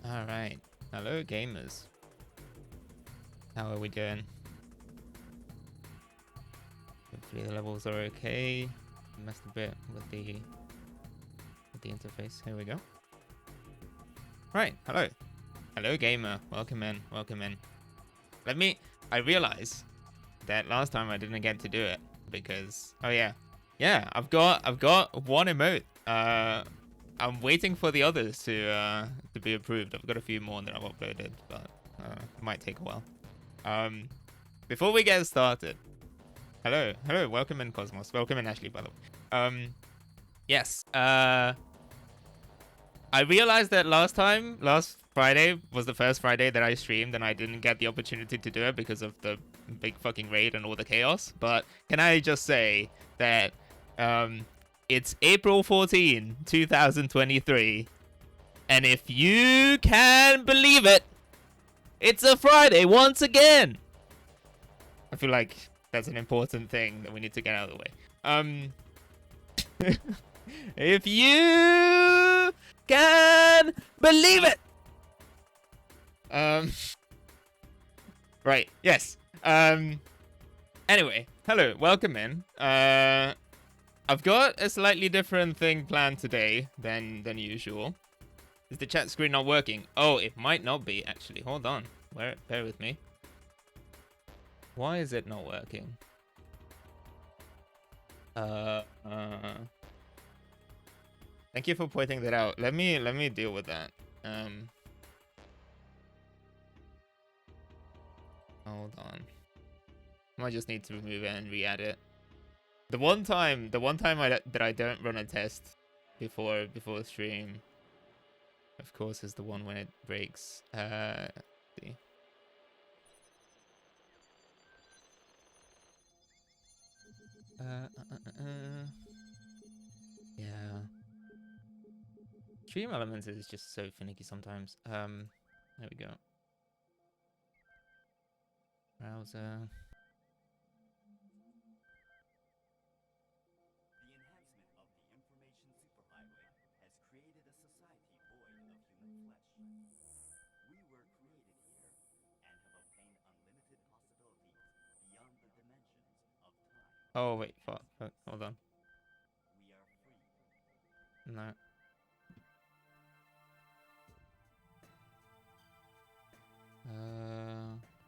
Alright. Hello, gamers. How are we doing? Hopefully the levels are okay. Messed a bit with the interface. Here we go. Right, hello. Hello, gamer. Welcome in. Welcome in. I realized that last time I didn't get to do it because I've got one emote. I'm waiting for the others to be approved. I've got a few more that I've uploaded, but it might take a while. Before we get started, hello, welcome in Cosmos, welcome in Ashley, by the way. Yes, I realized that last Friday was the first Friday that I streamed, and I didn't get the opportunity to do it because of the big fucking raid and all the chaos. But can I just say that it's April 14, 2023, and if you can believe it, it's a Friday once again. I feel like that's an important thing that we need to get out of the way. If you can believe it. Right, yes. Anyway, hello, welcome in. I've got a slightly different thing planned today than usual. Is the chat screen not working? Oh, it might not be, actually. Hold on. Bear with me. Why is it not working? Thank you for pointing that out. Let me deal with that. Hold on. I might just need to remove it and re-add it. The one time that I don't run a test before stream, of course, is the one when it breaks. Let's see. Yeah. Stream Elements is just so finicky sometimes. There we go. Browser. Oh wait, fuck. Hold on. No.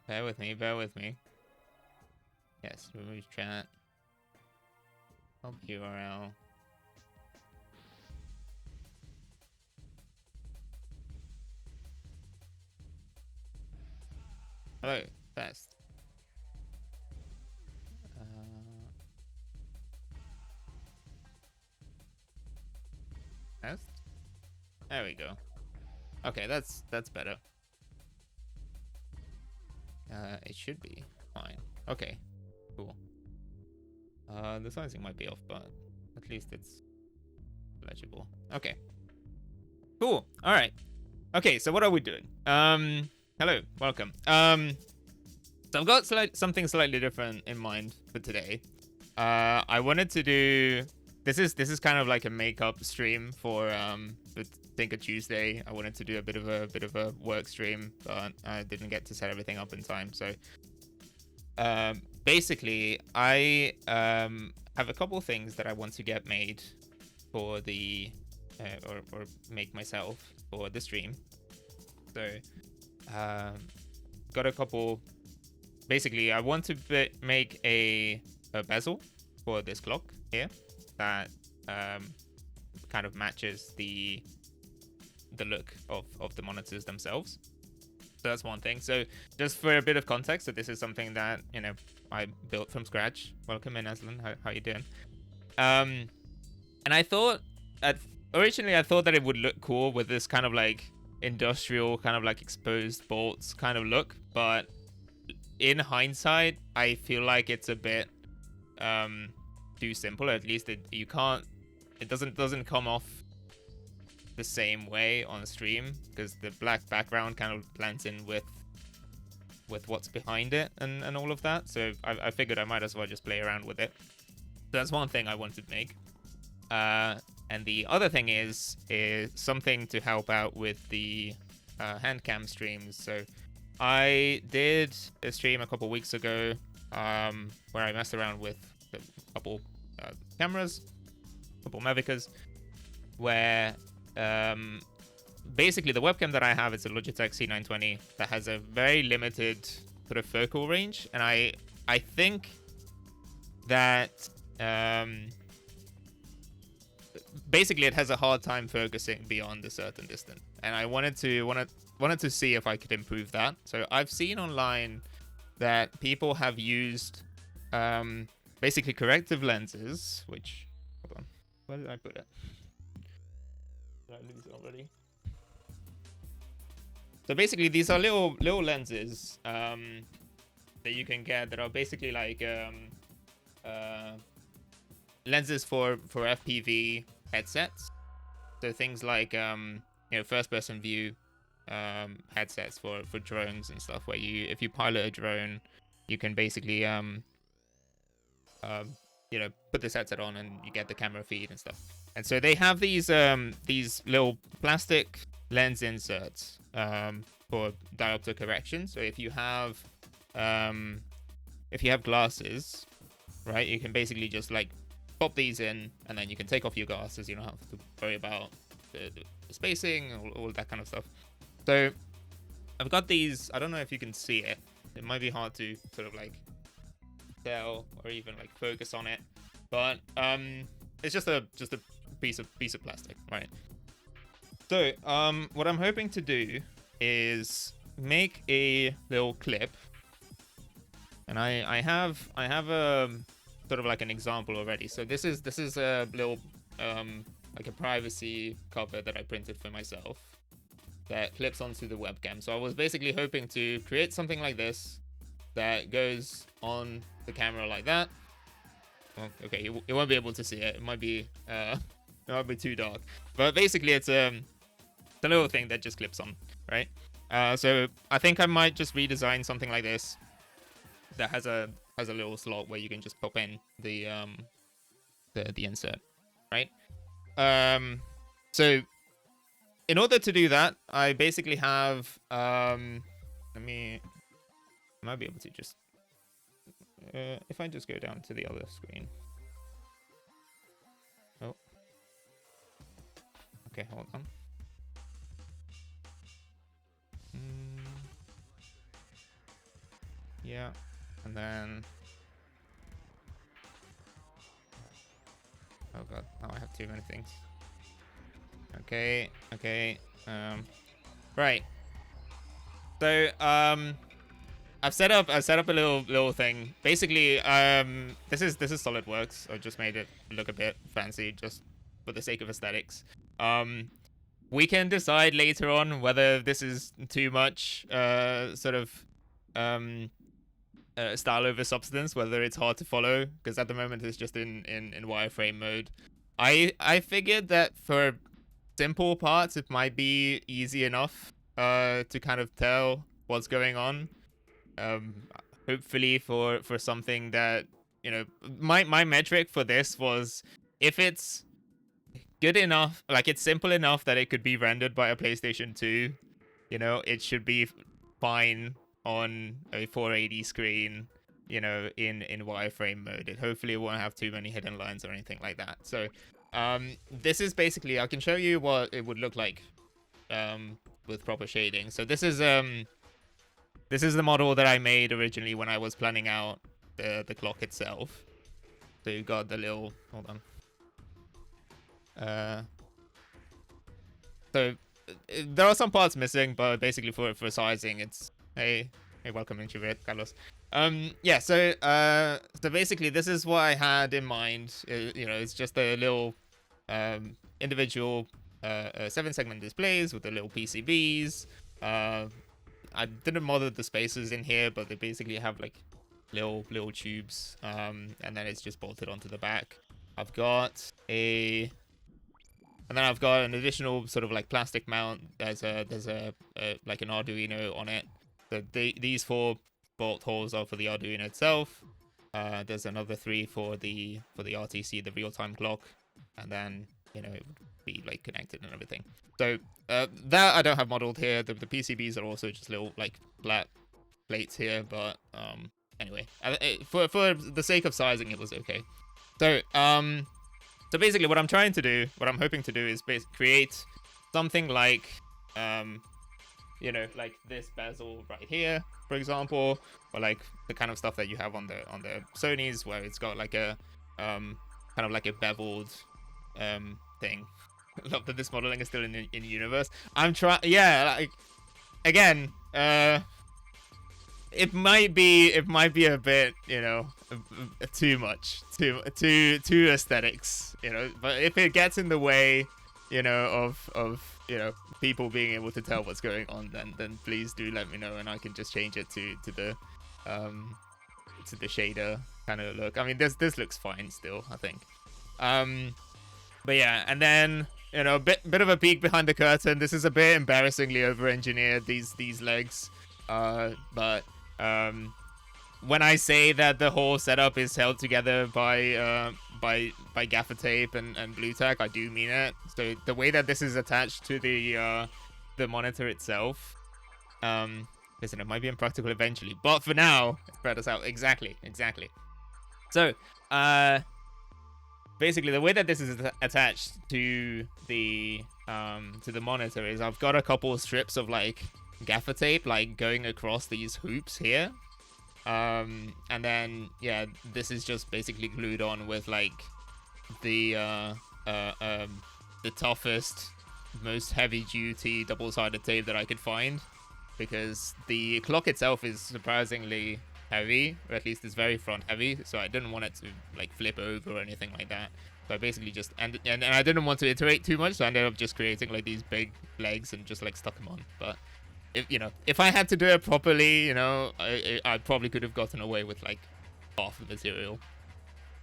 Bear with me. Yes, remove chat. Help URL. Hello, best. Test? There we go. Okay, that's better. It should be fine. Okay, cool. The sizing might be off, but at least it's legible. Okay. Cool. All right. Okay, so what are we doing? Hello, welcome. So I've got something slightly different in mind for today. I wanted to do this is kind of like a makeup stream for Tinker Tuesday. I wanted to do a bit of a work stream, but I didn't get to set everything up in time. So basically, I have a couple things that I want to get made for the or make myself for the stream. So got a couple. Basically, I want to make a bezel for this clock here that kind of matches the look of the monitors themselves. So that's one thing. So just for a bit of context, so this is something that, you know, I built from scratch. Welcome in, Aslan. How you doing? And I thought originally I thought that it would look cool with this kind of like industrial, kind of like exposed bolts kind of look, but in hindsight, I feel like it's a bit too simple. At least it doesn't come off the same way on stream because the black background kind of blends in with what's behind it and all of that. So I figured I might as well just play around with it. So that's one thing I wanted to make. And the other thing is something to help out with the hand cam streams. So I did a stream a couple weeks ago where I messed around with a couple cameras, a couple Mavicas, where basically the webcam that I have is a Logitech C920 that has a very limited sort of focal range, and I think that basically it has a hard time focusing beyond a certain distance, and I wanted to see if I could improve that. So I've seen online that people have used basically corrective lenses, which, hold on, where did I put it? Did I lose it already? So basically these are little lenses that you can get that are basically like lenses for FPV headsets. So things like first person view headsets for drones and stuff, where if you pilot a drone, you can basically put this headset on and you get the camera feed and stuff. And so they have these little plastic lens inserts for diopter correction. So if you have glasses, right, you can basically just like pop these in, and then you can take off your glasses. You don't have to worry about the spacing, all that kind of stuff. So I've got these. I don't know if you can see it. It might be hard to sort of like tell or even like focus on it, but it's just a piece of plastic, right? So what I'm hoping to do is make a little clip, and I have a sort of like an example already. So this is a little like a privacy cover that I printed for myself that clips onto the webcam. So I was basically hoping to create something like this that goes on the camera like that. Well, okay, you won't be able to see it. It might be too dark, but basically it's a little thing that just clips on, right? So I think I might just redesign something like this that has a little slot where you can just pop in the insert, right? So in order to do that, I basically have I might be able to just if I just go down to the other screen. Oh, okay, hold on. Yeah, and then oh god, now I have too many things. Okay. Right. So I've set up a little thing. Basically, this is SolidWorks. I just made it look a bit fancy just for the sake of aesthetics. We can decide later on whether this is too much sort of style over substance, whether it's hard to follow, because at the moment it's just in wireframe mode. I figured that for simple parts it might be easy enough to kind of tell what's going on. Hopefully for something that, my metric for this was if it's good enough, like it's simple enough that it could be rendered by a PlayStation 2, it should be fine on a 480 screen, in wireframe mode. Hopefully it won't have too many hidden lines or anything like that. So this is basically, I can show you what it would look like with proper shading. So this is the model that I made originally when I was planning out the clock itself. So you got the little, hold on. So there are some parts missing, but basically for sizing, it's hey, welcome into it, Carlos. Yeah, so basically this is what I had in mind. It's just a little individual 7-segment displays with the little PCBs. I didn't model the spacers in here, but they basically have like little tubes, and then it's just bolted onto the back. I've got an additional sort of like plastic mount. There's a like an Arduino on it. So these 4 bolt holes are for the Arduino itself. There's another 3 for the RTC, the real-time clock, and then be like connected and everything. So that I don't have modeled here. The PCBs are also just little like flat plates here, but anyway, for the sake of sizing, it was okay. So so basically, what I'm hoping to do is create something like like this bezel right here, for example, or like the kind of stuff that you have on the Sonys, where it's got like a kind of like a beveled thing. I love that this modeling is still in universe. I'm trying, yeah, like again, it might be a bit, too much, too aesthetics, but if it gets in the way, of people being able to tell what's going on, then please do let me know, and I can just change it to the shader kind of look. I mean, this looks fine still, I think. But yeah, and then bit of a peek behind the curtain. This is a bit embarrassingly over-engineered, these legs, but when I say that the whole setup is held together by gaffer tape and blue tack, I do mean it. So the way that this is attached to the monitor itself, listen, it might be impractical eventually, but for now, spread us out. Exactly. So basically, the way that this is attached to the monitor is I've got a couple of strips of like gaffer tape like going across these hoops here, and then yeah, this is just basically glued on with like the toughest, most heavy duty double-sided tape that I could find, because the clock itself is surprisingly heavy, or at least it's very front heavy, so I didn't want it to like flip over or anything like that. So I basically just and I didn't want to iterate too much, so I ended up just creating like these big legs and just like stuck them on. But if I had to do it properly, I probably could have gotten away with like half the material.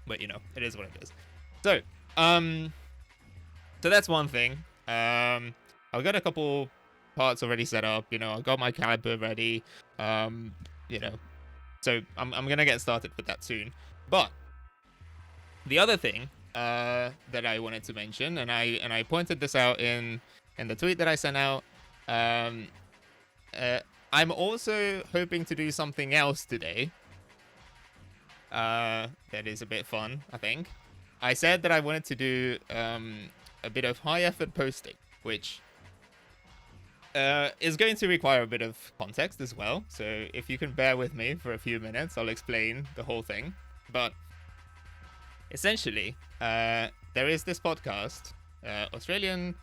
But it is what it is. So so that's one thing. I've got a couple parts already set up. I've got my caliper ready. So I'm gonna get started with that soon. But the other thing that I wanted to mention, and I pointed this out in the tweet that I sent out. I'm also hoping to do something else today. That is a bit fun, I think. I said that I wanted to do a bit of high effort posting, which is going to require a bit of context as well. So if you can bear with me for a few minutes, I'll explain the whole thing. But essentially, there is this podcast, Australian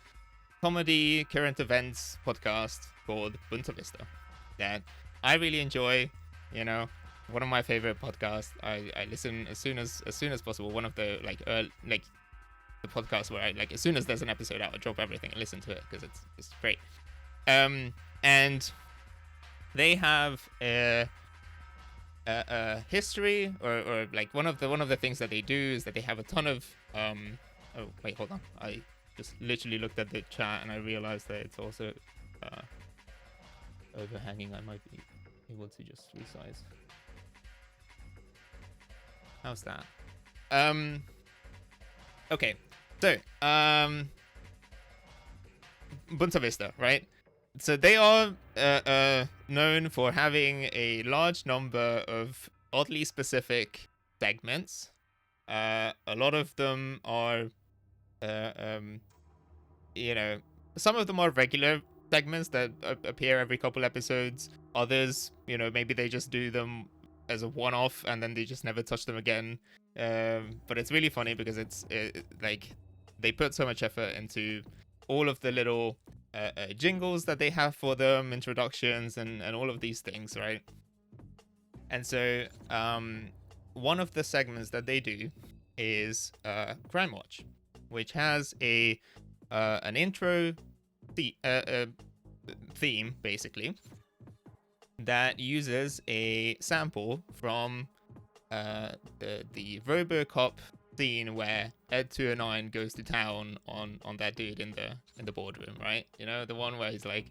comedy current events podcast called Boonta Vista, that I really enjoy. One of my favorite podcasts. I listen as soon as possible. One of the the podcasts where I as soon as there's an episode out, I drop everything and listen to it because it's great. And they have a history, or like one of the things that they do is that they have a ton of oh wait, hold on, I just literally looked at the chat and I realized that it's also overhanging. I might be able to just resize. How's that? Okay, so Boonta Vista, right? So they are known for having a large number of oddly specific segments. A lot of them are, some of them are regular segments that appear every couple episodes. Others, maybe they just do them as a one-off and then they just never touch them again. But it's really funny because it's like they put so much effort into all of the little jingles that they have for them, introductions, and all of these things, right? And so one of the segments that they do is Crime Watch, which has an intro theme, basically, that uses a sample from the RoboCop scene where Ed 209 goes to town on that dude in the boardroom, right? The one where he's like,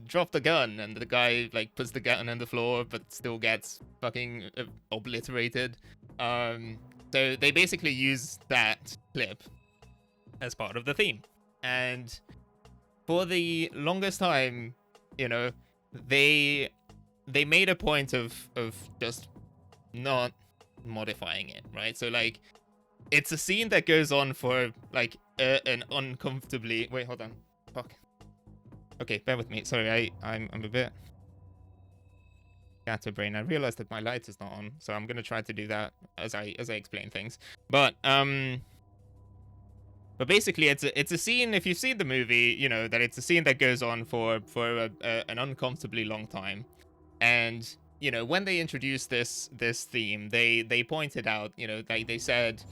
drop the gun, and the guy like puts the gun on the floor but still gets fucking obliterated. So they basically use that clip as part of the theme. And for the longest time, you know, they made a point of just not modifying it, right? So like, it's a scene that goes on for like an uncomfortably. Wait, hold on. Fuck. Okay, bear with me. Sorry, I'm a bit scatterbrained. I realized that my light is not on, so I'm gonna try to do that as I explain things. But basically, it's a scene. If you've seen the movie, you know that it's a scene that goes on for an uncomfortably long time. And you know, when they introduced this theme, they pointed out, you know, they said,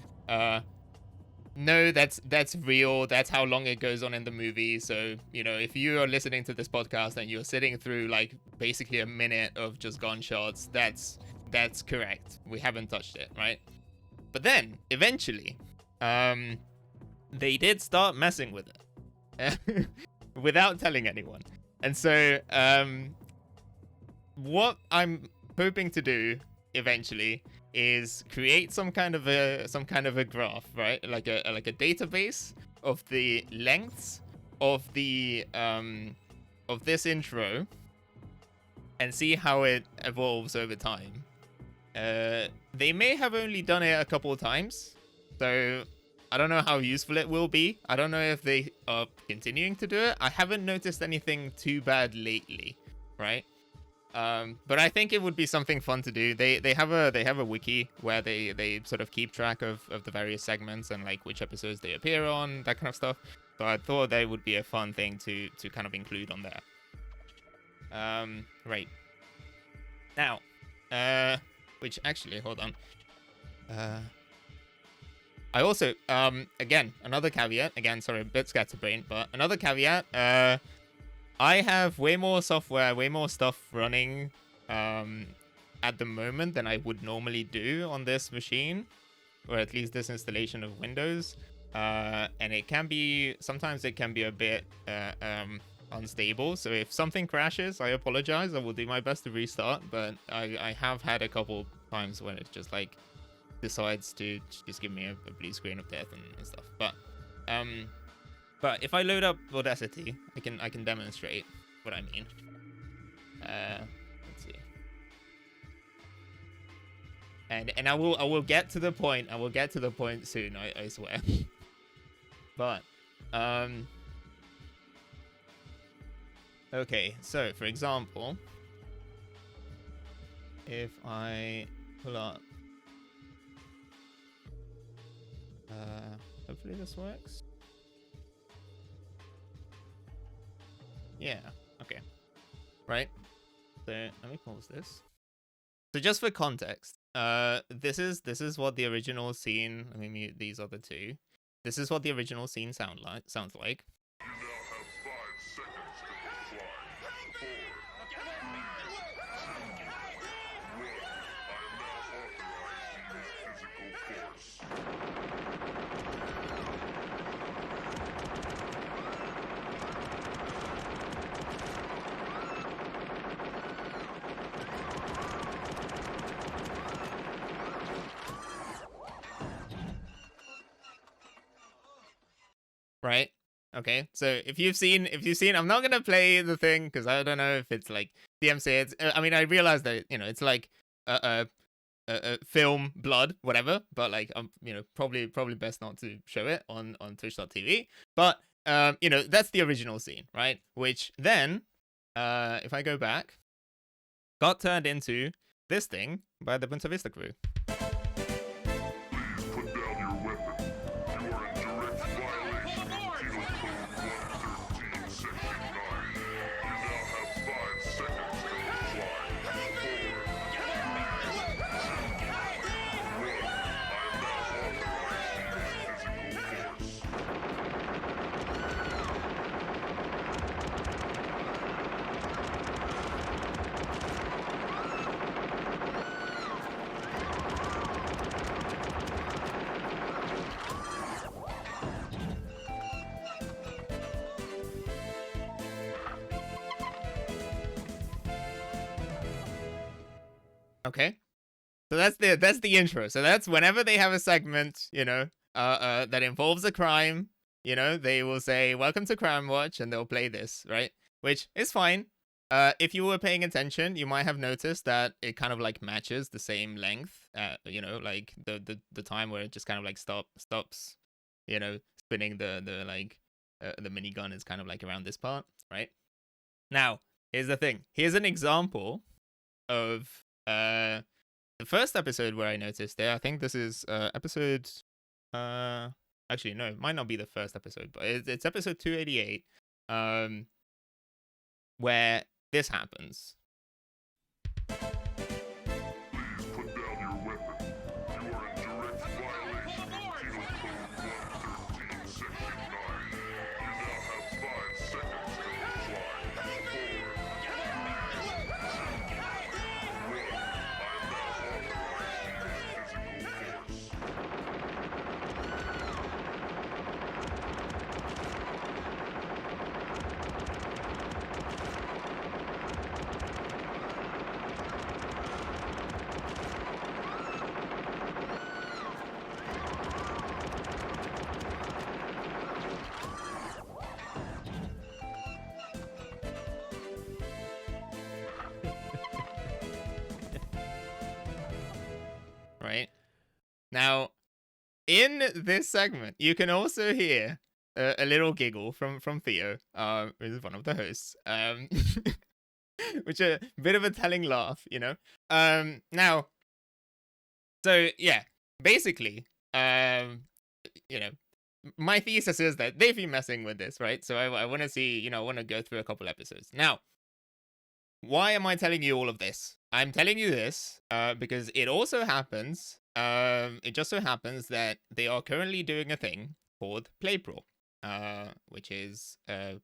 no, that's real. That's how long it goes on in the movie. So, you know, if you are listening to this podcast and you're sitting through like basically a minute of just gunshots, that's correct. We haven't touched it, right? But then eventually, they did start messing with it without telling anyone. And so, what I'm hoping to do eventually is create some kind of a graph, right? Like a database of the lengths of the of this intro, and see how it evolves over time. They may have only done it a couple of times, so I don't know how useful it will be. I don't know if they are continuing to do it. I haven't noticed anything too bad lately, right? But I think it would be something fun to do. They have a wiki where they sort of keep track of the various segments and like which episodes they appear on, that kind of stuff. So I thought that would be a fun thing to kind of include on there. Right. Now, which actually, hold on. I also, again, another caveat. Again, sorry, a bit scatterbrained, but another caveat. I have way more software, way more stuff running at the moment than I would normally do on this machine, or at least this installation of Windows. And it can be, sometimes it can be a bit unstable. So if something crashes, I apologize. I will do my best to restart, but I have had a couple times when it just like decides to just give me a blue screen of death and stuff. But if I load up Audacity, I can demonstrate what I mean. Let's see. And I will get to the point. I will get to the point soon. I swear. But okay. So for example, if I pull up, hopefully this works. Yeah, okay. Right. So let me pause this. So just for context, this is what the original scene, let me mute these other two. This is what the original scene sounds like. You now have 5 seconds to comply. 4, 3, 2, 1. I am now authorized to use physical force. Right. Okay. So if you've seen, I'm not gonna play the thing because I don't know if it's like DMC. It's, I mean, I realize that it's like a film blood, whatever. But like, probably best not to show it on Twitch.tv. But that's the original scene, right? Which then, if I go back, got turned into this thing by the Boonta Vista crew. Please put down your weapon. You are in direct violation of Penal Code 113, Section 9. You now have 5 seconds to comply. 4, 3, 2, 1. I am now authorized to use physical force. Okay. So that's the intro. So that's whenever they have a segment, that involves a crime, You know, they will say, "Welcome to Crime Watch," and they'll play this, right? Which is fine. If you were paying attention, you might have noticed that it kind of like matches the same length. You know, like the time where it just kind of like stops. You know, spinning the like the minigun is kind of like around this part, right? Now, here's the thing. Here's an example of the first episode where I noticed it. I think this is episode actually no, it might not be the first episode, but it's episode 288 where this happens. Please put down your weapon. You are in direct violation of Penal Code 113, Section 9. You now have 5 seconds to comply. 4, 3, 2, 1. I am now authorized to use physical force. Right? Now, in this segment, you can also hear a little giggle from Theo, who's one of the hosts, which a bit of a telling laugh, you know. Now, so yeah, basically, you know, my thesis is that they've been messing with this, right? So I want to see, you know, I want to go through a couple episodes now. Why am I telling you all of this? I'm telling you this because it also happens. It just so happens that they are currently doing a thing called plapril, which is a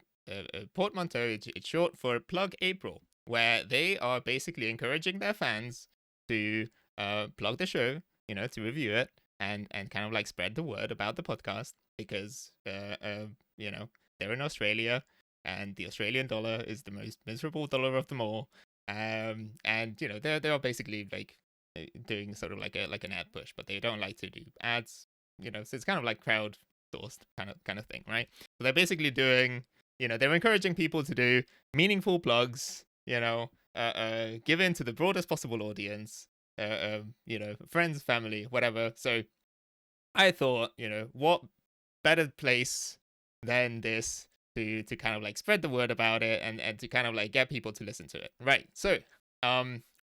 portmanteau. It's short for Plug April, where they are basically encouraging their fans to plug the show, you know, to review it and kind of like spread the word about the podcast because you know, they're in Australia and the Australian dollar is the most miserable dollar of them all. And you know, they are basically like doing sort of like an ad push, but they don't like to do ads, you know, so it's kind of like crowd sourced kind of thing, right? So they're basically doing, you know, they're encouraging people to do meaningful plugs, you know, give in to the broadest possible audience, you know, friends, family, whatever. So I thought, you know, what better place than this to kind of like spread the word about it and to kind of like get people to listen to it. Right. So,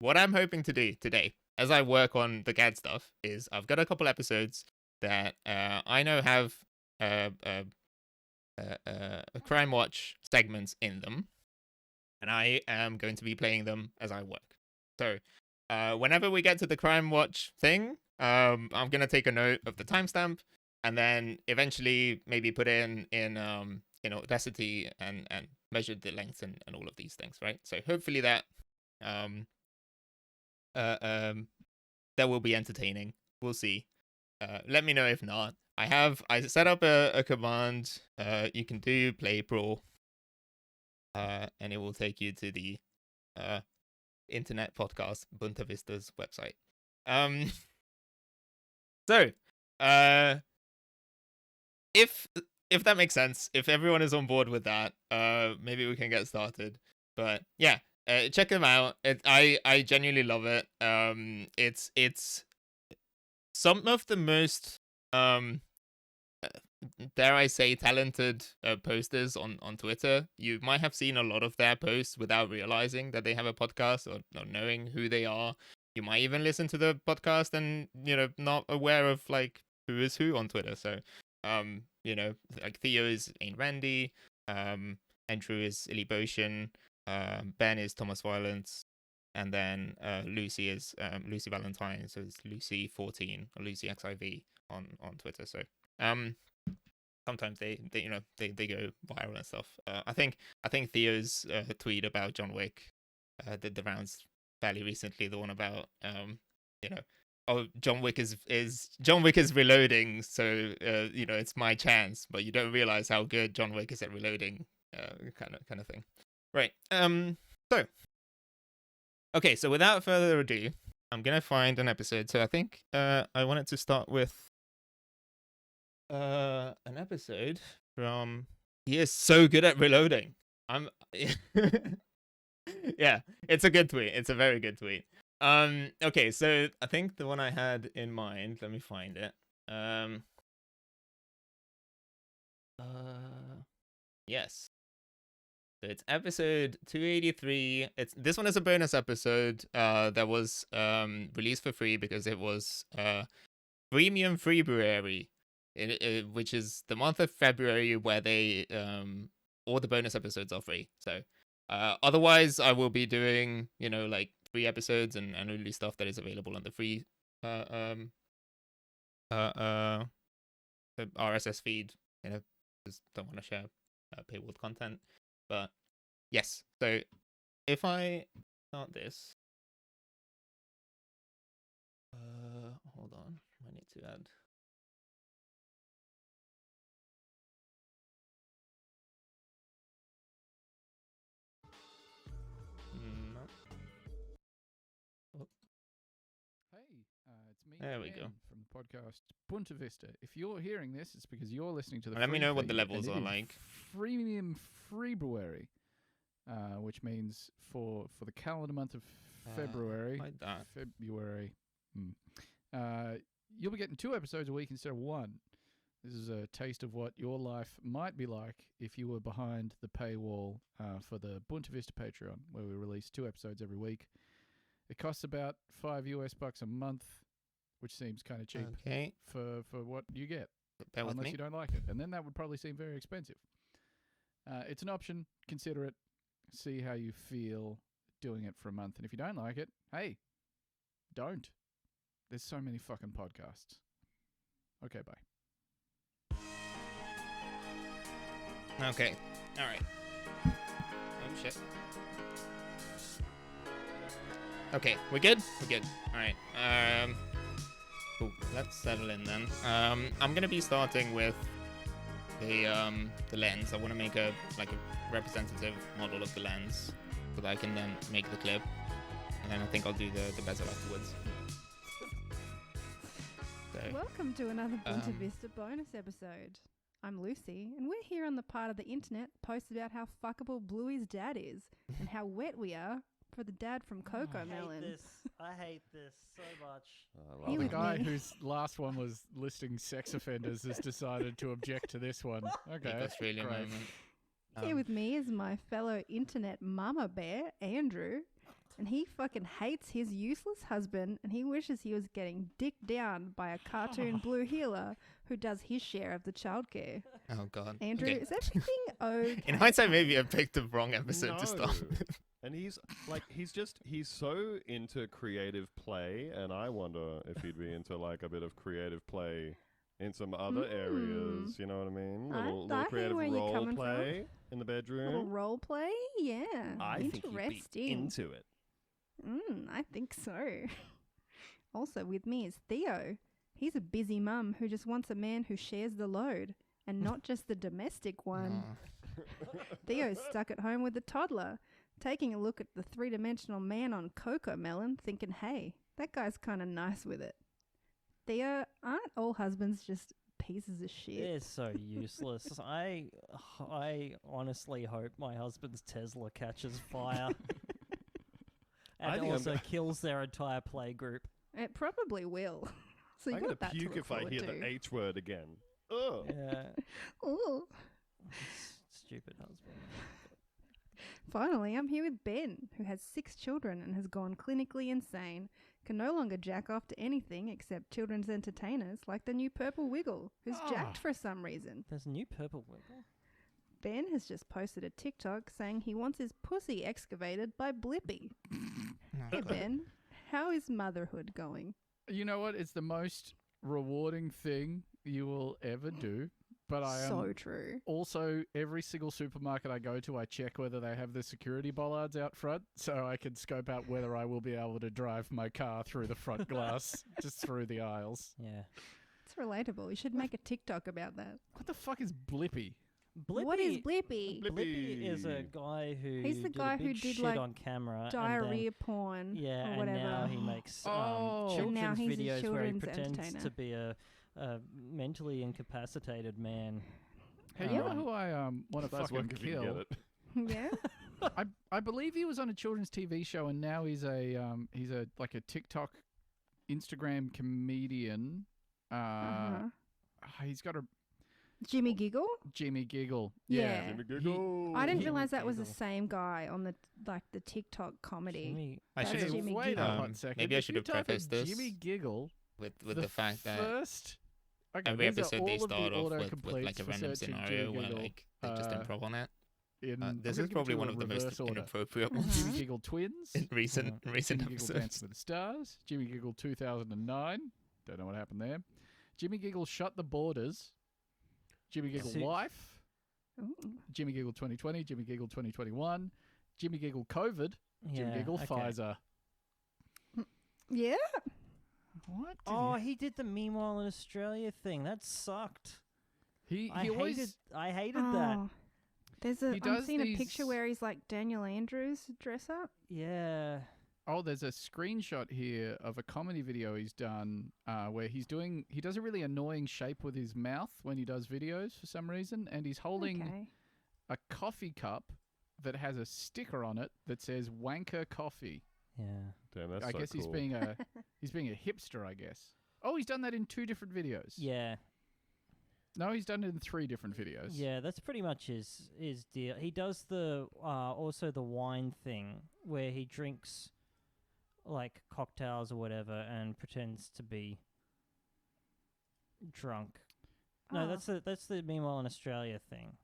what I'm hoping to do today as I work on the CAD stuff is I've got a couple episodes that I know have Crime Watch segments in them, and I am going to be playing them as I work. So, whenever we get to the Crime Watch thing, I'm gonna take a note of the timestamp, and then eventually maybe put in Audacity and measure the length and all of these things, right? So hopefully that that will be entertaining. We'll see. Let me know if not. I set up a command. You can do plapril, and it will take you to the internet podcast Boonta Vista's website. So, if that makes sense, if everyone is on board with that, maybe we can get started. But yeah, check them out. I genuinely love it. It's some of the most dare I say talented posters on Twitter. You might have seen a lot of their posts without realizing that they have a podcast or knowing who they are. You might even listen to the podcast and, you know, not aware of like who is who on Twitter. So you know, like Theo is Ayn Randy, Andrew is Illy Boshin, Ben is Thomas Violence, and then Lucy is Lucy Valentine, so it's Lucy14 or Lucy XIV on Twitter. So sometimes they you know they go viral and stuff. I think Theo's tweet about John Wick did the rounds fairly recently. The one about you know, oh, John Wick is reloading, so you know, it's my chance, but you don't realize how good John Wick is at reloading, kind of thing. Right. So okay, so without further ado, I'm gonna find an episode. So I think I wanted to start with an episode from. He is so good at reloading. I'm. Yeah, it's a good tweet. It's a very good tweet. Okay, so I think the one I had in mind. Let me find it. Yes. So it's episode 283. This one is a bonus episode that was released for free because it was Premium February, which is the month of February where they all the bonus episodes are free. So otherwise I will be doing, like 3 episodes and only stuff that is available on the free the RSS feed, just don't want to share paywall content. But yes, so if I start this, hold on, I need to add. No. Oh. Hey, it's me. There we Ben go. From the podcast Boonta Vista. If you're hearing this, it's because you're listening to the. Let me free know what the feed, levels and it are is like. Premium February, which means for the calendar month of February. Like that. February. You'll be getting 2 episodes a week instead of 1. This is a taste of what your life might be like if you were behind the paywall for the Boonta Vista Patreon, where we release 2 episodes every week. It costs about $5 a month, which seems kind of cheap for what you get, Bear with unless me. you don't like it. And then that would probably seem very expensive. It's an option. Consider it. See how you feel doing it for a month. And if you don't like it, hey, don't. There's so many fucking podcasts. Okay, bye. Okay, all right. Oh shit. Okay, we're good. We're good. All right. Cool. Let's settle in then. I'm gonna be starting with the lens. I want to make a representative model of the lens so that I can then make the clip, and then I think I'll do the bezel afterwards. So, Welcome to another Boonta Vista bonus episode. I'm Lucy, and we're here on the part of the internet posts about how fuckable Bluey's dad is and how wet we are for the dad from Coco Melon. I hate this so much. Here The with guy me. whose last one was listing sex offenders has decided to object to this one. Okay, big Australian great. moment. Here with me is my fellow internet mama bear, Andrew, and he fucking hates his useless husband and he wishes he was getting dicked down by a cartoon blue healer who does his share of the childcare. Oh god. Andrew, Okay. is everything okay? In hindsight, maybe I picked the wrong episode to start. And he's so into creative play, and I wonder if he'd be into like a bit of creative play in some other areas. You know what I mean? I Little hear creative where you're role coming from. play in the bedroom. Little role play? Yeah. I think he'd Interesting. be into it. I think so. Also with me is Theo. He's a busy mum who just wants a man who shares the load and not just the domestic one. Theo's stuck at home with a toddler, taking a look at the 3-dimensional man on Coco Melon, thinking, hey, that guy's kind of nice with it. Theo, aren't all husbands just pieces of shit? They're so useless. I honestly hope my husband's Tesla catches fire. I And think also kills their entire play group. It probably will. So you I'm got gonna that puke to if I look hear forward the to. H word again. Ugh. Yeah. Ooh. Stupid husband. Finally, I'm here with Ben, who has 6 children and has gone clinically insane, can no longer jack off to anything except children's entertainers like the new Purple Wiggle, who's jacked for some reason. There's a new purple wiggle. Ben has just posted a TikTok saying he wants his pussy excavated by Blippi. Hey Ben, how is motherhood going? You know what? It's the most rewarding thing you will ever do. But I am So true. also, every single supermarket I go to, I check whether they have the security bollards out front so I can scope out whether I will be able to drive my car through the front glass, just through the aisles. Yeah. It's relatable. You should make a TikTok about that. What the fuck is Blippi? Blippi, What is Blippi? Blippi is a guy who He's the did guy a who big did, shit like, on camera. Diarrhea porn Yeah, or and whatever. now he makes Oh. And children's now he's a videos where he children's pretends entertainer. to be a mentally incapacitated man. Hey, you know who I want to Nice fucking work if you can kill? get it. Yeah. I believe he was on a children's TV show, and now he's a like a TikTok, Instagram comedian. He's got a Jimmy Giggle. Jimmy Giggle. Yeah. Jimmy Giggle. I didn't Jimmy realize that was the Giggle. same guy on the TikTok comedy. Jimmy, I That's should Jimmy wait a Giggle. hot second. Maybe I If should you have type in prefaced this Jimmy Giggle with the fact that first. Okay, every these are episode they all of the start off with autocompletes like a for random searching scenario Jimmy where Giggle, like they just improv on it. I'm This gonna is give it probably to you one in of the most reverse order. inappropriate Jimmy ones Giggle Twins. in recent Jimmy Giggle episodes. Dancing with the Stars. Jimmy Giggle 2009. Don't know what happened there. Jimmy Giggle Shut the Borders. Jimmy Giggle See- Life. Ooh. Jimmy Giggle 2020. Jimmy Giggle 2021. Jimmy Giggle COVID. Jimmy yeah, Giggle okay. Pfizer. Yeah. What? Oh, he did the Meanwhile in Australia thing. That sucked. he I always hated that. Oh. There's a. He I'm does seeing a these- picture where he's like Daniel Andrews dress up. Yeah. Oh, there's a screenshot here of a comedy video he's done where he does a really annoying shape with his mouth when he does videos for some reason, and he's holding Okay. a coffee cup that has a sticker on it that says Wanker Coffee. Yeah. Damn, that's I so guess cool. he's being a hipster, I guess. Oh, he's done that in 2 different videos. Yeah. No, he's done it in 3 different videos. Yeah, that's pretty much his deal. He does the also the wine thing where he drinks like cocktails or whatever and pretends to be drunk. No, Oh. that's the Meanwhile in Australia thing.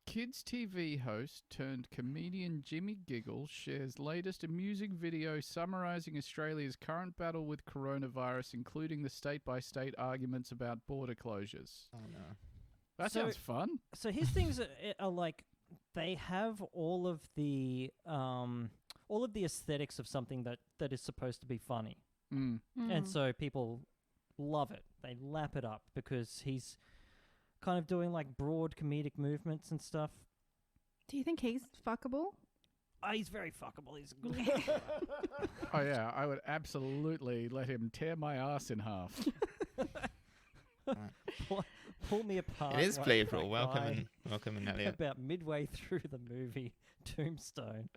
Kids TV host turned comedian Jimmy Giggle shares latest amusing video summarising Australia's current battle with coronavirus, including the state-by-state arguments about border closures. Oh no. That So- sounds fun. So his things are like they have all of the aesthetics of something that is supposed to be funny. Mm. And so people love it. They lap it up because he's kind of doing like broad comedic movements and stuff. Do you think he's fuckable? He's very fuckable. He's a good. Oh yeah, I would absolutely let him tear my ass in half. Pull me apart. It is like playful. that Welcome in, guy Elliot. About midway through the movie Tombstone.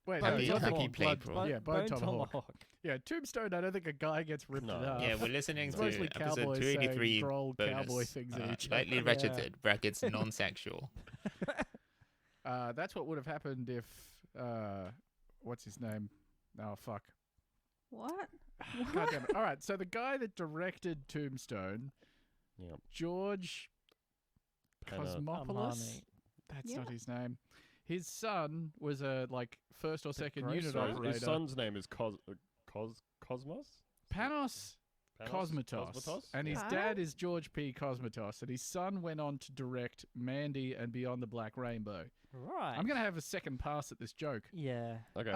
Wait, Happy- no, happy Blood- playful. Blood- yeah, Bone Tomahawk. Tomahawk. Yeah, Tombstone. I don't think a guy gets ripped No. in half. Yeah, we're listening It's to mostly episode cowboys 283 saying droll bonus. cowboy things at each other. Lightly Yeah. registered, brackets non-sexual. That's what would have happened if what's his name? Oh fuck. What? God damn it. All right, so the guy that directed Tombstone, Yep. George Cosmopoulos. Armani. That's Yeah. not his name. His son was a like first or second unit grocer? operator. His son's name is Cosmos? Panos Cosmatos, and his Pardon? dad is George P. Cosmatos, and his son went on to direct Mandy and Beyond the Black Rainbow. Right. I'm gonna have a second pass at this joke. Yeah. Okay.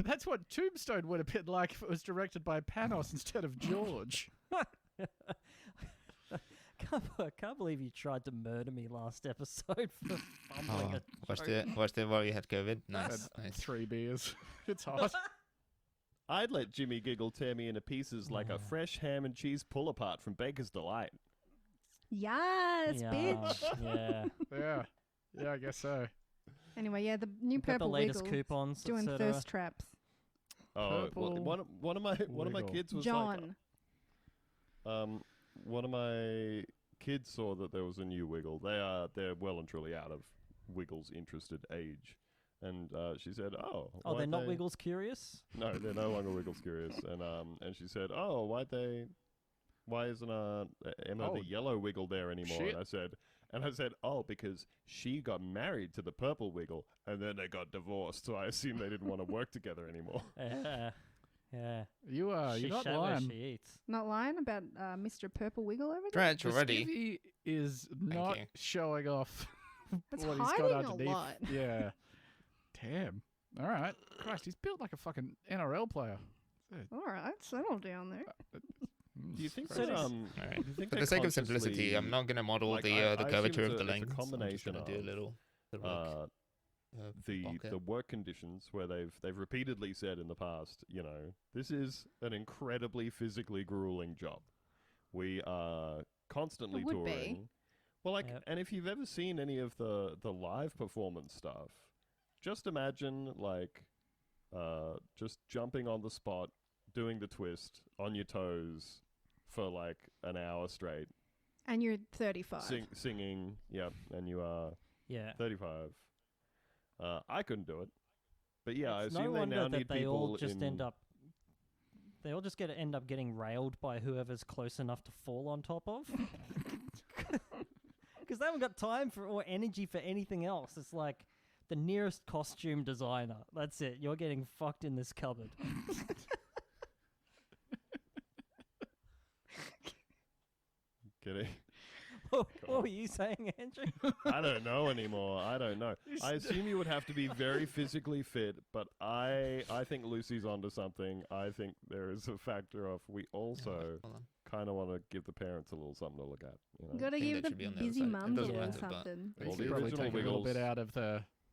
That's what Tombstone would have been like if it was directed by Panos instead of George. Can't believe you tried to murder me last episode for fumbling Oh, a watched it while you had COVID. Nice, Had nice. 3 beers. It's hot. I'd let Jimmy Giggle tear me into pieces like a fresh ham and cheese pull apart from Baker's Delight. Yes, yeah, bitch. Yeah. Yeah, I guess so. Anyway, yeah, the new Got the purple latest wiggle coupons, doing etc. thirst traps. Oh, well, Purple one of my wiggle. kids was John. like, one of my kids saw that there was a new Wiggle. They're well and truly out of Wiggles interested age, and she said, "Oh, Oh, they're why'd not they-" Wiggles curious? No, they're no longer Wiggles curious, and she said, "Oh, why isn't Emma Oh, the yellow Wiggle there anymore?" shit. And I said, "Oh, because she got married to the purple Wiggle, and then they got divorced. So I assume they didn't want to work together anymore." Yeah. Yeah. You're She not shat where lying. she eats. Not lying about Mr. Purple Wiggle over there? Stretch The already. skivvy is not you. showing off It's what he's hiding got a underneath. lot. Yeah. Damn. All right. Christ, he's built like a fucking NRL player. All right, settle down there. Do you think So that does- All do right. you think For they're the sake of simplicity, consciously, I'm not going to model like, the I assume curvature it's of the a lens. I'm just combination going to do a of, little the pocket. work conditions where they've repeatedly said in the past, this is an incredibly physically grueling job. We are constantly It would be. touring. Well, like, Yep. and if you've ever seen any of the live performance stuff, just imagine like, just jumping on the spot, doing the twist on your toes for like an hour straight, And you're 35. singing. Yep, and you are Yeah. 35. I couldn't do it, but yeah, I It's assume no they wonder now that need they people all just in. end up. They all just end up getting railed by whoever's close enough to fall on top of. Because they haven't got time for or energy for anything else. It's like the nearest costume designer. That's it. You're getting fucked in this cupboard. Kidding. What were you saying, Andrew? I don't know anymore. I don't know. I assume you would have to be very physically fit, but I think Lucy's onto something. I think there is a factor of we also Hold on. kind of want to give the parents a little something to look at. You know? Gotta think give that the should be on the other busy side. It mums a doesn't little matter, but- something. You Well, could the probably original take a little bit Wiggles- out of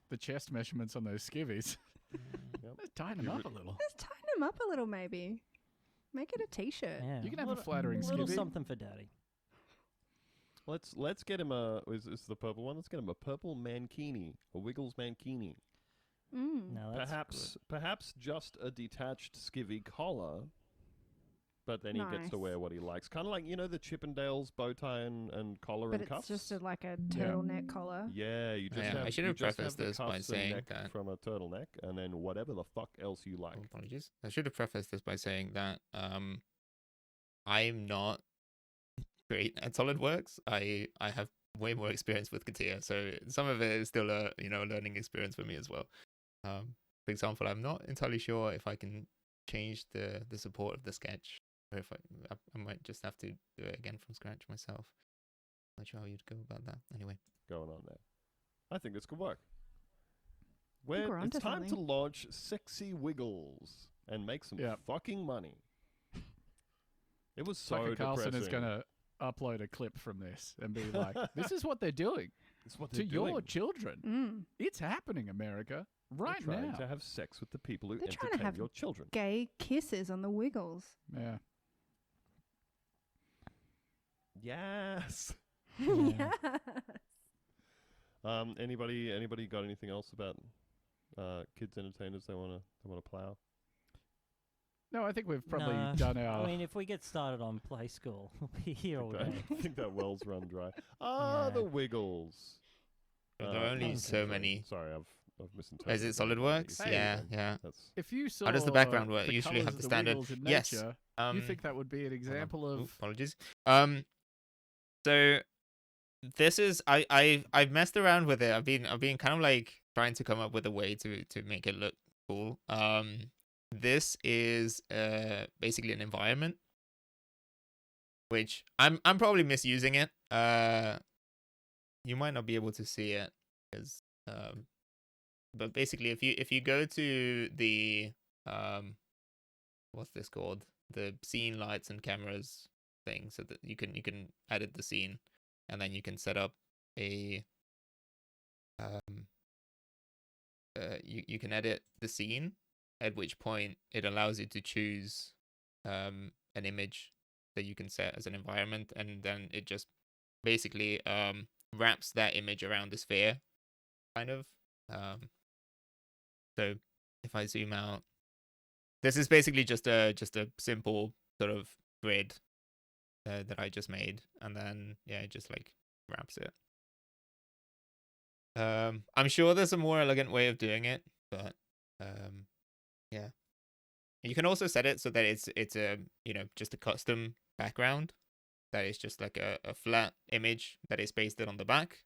the chest measurements on those skivvies. Yep. Let's tighten them up a little. Let's tighten them up a little, maybe. Make it a t-shirt. Yeah. You can have a little, flattering little skivvy. something for daddy. Let's get him a is the purple one? Let's get him a purple mankini, a Wiggles mankini. Mm. No, that's Perhaps just a detached skivvy collar, but then he gets to Nice. wear what he likes. Kind of like, you know, the Chippendales bow tie and collar But and it's cuffs. just like a turtleneck collar. Yeah, you just Yeah, have. I should you have just prefaced have the this by cuffs and saying neck that- from a turtleneck, and then whatever the fuck else you like. Apologies. I should have prefaced this by saying that I'm not great at SolidWorks. I have way more experience with CATIA, so some of it is still a learning experience for me as well. For example, I'm not entirely sure if I can change the support of the sketch, or if I might just have to do it again from scratch myself. Not sure how you'd go about that. Anyway, Going on there. I think this could work. we're It's onto time to something. launch Sexy Wiggles and make some Yep. fucking money. It was so Tucker Carlson depressing. is going to upload a clip from this and be like, this is what they're doing It's what to they're doing. your children. Mm. It's happening, America, right They're trying now. to have sex with the people who They're trying to entertain have your children. Gay kisses on the Wiggles. Yeah. Yes. Yeah. Yeah. Anybody got anything else about kids entertainers they wanna plow? No, I think we've probably No, done our... I mean, if we get started on Play School, we'll be here all day. I think that well's run dry. Ah, Yeah. the Wiggles. there are only okay, so sorry. many. Sorry, I've misinterpreted. Is it what SolidWorks? you're Yeah, saying. yeah. That's If you saw does the background work? the Usually colours have of the standard- Wiggles in Yes. nature, Um, you think that would be an example Hold on. of... Ooh, apologies. So this is I've messed around with it. I've been kind of like trying to come up with a way to make it look cool. This is basically an environment, which I'm probably misusing it. You might not be able to see it, because but basically if you go to the what's this called, the scene lights and cameras thing, so that you can edit the scene, and then you can set up a you can edit the scene, at which point it allows you to choose an image that you can set as an environment, and then it just basically wraps that image around the sphere, kind of. So if I zoom out, this is basically just a simple sort of grid that I just made, and then it just like wraps it. I'm sure there's a more elegant way of doing it, but yeah. You can also set it so that it's a just a custom background that is just like a flat image that is pasted on the back.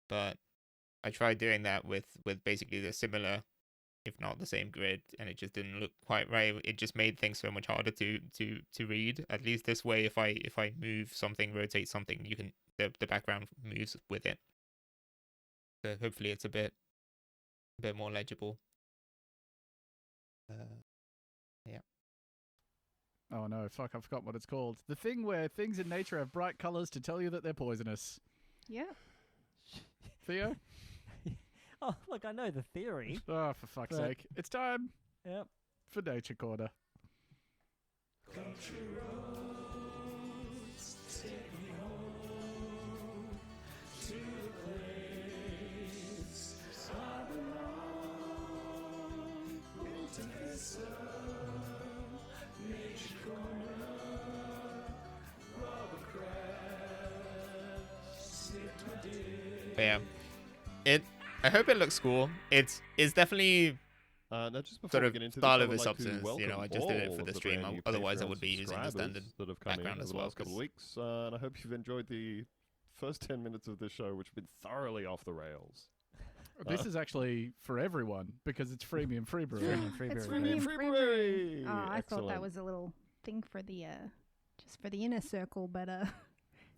But I tried doing that with basically the similar, if not the same grid, and it just didn't look quite right. It just made things so much harder to read. At least this way, if I move something, rotate something, you can the background moves with it. So hopefully it's a bit more legible. Yeah. Oh no, fuck, I forgot what it's called. The thing where things in nature have bright colours to tell you that they're poisonous. Yeah. Theo? Oh, look, I know the theory. Oh, for fuck's But- sake. It's time Yep. for Nature Corner. But yeah, I hope it looks cool. It's definitely Now, just before sort we of get into style this, I over would like to substance. You know, welcome I just did it all for of the the stream. brand new Otherwise, I Patreon would be using the standard subscribers that have come in background over as the well. last couple of 'Cause weeks, and I hope you've enjoyed the first 10 minutes of this show, which have been thoroughly off the rails. This is actually for everyone because it's freemium freebrew. It's Freemium freemium Freebrew! Oh, I thought that Excellent. was a little thing for the just for the inner circle, but here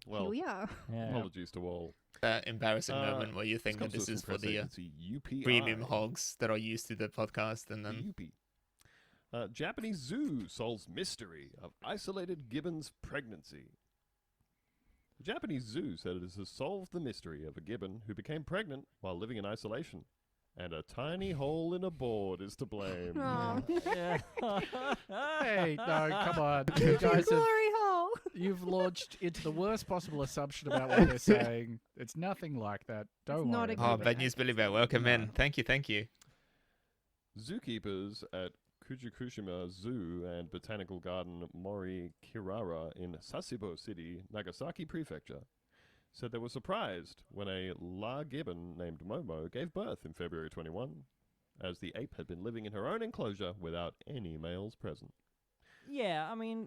Well, we are. Yeah. apologies to all. that embarrassing moment where you think Comes that to this us is from for press the agency UPI. premium hogs that are used to the podcast, and then UP. Japanese zoo solves mystery of isolated gibbon's pregnancy. The Japanese zoo said it has solved the mystery of a gibbon who became pregnant while living in isolation. And a tiny hole in a board is to blame. Oh, Yeah. Hey, no, come on. You guys have, glory hole. you've launched into the worst possible assumption about what they're saying. It's nothing like that. Don't not worry. a about oh, it. gibbon. Bad News Billy Bear, welcome in. No. Thank you. Zookeepers at Kujukushima Zoo and Botanical Garden Mori Kirara in Sasebo City, Nagasaki Prefecture, said they were surprised when a La gibbon named Momo gave birth in February 21, as the ape had been living in her own enclosure without any males present. Yeah, I mean,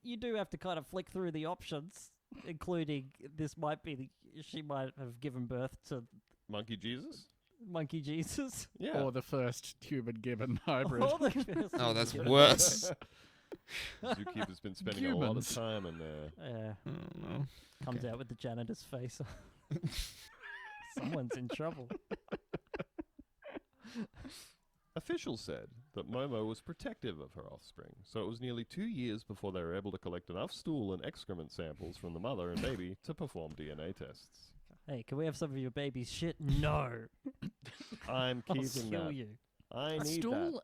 you do have to kind of flick through the options, including this might be she might have given birth to Monkey Jesus? Monkey Jesus. Yeah. Or the first human gibbon hybrid. Or the first Oh, that's gibbon. worse. Zookeeper's been spending a lot of Humans. time in there. Yeah, Oh, no. comes Okay. out with the janitor's face. Someone's in trouble. Officials said that Momo was protective of her offspring, so it was nearly 2 years before they were able to collect enough stool and excrement samples from the mother and baby to perform DNA tests. Hey, can we have some of your baby's shit? No. I'm I'll keeping kill that. you. I need Stool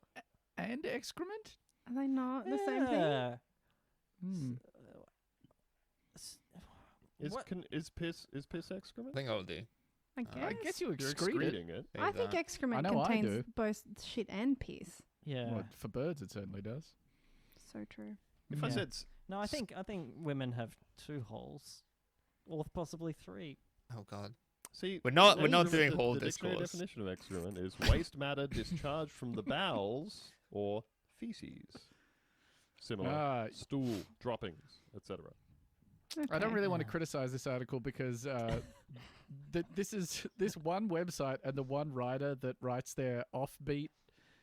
and excrement? Are they not the same thing? Yeah. Hmm. S- that. What? Is piss excrement? I think I'll do. I guess. I guess you You're excrete it. excreting it. Do I think that. excrement I know I contains do. both shit and piss. Yeah. Well, for birds, it certainly does. So true. If I Yeah. said No, I think women have 2 holes, or possibly 3. Oh God. see, We're not the- doing the, whole the dictionary discourse. definition of excrement is waste matter discharged from the bowels or feces. Similar Ah, stool, droppings, etc. I don't Okay. really want to Yeah. criticize this article because this is this one website and the one writer that writes their offbeat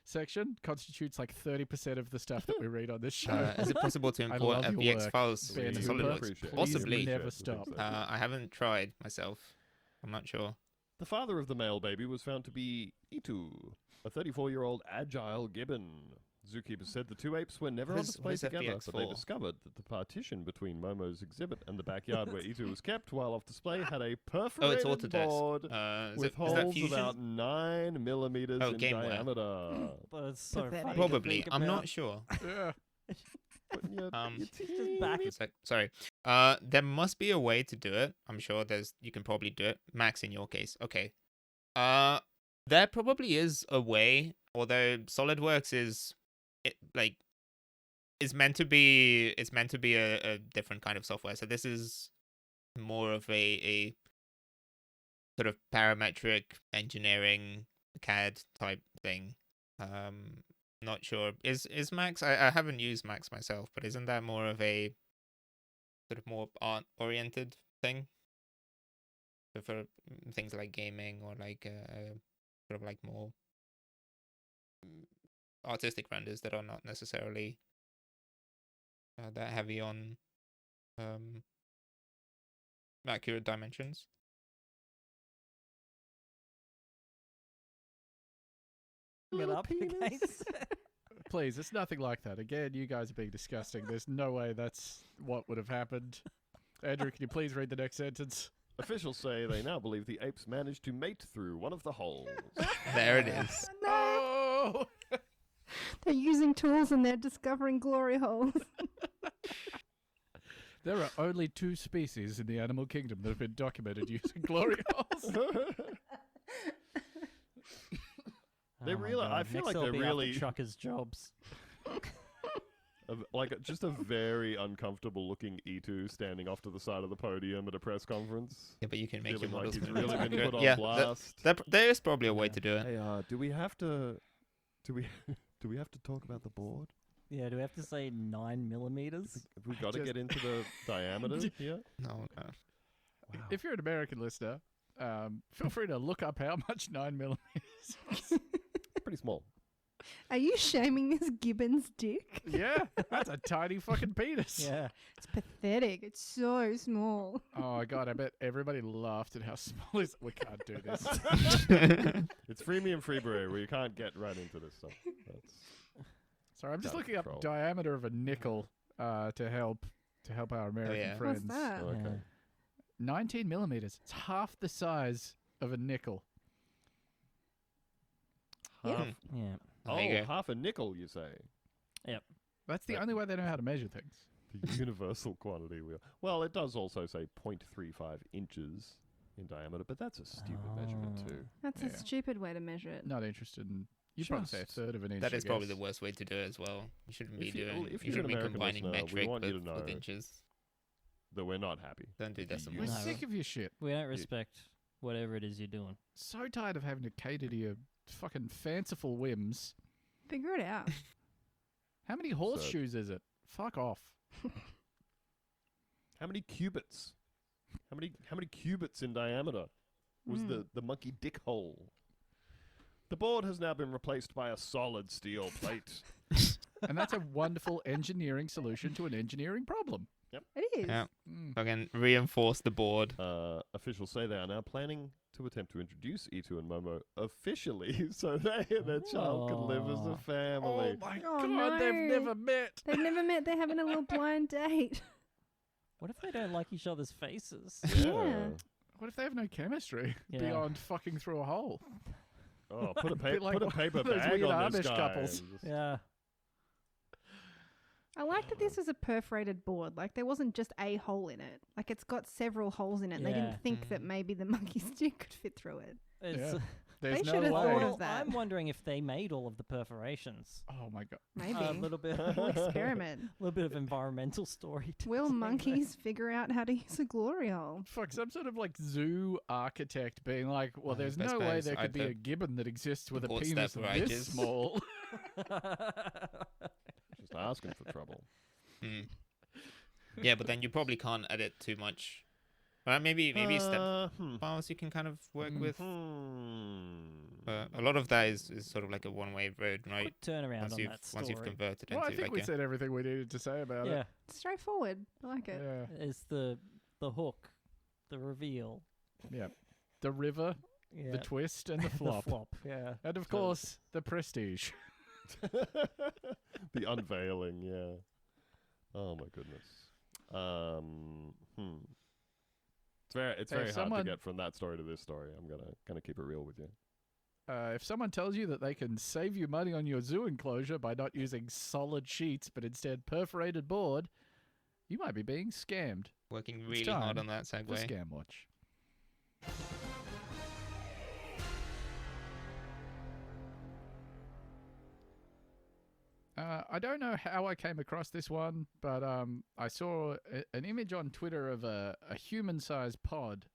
section constitutes like 30% of the stuff that we read on this show. Is it possible to I import love your FBX work, files Ben to Hooper. SolidWorks? Appreciate it. Possibly. Appreciate Never the stop. things like that. I haven't tried myself. I'm not sure. The father of the male baby was found to be Itu, a 34-year-old agile gibbon. Zookeepers said the 2 apes were never on What is- display what is together, FBX but they for? discovered that the partition between Momo's exhibit and the backyard where Itu was kept while off display had a Oh, it's perforated Autodesk. board Is with that holes Fusion? about 9 millimeters Oh, in Gameware. diameter. That's so Pathetic. funny. to Probably. think I'm about. not sure. Yeah. Putting your Just back It's like, sorry. There must be a way to do it. I'm sure you can probably do it. Max, in your case. Okay. There probably is a way, although SolidWorks is meant to be a different kind of software. So this is more of a sort of parametric engineering CAD type thing. Not sure. Is Max? I haven't used Max myself, but isn't that more of a sort of more art oriented thing? So for things like gaming or like sort of like more artistic renders that are not necessarily that heavy on accurate dimensions. It up against. Please, it's nothing like that. Again, you guys are being disgusting. There's no way that's what would have happened. Andrew, can you please read the next sentence? Officials say they now believe the apes managed to mate through one of the holes. There it is. Oh! They're using tools and they're discovering glory holes. There are only 2 species in the animal kingdom that have been documented using glory holes. They Oh my really- I God. feel Next like they'll they're be really- after truckers' jobs. Just a very uncomfortable looking E2 standing off to the side of the podium at a press conference. Yeah, but you can make your Feeling like models he's move really accurate. been put on Yeah, blast. there is probably a way to do it. Hey, do we have to talk about the board? Yeah, do we have to say 9 millimeters? Have we got to Just- get into the diameter here? No, no. Wow. If you're an American listener, feel free to look up how much 9mm is. Pretty small. Are you shaming this gibbon's dick? Yeah, that's a tiny fucking penis. Yeah. It's pathetic. It's so small. Oh god, I bet everybody laughed at how small is. We can't do this. It's freemium freeberry where you can't get right into this stuff. That's Sorry, I'm just Out of looking up control. diameter of a nickel to help our American yeah. friends. What's that? okay. Yeah. 19 millimeters. It's half the size of a nickel. Yeah. Half, Yeah. There you go. half a nickel, you say? That's the only way they know how to measure things. The universal quantity wheel. Well, it does also say 0.35 inches in diameter, but that's a stupid measurement Oh. too. That's Yeah. a stupid way to measure it. Not interested in. You'd probably say a Just- third of an inch. That I is probably guess. the worst way to do it as well. You shouldn't be If you- doing. if You you're an shouldn't be American combining listener, we metric want you with, to with know. inches. That we're not happy. Don't do If you decimals. We're use- No. sick of your shit. We don't respect whatever it is you're doing. So tired of having to cater to your fucking fanciful whims. Figure it out. How many horseshoes is it? Fuck off. How many cubits? How many cubits in diameter was the monkey dick hole? The board has now been replaced by a solid steel plate. And that's a wonderful engineering solution to an engineering problem. It is. Yeah. Mm. Fucking reinforce the board. Officials say they are now planning to attempt to introduce E2 and Momo officially so they and their child can live as Aw. a family. my Oh, god, they've no. never met. They've never met. They're having a little blind date. What if they don't like each other's faces? Yeah. What if they have no chemistry Yeah. beyond fucking through a hole? Oh, put a, Bit like put a one paper of those bag weird on this Amish guy. couples. and just- Yeah. I like that this was a perforated board. Like there wasn't just a hole in it. Like it's got several holes in it. They Yeah. didn't think that maybe the monkey stick could fit through it. It's, Yeah. There's They no should've way. thought well, of that. I'm wondering if they made all of the perforations. Oh my god. Maybe. A little bit, We'll experiment. little bit of environmental story. Will monkeys figure out how to use a glory hole? Fuck, some sort of like zoo architect being like, well, there's best no bet way is there could be either a gibbon that exists with a import penis step this righteous. small. Just asking for trouble. Mm. Yeah, but then you probably can't edit too much. Maybe step files you can kind of work with. A lot of that is sort of like a one-way road, right? Quick turnaround Once on you've that story. once you've converted Well, I into think like we a, said everything we needed to say about Yeah, it. Straightforward. I like it. Yeah. it's the hook, the reveal, Yeah. The river, yeah. the twist, and the flop. The flop, yeah. And of course, the prestige. The unveiling, yeah. Oh my goodness. It's very Hey, hard someone- to get from that story to this story. I'm gonna keep it real with you. If someone tells you that they can save you money on your zoo enclosure by not using solid sheets but instead perforated board, you might be being scammed. working It's really time hard on that For segue. Scam Watch. I don't know how I came across this one, but I saw an image on Twitter of a human-sized pod,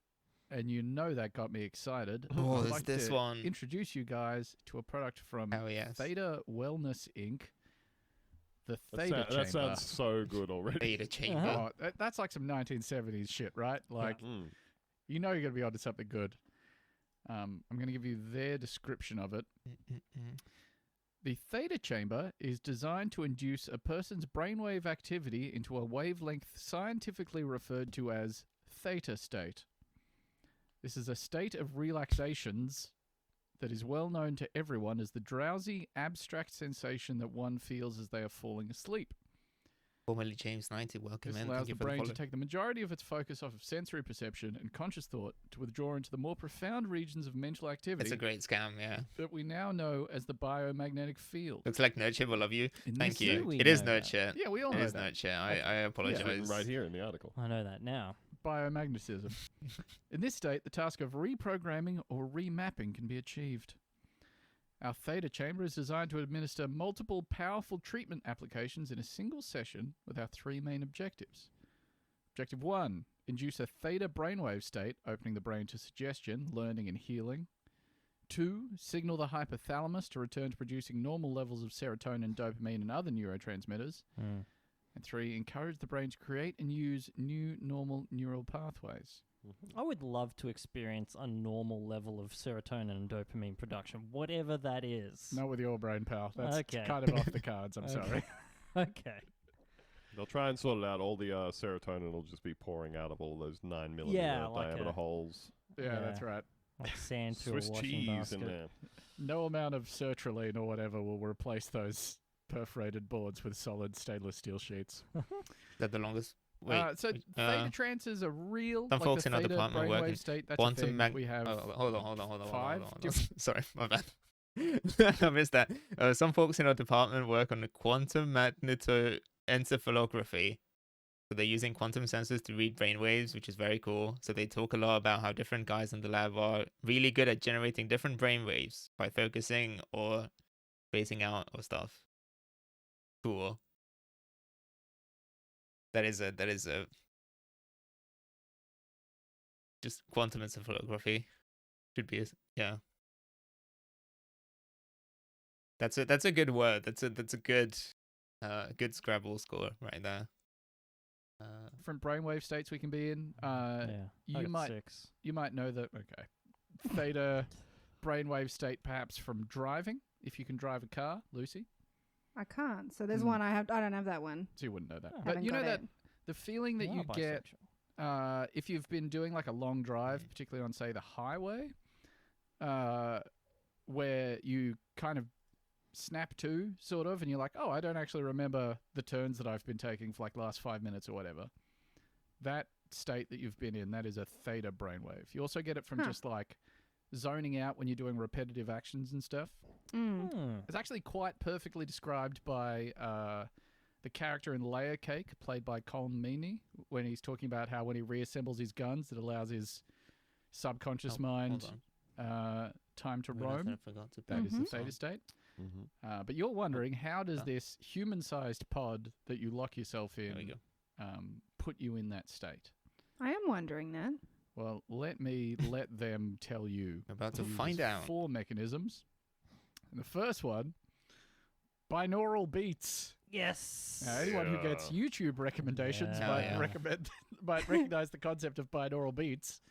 and you know that got me excited. Oh, I'd there's like this to one. Introduce you guys to a product from Oh yes. Theta Wellness Inc. The That, Theta Chamber. that sounds so good already. Beta chamber. Oh, that's like some 1970s shit, right? Like, Mm. you know you're going to be onto something good. I'm going to give you their description of it. The theta chamber is designed to induce a person's brainwave activity into a wavelength scientifically referred to as theta state. This is a state of relaxations that is well known to everyone as the drowsy, abstract sensation that one feels as they are falling asleep. Formerly James 90, welcome This in. allows Thank you the for the brain to follow. take the majority of its focus off of sensory perception and conscious thought to withdraw into the more profound regions of mental activity It's a great scam, yeah. that we now know as the biomagnetic field. Looks like Nerdship will love you. In Thank this you. Do we It is know that? Nerdship. Yeah, we all It know is that. Nerdship. I It's written apologize. right here in the article. I know that now. Biomagnetism. In this state, the task of reprogramming or remapping can be achieved. Our theta chamber is designed to administer multiple powerful treatment applications in a single session with our 3 main objectives. Objective 1, induce a theta brainwave state, opening the brain to suggestion, learning, and healing. 2, signal the hypothalamus to return to producing normal levels of serotonin, dopamine, and other neurotransmitters. Mm. And 3, encourage the brain to create and use new normal neural pathways. I would love to experience a normal level of serotonin and dopamine production, whatever that is. Not with your brain, pal. That's Okay. kind of off the cards, I'm Okay. sorry. Okay. They'll try and sort it out. All the serotonin will just be pouring out of all those 9mm like diameter a- holes. Yeah, that's right. Like sand through Swiss a washing cheese basket. in there. No amount of sertraline or whatever will replace those perforated boards with solid stainless steel sheets. That the longest. Wait. So theta trances are real. some like folks the in our theta department work brainwave in state. That's quantum a thing. mag- We have hold on. 5 Sorry, my bad. I missed that. Some folks in our department work on the quantum magnetoencephalography. So they're using quantum sensors to read brainwaves, which is very cool. So they talk a lot about how different guys in the lab are really good at generating different brainwaves by focusing or spacing out or stuff. Cool. That is a just quantum encephalography should be yeah. That's a good word. That's a good Scrabble score right there. different brainwave states we can be in. Yeah. you I got might- 6. You might know that. Okay, theta brainwave state perhaps from driving. If you can drive a car, Lucy, I can't. So there's Hmm. one I don't have that one. so you wouldn't know that. Oh. But Haven't you know got that it. the feeling that you get if you've been doing like a long drive, particularly on say the highway, where you kind of snap to sort of, and you're like, oh, I don't actually remember the turns that I've been taking for like the last 5 minutes or whatever. That state that you've been in, that is a theta brainwave. You also get it from just like zoning out when you're doing repetitive actions and stuff. It's actually quite perfectly described by the character in Layer Cake, played by Colin Meaney, when he's talking about how when he reassembles his guns, it allows his subconscious mind time to roam. I forgot to That is the Mhm. theta state. Mm-hmm. But you're wondering, how does Oh. this human-sized pod that you lock yourself There we in go. put you in that state? I am wondering that. Well, let me let them tell you. About to There's find out. 4 mechanisms. And the first one, binaural beats. Yes. Now, anyone who gets Yeah. YouTube recommendations Yeah. might Yeah. might recognize the concept of binaural beats.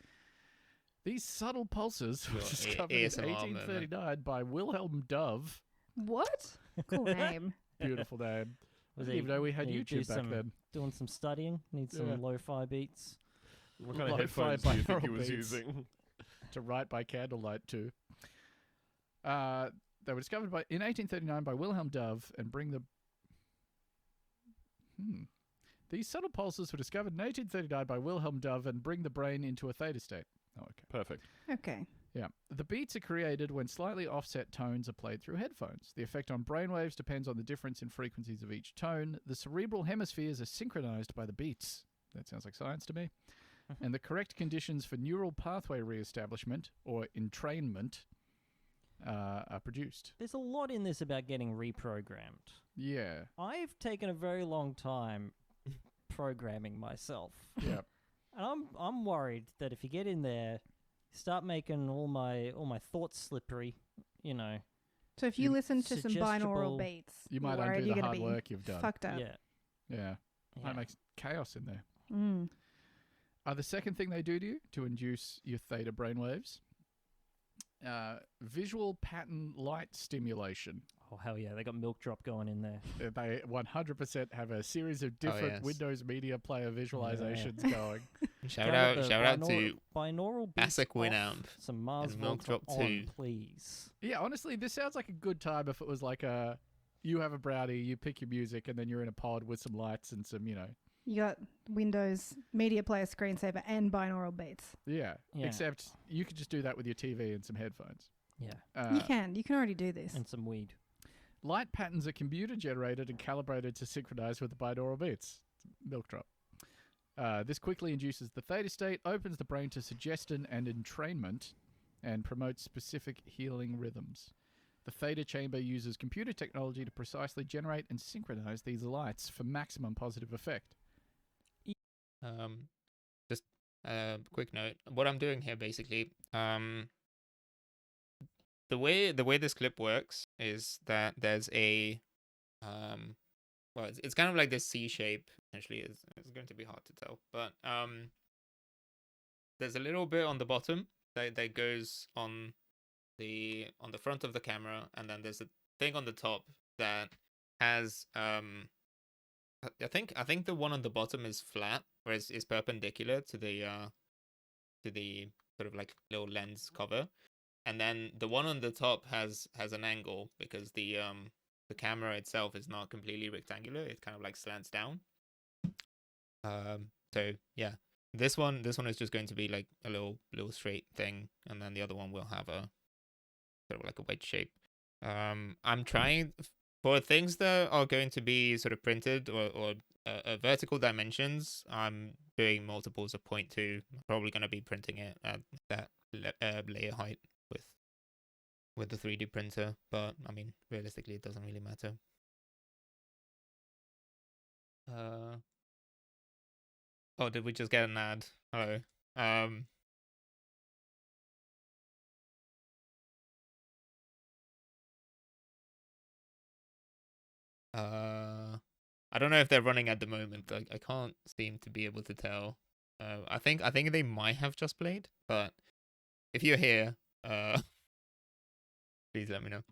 These subtle pulses were Your discovered in ASMR moment. 1839 by Wilhelm Dove. What? Cool name. Beautiful name. Was Didn't even know we had did he do YouTube back some- then. Doing some studying. Need some Yeah. lo-fi beats. What kind of Lo-fi headphones do you think he binaural was beats. using? To write by candlelight too. They were discovered in 1839 by Wilhelm Dove and bring the. These subtle pulses were discovered in 1839 by Wilhelm Dove and bring the brain into a theta state. Oh, okay. Perfect. Okay. Yeah. The beats are created when slightly offset tones are played through headphones. The effect on brainwaves depends on the difference in frequencies of each tone. The cerebral hemispheres are synchronized by the beats. That sounds like science to me. And the correct conditions for neural pathway re-establishment or entrainment are produced. There's a lot in this about getting reprogrammed. Yeah. I've taken a very long time programming myself. Yeah. And I'm worried that if you get in there, start making all my thoughts slippery, you know. So if you You- listen to some binaural suggestible- beats, You you're might worried undo you're the gonna hard be work you've done. fucked up. Yeah. Yeah. yeah. That makes chaos in there. Mm. The second thing they do to you to induce your theta brainwaves, visual pattern light stimulation. Oh hell yeah, they got milk drop going in there. They 100% have a series of different yes. Windows Media Player visualizations going. Shout Can I out get the shout out to binaural beats ASIC off, Winamp some Mars and Milk Volta Drop on, 2. please. Yeah, honestly, this sounds like a good time if it was like you have a brownie, you pick your music, and then you're in a pod with some lights and some, You got Windows Media Player screensaver and binaural beats. yeah. Yeah. Except you could just do that with your TV and some headphones. Yeah, You can already do this. and some weed. Light patterns are computer generated and calibrated to synchronize with the binaural beats. Milk drop. This quickly induces the theta state, opens the brain to suggestion and entrainment, and promotes specific healing rhythms. The theta chamber uses computer technology to precisely generate and synchronize these lights for maximum positive effect. Just quick note. What I'm doing here, basically, the way this clip works is that there's a well, it's kind of like this C shape. Essentially, it's going to be hard to tell, but there's a little bit on the bottom that goes on the front of the camera, and then there's a thing on the top that has I think the one on the bottom is flat, whereas it's perpendicular to the sort of like little lens cover, and then the one on the top has an angle because the camera itself is not completely rectangular. It kind of like slants down. So yeah, this one is just going to be like a little straight thing, and then the other one will have a sort of like a wedge shape. I'm trying for things that are going to be sort of printed or vertical dimensions. I'm doing multiples of 0.2. I'm probably going to be printing it at that layer height with the 3D printer, but I mean, realistically, it doesn't really matter. Oh, did we just get an ad? Hello. I don't know if they're running at the moment. I can't seem to be able to tell. I think they might have just played, but if you're here, please let me know.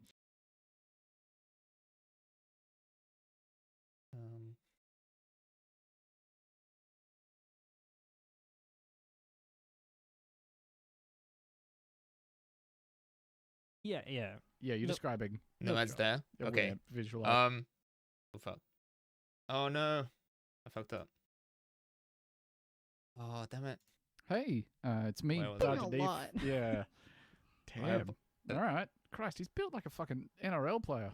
Yeah. Yeah, you're No- describing. No ads there. a Okay. weird visual. Oh fuck. Oh no, I fucked up. Oh damn it. Hey, it's me, Where was Doing I? a Dave. lot. Yeah. Damn. Uh, All right. Christ, he's built like a fucking NRL player.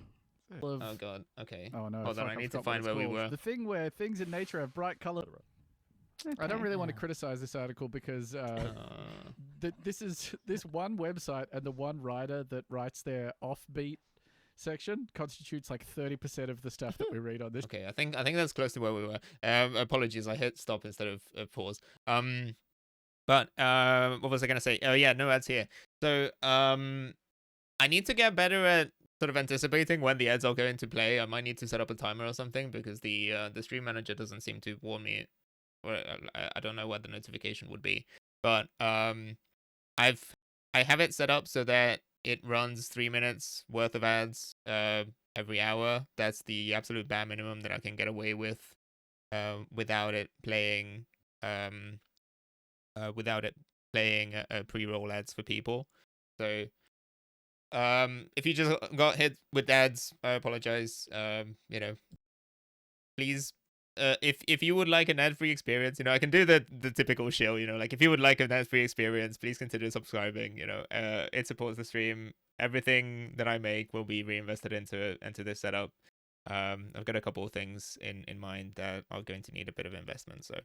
Oh god. Okay. Oh no. Hold on, fuck, I need to forgot what find it's where we called. were. The thing where things in nature have bright color. I don't really want to criticize this article because this one website and the one writer that writes their offbeat section constitutes like 30% of the stuff that we read on this. Okay, I think that's close to where we were. Apologies, I hit stop instead of pause. But what was I gonna say? Oh yeah, no ads here. So I need to get better at sort of anticipating when the ads are going to play. I might need to set up a timer or something because the stream manager doesn't seem to warn me, or I don't know what the notification would be. But I have it set up so that it runs 3 minutes worth of ads every hour. That's the absolute bare minimum that I can get away with without it playing pre-roll ads for people. So if you just got hit with ads, I apologize. Please, if you would like an ad-free experience, I can do the typical shill, like if you would like an ad-free experience, please consider subscribing. It supports the stream. Everything that I make will be reinvested into this setup. I've got a couple of things in mind that are going to need a bit of investment, so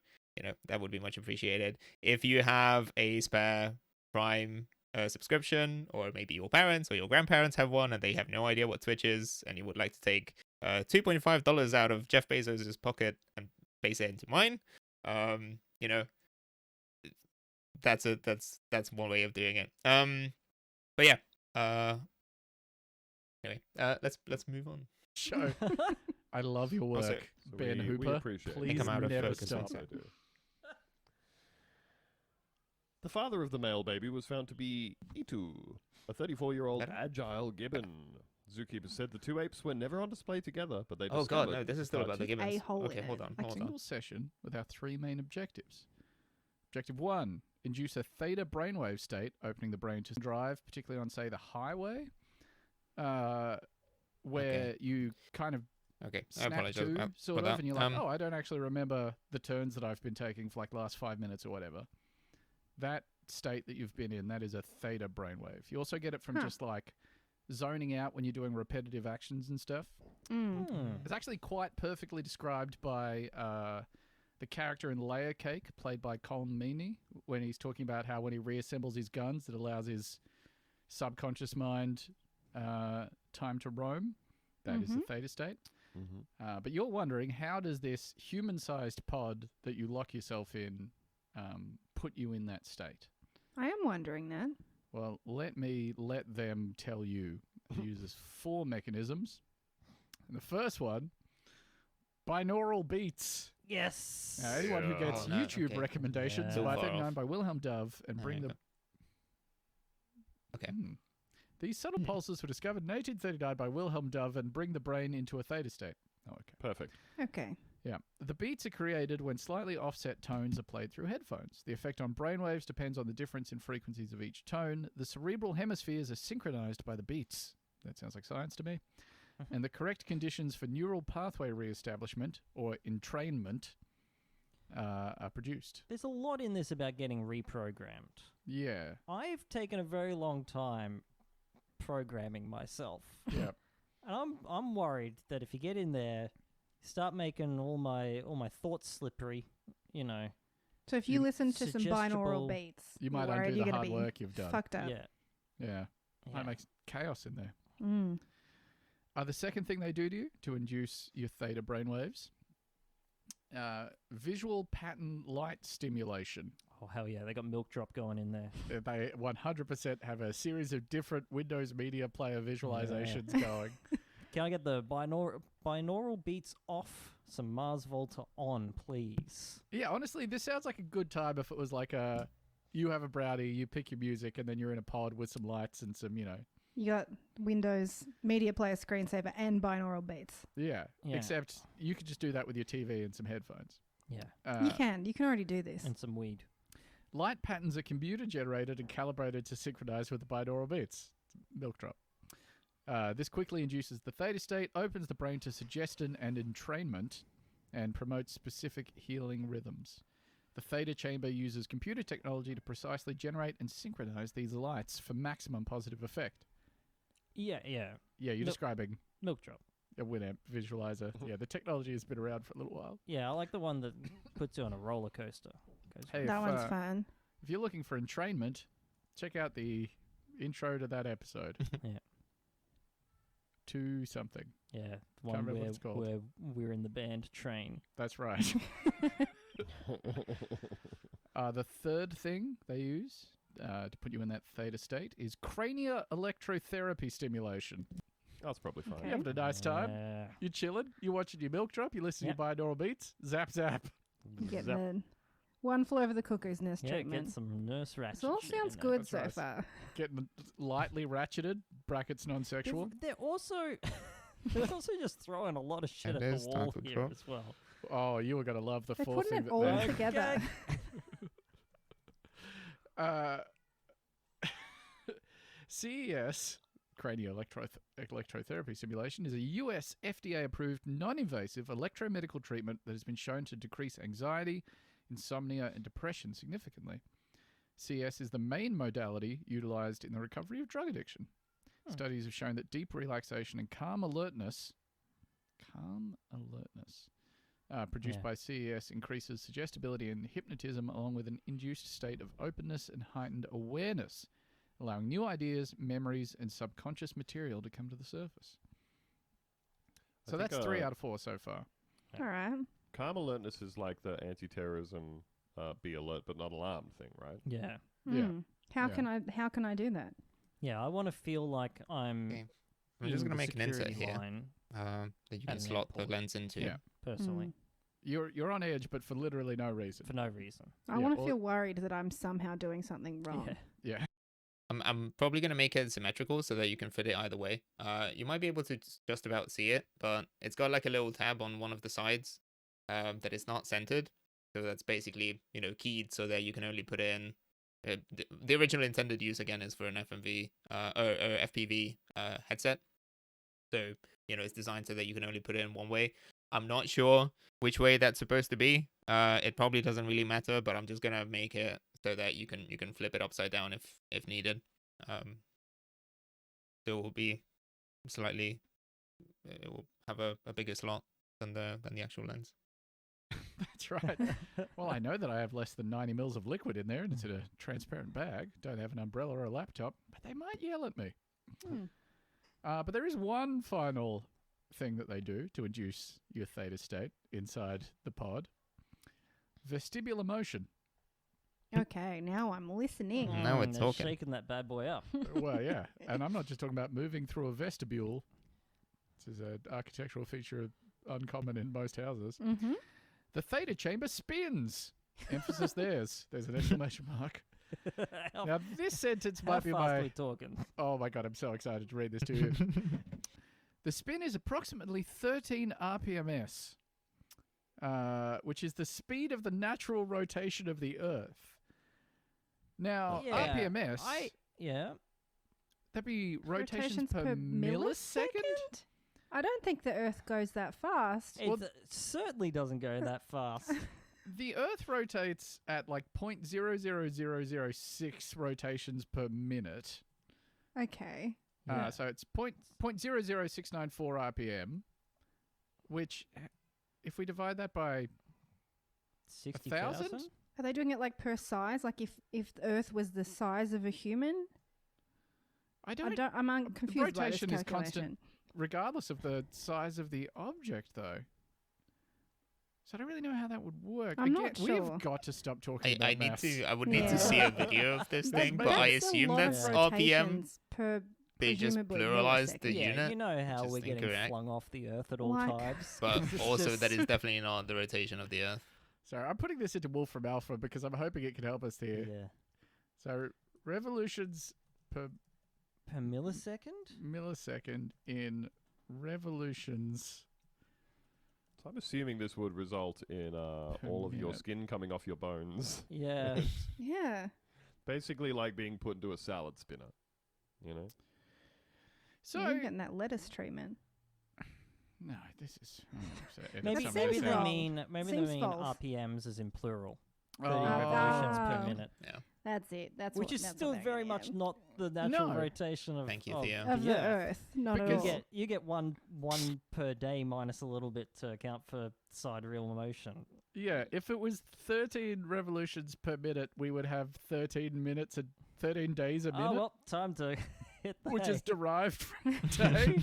that would be much appreciated. If you have a spare Prime subscription, or maybe your parents or your grandparents have one and they have no idea what Twitch is, and you would like to take $2.5 out of Jeff Bezos's pocket and base it into mine, that's one way of doing it. But yeah, anyway, let's move on. Show. I love your work, Also, Ben we Hooper. appreciate it. Please I'm out of never focus stop. also. I do. The father of the male baby was found to be Itu, a 34-year-old Better? agile gibbon. Zookeeper said the two apes were never on display together, but they Oh god, discovered no, this is still about the partic- gibbons. A-hole Okay, in hold it. on, A hold on. single session with our three main objectives. Objective 1, induce a theta brainwave state, opening the brain to drive, particularly on, say, the highway, where you kind of Okay, I snap apologize to, for sort of, that. and you're like, oh, I don't actually remember the turns that I've been taking for like the last 5 minutes or whatever. That state that you've been in, that is a theta brainwave. You also get it from just like zoning out when you're doing repetitive actions and stuff. It's actually quite perfectly described by the character in Layer Cake, played by Colin Meaney, when he's talking about how when he reassembles his guns, it allows his subconscious mind time to roam. That is the theta state. But you're wondering, how does this human-sized pod that you lock yourself in put you in that state? I am wondering that. Well, let them tell you. It uses 4 mechanisms. And the first one, binaural beats. Yes. Now, anyone who gets YouTube recommendations, Yeah. I think known by Wilhelm Dove, and bring the... Okay. These subtle pulses were discovered in 1839 by Wilhelm Dove and bring the brain into a theta state. Oh, okay. Perfect. Okay. Yeah. The beats are created when slightly offset tones are played through headphones. The effect on brainwaves depends on the difference in frequencies of each tone. The cerebral hemispheres are synchronized by the beats. That sounds like science to me. And the correct conditions for neural pathway re-establishment, or entrainment, are produced. There's a lot in this about getting reprogrammed. Yeah. I've taken a very long time programming myself. Yeah. And I'm worried that if you get in there, start making all my thoughts slippery, you know. So if you listen to some binaural suggestible- beats, You might you're worried undo you're the gonna hard be work you've done. fucked up. Yeah. Yeah. Yeah. Might make chaos in there. Mm. The second thing they do to you to induce your theta brainwaves, visual pattern light stimulation. Oh, hell yeah. They got milk drop going in there. They 100% have a series of different Windows Media Player visualizations going. Can I get the binaural beats off, some Mars Volta on, please? Yeah, honestly, this sounds like a good time if it was like you have a brownie, you pick your music, and then you're in a pod with some lights and some, You got Windows Media Player screensaver and binaural beats. Yeah. Yeah. Except you could just do that with your TV and some headphones. Yeah. You can already do this. And some weed. Light patterns are computer generated and calibrated to synchronize with the binaural beats. Milk drop. This quickly induces the theta state, opens the brain to suggestion and entrainment, and promotes specific healing rhythms. The theta chamber uses computer technology to precisely generate and synchronize these lights for maximum positive effect. Yeah. Yeah, you're Milk- describing Milk drop. a Winamp visualizer. Yeah, the technology has been around for a little while. Yeah, I like the one that puts you on a roller coaster. Hey, That one's fun. if you're looking for entrainment, check out the intro to that episode. Yeah. To something. Yeah, the Can't one remember what it's called. where we're in the band Train. That's right. The third thing they use to put you in that theta state is cranial electrotherapy stimulation. That's probably fine. Okay. You're having a nice time. Yeah. You're chilling. You're watching your milk drop. You listen to your binaural beats. Zap, zap. Getting Zap. the one flew over the cuckoo's nest Yeah, treatment. get some nurse ratchet. This all shit in sounds there. good That's so right. far. Getting lightly ratcheted, brackets non-sexual. They're also just throwing a lot of shit And at there's the wall Taco here Drop. as well. Oh, you were going to love the They're fourth putting thing it that all they... together. CES, cranial electrotherapy simulation, is a US FDA-approved non-invasive electromedical treatment that has been shown to decrease anxiety, insomnia, and depression significantly. CS is the main modality utilized in the recovery of drug addiction. Studies have shown that deep relaxation and calm alertness produced Yeah. by CES increases suggestibility and hypnotism, along with an induced state of openness and heightened awareness, allowing new ideas, memories, and subconscious material to come to the surface. So think, that's 3 out of 4 so far. All right. Calm alertness is like the anti-terrorism be alert but not alarmed thing, right? Yeah. Yeah. Hmm. How can I do that? Yeah, I want to feel like I'm Okay. I'm just in going to the make an insert security here line, that you can at the slot the airport. lens into. Yeah. personally, You're on edge, but for literally no reason. for no reason. I Yeah, want to or- feel worried that I'm somehow doing something wrong. Yeah. Yeah. I'm probably going to make it symmetrical so that you can fit it either way. You might be able to just about see it, but it's got like a little tab on one of the sides that is not centered. So that's basically, keyed so that you can only put in... the original intended use, again, is for an FMV or FPV headset. So, it's designed so that you can only put it in one way. I'm not sure which way that's supposed to be. It probably doesn't really matter, but I'm just going to make it so that you can flip it upside down if needed. So it will be slightly... It will have a bigger slot than the actual lens. That's right. Well, I know that I have less than 90 mils of liquid in there, and it's in a transparent bag. Don't have an umbrella or a laptop, but they might yell at me. But there is one final thing that they do to induce your theta state inside the pod. Vestibular motion. Okay, now I'm listening. Now we're they're talking. shaking that bad boy up. Well, yeah. And I'm not just talking about moving through a vestibule. This is an architectural feature uncommon in most houses. Mm-hmm. The theta chamber spins. Emphasis there's an exclamation mark. how Now, this sentence how might be fast are my... we talking? Oh my God, I'm so excited to read this to you. The spin is approximately 13 RPMs, which is the speed of the natural rotation of the Earth. Now, Yeah, RPMs, Yeah. that'd be rotations per millisecond? I don't think the Earth goes that fast. It certainly doesn't go that fast. The Earth rotates at like 0.00006 rotations per minute. Okay. Yeah. So it's 0.00694 RPM, which, if we divide that by 60,000? 1,000? Are they doing it like per size? Like if the Earth was the size of a human? I'm confused by this rotation is calculation. constant regardless of the size of the object, though. So I don't really know how that would work. I'm not We sure. have got to stop talking about I need maths. to. I would need Yeah. to see a video of this thing, but I That's a assume lot of that's RPM. rotations per They just presumably pluralized the millisecond. Yeah, unit, you know how which is we're getting incorrect. flung off the Earth at all Like- times. but It's also just- that is definitely not the rotation of the Earth. So I'm putting this into Wolfram Alpha because I'm hoping it can help us here. Yeah. So revolutions per Per millisecond? millisecond in revolutions. So I'm assuming this would result in all of your minute. skin coming off your bones. Yeah. Yeah. Basically like being put into a salad spinner. You know? So You're getting that lettuce treatment. no, this is so edit maybe some of maybe this they out. false. mean Seems false. RPMs as in plural. 30 Oh. revolutions Ah. per minute. That's it. That's Which what, is that's still what they very mean, much yeah. not the natural No. rotation of Thank you, of Theo. Of the the Earth. Earth, not at Because- all. You get one per day minus a little bit to account for sidereal motion. Yeah, if it was 13 revolutions per minute, we would have 13 minutes and 13 days a minute, Oh well, time to hit the which hay. is derived from a day.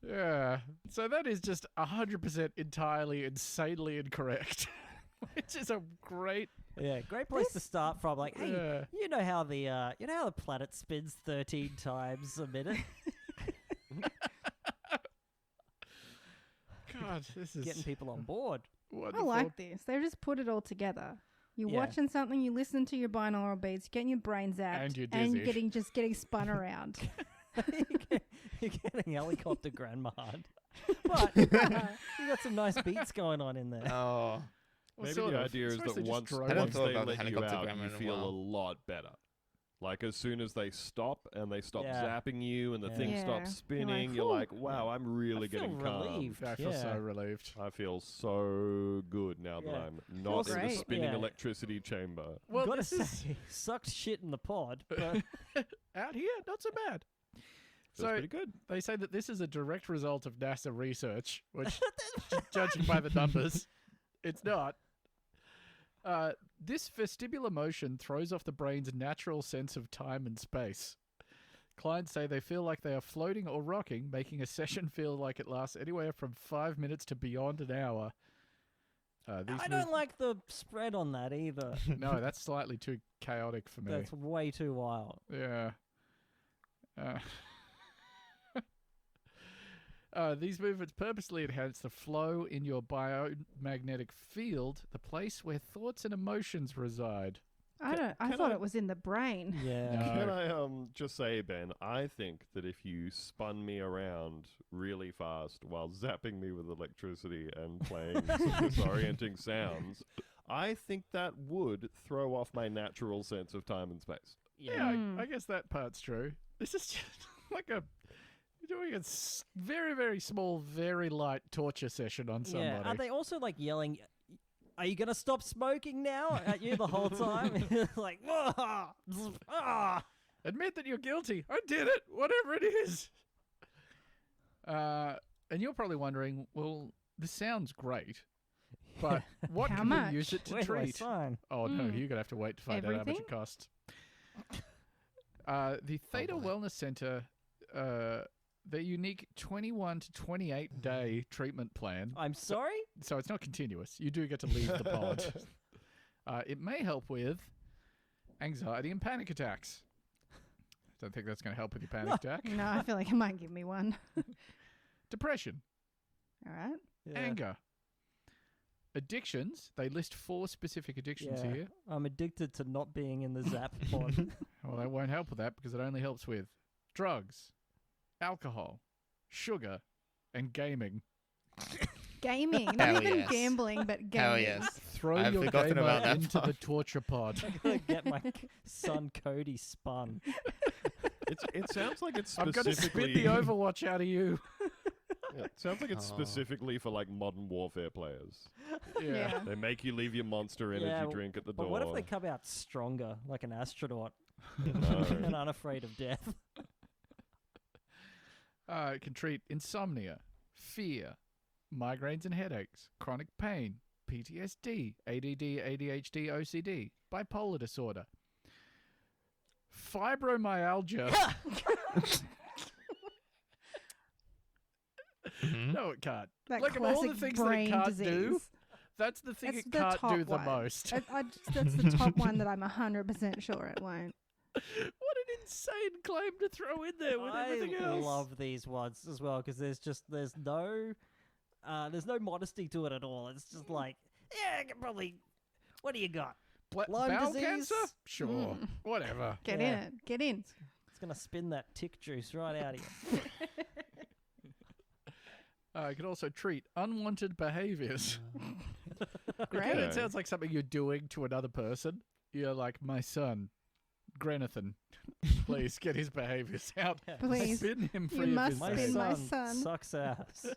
Yeah. So that is just 100% entirely insanely incorrect. Which is a great Yeah, great place to start from. Like, hey, yeah. you know how the planet spins 13 times a minute? God, this is Getting people on board. I wonderful. like this. They've just put it all together. You're Yeah. watching something, you listen to your binaural beats, getting your brain zapped, And you're dizzy. getting spun around. You're getting helicopter grandma'd. But you got some nice beats going on in there. Oh, Well, Maybe sort the of. idea is It's that mostly just once, drone. I don't once thought they about the let you helicopter out, grammar you in a feel a while. lot better. Like as soon as they stop and they stop Yeah. zapping you and the Yeah. thing Yeah. stops You're like, spinning, you're "Phew." like, wow, I'm really I feel getting calm. relieved. I feel so Yeah. relieved. I feel so good now that Yeah. I'm not in the great. spinning Yeah. electricity chamber. Well, Gotta this is say, sucked shit in the pod. But out here, not so bad. Feels So- pretty good. They say that this is a direct result of NASA research, which, judging by the numbers, it's not. This vestibular motion throws off the brain's natural sense of time and space. Clients say they feel like they are floating or rocking, making a session feel like it lasts anywhere from 5 minutes to beyond an hour. These I don't like the spread on that either. No, that's slightly too chaotic for me. That's way too wild. Yeah. These movements purposely enhance the flow in your biomagnetic field, the place where thoughts and emotions reside. I can thought I- it was in the brain. Yeah. No. Can I just say, Ben, I think that if you spun me around really fast while zapping me with electricity and playing some disorienting sounds, I think that would throw off my natural sense of time and space. Yeah, Hmm. I guess that part's true. This is just like you're doing a very, very small, very light torture session on somebody. Yeah. Are they also like yelling, "Are you gonna stop smoking now?" at you the whole time? Like, "Ah, ah." Admit that you're guilty. I did it, whatever it is. And you're probably wondering, well, this sounds great, but what How can much? we use it to Where do I treat? sign? Oh no, Mm. you're gonna have to wait to find out how much it Everything? costs. The Theta boy. Wellness Center their unique 21 to 28 day treatment plan. I'm sorry? So it's not continuous. You do get to leave the pod. It may help with anxiety and panic attacks. Don't think that's going to help with your panic attack. No, I feel like it might give me one. Depression, All right. Yeah. anger, addictions. They list 4 specific addictions Yeah. here. I'm addicted to not being in the Zap pod. Well, that won't help with that because it only helps with drugs, alcohol, sugar, and gaming. Gaming. Not Hell even yes. gambling, but gaming. Hell yes. Throw I've your forgotten gamer about that into part. the torture pod. I'm gonna get my son Cody spun. It sounds like it's I'm going to spit specifically. the Overwatch out of you. Yeah, it sounds like it's Oh. specifically for like Modern Warfare players. Yeah. They make you leave your Monster Energy Yeah, drink at the But door. what if they come out stronger, like an astronaut, No. and unafraid of death? It can treat insomnia, fear, migraines and headaches, chronic pain, PTSD, ADD, ADHD, OCD, bipolar disorder, fibromyalgia. Mhm. No, it can't. That Look at all the classic things that it brain can't disease. do. That's the thing That's it the can't top do the one. most. That's the top one that I'm 100% sure it won't. What an insane claim to throw in there with everything I else. love these ones as well because there's no modesty to it at all. It's just like, yeah, I can probably. What do you got? Lyme Bowel disease? cancer? Sure. Mm. Whatever. Get Yeah. in it. Get in. It's gonna spin that tick juice right out of you. It can also treat unwanted behaviors. Great. Again, it Okay. sounds like something you're doing to another person. You're like, my son, Grenathan, please get his behaviors out. Please. Spin him You free of must his My spin behavior. my son, son. sucks ass. Yeah.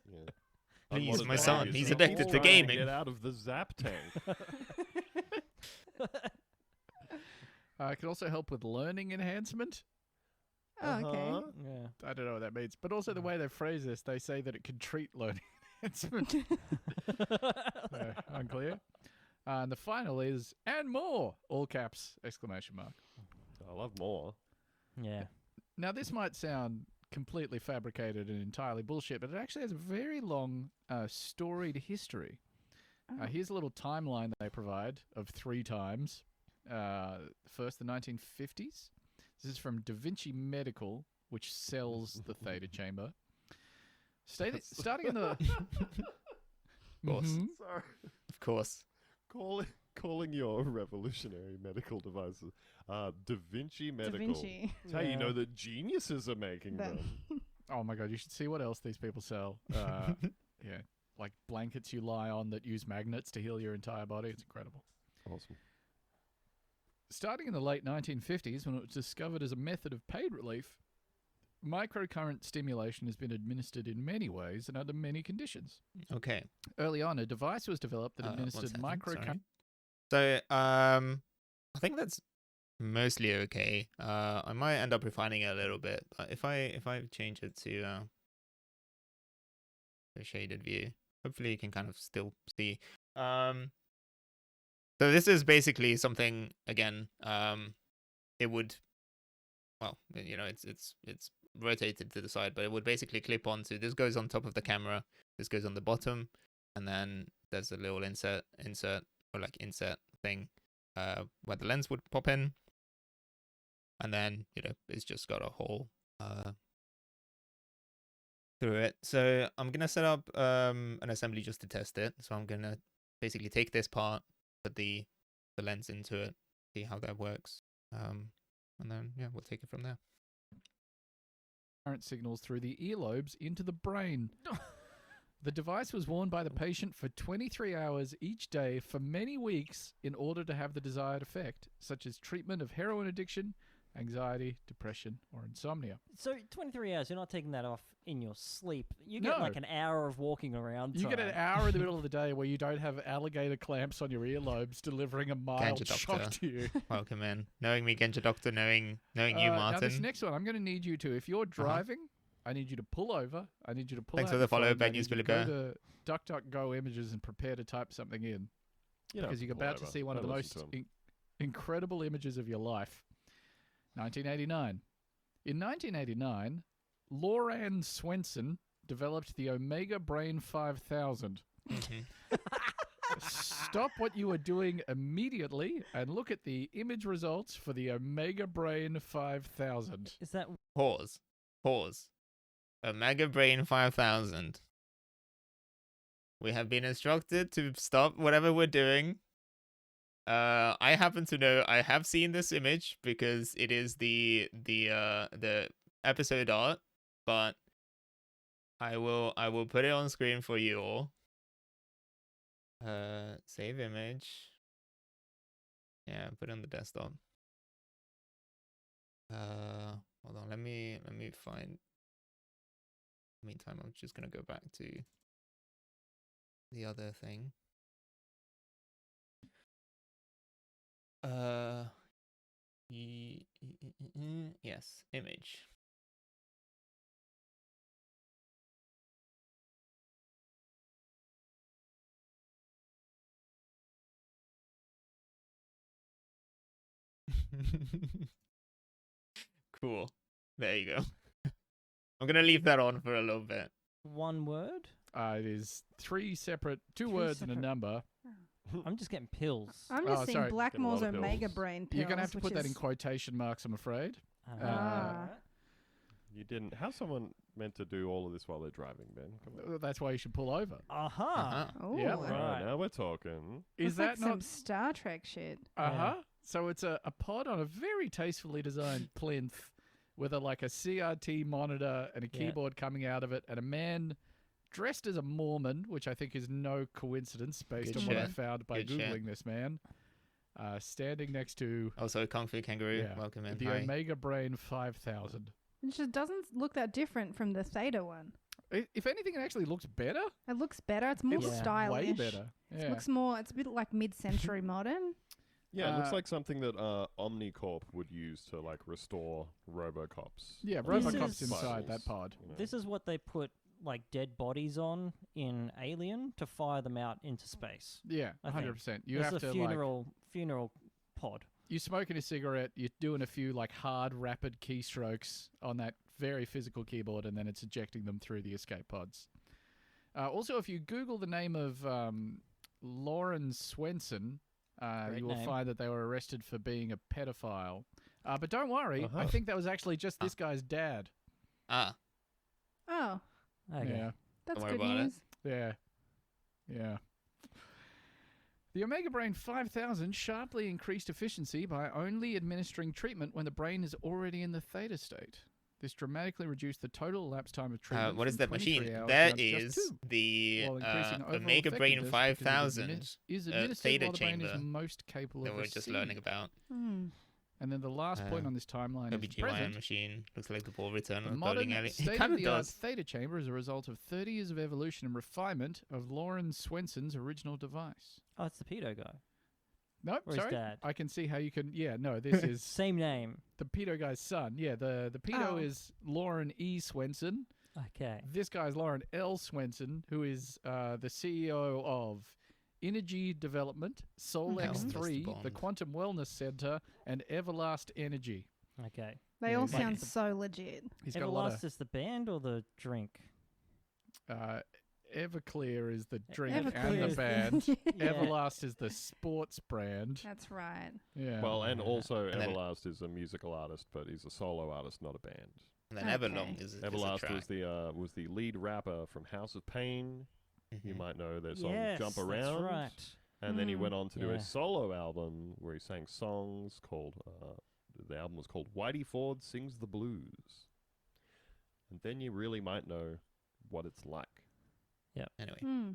Please, Unwanted my son, behaviours. he's He's addicted to trying gaming. Get out of the Zap tank. It can also help with learning enhancement. Oh, okay. Uh-huh. Yeah. I don't know what that means. But also the way they phrase this, they say that it can treat learning enhancement. So, unclear. And the final is, and more, all caps, exclamation mark. I love more. Yeah. Now, this might sound completely fabricated and entirely bullshit, but it actually has a very long, storied history. Oh. Here's a little timeline they provide of 3 times. First, the 1950s. This is from Da Vinci Medical, which sells the theta chamber. Starting in the... Of course. Mhm. Sorry. Of course. Calling your revolutionary medical devices Da Vinci Da Medical. Vinci. That's how you know that geniuses are making That- them. Oh my god, you should see what else these people sell. Yeah, like blankets you lie on that use magnets to heal your entire body. It's incredible. Awesome. Starting in the late 1950s, when it was discovered as a method of pain relief, microcurrent stimulation has been administered in many ways and under many conditions. Okay. Early on, a device was developed that One administered second, microcurrent. sorry. So, I think that's mostly okay. I might end up refining it a little bit, but if I change it to a shaded view, hopefully you can kind of still see. So this is basically something again. It would, well, you know, it's rotated to the side, but it would basically clip onto. This goes on top of the camera. This goes on the bottom, and then there's a little insert thing where the lens would pop in, and then it's just got a hole through it. So I'm gonna set up an assembly just to test it. So I'm gonna basically take this part, put the lens into it, see how that works, and then we'll take it from there. Current signals through the earlobes into the brain. The device was worn by the patient for 23 hours each day for many weeks in order to have the desired effect, such as treatment of heroin addiction, anxiety, depression, or insomnia. So 23 hours, you're not taking that off in your sleep. You get No. like an hour of walking around. You get an time. hour in the middle of the day where you don't have alligator clamps on your earlobes delivering a mild Ganja shock doctor. to you. Welcome in. Knowing me, Genja Doctor, knowing you, Now this Martin. next one, I'm going to need you to, if you're driving, I need you to pull over. I need you to pull Thanks out for the your follow, phone, Bad I need News you to Billy go to DuckDuckGo Images and prepare to type something in. You know, Because you're pull about to over. see one of the Don't most listen to 'em. incredible images of your life. 1989. In 1989, Loran Swenson developed the Omega Brain 5000. Mhm. Stop what you are doing immediately and look at the image results for the Omega Brain 5000. Is that Pause. Omega Brain 5000. We have been instructed to stop whatever we're doing. I happen to know I have seen this image because it is the episode art, but I will put it on screen for you all. Save image. Yeah, put it on the desktop. Hold on, let me find. Meantime, I'm just gonna go back to the other thing. Yes, image. Cool. There you go. I'm gonna leave that on for a little bit. one word? It is two Three words and a separate- number. I'm just getting pills. I'm just Oh, seeing sorry. Blackmore's Getting a lot of Omega pills. Brain pills. You're going to have to which put that in is- quotation marks, I'm afraid. Ah. You didn't. How's someone meant to do all of this while they're driving, Ben? Come on. That's why you should pull over. Aha. Uh-huh. Oh, Yeah, All right. right, now we're talking. Is that's that like not... some Star Trek shit? Uh-huh. So it's a pod on a very tastefully designed plinth with a CRT monitor and a Yeah. keyboard coming out of it, and a man dressed as a Mormon, which I think is no coincidence based Good on what I shit. found by Good shit. Googling this man. Standing next to Also, Kung Fu Kangaroo, yeah, welcome in. the Hi. Omega Brain 5000. It just doesn't look that different from the Theta one. If anything, it actually looks better. It looks better. It's more It looks stylish. way better. It Yeah. looks more. It's a bit like mid-century modern. Yeah, it looks Uh, like something that Omnicorp would use to restore RoboCop's. Yeah, This Robocop's is- inside that pod. you know. This is what they put dead bodies on in Alien to fire them out into space. Yeah, I think. 100%. You It's have a to funeral pod. you're smoking a cigarette, you're doing a few hard, rapid keystrokes on that very physical keyboard, and then it's ejecting them through the escape pods. Also, if you Google the name of Lauren Swenson, Great you will name. find that they were arrested for being a pedophile. But don't worry, I Uh-huh. think that was actually just this guy's dad. Ah, Oh, Okay. Yeah, that's Don't worry good about it. news. yeah. The Omega Brain 5000 sharply increased efficiency by only administering treatment when the brain is already in the theta state. This dramatically reduced the total elapsed time of treatment. what is from that 23 machine? hours That down to just is 2, the while increasing overall Omega Brain effectiveness because it 5000 is administered theta while the brain is chamber most capable that of we're just receiving. learning about. Hmm. And then the last point Uh, on this timeline is the OBGYN present. machine looks like the ball return The on modern bowling alley. It kind of state-of-the-art does. theta chamber is a result of 30 years of evolution and refinement of Lauren Swenson's original device. Oh, it's the pedo guy. Nope, Or his sorry. dad. I can see how you can... Yeah, no, this is Same name. the pedo guy's son. Yeah, the pedo Oh. is Lauren E. Swenson. Okay. This guy's Lauren L. Swenson, who is the CEO of Energy Development, Solex Mhm. 3, That's the the Bond. Quantum Wellness Center, and Everlast Energy. Okay. They Yeah, all he's like sound the- so legit. He's got a lot Everlast is the band or the drink? of... Everclear is the drink Everclear and is the the- band. Yeah. Everlast is the sports brand. That's right. Yeah. Well, and also And then- Everlast is a musical artist, but he's a solo artist, not a band. And then Okay. Everlong is a Everlast track. was the lead rapper from House of Pain. You Mhm. might know their song Yes, "Jump that's Around," right. and then he Mm. went on to do Yeah. a solo album where he sang songs called. The album was called "Whitey Ford Sings the Blues," and then you really might know what it's like. Anyway, Hmm.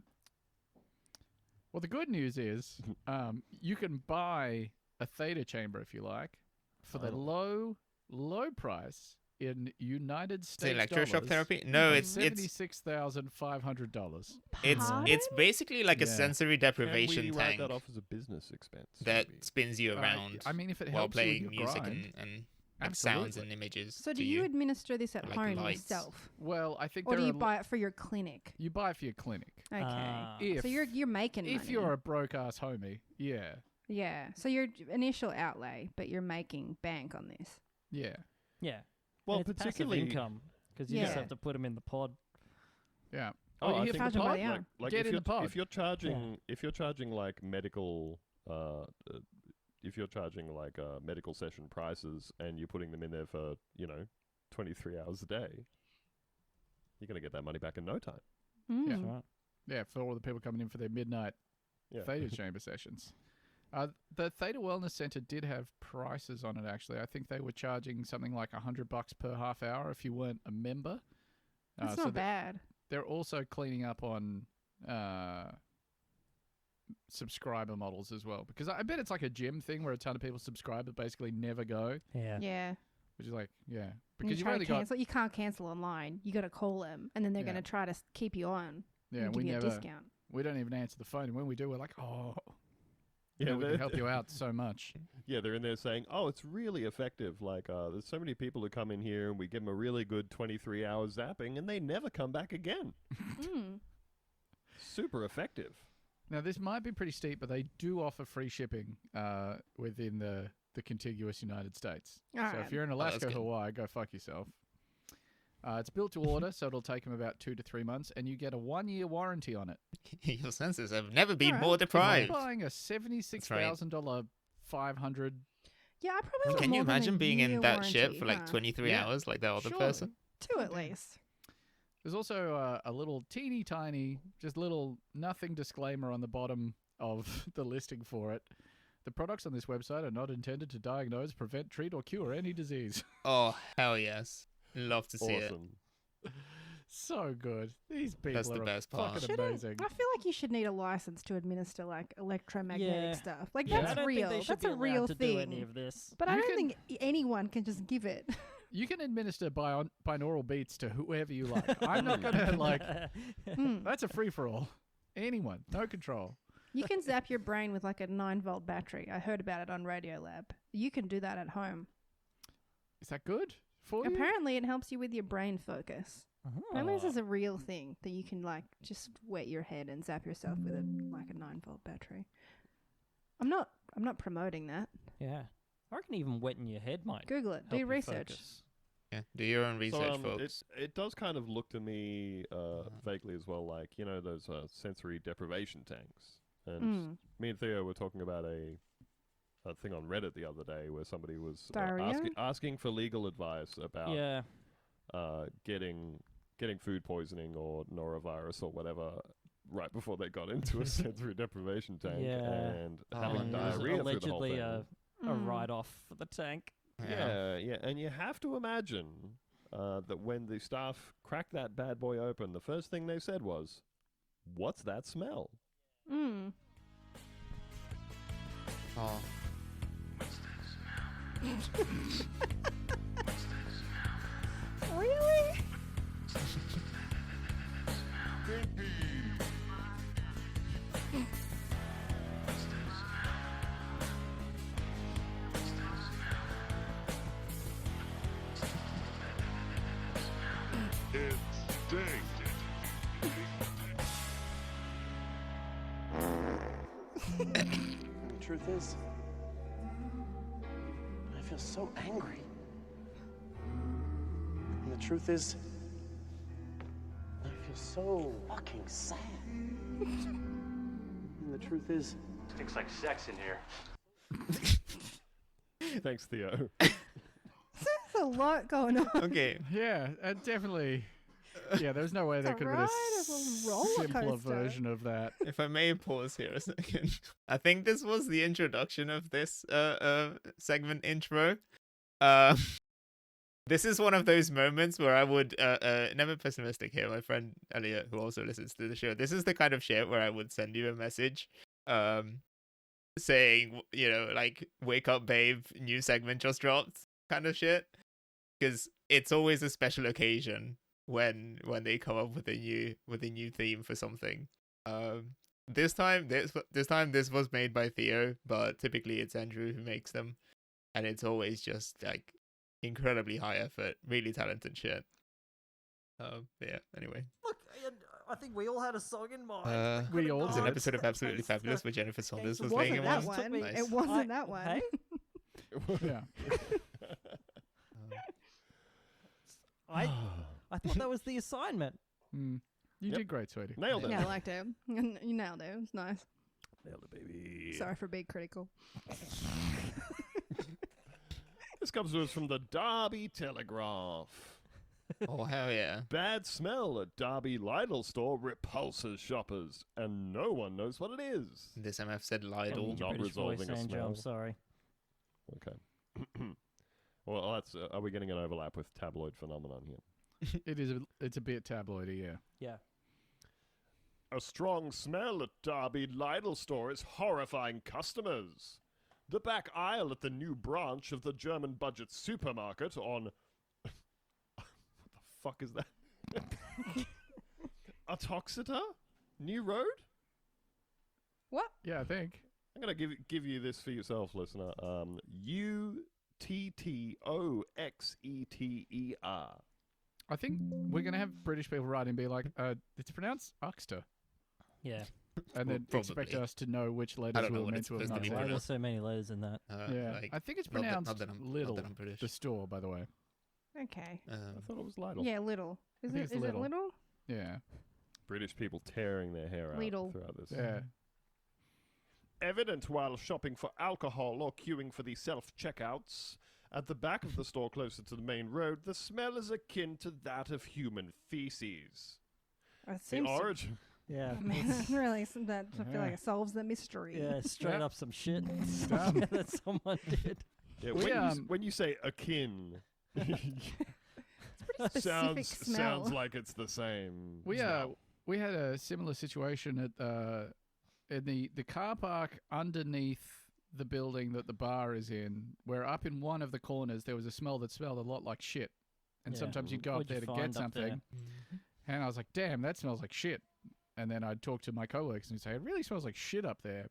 Well, the good news is you can buy a theta chamber if you like for the Oh. low price in United is it States electroshock dollars therapy? No, of it's $76,500. it's basically like a Yeah. sensory deprivation Can we write tank that off as a business expense? that maybe? spins you around I mean, if it while helps you with playing your music grind, and sounds and absolutely. images. So to do you administer this at Like home lights. yourself, Well, I think or there do you are buy it for your clinic? you buy it for your clinic. Okay. If So you're making if money. you're a broke ass homie, yeah, Yeah. So your initial outlay, but you're making bank on this. yeah. Yeah. Well, And it's passive particularly income. because you just Yeah. have to put them in the pod. Yeah. Oh, you I hear think Charge the them by pod, the hour. like Get if in you're, the pod. if you're charging like medical, if you're charging like medical session prices and you're putting them in there for 23 hours a day, you're gonna get that money back in no time. Mm. That's right. Yeah, for all the people coming in for their midnight Yeah. theta chamber sessions. The Theta Wellness Center did have prices on it, actually. I think they were charging something like $100 per half hour if you weren't a member. That's so not bad. They're also cleaning up on subscriber models as well. Because I bet it's like a gym thing where a ton of people subscribe but basically never go. Yeah. Yeah. Which is like, yeah. And Because you you've try only to got... cancel. You can't cancel online. You got to call them, and then they're Yeah. going to try to keep you on. Yeah, and we give you never... a discount. We don't even answer the phone. And when we do, we're like, oh... Yeah, we can help you out so much. Yeah, they're in there saying, "Oh, it's really effective. Like, there's so many people who come in here, and we give them a really good 23 hours zapping, and they never come back again. Mm. Super effective." Now, this might be pretty steep, but they do offer free shipping within the contiguous United States. So Alright. if you're in that's Alaska, good. Hawaii, go fuck yourself. It's built to order, so it'll take them about 2 to 3 months, and you get a 1-year warranty on it. Your senses have never been Alright. more If you're deprived. buying a $76,000 $500... Yeah, I probably want Can you more than a imagine being in year that ship warranty, for like huh? 23 Yeah. hours like that other Surely. person? 2 at least. There's also a little teeny tiny, just little nothing disclaimer on the bottom of the listing for it. The products on this website are not intended to diagnose, prevent, treat, or cure any disease. Oh, hell yes. Love to see it. Awesome. So good. These people That's the are best part. fucking Shouldn't- amazing. I feel like you should need a license to administer like electromagnetic Yeah. stuff. Like Yeah, I that's don't real. think they should That's be a allowed real to do any thing. of this. But I You don't can- think anyone can just give it. You can administer binaural beats to whoever you like. I'm not going to, like, Mm. that's a free-for-all. Anyone. No control. You can zap your brain with like a 9-volt battery. I heard about it on Radiolab. You can do that at home. Is that good for you? Apparently, it helps you with your brain focus. Apparently, this Oh. is a real thing that you can like just wet your head and zap yourself with a 9-volt battery. I'm not promoting that. Yeah. I reckon even wetting your head might Google it. help Do you research. focus. Yeah, do your own research, So, folks. it does kind of look to me vaguely as well like, those sensory deprivation tanks. And Mm. me and Theo were talking about a thing on Reddit the other day where somebody was Diarrhea? asking for legal advice about Yeah. getting food poisoning or norovirus or whatever right before they got into a sensory deprivation tank Yeah. and having And there's diarrhea through the whole allegedly thing. a Mm. write-off for the tank. Yeah, and you have to imagine that when the staff cracked that bad boy open, the first thing they said was, "What's that smell?" Mm. Oh. Really? It stinks. The truth is, I feel so angry. And the truth is, I feel so fucking sad. And the truth is, Stinks like sex in here. Thanks, Theo. There's a lot going on. Okay. Yeah, definitely. Yeah, there's no way It's there a could have been ride of a roller a simpler coaster. version of that. If I may pause here a second. I think this was the introduction of this segment intro. This is one of those moments where I would never pessimistic here, my friend Elliot, who also listens to the show. This is the kind of shit where I would send you a message saying, like, wake up babe, new segment just dropped kind of shit. Because it's always a special occasion when they come up with a new theme for something. This time this was made by Theo, but typically it's Andrew who makes them, and it's always just like incredibly high effort, really talented shit. Yeah. Anyway, Look, I think we all had a song in mind. We all it's an did. episode of Absolutely Fabulous where Jennifer Saunders It was wasn't laying in that one. one. Nice. It wasn't that one. Hey? Yeah. I thought that was the assignment. You Yep. did great, sweetie. Nailed it. Yeah, I liked it. You nailed it. It was nice. Nailed it, baby. Sorry for being critical. This comes to us from the Derby Telegraph. Oh, hell yeah. Bad smell at Derby Lidl store repulses shoppers, and no one knows what it is. This MF said Oh, Lidl. not British voice, resolving a Andrew, smell. I'm sorry. Okay. Well, that's. Are we getting an overlap with tabloid phenomenon here? It's a bit tabloidy, yeah. Yeah. A strong smell at Derby Lidl store is horrifying customers. The back aisle at the new branch of the German budget supermarket on... what the fuck is that? Atoxeter? New Road? What? Yeah, I think. I'm going to give you this for yourself, listener. Uttoxeter. I think we're going to have British people write in and be like, it's pronounced Uxter. Yeah. And then Probably. expect us to know which I letters don't know we were what meant it's to have supposed to known. be Why later. there's so many letters in that? Yeah. Like, I think it's not that- pronounced not that I'm- not Little, that I'm British. the store, by the way. Okay. I thought it was Lidl. Yeah, little. Is think it? it's Is it little. little? Yeah. British people tearing their hair out Lidl. throughout this. Yeah. Evident while shopping for alcohol or queuing for the self-checkouts. At the back of the store closer to the main road, the smell is akin to that of human feces. It The seems. origin... Yeah. I mean, it's- really, that I feel Yeah. like it solves the mystery. yeah, straight Yeah. up some shit Done. that someone did. Yeah, We, when you say akin, Pretty specific smell. sounds like it's the same. We smell. we had a similar situation at in the car park underneath the building that the bar is in, where up in one of the corners there was a smell that smelled a lot like shit. And Yeah. sometimes you'd go up What'd you there to find get up there? something, and I was like, "Damn, that smells like shit." And then I'd talk to my coworkers and say, "It really smells like shit up there."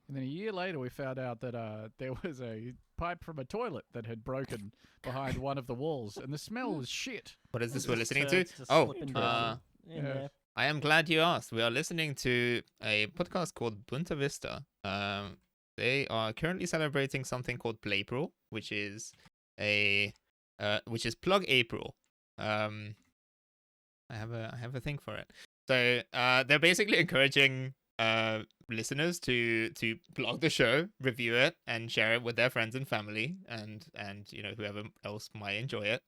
And then a year later, we found out that there was a pipe from a toilet that had broken behind one of the walls, and the smell was shit. What is this Just we're listening to? turds just Oh, slipping down in Yeah. there. I am glad you asked. We are listening to a podcast called Boonta Vista. They are currently celebrating something called plapril, which is Plug April. I have a thing for it. So they're basically encouraging listeners to plug the show, review it, and share it with their friends and family, and whoever else might enjoy it.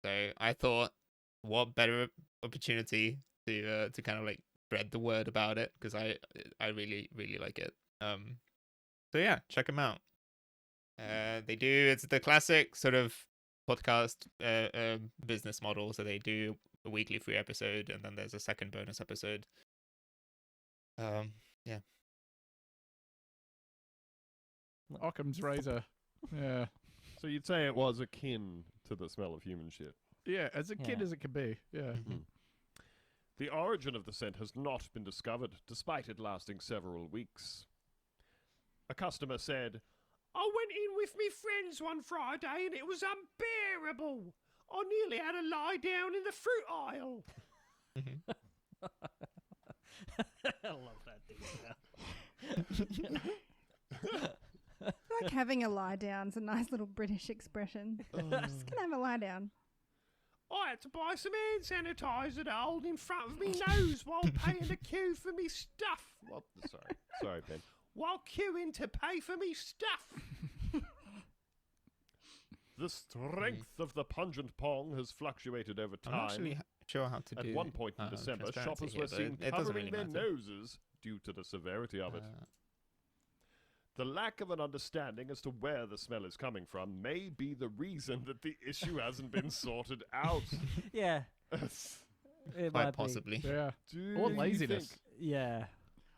So I thought, what better opportunity to kind of like spread the word about it, because I really like it. So yeah, check them out. It's the classic sort of podcast business model. So they do a weekly free episode, and then there's a second bonus episode. Yeah. Occam's razor. Yeah. So you'd say it was akin to the smell of human shit. Yeah, as a kid Yeah. as it can be. Yeah. The origin of the scent has not been discovered, despite it lasting several weeks. A customer said, "I went in with me friends one Friday and it was unbearable. I nearly had to lie down in the fruit aisle." I love that detail. I like having a lie down. It's a nice little British expression. Just gonna have a lie down. "I had to buy some hand sanitizer to hold in front of me nose while paying the queue for me stuff." Well, sorry, Ben. "While queuing to pay for me stuff." The strength of the pungent pong has fluctuated over I'm time. not actually sure how to At do. one point in December, transparency shoppers here, were but seen it doesn't covering really their matter. noses due to the severity of it. Uh, The lack of an understanding as to where the smell is coming from may be the reason that the issue hasn't been sorted out. Yeah, it quite might be. possibly. Yeah. Do Or you laziness. think- Yeah,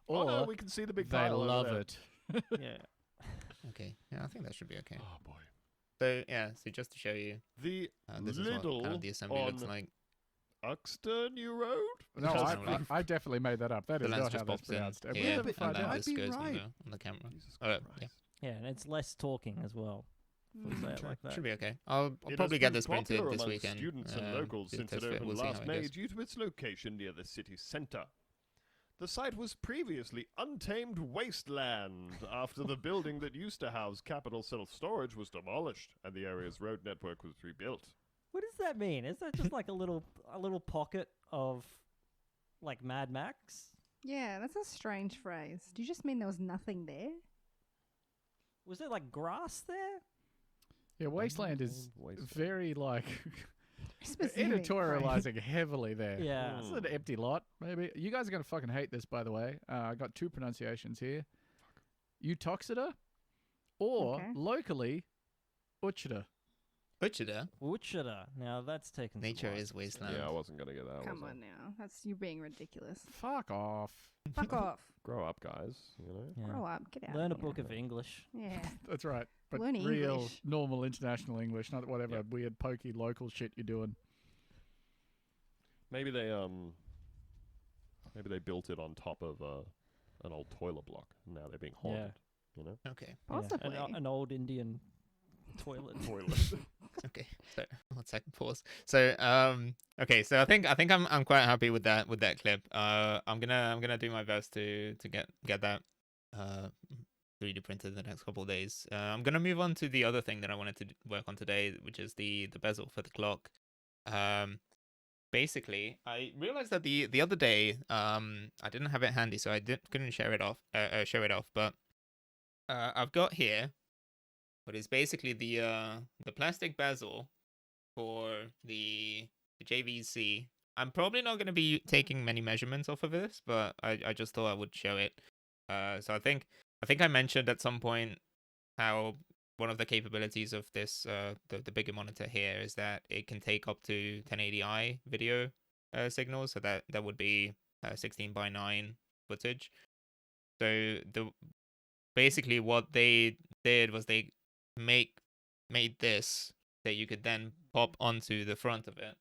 Oh no, Or we can see the big they pile over love there. it. yeah. Okay. Yeah, I think that should be okay. Oh boy. So yeah, so just to show you, The this is what kind Lidl of the assembly looks on like. Uxter New Road? No, Just I, sound I definitely made that up. That The is lens not how just that's pops in pronounced. And we'll here, never and find then out. I'd this be goes on right. on the camera. Jesus Yeah. Christ. Yeah, and it's less talking as well. If we say it like that. Should be okay. I'll It probably has get been this printed popular this among weekend. students and locals to since test it fit. opened We'll see how last it May goes. due to its location near the city centre. The site was previously untamed wasteland after the building that used to house Capital Self-Storage was demolished and the area's road network was rebuilt. What is does that mean? Is that just like a little pocket of like Mad Max? Yeah, that's a strange phrase. Do you just mean there was nothing there? Was there like grass there? Yeah, Wasteland is Wasteland. very like Specific, editorializing heavily there. Yeah. This is an empty lot, maybe. You guys are going to fucking hate this, by the way. I got two pronunciations here. Utoxeter or Okay. locally, Uchida. Uchida. Uchida. Now that's taken. some Nature is license. wasteland. Yeah, I wasn't gonna get that. Come was I? on now. That's you being ridiculous. Fuck off. Fuck off. Grow up, guys. You know. Yeah. Grow up. Get out. Learn a of here. book of English. Yeah. That's right. But Learn real, English. normal international English, not whatever weird, pokey local shit you're doing. Maybe they built it on top of an old toilet block. And now they're being haunted. You know. Okay. Yeah, Possibly. an old Indian toilet. Okay. So 1 second pause. So okay. So I think I'm quite happy with that clip. I'm gonna do my best to get that 3D printed the next couple of days. I'm gonna move on to the other thing that I wanted to work on today, which is the bezel for the clock. Basically, I realized that the other day I didn't have it handy, so I couldn't show it off. But I've got here what is basically the plastic bezel for the JVC. I'm probably not going to be taking many measurements off of this, but I just thought I would show it. So I think I mentioned at some point how one of the capabilities of this the bigger monitor here is that it can take up to 1080i video signals, so that would be 16:9 footage. So basically what they did was they made this that you could then pop onto the front of it,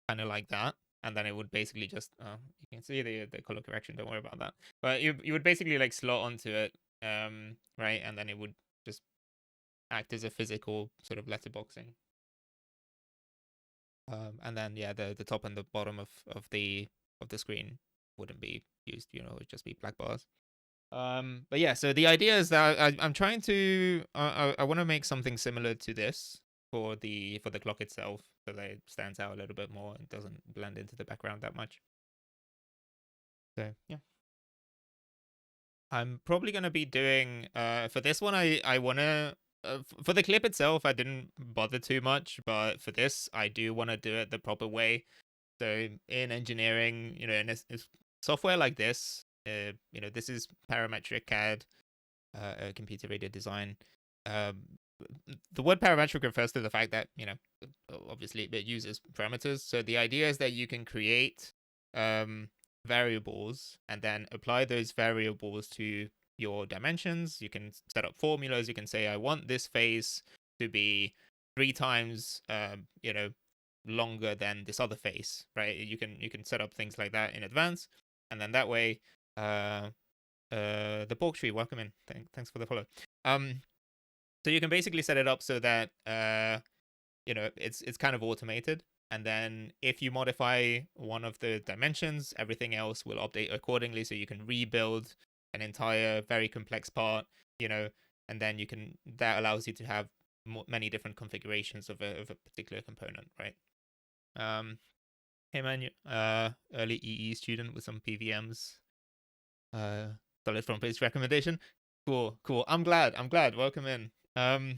kind of like that, and then it would basically just you can see the color correction, don't worry about that, but you would basically like slot onto it, right, and then it would just act as a physical sort of letterboxing, and then the top and the bottom of the screen wouldn't be used, it'd just be black bars. But yeah, so the idea is that I'm trying to I want to make something similar to this for the clock itself, so that it stands out a little bit more and doesn't blend into the background that much. So yeah, I'm probably gonna be doing for this one I wanna for the clip itself I didn't bother too much, but for this I do want to do it the proper way. So in engineering, in a software like this, this is parametric CAD, computer-aided design. The word parametric refers to the fact that, obviously it uses parameters. So the idea is that you can create variables and then apply those variables to your dimensions. You can set up formulas. You can say, I want this face to be 3 times, longer than this other face, right? You can set up things like that in advance, and then that way, the pork tree, welcome in. Thanks for the follow. So you can basically set it up so that it's kind of automated, and then if you modify one of the dimensions, everything else will update accordingly. So you can rebuild an entire very complex part, and then that allows you to have many different configurations of a particular component, right? Hey man, early EE student with some PVMs. Solid front page recommendation. Cool. I'm glad. Welcome in. Hope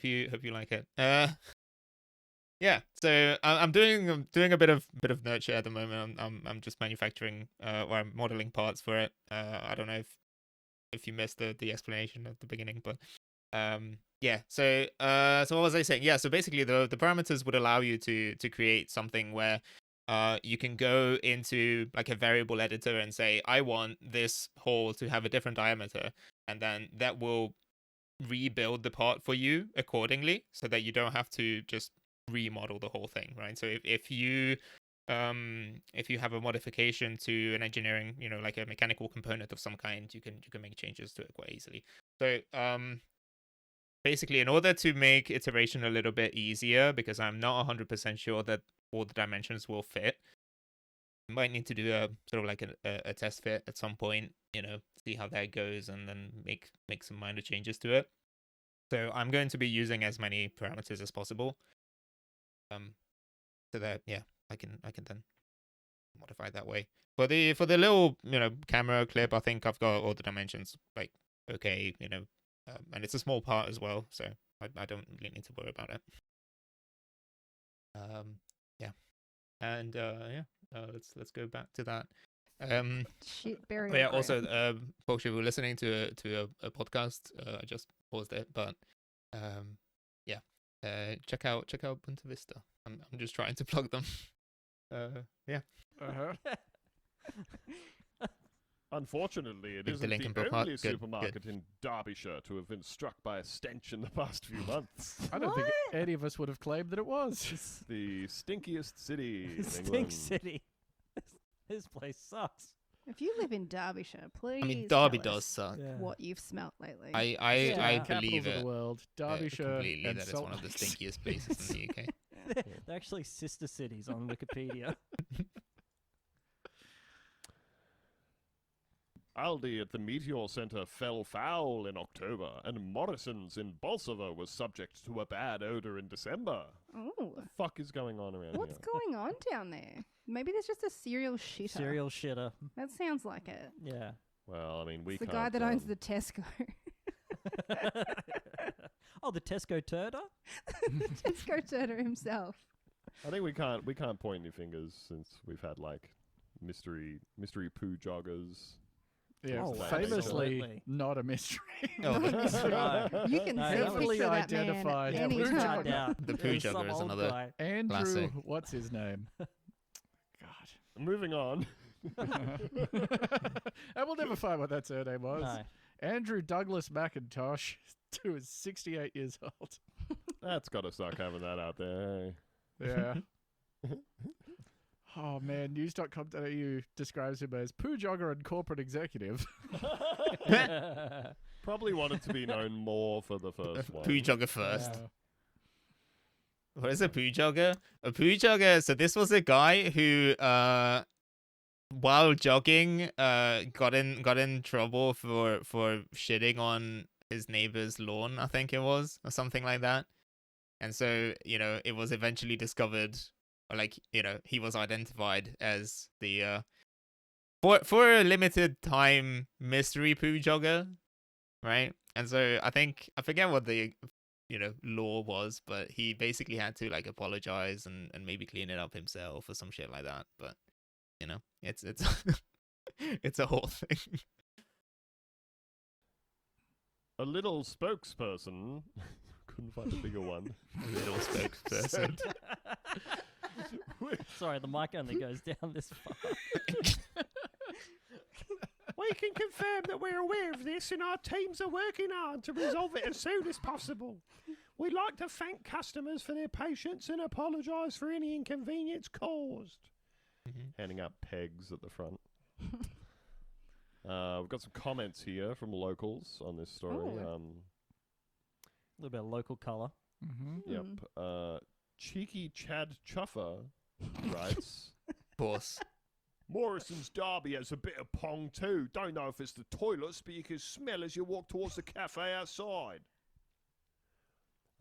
you like it. Yeah. So I'm doing a bit of nurture at the moment. I'm just manufacturing or I'm modeling parts for it. I don't know if you missed the explanation at the beginning, but yeah. So what was I saying? Yeah. So basically, the parameters would allow you to create something where you can go into like a variable editor and say, I want this hole to have a different diameter, and then that will rebuild the part for you accordingly, so that you don't have to just remodel the whole thing, right? So if you have a modification to an engineering, like a mechanical component of some kind, you can make changes to it quite easily. So basically, in order to make iteration a little bit easier, because I'm not 100% sure that all the dimensions will fit, you might need to do a sort of like a test fit at some point, see how that goes, and then make some minor changes to it. So I'm going to be using as many parameters as possible. So that I can then modify it that way. For the little camera clip, I think I've got all the dimensions like okay, and it's a small part as well, so I don't really need to worry about it. And let's go back to that. Shit, burial But yeah, ground. also, folks, if you're listening to a podcast, I just paused it, but check out Boonta Vista. I'm just trying to plug them. Yeah. Uh-huh. Unfortunately, it Leave the isn't link in the bookmark. only Good, supermarket in Derbyshire to have been struck by a stench in the past few months. I don't think any of us would have claimed that it was. The stinkiest city in Stink England. City. This place sucks. If you live in Derbyshire, please. I mean, Derby tell does us suck. what you've smelt lately. I Yeah. believe Capitals of it the world, Derbyshire completely and that it's Salt one of the Lakes. stinkiest places in the UK. They're actually sister cities on Wikipedia. Aldi at the Meteor Centre fell foul in October, and Morrison's in Bolsover was subject to a bad odour in December. Oh, What the fuck is going on around what's here? going on down there? Maybe there's just a serial shitter. Serial shitter. That sounds like it. Yeah. Well, I mean, we It's the can't. guy that owns the Tesco. Oh, the Tesco turder? The Tesco turner himself. I think we can't point any fingers since we've had like mystery poo joggers. Yeah, Oh, famously absolutely. not a mystery. Oh, No. You can No, see a heavily picture of that man identified. at Yeah, any Blue time. Jogger. Doubt. The It poo was some jogger is old another- guy. Andrew, Classic. what's his name? God. Moving on. And we'll never find what that surname was. No. Andrew Douglas McIntosh, who is 68 years old. That's gotta suck having that out there. Yeah. Oh man, news.com.au describes him as poo jogger and corporate executive. Probably wanted to be known more for the first one. Poo jogger first. Yeah. What is a poo jogger? A poo jogger. So this was a guy who, while jogging, got in trouble for shitting on his neighbor's lawn. I think it was, or something like that. And so it was eventually discovered, or like he was identified as the for a limited time mystery poo jogger, right? And so I forget what the law was, but he basically had to like apologize and maybe clean it up himself or some shit like that. But it's it's a whole thing. A little spokesperson. Couldn't find a bigger one. Little spokesperson. Sorry, the mic only goes down this far. We can confirm that we're aware of this and our teams are working hard to resolve it as soon as possible. We'd like to thank customers for their patience and apologise for any inconvenience caused. Handing out pegs at the front. We've got some comments here from locals on this story. Oh. A little bit of local colour. Mm-hmm. Yep. Cheeky Chad Chuffer writes, Of course. Morrison's Derby has a bit of pong too. Don't know if it's the toilets, but you can smell as you walk towards the cafe outside.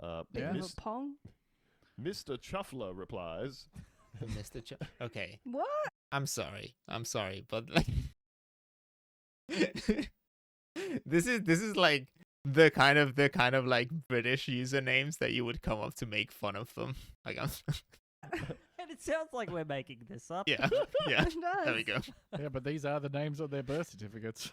Bit Yeah. of a pong. Mr. Chuffler replies, Mr. Okay. What? I'm sorry, but like this is like the kind of like British usernames that you would come up to make fun of them. Like And it sounds like we're making this up. yeah. It does. There we go. Yeah, but these are the names on their birth certificates.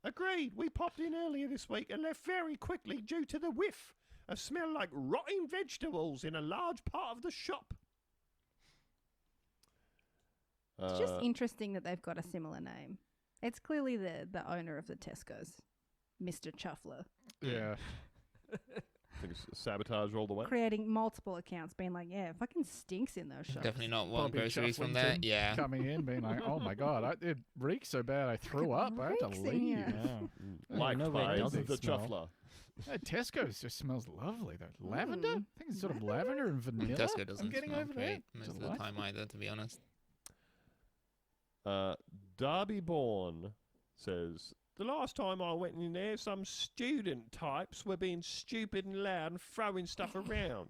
Agreed, we popped in earlier this week and left very quickly due to the whiff of smell like rotting vegetables in a large part of the shop. It's just interesting that they've got a similar name. It's clearly the owner of the Tesco's, Mr. Chuffler, Yeah. I think it's sabotage all the way. creating multiple accounts, being like, "Yeah, it fucking stinks in those shops." Definitely not one Bobby groceries from there. Chufflington Yeah. Coming in, being like, oh my god, it reeks so bad I threw up. I had to reeks in leave. here. Yeah. Liked no way it by doesn't the smell. Chuffler. Hey, Tesco's just smells lovely though. Lavender? I Mm. think it's sort of lavender and vanilla. Tesco I'm doesn't getting smell over great that. most of the Delightful. time either, to be honest. Derby Born says, The last time I went in there, some student types were being stupid and loud and throwing stuff around.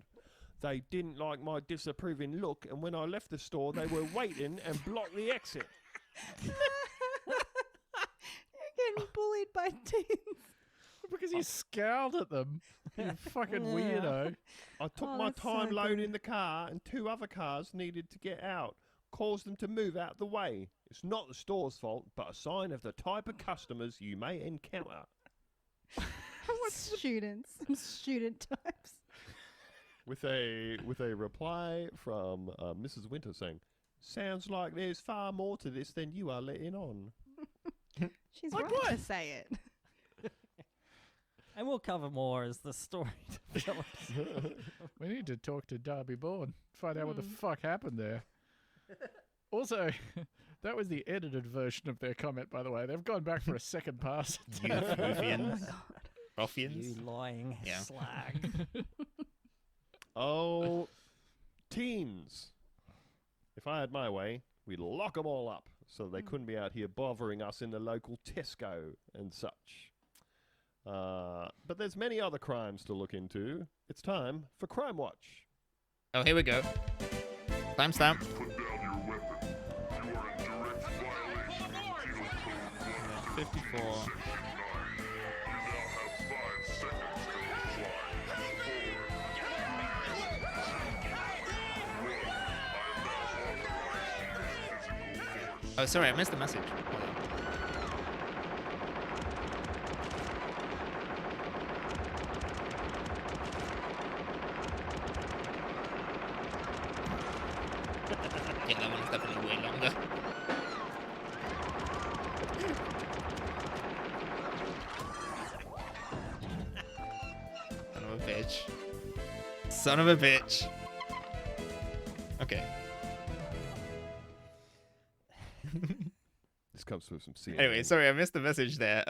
They didn't like my disapproving look, and when I left the store, they were waiting and blocked the exit. You're getting bullied by teens. Because he scowled at them. You fucking Yeah. weirdo. I took Oh, my that's so time loading good. the car, and 2 other cars needed to get out. Caused them to move out the way. It's not the store's fault, but a sign of the type of customers you may encounter. Students. Some student types. With a reply from Mrs. Winter saying, "Sounds like there's far more to this than you are letting on." She's Like right what? to say it. And we'll cover more as the story develops. We need to talk to Darby Bourne. Find out what the Hmm. fuck happened there. Also, that was the edited version of their comment, by the way. They've gone back for a second pass. You ruffians. Ruffians. You lying Yeah. slag. Oh, teens. If I had my way, we'd lock them all up so they couldn't be out here bothering us in the local Tesco and such. But there's many other crimes to look into. It's time for Crime Watch. Oh, here we go. Timestamp. Put down your weapon. You are in direct violation of Penal Code 54. Section 9. You now have 5 seconds to comply. 4, Oh, sorry, I missed the message. Yeah, that one's definitely way longer. Son of a bitch. Son of a bitch. Okay. This comes with some CNN. Anyway, sorry, I missed the message there.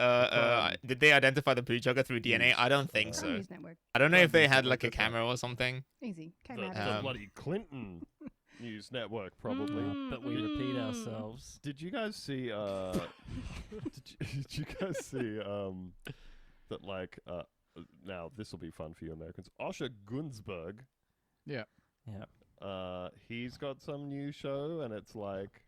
Did they identify the poo jogger through DNA? I don't think so. News Network. I don't know if they News had Network like a did that. camera or something. Easy. Came The, out. the Um, bloody Clinton News Network, probably. But we repeat ourselves. Did you guys see? Did you guys see? That like now this will be fun for you Americans. Osher Gunsberg. Yeah. Yeah. He's got some new show, and it's like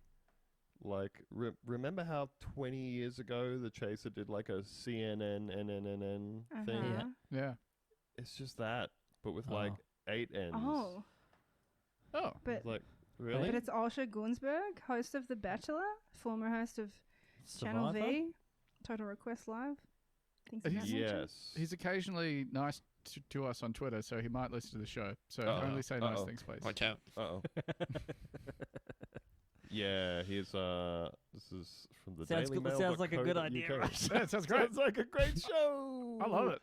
remember how 20 years ago the Chaser did like a CNN NNNN thing? Uh-huh. Yeah. It's just that, but with Oh. like 8 N's. Oh, Oh. but It's like really? but it's Osher Gunsberg, host of The Bachelor, former host of Channel Survivor? V, Total Request Live. Things of that nature. Yes. He's occasionally nice to us on Twitter, so he might listen to the show. So Uh-oh. only say nice Uh-oh. things, please. Watch out. Uh-oh. Yeah, he's this is from the Sounds Daily good- Mail. sounds like a good idea, Russ. Yeah, it sounds great. Sounds like a great show. I love it.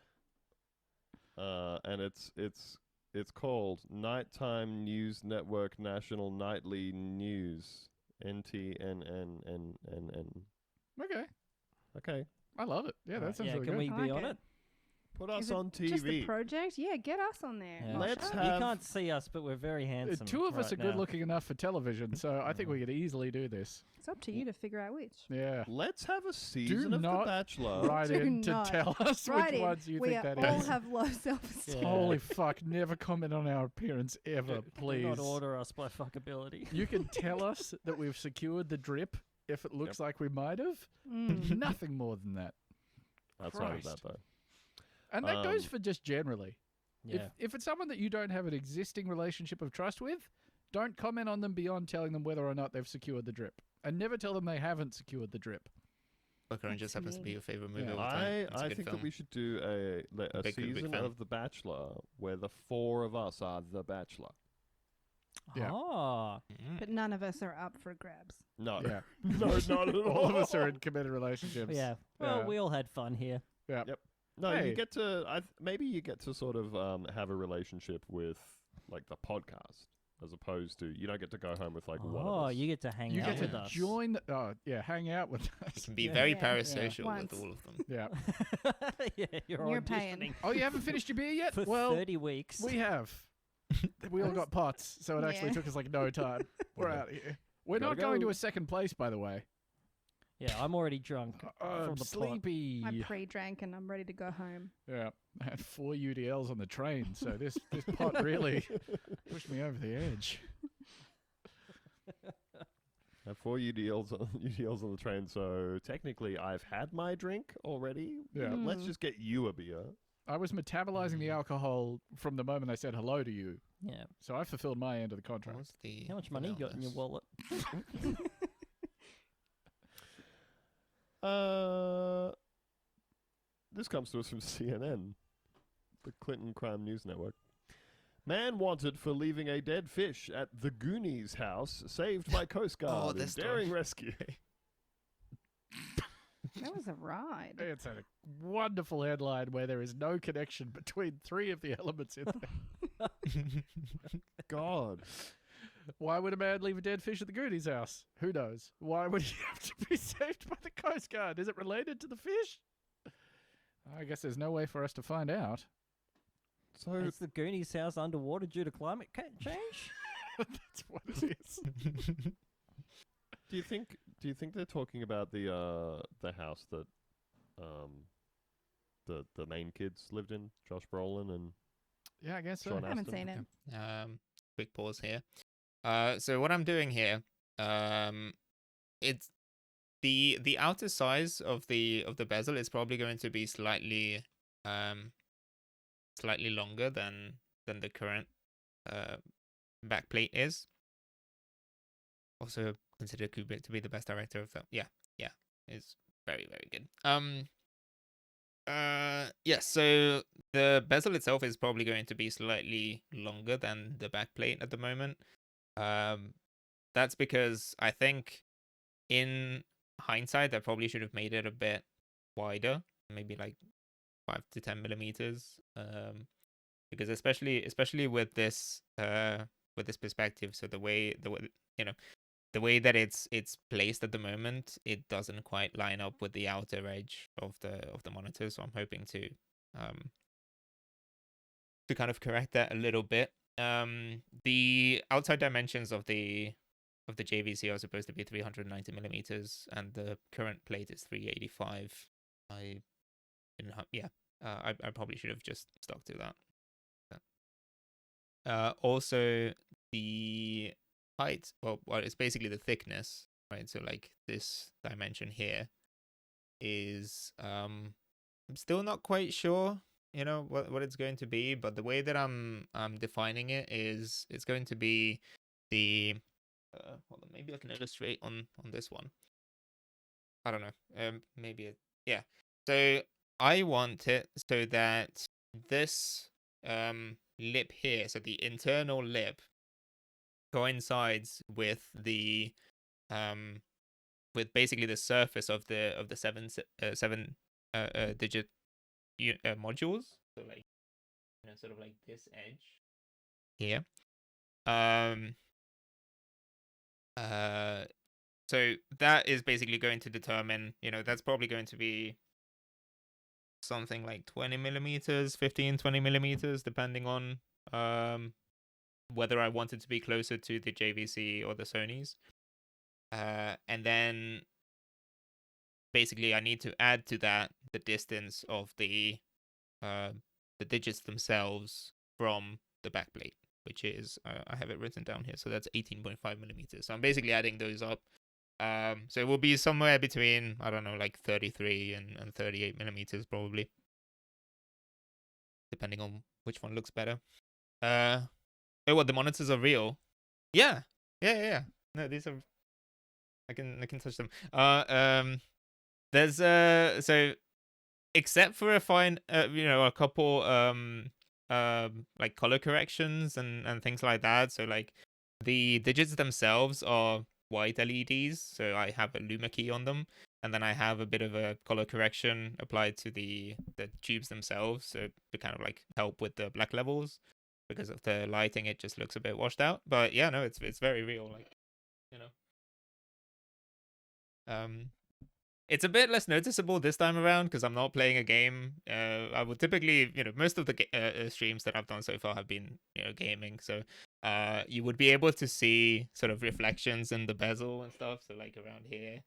And it's called Nighttime News Network National Nightly News. NTNNNNN. Okay. Okay. I love it. Yeah, that Alright, sounds yeah, really can good. we I be like on it. it? Put us Is it on just the TV. project? Yeah, get us on there. Yeah. Let's Osher. have- You can't see us, but we're very handsome. Two of us right are good now. looking enough for television, so I think we could easily do this. It's up to you to figure out which. Yeah. Let's have a season of not The Bachelor. Write Do in to not. tell us Right which in. ones you we think that all is. have low self-esteem. Yeah. Holy fuck, never comment on our appearance ever, Do please. not order us by fuckability. You can tell us that we've secured the drip if it looks like we might have. Mm. Nothing more than that. Outside of that, Christ. though. And that goes Um, for just generally. Yeah. If it's someone that you don't have an existing relationship of trust with, don't comment on them beyond telling them whether or not they've secured the drip. And never tell them they haven't secured the drip. Poker That's just happens to be mean. your favorite movie Yeah. all the time. It's a I good think film. that we should do a Big season fan. of The Bachelor where the 4 of us are The Bachelor. Yeah. Oh. Mm. But none of us are up for grabs. No. Yeah. No, not at all. All of us are in committed relationships. Yeah. Well, Yeah. we all had fun here. Yeah. Yep. No, Hey. you get to maybe you get to sort of have a relationship with like the podcast as opposed to you don't get to go home with like one of Oh, us. you get to hang You out get with to us. join hang out with You us. can be Yeah. very Yeah. parasocial Once. with all of them. Yeah. Yeah, you're You're paying. auditioning Oh, you haven't finished your beer yet? for well, 30 weeks. we have. We all got pots, so it actually Yeah. took us like no time. We're out of here. We're Gotta not going to go. a second place, by the way. Yeah, I'm already drunk from I'm the pot. sleepy. I pre-drank and I'm ready to go home. Yeah, I had 4 UDLs on the train, so this pot really pushed me over the edge. I have 4 UDLs on the train, so technically I've had my drink already. Yeah. Let's just get you a beer. I was metabolizing the alcohol from the moment I said hello to you, Yeah. so I fulfilled my end of the contract. What's the How much money you got in your wallet? This comes to us from CNN, the Clinton Crime News Network. Man wanted for leaving a dead fish at the Goonies house, saved by Coast Guard in this daring story. rescue. That was a ride. It's a wonderful headline where there is no connection between 3 of the elements in there. God. Why would a man leave a dead fish at the Goonies house? Who knows? Why would he have to be saved by the Coast Guard? Is it related to the fish? I guess there's no way for us to find out. So Is the Goonies house underwater due to climate change? That's what it is. do you think they're talking about the house that the main kids lived in, Josh Brolin and Yeah, I guess so. Sean I haven't Astin? seen it. Quick pause here. So what I'm doing here, it's the outer size of the bezel is probably going to be slightly longer than the current back plate is. Also consider Kubrick to be the best director of film. Yeah, it's very, very good. Yeah, so the bezel itself is probably going to be slightly longer than the back plate at the moment. That's because I think in hindsight, I probably should have made it a bit wider, maybe like 5 to 10 millimeters. Because especially with this perspective, so the way that it's placed at the moment, it doesn't quite line up with the outer edge of the monitor. So I'm hoping to kind of correct that a little bit. The outside dimensions of the JVC are supposed to be 390 millimeters, and the current plate is 385. I probably should have just stuck to that. Also, the height, well, it's basically the thickness, right? So like this dimension here is I'm still not quite sure, what it's going to be, but the way that I'm defining it is it's going to be the hold on, maybe I can illustrate on this one. I don't know. Yeah. So I want it so that this lip here, so the internal lip, coincides with the with basically the surface of the seven digit modules. So like sort of like this edge here. So that is basically going to determine, that's probably going to be something like 20 millimeters, 15, 20 millimeters, depending on whether I want it to be closer to the JVC or the Sony's. And then basically I need to add to that the distance of the digits themselves from the backplate, which is, I have it written down here, so that's 18.5 millimeters. So I'm basically adding those up. So it will be somewhere between, I don't know, like 33 and 38 millimeters probably, depending on which one looks better. Oh, what, the monitors are real? Yeah. No, these are, I can touch them. There's so except for a fine, a couple like color corrections and things like that. So like the digits themselves are white LEDs, so I have a luma key on them, and then I have a bit of a color correction applied to the tubes themselves, so to kind of like help with the black levels. Because of the lighting, it just looks a bit washed out. But yeah, no, it's very real, like, it's a bit less noticeable this time around because I'm not playing a game. I would typically, most of the streams that I've done so far have been, gaming. So you would be able to see sort of reflections in the bezel and stuff. So like around here,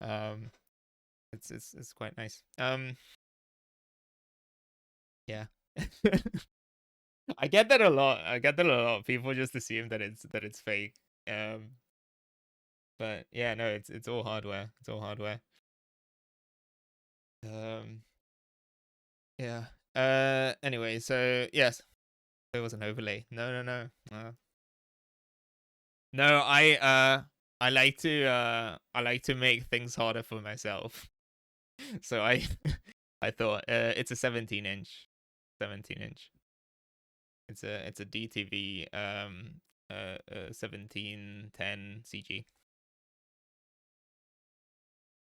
It's quite nice. Yeah. I get that a lot. People just assume that it's fake. But yeah, no, it's all hardware. It's all hardware. Yeah. Anyway, so yes, there was an overlay. No. No, I like to make things harder for myself. So I thought it's a 17-inch. 17-inch. It's a DTV 1710 CG.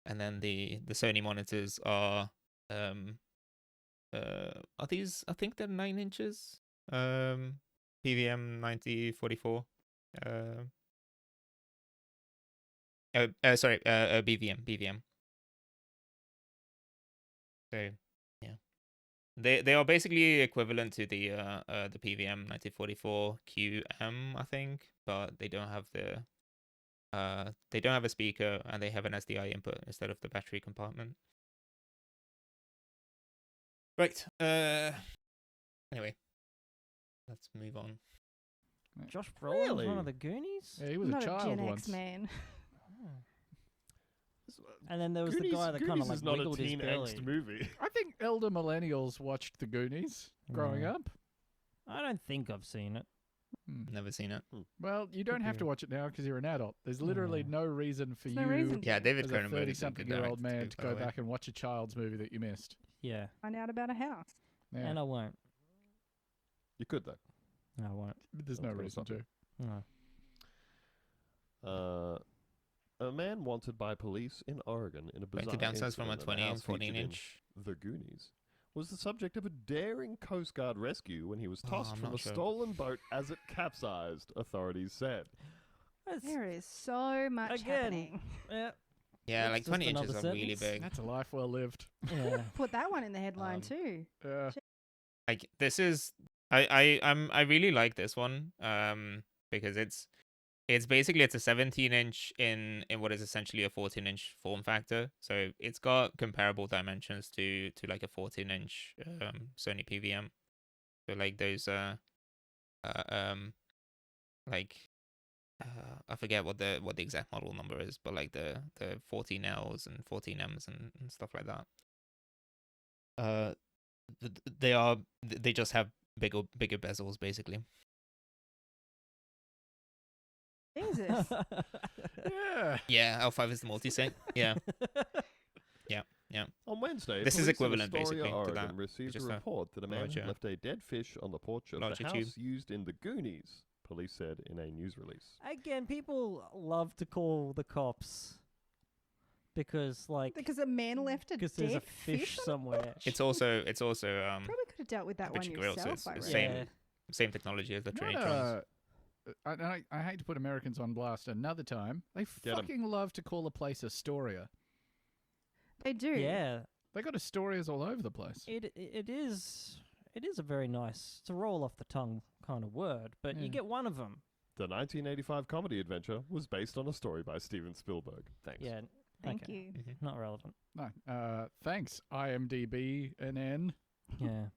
And then the Sony monitors are these, I think they're 9 inches. PVM 9044. Sorry, BVM. So yeah, they are basically equivalent to the PVM 9044 QM, I think, but they don't have a speaker, and they have an SDI input instead of the battery compartment. Right. Anyway, let's move on. Josh Brolin was one Really? of the Goonies? Yeah, he was Not a child Gen once. X man. And then there was the guy that kind of like is not a wiggled his teen belly. angst movie. I think elder millennials watched the Goonies growing Yeah. up. I don't think I've seen it. Never seen it. Well, you don't have to watch it now because you're an adult. There's literally Yeah. no reason for There's you, no reason. Yeah, David as a Cronenberg is a good 30-something-year-old director man, too, to by go the way. back and watch a child's movie that you missed. Yeah, Find out about a house. Yeah, and I won't. You could though. No, I won't. but there's no Of course reason not. to. No. A man wanted by police in Oregon in a Like bizarre to downsize from a incident 20 at a and house 14 featured in inch. The Goonies was the subject of a daring Coast Guard rescue when he was tossed I'm from a not sure. stolen boat as it capsized, authorities said. That's, There is so much Again. happening. yeah, Yeah, That's like just 20 inches another are really sentence. big. That's a life well lived. yeah. Put that one in the headline Um, too. Like this is I really like this one because it's basically it's a 17-inch in what is essentially a 14-inch form factor. So it's got comparable dimensions to like a 14-inch Sony PVM. So like those I forget what the exact model number is, but like the 14Ls and 14Ms and stuff like that. They just have bigger bezels basically. Jesus. Yeah. Yeah, L5 is the multi-sync. Yeah. On Wednesday, This is police in equivalent, Astoria, basically, to Oregon, that. received Just a a report that a man larger- had left a dead fish on the porch of the larger house tube. used in The Goonies, police said in a news release. Again, people love to call the cops because, like, Because a man left a because there's a dead fish on somewhere. It's also Probably could have dealt with that one Pitchy Grill, so yourself. it's I the reckon. same. Same technology as the Not, Trinitrons. I hate to put Americans on blast another time. They Get 'em. fucking love to call a place Astoria. They do. Yeah, They got Astorias all over the place. it is a very nice, it's a roll off the tongue kind of word, but Yeah. you get one of them. The 1985 comedy adventure was based on a story by Steven Spielberg. Thanks. Yeah, Thank okay. you. Not relevant. No. Thanks, IMDb and N. Yeah.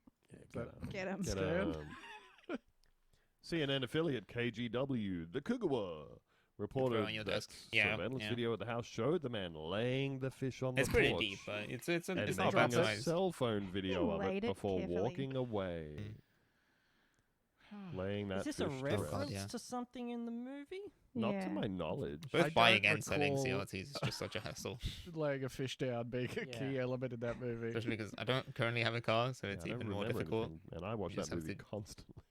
Get 'em. Get Stand. 'em. CNN affiliate KGW, the Kugawa, reported on your that desk. Yeah, surveillance yeah. video at the house showed the man laying the fish on It's the pretty porch deep, but it's and not making bad a size. cell phone video of it laid it before carefully. walking away. Laying that Is this fish a to rest. reference yeah. to something in the movie? Not Yeah. to my knowledge. I Both buying don't and selling recall- CRTs is just such a hassle. Laying a fish down being a key Yeah. element in that movie. Especially because I don't currently have a car, so it's I don't even more remember difficult. anything, and I watch You that just have movie to- constantly.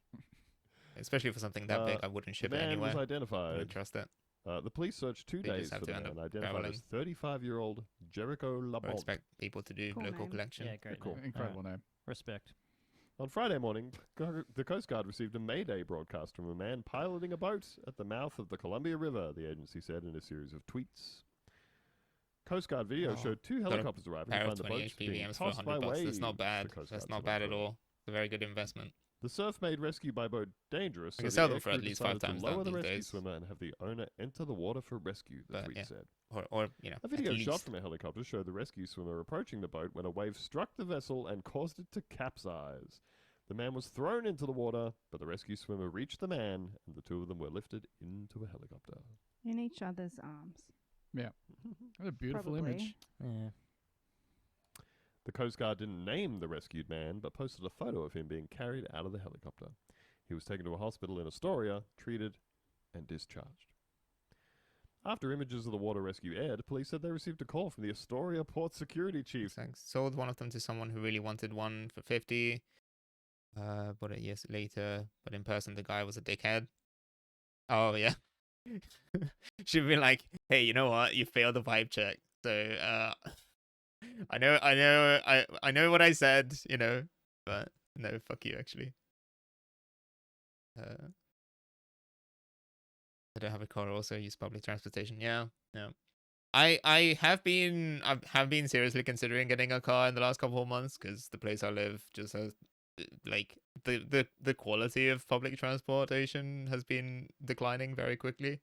Especially for something that big, I wouldn't The ship it man anywhere. was I identified. wouldn't trust it. The police searched 2 They just days have for to the end man, up identified as traveling. 35-year-old Jericho I Labonte. expect people to do Cool local name. collection. Yeah, great. cool. name. Incredible name. Respect. On Friday morning, the Coast Guard received a Mayday broadcast from a man piloting a boat at the mouth of the Columbia River, the agency said in a series of tweets. Coast Guard video Oh, showed 2 got a helicopters arriving to Pair of find the 20 boats being HPVMs for tossed by 100 bucks. waves. That's not bad. the Coast That's Guard not said bad on at Friday. all. It's a very good investment. The surf made rescue by boat dangerous, I so can the sell them for at aircrew least 5 decided times to lower that the these rescue days. swimmer and have the owner enter the water for rescue, the But, tweet yeah. said. Or you know, A at video shot least. from a helicopter showed the rescue swimmer approaching the boat when a wave struck the vessel and caused it to capsize. The man was thrown into the water, but the rescue swimmer reached the man, and the two of them were lifted into a helicopter. In each other's arms. What a beautiful Probably. image. Yeah. The Coast Guard didn't name the rescued man, but posted a photo of him being carried out of the helicopter. He was taken to a hospital in Astoria, treated, and discharged. After images of the water rescue aired, police said they received a call from the Astoria Port Security Chief. It's like, sold one of them to someone who really wanted one for 50. Bought it years later, but in person the guy was a dickhead. Oh yeah. Should be like, hey, you know what? You failed the vibe check. So I know what I said, you know, but no, fuck you actually. I don't have a car, also use public transportation. Yeah, no. I have been seriously considering getting a car in the last couple of months because the place I live just has like the quality of public transportation has been declining very quickly.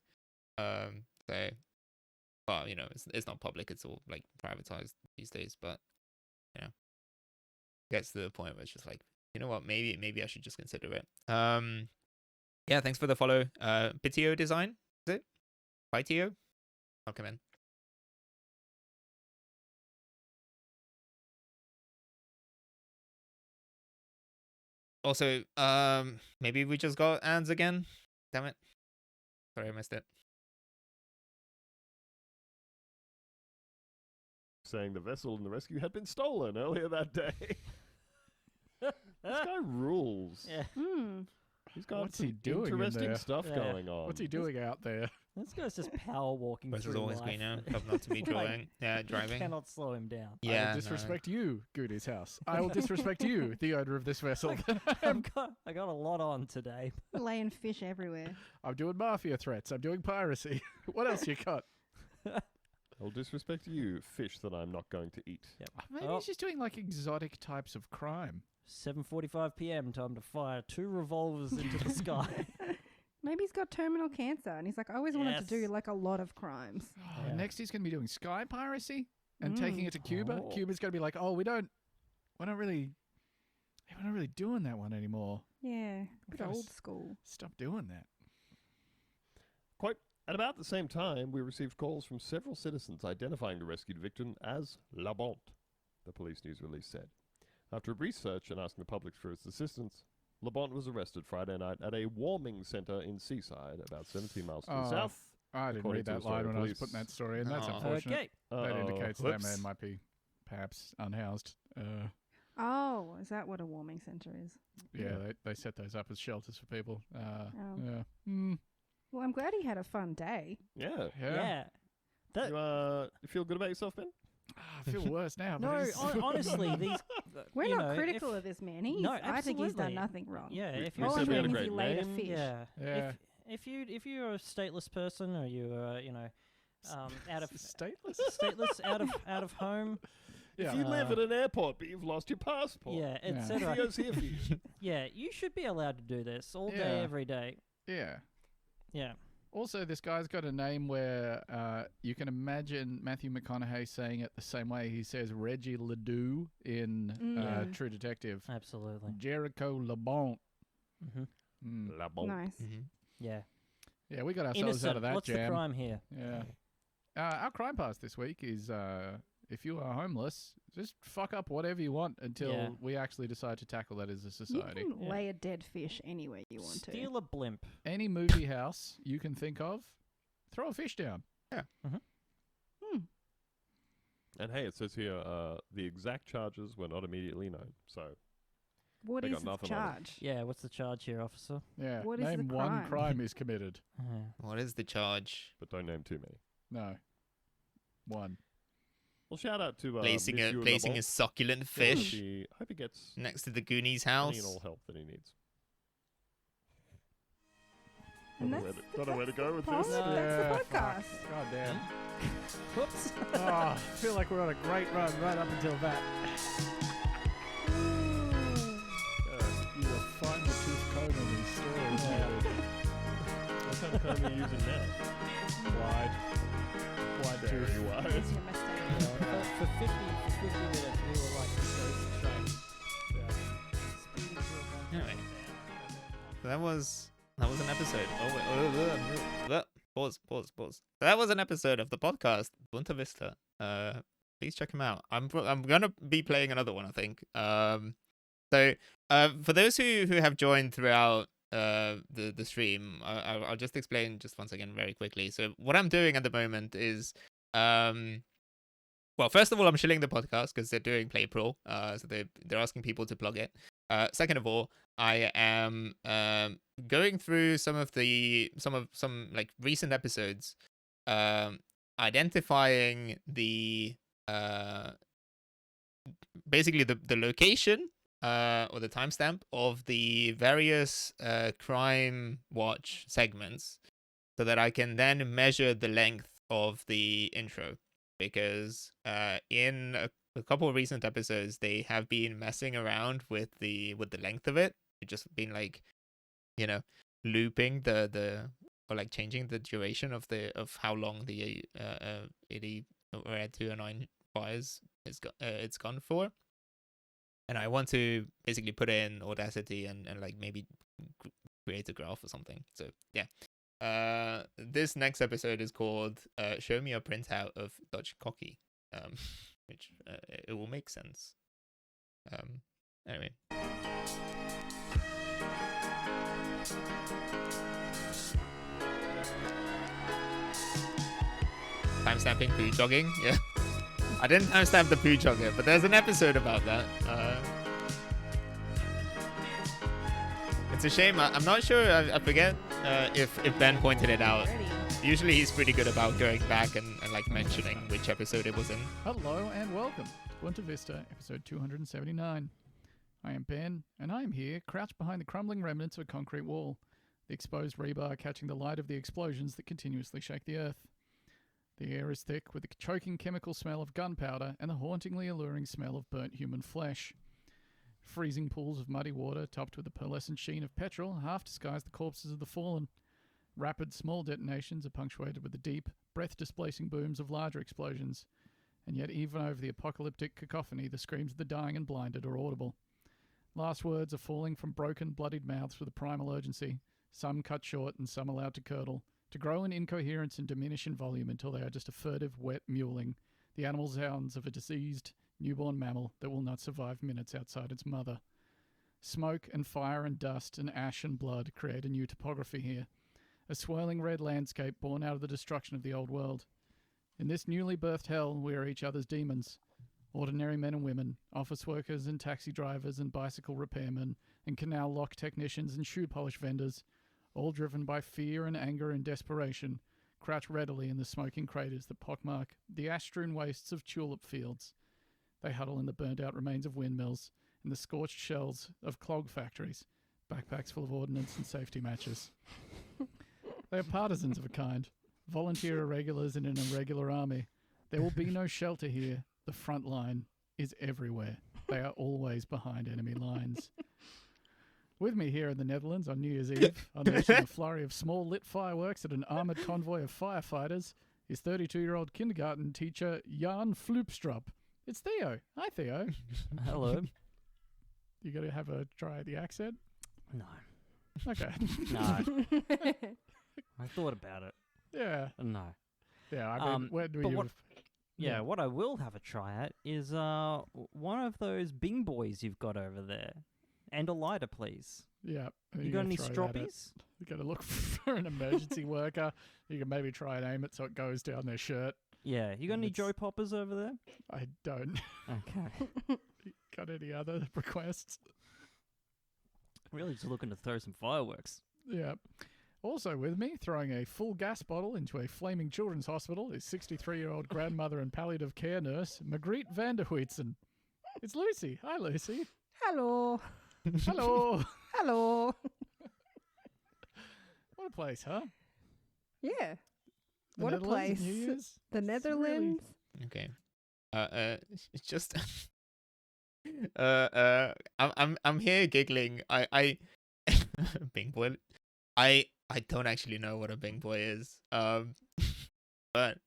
So, well, you know, it's not public; it's all like privatized these days. But you know, gets to the point where it's just like, you know what, maybe I should just consider it. Yeah, thanks for the follow. Pitio Design, is it? Pitio? I'll come in. Also, maybe we just got ads again. Damn it. Sorry, I missed it. Saying the vessel and the rescue had been stolen earlier that day. This guy rules. Yeah. Hmm. He's got What's some he doing in interesting there? stuff Yeah. going on. What's he doing out there? This guy's just power walking This through is always life. greener. Hope not to be Like, drawing. Yeah, You driving. cannot slow him down. I Yeah, will disrespect you, Goody's house. I will disrespect you, the owner of this vessel. I got a lot on today. Laying fish everywhere. I'm doing mafia threats. I'm doing piracy. What else you got? I'll disrespect you, fish that I'm not going to eat. Yep. Maybe Oh. he's just doing like exotic types of crime. 7:45 p.m. Time to fire 2 revolvers into the sky. Maybe he's got terminal cancer and he's like, I always wanted to do Yes. like a lot of crimes. Yeah. Next, he's going to be doing sky piracy and taking it to Cuba. Oh. Cuba's going to be like, oh, we're not really doing that one anymore. Yeah. We Bit gotta old school. Stop doing that. Quote, at about the same time, we received calls from several citizens identifying the rescued victim as La Bonte, the police news release said. After a research and asking the public for its assistance, La Bonte was arrested Friday night at a warming centre in Seaside, about 17 miles to the Oh, south. I didn't According read to that line Australian when I was police. putting that story in. That's Oh. unfortunate. Okay. That indicates that Whoops. man might be perhaps unhoused. Oh, is that what a warming centre is? Yeah, they set those up as shelters for people. Oh. Yeah. Mm, Well, I'm glad he had a fun day. Yeah. Yeah. That, You feel good about yourself, Ben? I feel worse now. no, but he's- honestly, these. We're you not know, critical if- of this man. He's, No, I think he's done absolutely. nothing wrong. Yeah, if we you're All said I'm we had a doing is he great laid a name. fish. Yeah. Yeah. If you're a stateless person or you're out of stateless. stateless out of home, Yeah. If you live at an airport but you've lost your passport, yeah, Yeah. etc. Theo's here for you. Yeah, you should be allowed to do this all day, Yeah. every day. Yeah. Yeah. Also, this guy's got a name where you can imagine Matthew McConaughey saying it the same way he says Reggie Ledoux in Mm. True Detective. Absolutely. Jericho LeBon. hmm Mm. La Bonte. Nice. Yeah. Yeah, we got ourselves Innocent. out of that What's the jam. crime here? Yeah. Our crime pass this week is if you are homeless, just fuck up whatever you want until Yeah. we actually decide to tackle that as a You society. can Yeah. lay a dead fish anywhere you want to. Steal a blimp. Any movie house you can think of, throw a fish down. And hey, it says here the exact charges were not immediately known. So What They is got the nothing on it. charge? Yeah, what's the charge here, officer? Yeah. What is the Name one crime? crime is committed. Yeah. What is the charge? but don't name too many. No. One. Well, shout out to Placing Monsieur a placing La a Bonte. succulent Hope fish hope he gets next to the Goonies any house. and all help that he needs. And Don't know that's don't know where to go with Paul, this. that's Yeah, the podcast. God damn. Whoops. Oh, I feel like we're on a great run right up until that. You will finally kind of comb are you using now? Wide Very tooth. wide. That's your mistake. For 50 minutes, we were like a ghost train. Speeding through a bunch of Anyway. down. So that was an episode. Pause. That was an episode of the podcast Boonta Vista. Please check him out. I'm gonna be playing another one, I think. So for those who have joined throughout the stream, I'll just explain just once again very quickly. So what I'm doing at the moment is well, first of all, I'm shilling the podcast because they're doing plapril. So they're asking people to plug it. Second of all, I am going through some like recent episodes, identifying the basically the location or the timestamp of the various crime watch segments, so that I can then measure the length of the intro. Because in a couple of recent episodes, they have been messing around with the length of it. It's just been like, looping the or like changing the duration of how long the 80 or 209 fires it's gone for. And I want to basically put in Audacity and like maybe create a graph or something. So yeah. This next episode is called "Show Me a Printout of Dodge Cocky," which it will make sense. Anyway. Timestamping poo jogging, yeah. I didn't timestamp the poo jogger, but there's an episode about that. It's a shame. I'm not sure. I forget if Ben pointed it out. Already. Usually he's pretty good about going back and like mentioning which episode it was in. Hello and welcome to Boonta Vista, episode 279. I am Ben, and I am here, crouched behind the crumbling remnants of a concrete wall, the exposed rebar catching the light of the explosions that continuously shake the earth. The air is thick with the choking chemical smell of gunpowder and the hauntingly alluring smell of burnt human flesh. Freezing pools of muddy water, topped with the pearlescent sheen of petrol, half disguise the corpses of the fallen. Rapid, small detonations are punctuated with the deep, breath-displacing booms of larger explosions. And yet even over the apocalyptic cacophony, the screams of the dying and blinded are audible. Last words are falling from broken, bloodied mouths with a primal urgency, some cut short and some allowed to curdle, to grow in incoherence and diminish in volume until they are just a furtive, wet mewling, the animal sounds of a diseased, newborn mammal that will not survive minutes outside its mother. Smoke and fire and dust and ash and blood create a new topography here, a swirling red landscape born out of the destruction of the old world. In this newly birthed hell, we are each other's demons, ordinary men and women, office workers and taxi drivers and bicycle repairmen and canal lock technicians and shoe polish vendors, all driven by fear and anger and desperation, crouch readily in the smoking craters that pockmark the ash-strewn wastes of tulip fields. They huddle in the burnt-out remains of windmills, in the scorched shells of clog factories, backpacks full of ordnance and safety matches. They are partisans of a kind, volunteer irregulars in an irregular army. There will be no shelter here. The front line is everywhere. They are always behind enemy lines. With me here in the Netherlands on New Year's Eve, unleashing a flurry of small lit fireworks at an armoured convoy of firefighters, is 32-year-old kindergarten teacher Jan Floopstrop. It's Theo. Hi, Theo. Hello. You got to have a try at the accent? No. Okay. No. I thought about it. Yeah. No. Yeah, I mean, where do but you... what- Yeah, what I will have a try at is one of those Bing boys you've got over there. And a lighter, please. Yeah. You got any stroppies? You got to look for an emergency worker. You can maybe try and aim it so it goes down their shirt. Yeah. You got any It's- Joe Poppers over there? I don't. Okay. Got any other requests? Really just looking to throw some fireworks. Yeah. Also with me, throwing a full gas bottle into a flaming children's hospital, is 63-year-old grandmother and palliative care nurse, Margriet van der Huitzen. It's Lucy. Hi, Lucy. Hello. Hello. Hello. What a place, huh? Yeah. The What a Netherlands, place. New Year's? The It's Netherlands. Okay. It's just I'm here giggling. I Bing boy. I don't actually know what a Bing boy is. But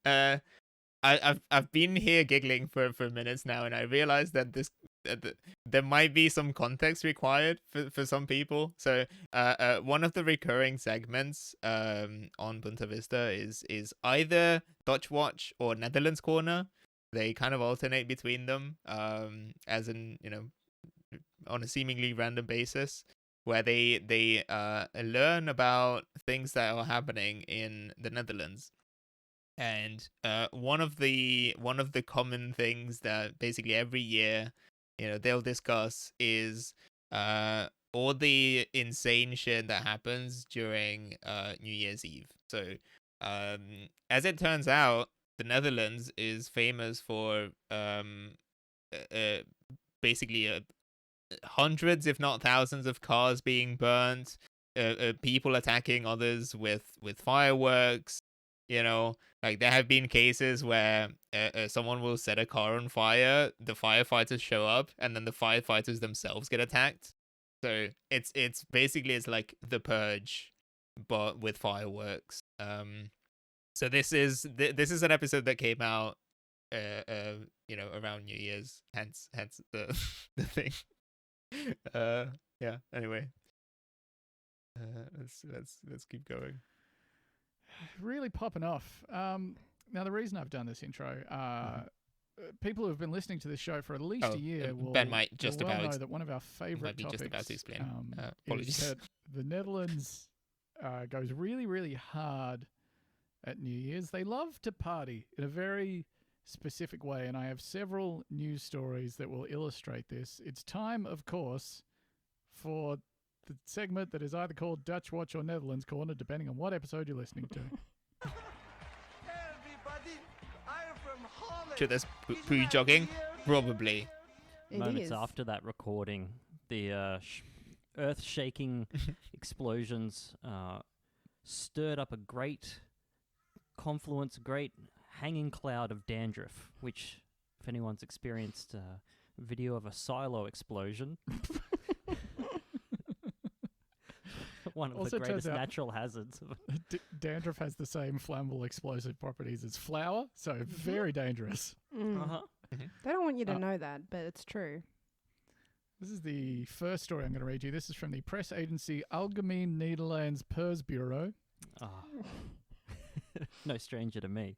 I've been here giggling for minutes now, and I realized that there might be some context required for some people. So one of the recurring segments on Boonta Vista is either Dutch Watch or Netherlands Corner. They kind of alternate between them, as in, on a seemingly random basis, where they learn about things that are happening in the Netherlands. And one of the common things that basically every year, they'll discuss is all the insane shit that happens during New Year's Eve. So as it turns out, the Netherlands is famous for basically hundreds, if not thousands, of cars being burnt, people attacking others with fireworks. Like there have been cases where someone will set a car on fire, the firefighters show up, and then the firefighters themselves get attacked. So it's basically like the Purge, but with fireworks. So this is an episode that came out, around New Year's, hence the the thing. Yeah. Anyway, let's keep going. Really popping off. Now, the reason I've done this intro, people who have been listening to this show for at least a year will, Ben might just will well about know that one of our favourite topics just about to explain. is Apologies. that the Netherlands goes really, really hard at New Year's. They love to party in a very specific way, and I have several news stories that will illustrate this. It's time, of course, for the segment that is either called Dutch Watch or Netherlands Corner, depending on what episode you're listening to. To this poo jogging, probably. Moments is. after that recording, the earth-shaking explosions stirred up a great confluence, great hanging cloud of dandruff, which, if anyone's experienced a video of a silo explosion, one of Also the greatest turns out natural hazards. Dandruff has the same flammable explosive properties as flour, so very dangerous. Uh-huh. They don't want you to know that, but it's true. This is the first story I'm going to read you. This is from the press agency Algemeen Nederlands Persbureau. Ah. No stranger to me.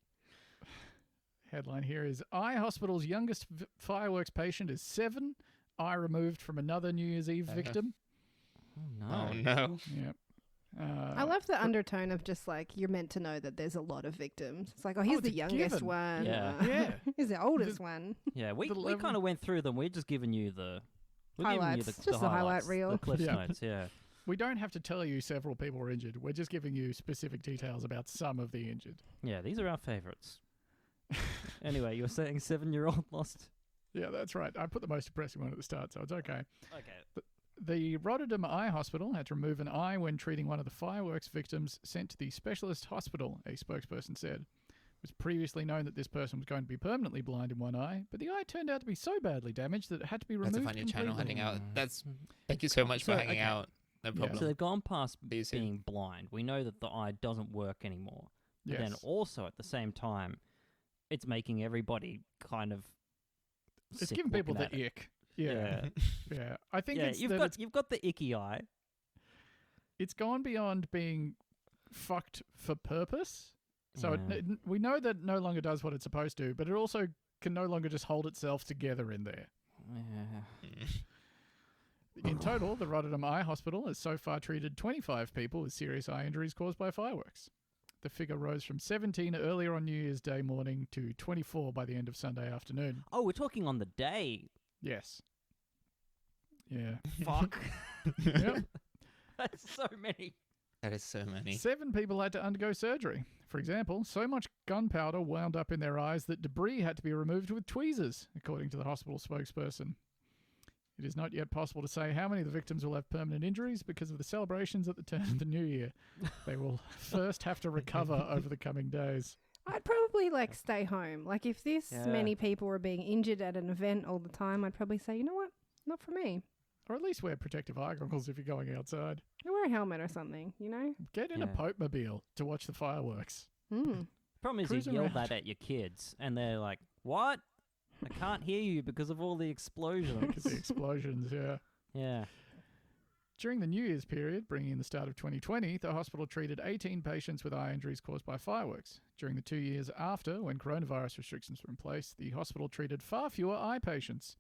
Headline here is, Eye Hospital's youngest fireworks patient is 7. Eye removed from another New Year's Eve victim. Oh, no. Oh no. Yep. I love the undertone of just like you're meant to know that there's a lot of victims. It's like, oh, here's it's the a youngest given. one. Yeah. Yeah. Here's the oldest one. Yeah, we The kind level- of went through them. We're just giving you the Highlights. Just the highlight highlights, reel. the cliff Yeah. notes. Yeah. We don't have to tell you several people were injured. We're just giving you specific details about some of the injured. Yeah, these are our favourites. Anyway, you were saying 7-year-old lost. Yeah, that's right. I put the most depressing one at the start, so it's okay. Okay. The Rotterdam Eye Hospital had to remove an eye when treating one of the fireworks victims sent to the specialist hospital, a spokesperson said. It was previously known that this person was going to be permanently blind in one eye, but the eye turned out to be so badly damaged that it had to be removed That's a funny channel completely. hanging out. Thank you so much for So, hanging okay. out. No problem. So they've gone past See you soon. being blind. We know that the eye doesn't work anymore. But then Yes. also at the same time, it's making everybody kind of It's sick giving people looking the at it. ick. Yeah. Yeah. I think Yeah, it's you've that got you've got the icky eye. it's gone beyond being fucked for purpose. So Yeah. we know that it no longer does what it's supposed to, but it also can no longer just hold itself together in there. Yeah. In total, the Rotterdam Eye Hospital has so far treated 25 people with serious eye injuries caused by fireworks. The figure rose from 17 earlier on New Year's Day morning to 24 by the end of Sunday afternoon. Oh, we're talking on the day. Yes. Yeah. Fuck. Yep. That's so many. That is so many. 7 people had to undergo surgery. For example, so much gunpowder wound up in their eyes that debris had to be removed with tweezers, according to the hospital spokesperson. It is not yet possible to say how many of the victims will have permanent injuries because of the celebrations at the turn of the new year. They will first have to recover over the coming days. I'd probably like stay home. Like if this Yeah. many people were being injured at an event all the time, I'd probably say, you know what? Not for me. Or at least wear protective eye goggles if you're going outside. You wear a helmet or something, you know? Get in a Yeah. Pope-mobile to watch the fireworks. Mm. Problem is, Cruise you yell around. that at your kids, and they're like, "What? I can't hear you because of all the explosions." Because the explosions, yeah. Yeah. During the New Year's period, bringing in the start of 2020, the hospital treated 18 patients with eye injuries caused by fireworks. During the 2 years after, when coronavirus restrictions were in place, the hospital treated far fewer eye patients.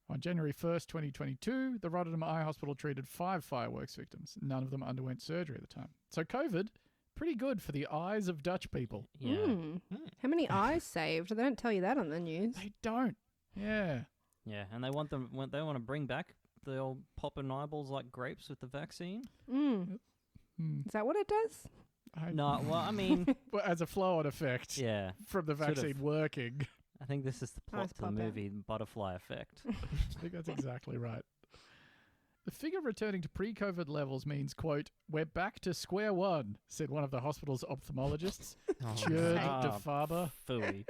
On January 1st, 2022, the Rotterdam Eye Hospital treated 5 fireworks victims. None of them underwent surgery at the time. So COVID, pretty good for the eyes of Dutch people. Yeah. Mm. How many eyes saved? They don't tell you that on the news. They don't. Yeah. Yeah, and they want to bring back the old popping eyeballs like grapes with the vaccine. Mm. Hmm. Is that what it does? No, well, I mean, Well, as a flow-on effect yeah. from the Sort of. vaccine working. I think this is the plot Eyes to the pop out. movie Butterfly Effect. I think that's exactly right. The figure returning to pre-COVID levels means, quote, "We're back to square one," said one of the hospital's ophthalmologists, Oh, Tjerd Ah, de Faber. Phooey.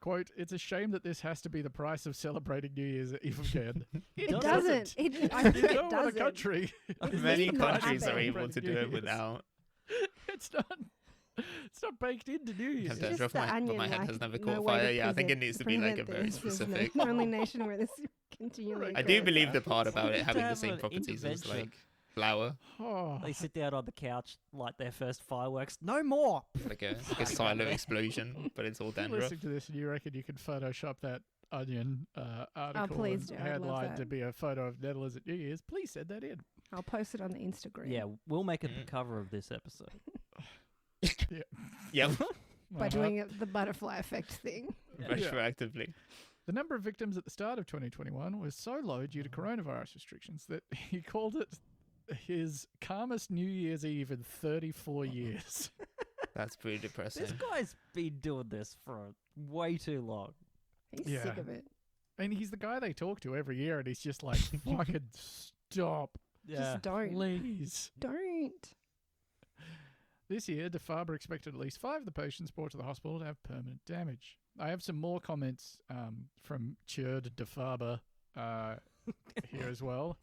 Quote, "It's a shame that this has to be the price of celebrating New Year's Eve again." It Doesn't. doesn't. I You think it don't want a doesn't. country. Many not countries are happen. able to do it without. It's not baked into New Year's. Have that Just drop the my, but onion, my head like, has never no caught way to fire. Yeah, I think it needs to be like a prevent very this. There's specific. the only nation where this continually Right. I do occurs. believe the part about it To having the have same an properties as intervention. like flour, Oh, They sit down on the couch, light their first fireworks. No more. like a silo explosion, but it's all if you're dandruff. listening to this and you reckon you can Photoshop that onion article please and do. I'd love headline to that. be a photo of Netherlands at New Year's, please send that in. I'll post it on the Instagram. Yeah, we'll make it Mm. the cover of this episode. Yep, By Uh-huh. doing it, the butterfly effect thing. retroactively. The number of victims at the start of 2021 was so low due to coronavirus restrictions that he called it his calmest New Year's Eve in 34 years. That's pretty This depressing. guy's been doing this for way too long. He's Yeah. sick of it. And he's the guy they talk to every year, and he's just like, fucking stop, Just don't. please. Don't. This year, De Faber expected at least 5 of the patients brought to the hospital to have permanent damage. I have some more comments from Tjerd De Faber here as well.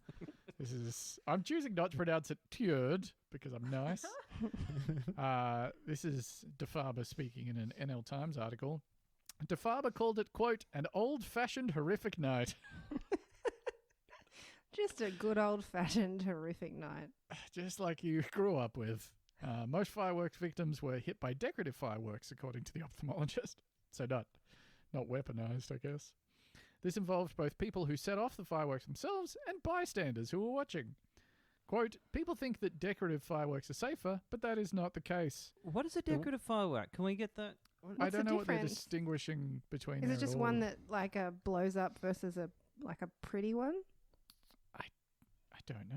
I'm choosing not to pronounce it Tjerd because I'm nice. This is De Faber speaking in an NL Times article. De Faber called it, quote, "an old-fashioned horrific night." Just a good old-fashioned horrific night. Just like you grew up with. Most fireworks victims were hit by decorative fireworks, according to the ophthalmologist. So not weaponized, I guess. This involved both people who set off the fireworks themselves and bystanders who were watching. Quote, "People think that decorative fireworks are safer, but that is not the case. What is a decorative firework? Can we get that? I What's don't the know what they're difference? distinguishing between Is there it just at one all. that like blows up versus a pretty one? I don't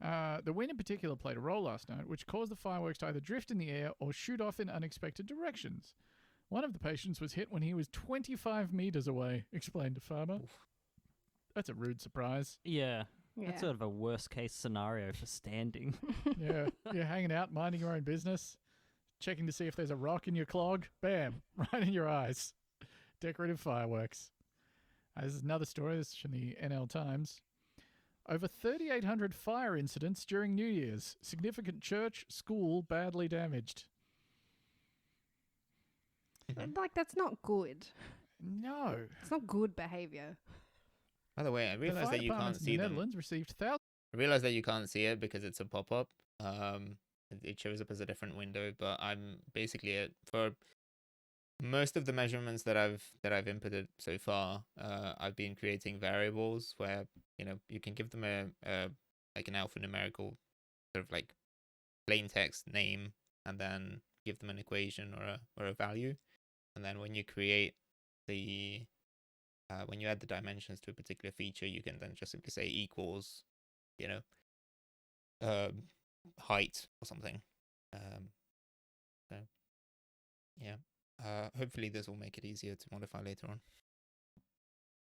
know. The wind in particular played a role last night, which caused the fireworks to either drift in the air or shoot off in unexpected directions. One of the patients was hit when he was 25 meters away, explained to Farmer. That's a rude surprise. Yeah, Yeah. that's sort of a worst case scenario for standing. Yeah, you're hanging out, minding your own business, checking to see if there's a rock in your clog. Bam, right in your eyes. Decorative fireworks. This is another story. This is from the NL Times. Over 3,800 fire incidents during New Year's. Significant church, school badly damaged. Like that's not good. No. It's not good behavior. By the way, I The realized fire that you can't departments in see the them. Netherlands received thousands. I realize that you can't see it because it's a pop-up. It shows up as a different window, but I'm basically for most of the measurements that I've inputted so far. I've been creating variables where you can give them a like an alphanumerical sort of like plain text name, and then give them an equation or a value, and then when you create the when you add the dimensions to a particular feature, you can then just simply say equals, height or something. So yeah, hopefully this will make it easier to modify later on.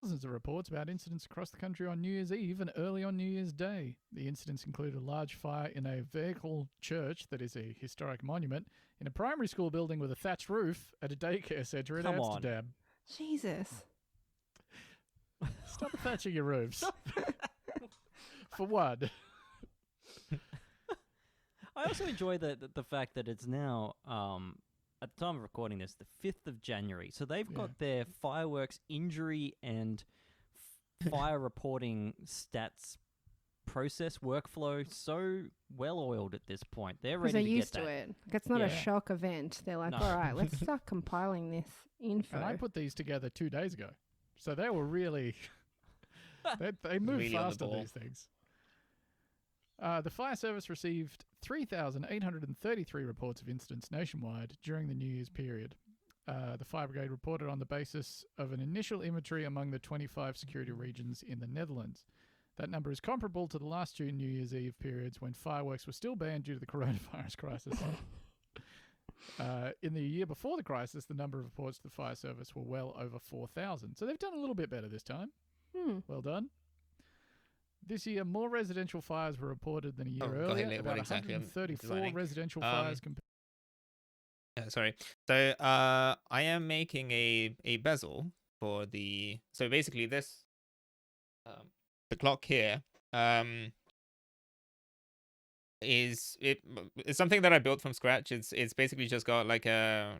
Thousands of reports about incidents across the country on New Year's Eve and early on New Year's Day. The incidents included a large fire in a vehicle church that is a historic monument, in a primary school building with a thatched roof, at a daycare centre in Come on. Amsterdam. Jesus. Stop thatching your roofs. For one. I also enjoy the fact that it's now, at the time of recording this, the 5th of January. So they've got their fireworks injury and fire reporting stats process workflow so well oiled at this point. They're Because ready they're to used get to that. it. Like, it's not a Yeah. shock event. They're like, No. all right, let's start compiling this info. And I put these together 2 days ago. So they were really... they move Really on the fast on ball. these things. The fire service received 3,833 reports of incidents nationwide during the New Year's period. The fire brigade reported on the basis of an initial inventory among the 25 security regions in the Netherlands. That number is comparable to the last 2 New Year's Eve periods when fireworks were still banned due to the coronavirus crisis. In the year before the crisis, the number of reports to the fire service were well over 4,000. So they've done a little bit better this time. Well done. This year, more residential fires were reported than a year Oh, go ahead, earlier. Leo, About what exactly I'm 134 designing. residential fires Sorry. So I am making a bezel for the. So basically, this the clock here is something that I built from scratch. It's basically just got like an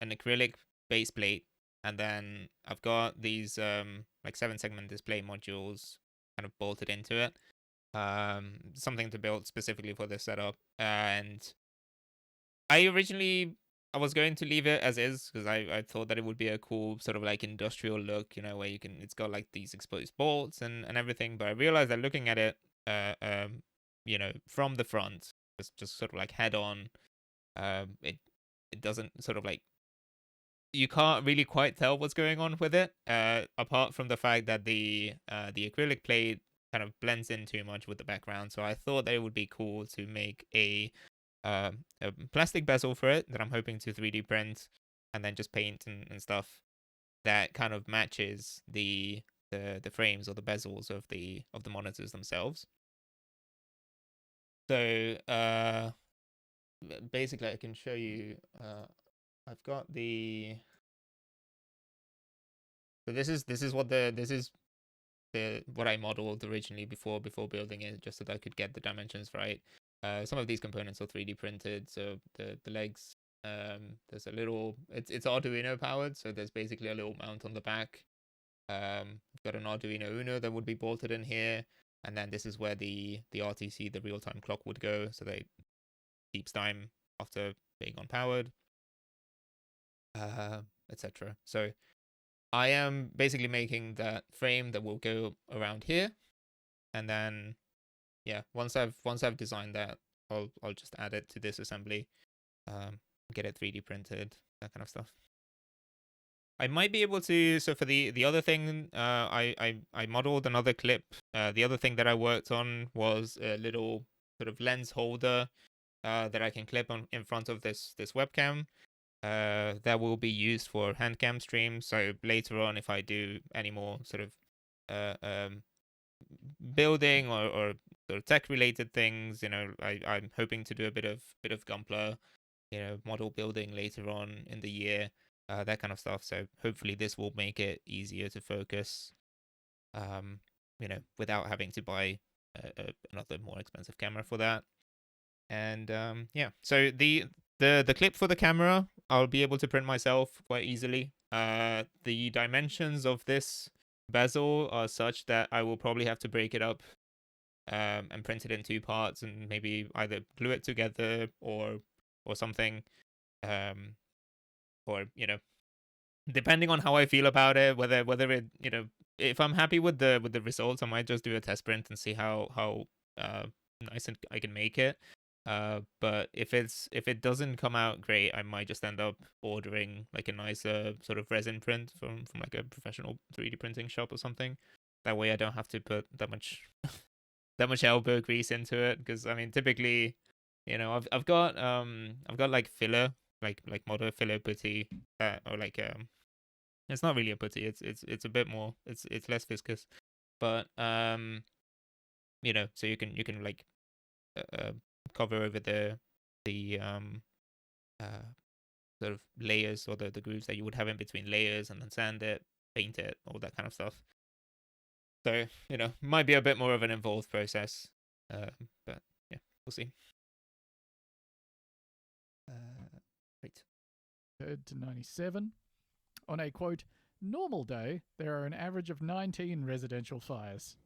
acrylic base plate, and then I've got these like 7-segment display modules kind of bolted into it. Something to build specifically for this setup, and I was going to leave it as is because I thought that it would be a cool sort of like industrial look, you know, where it's got like these exposed bolts and everything. But I realized that looking at it, you know, from the front, just sort of like head on, it doesn't sort of like, you can't really quite tell what's going on with it, apart from the fact that the acrylic plate kind of blends in too much with the background. So I thought that it would be cool to make a plastic bezel for it that I'm hoping to 3D print and then just paint and stuff that kind of matches the frames or the bezels of the monitors themselves. So basically I can show you I've got the so this is what I modeled originally before building it, just so that I could get the dimensions right. Some of these components are 3D printed, so the legs, there's a little, it's Arduino powered, so there's basically a little mount on the back. I've got an Arduino Uno that would be bolted in here, and then this is where the RTC, the real-time clock, would go, so they keeps time after being unpowered, etc. So I am basically making that frame that will go around here, and then yeah, once I've designed that, I'll just add it to this assembly, get it 3D printed, that kind of stuff. I might be able to. So for the other thing, I modeled another clip. The other thing that I worked on was a little sort of lens holder that I can clip on in front of this webcam. That will be used for hand cam streams. So later on, if I do any more sort of building or sort of tech related things, you know, I'm hoping to do a bit of Gunpla, you know, model building later on in the year, that kind of stuff. So hopefully this will make it easier to focus, you know, without having to buy another more expensive camera for that. And yeah, so the clip for the camera I'll be able to print myself quite easily. The dimensions of this bezel are such that I will probably have to break it up and print it in 2 parts and maybe either glue it together or something, or, you know, depending on how I feel about it, whether it, you know, if I'm happy with the results, I might just do a test print and see how nice I can make it. But if it doesn't come out great, I might just end up ordering like a nicer sort of resin print from like a professional 3D printing shop or something. That way I don't have to put that much elbow grease into it, because I mean typically, you know, I've got like filler, like model filler putty, or like it's not really a putty, it's a bit more, it's less viscous, but you know, so you can like cover over the sort of layers or the grooves that you would have in between layers, and then sand it, paint it, all that kind of stuff. So, might be a bit more of an involved process. But yeah, we'll see. Right. Heard to 97. On a, quote, normal day, there are an average of 19 residential fires.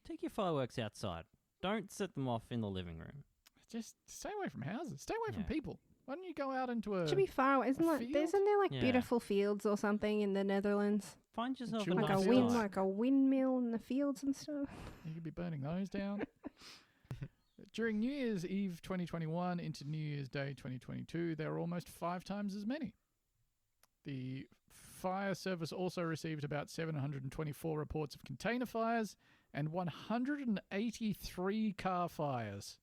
Take your fireworks outside. Don't set them off in the living room. Just stay away from houses. Stay away from Yeah. people. Why don't you go out into a... Should be far away. Isn't field? there like Yeah. beautiful fields or something in the Netherlands? Find yourself a Chill Like nice out. a site. like a windmill in the fields and stuff. You could be burning those down. During New Year's Eve 2021 into New Year's Day 2022, there were almost 5 times as many. The fire service also received about 724 reports of container fires and 183 car fires.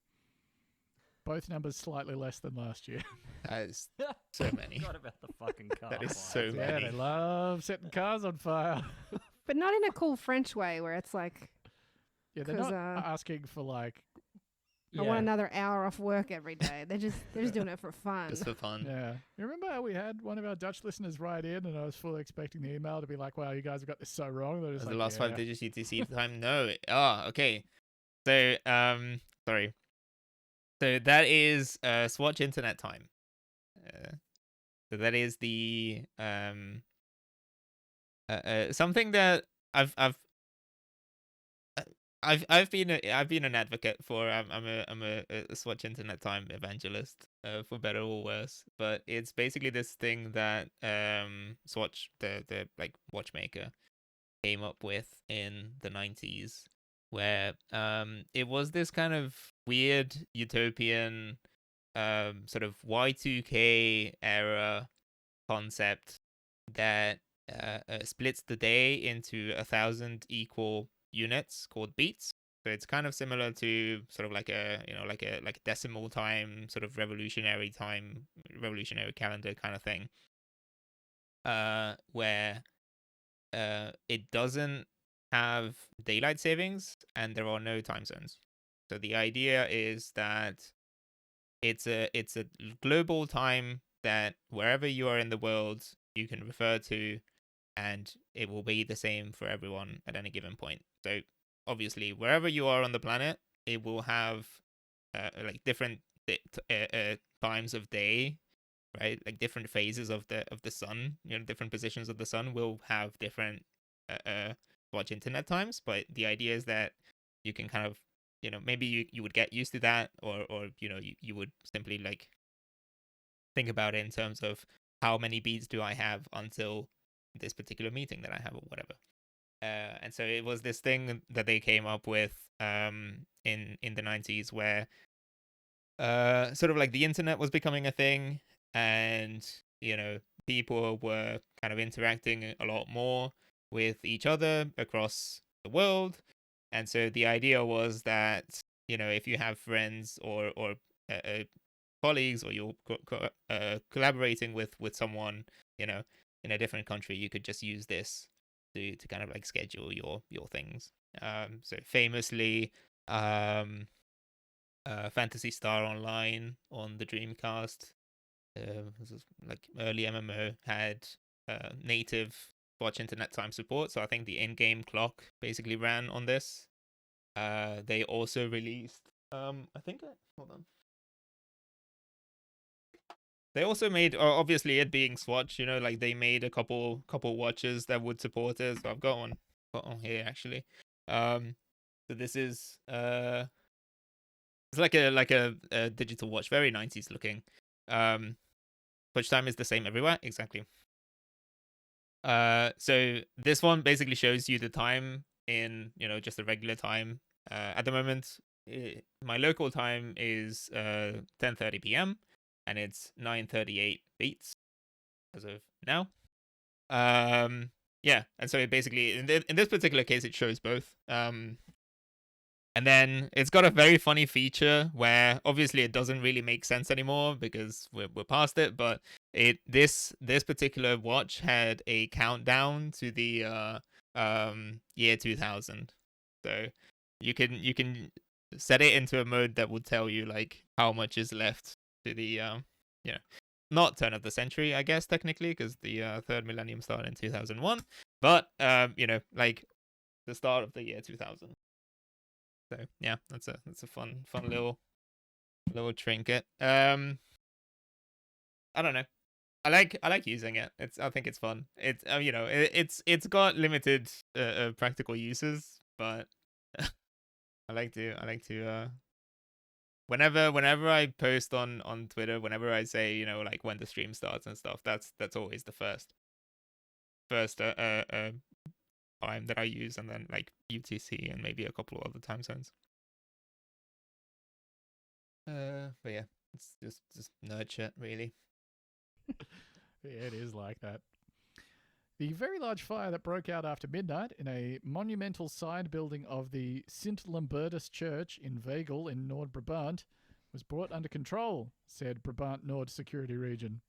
Both numbers slightly less than last year. That is so many. Forgot about the fucking car. That is fires. so Yeah, many. they love setting cars on fire. But not in a cool French way where it's like, Yeah, they're 'Cause, not asking for like, I want another hour off work every day. They're just doing it for fun. Just for fun. yeah. You remember how we had one of our Dutch listeners write in and I was fully expecting the email to be like, wow, you guys have got this so wrong. They're just The like, last yeah. 5 digits UTC time? No. Okay. So, sorry. So that is Swatch internet time. So that is the something that I've been an advocate for. I'm a Swatch internet time evangelist, for better or worse. But it's basically this thing that Swatch, the like watchmaker, came up with in the 90s, where it was this kind of weird utopian sort of Y2K era concept that splits the day into 1,000 equal units called beats. So it's kind of similar to sort of like a like a decimal time, sort of revolutionary calendar kind of thing, where it doesn't have daylight savings and there are no time zones. So the idea is that it's a global time that wherever you are in the world you can refer to, and it will be the same for everyone at any given point. So obviously wherever you are on the planet, it will have like different times of day, right? Like different phases of the sun, different positions of the sun will have different watch internet times. But the idea is that you can kind of, maybe you would get used to that, or you would simply like think about it in terms of how many beats do I have until this particular meeting that I have or whatever. And so it was this thing that they came up with in the 90s, where sort of like the internet was becoming a thing, and people were kind of interacting a lot more with each other across the world. And so the idea was that if you have friends or colleagues, or you're collaborating with someone in a different country, you could just use this to kind of like schedule your things. So famously, Phantasy Star Online on the Dreamcast, like early MMO, had native watch internet time support. So I think the in-game clock basically ran on this. They also released hold on. They also made, obviously it being Swatch, like they made a couple watches that would support it. So I've got one here actually. So this is it's like a digital watch, very 90s looking. Watch time is the same everywhere, exactly. So this one basically shows you the time in just a regular time. At the moment, my local time is 10:30 p.m. and it's 9:38 beats as of now. Yeah, and so it basically in this particular case it shows both. And then it's got a very funny feature where obviously it doesn't really make sense anymore because we're past it, but this particular watch had a countdown to the year 2000. So you can set it into a mode that would tell you like how much is left to the not turn of the century, I guess technically, because the third millennium started in 2001, But like the start of the year 2000. So yeah, that's a fun little trinket. I don't know. I like using it. I think it's fun. It's it's got limited practical uses, but I like to whenever I post on Twitter, whenever I say like when the stream starts and stuff, that's always the first time that I use, and then like UTC and maybe a couple of other time zones. But yeah, it's just nerd shit, really. Yeah, it is like that. The very large fire that broke out after midnight in a monumental side building of the Sint Lambertus Church in Vegel in Nord Brabant was brought under control, said Brabant Nord Security Region.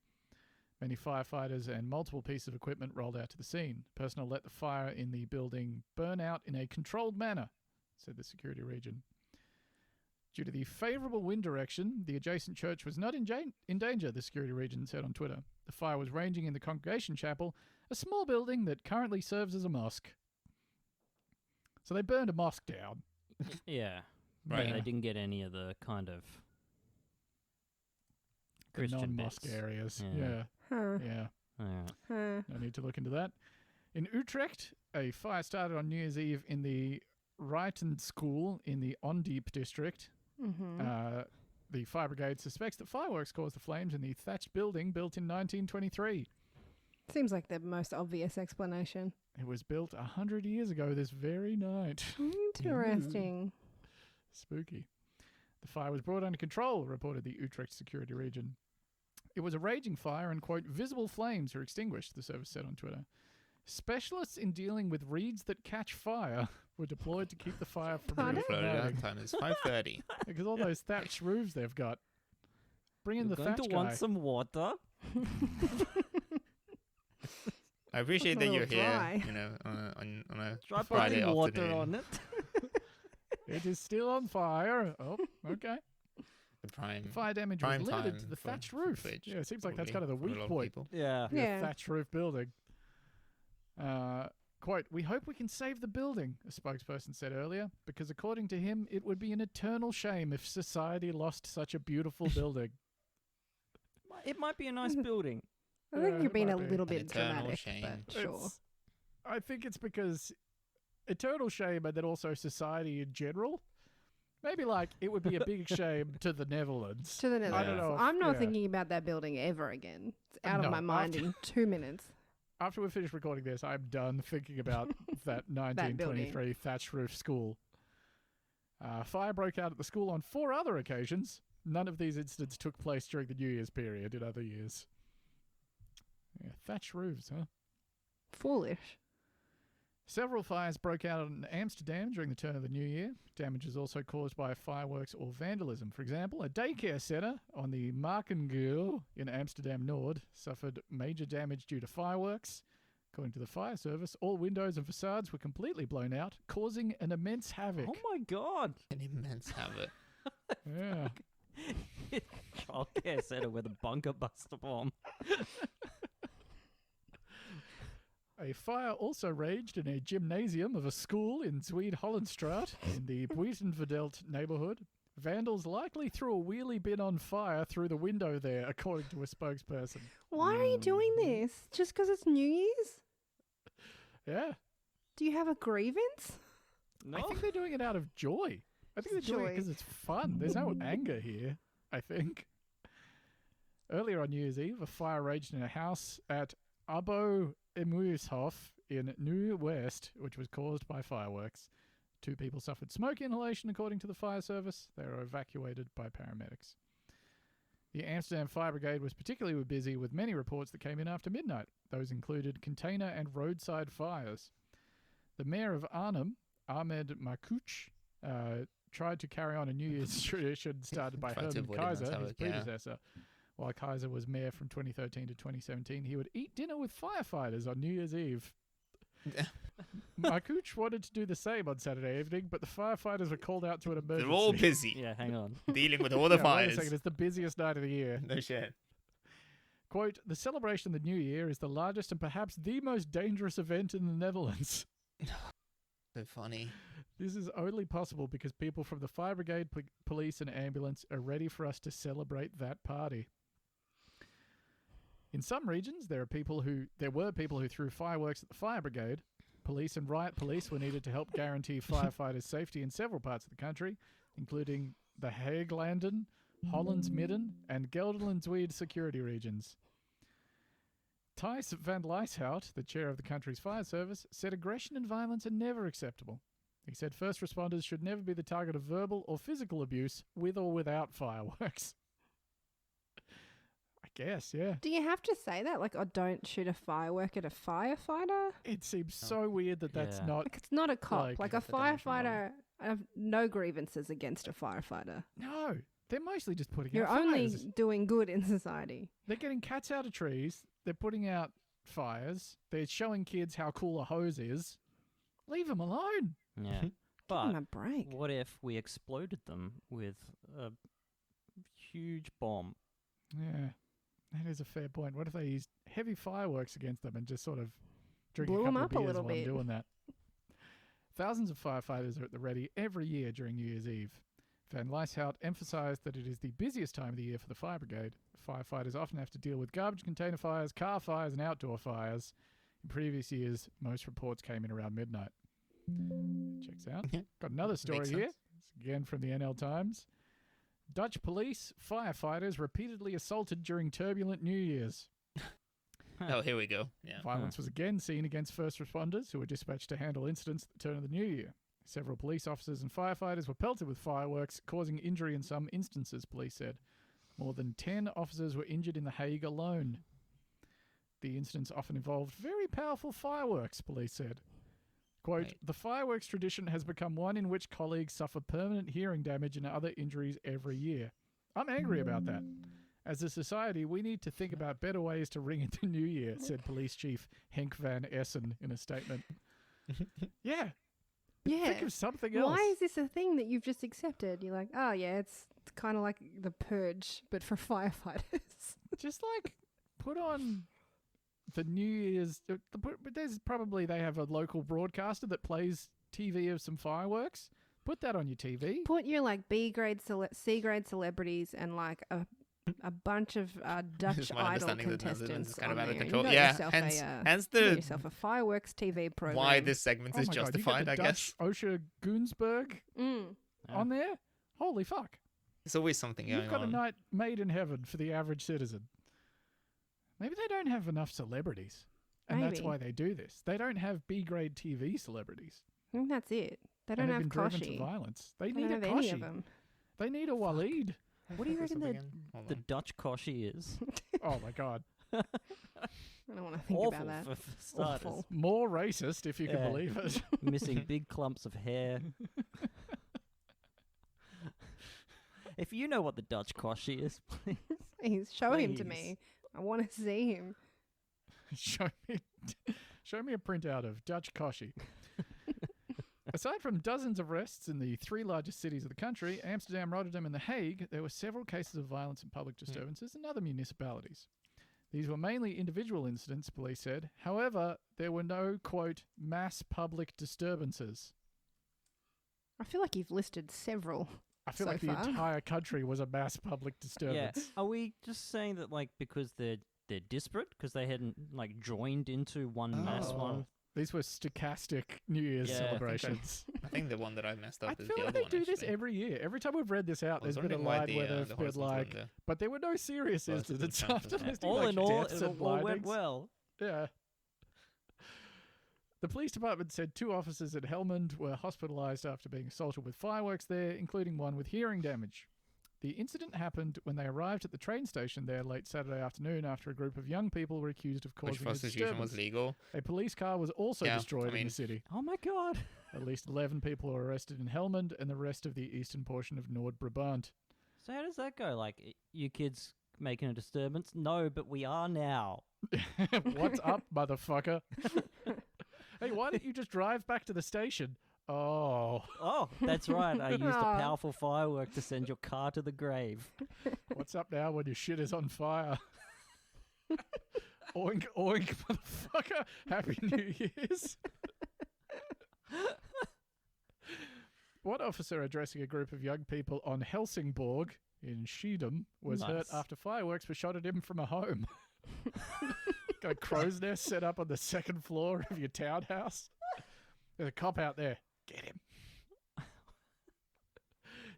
Many firefighters and multiple pieces of equipment rolled out to the scene. Personnel let the fire in the building burn out in a controlled manner, said the security region. Due to the favourable wind direction, the adjacent church was not in danger, the security region said on Twitter. The fire was raging in the congregation chapel, a small building that currently serves as a mosque. So they burned a mosque down. Yeah. Right. They didn't get any of the kind of The Christian non-mosque bits. areas. Yeah. Yeah. Huh. Yeah. Yeah. No need to look into that. In Utrecht, a fire started on New Year's Eve in the Reiten School in the Ondiep district. Mm-hmm. The fire brigade suspects that fireworks caused the flames in the thatched building built in 1923. Seems like the most obvious explanation. It was built 100 years ago this very night. Interesting. Spooky. The fire was brought under control, reported the Utrecht security region. It was a raging fire and, quote, visible flames were extinguished, the service said on Twitter. Specialists in dealing with reeds that catch fire were deployed to keep the fire from Pardon? reigniting. Time is 5:30. Because all those thatched roofs they've got. Bring in You're the going thatch to guy. want some water? I appreciate A that you're little here, dry. on a Try Friday putting water afternoon. on it. It is still on fire. Oh, okay. The prime. Fire damage was prime limited time to the for thatched roof. Twitch, Yeah, it seems like that's probably, kind of the for a weak lot of point. people. Yeah. The Yeah. thatched roof building. Quote, we hope we can save the building, a spokesperson said earlier, because according to him, it would be an eternal shame if society lost such a beautiful building. It might be a nice building. I think Yeah, you're being might a be. little An bit eternal dramatic, shame. but sure. It's- I think it's because eternal shame and then also society in general. Maybe like it would be a big shame to the Netherlands. To the Netherlands. don't know if- I'm not yeah. thinking about that building ever again. It's out No, of my mind after- in 2 minutes. After we finish recording this, I'm done thinking about that 1923 thatched roof school. Fire broke out at the school on 4 other occasions. None of these incidents took place during the New Year's period in other years. Yeah, thatched roofs, huh? Foolish. Several fires broke out in Amsterdam during the turn of the new year. Damage is also caused by fireworks or vandalism. For example, a daycare centre on the Markengeul in Amsterdam Nord suffered major damage due to fireworks. According to the fire service, all windows and facades were completely blown out, causing an immense havoc. Oh my god. An immense havoc. Yeah. Childcare centre with a bunker buster bomb. A fire also raged in a gymnasium of a school in Zwede-Hollandstraat in the Buitenvedelt neighbourhood. Vandals likely threw a wheelie bin on fire through the window there, according to a spokesperson. Why are you doing this? Just because it's New Year's? Yeah. Do you have a grievance? No. I think they're doing it out of joy. I think they're doing it Joy. because it's fun. There's no anger here, I think. Earlier on New Year's Eve, a fire raged in a house at Abo Emuishof in New West, which was caused by fireworks. 2 people suffered smoke inhalation, according to the fire service. They were evacuated by paramedics. The Amsterdam Fire Brigade was particularly busy with many reports that came in after midnight. Those included container and roadside fires. The mayor of Arnhem, Ahmed Makouch, tried to carry on a New Year's tradition started by Tried to Herman avoid immense Kaiser, his havoc, yeah. predecessor. While Kaiser was mayor from 2013 to 2017, he would eat dinner with firefighters on New Year's Eve. Makouch wanted to do the same on Saturday evening, but the firefighters were called out to an emergency. They're all busy Yeah, hang on. dealing with all the Yeah, wait a fires. second, it's the busiest night of the year. No shit. Quote, the celebration of the New Year is the largest and perhaps the most dangerous event in the Netherlands. So funny. This is only possible because people from the fire brigade, police and ambulance are ready for us to celebrate that party. In some regions, there were people who threw fireworks at the fire brigade. Police and riot police were needed to help guarantee firefighters' safety in several parts of the country, including the Haaglanden, Hollands Midden, and Gelderland-Zweed security regions. Thijs van Lieshout, the chair of the country's fire service, said aggression and violence are never acceptable. He said first responders should never be the target of verbal or physical abuse with or without fireworks. I guess, yeah. Do you have to say that? Like, oh, don't shoot a firework at a firefighter? It seems so weird that that's Yeah. not... Like, it's not a cop. Like, Like a that's a damage control. firefighter, I have no grievances against a firefighter. No, they're mostly just putting You're out only fires. doing good in society. They're getting cats out of trees. They're putting out fires. They're showing kids how cool a hose is. Leave them alone. Yeah. Give But 'em a break. what if we exploded them with a huge bomb? Yeah, that is a fair point. What if they used heavy fireworks against them and just sort of drink Blew a 'em couple up a of beers little while bit. doing that? Thousands of firefighters are at the ready every year during New Year's Eve. Van Lieshout emphasised that it is the busiest time of the year for the fire brigade. Firefighters often have to deal with garbage container fires, car fires, and outdoor fires. In previous years, most reports came in around midnight. Checks out. Got another story Makes here. sense. It's again from the NL Times. Dutch police, firefighters repeatedly assaulted during turbulent New Year's. Oh, here we go. Yeah. Violence was again seen against first responders who were dispatched to handle incidents at the turn of the new year. Several police officers and firefighters were pelted with fireworks, causing injury in some instances, police said. More than 10 officers were injured in The Hague alone. The incidents often involved very powerful fireworks, police said. Quote, Right. the fireworks tradition has become one in which colleagues suffer permanent hearing damage and other injuries every year. I'm angry about that. As a society, we need to think about better ways to ring in the new year, said Police Chief Henk van Essen in a statement. Yeah. Yeah. Think of something else. Why is this a thing that you've just accepted? You're like, oh yeah, it's kind of like the purge, but for firefighters. Just like put on the New Year's. There's probably they have a local broadcaster that plays TV of some fireworks. Put that on your TV. Put your like B grade, C grade celebrities and like a bunch of Dutch This is my Idol understanding that Netherlands contestants is kind of on out of there. control. You got Yeah, yourself hence you got the yourself a fireworks TV program. why this segment Oh is my God, you got justified, the I guess. Dutch OSHA Gunsberg Mm. on there. Holy fuck! There's always something going You've got on. a night made in heaven for the average citizen. Maybe they don't have enough celebrities, and that's Maybe. why they do this. They don't have B grade TV celebrities. I think that's it. They and don't they've have been driven to Koshi. violence. They They need don't a have any of Koshi. them. They need a Waleed. What do you Focus reckon up the, again. Hold the on. Dutch Koshi is? Oh my God. I don't want to think Awful about that. for starters. Awful. More racist, if you can Yeah. believe it. Missing big clumps of hair. If you know what the Dutch Koshi is, please. Please show him to Please. me. I want to see him. show me a printout of Dutch Koshi. Aside from dozens of arrests in the three largest cities of the country, Amsterdam, Rotterdam and The Hague, there were several cases of violence and public disturbances in other municipalities. These were mainly individual incidents, police said. However, there were no, quote, mass public disturbances. I feel like you've listed several. I feel So like the far. entire country was a mass public Yeah. disturbance. Are we just saying that like because they're disparate because they hadn't like joined into one mass Oh. one? These were stochastic New Year's Yeah, I think celebrations. I think the one that I messed up I is feel the like other they one. do this actually. every year. Every time we've read this out, I was there's been a wondering why line where the they've been horizontal one like, there. but there were no serious Horizontal incidents jump after was there. listing All like in all, deaths it and all went blindings. well. Yeah. The police department said 2 officers at Helmond were hospitalised after being assaulted with fireworks there, including one with hearing damage. The incident happened when they arrived at the train station there late Saturday afternoon after a group of young people were accused of Which causing a prostitution was disturbance. legal. A police car was also Yeah, destroyed I in mean- the city. Oh my god! At least 11 people were arrested in Helmond and the rest of the eastern portion of Noord-Brabant. So how does that go? Like, you kids making a disturbance? No, but we are now. What's up, motherfucker? Hey, why don't you just drive back to the station? Oh, Oh, that's right. I used a Aw. powerful firework to send your car to the grave. what's up now when your shit is on fire? Oink, oink, motherfucker. Happy New Year's. One officer addressing a group of young people on Helsingborg in Schiedam was hurt Nice. after fireworks were shot at him from a home. Got a crow's nest set up on the second floor of your townhouse. There's a cop out there. Get him.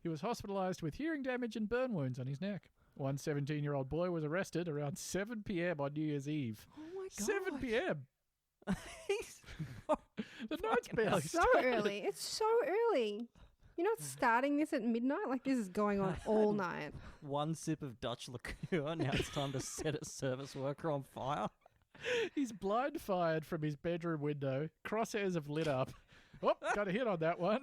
He was hospitalized with hearing damage and burn wounds on his neck. One 17-year-old boy was arrested around 7 p.m. on New Year's Eve. Oh my god. 7 p.m. He's The night's Fucking barely hell. So started. early. It's so early. You're not starting this at midnight? Like, this is going on all night. one sip of Dutch liqueur. Now it's time to set a service worker on fire. He's blind fired from his bedroom window. Crosshairs have lit up. Oh, got a hit on that one.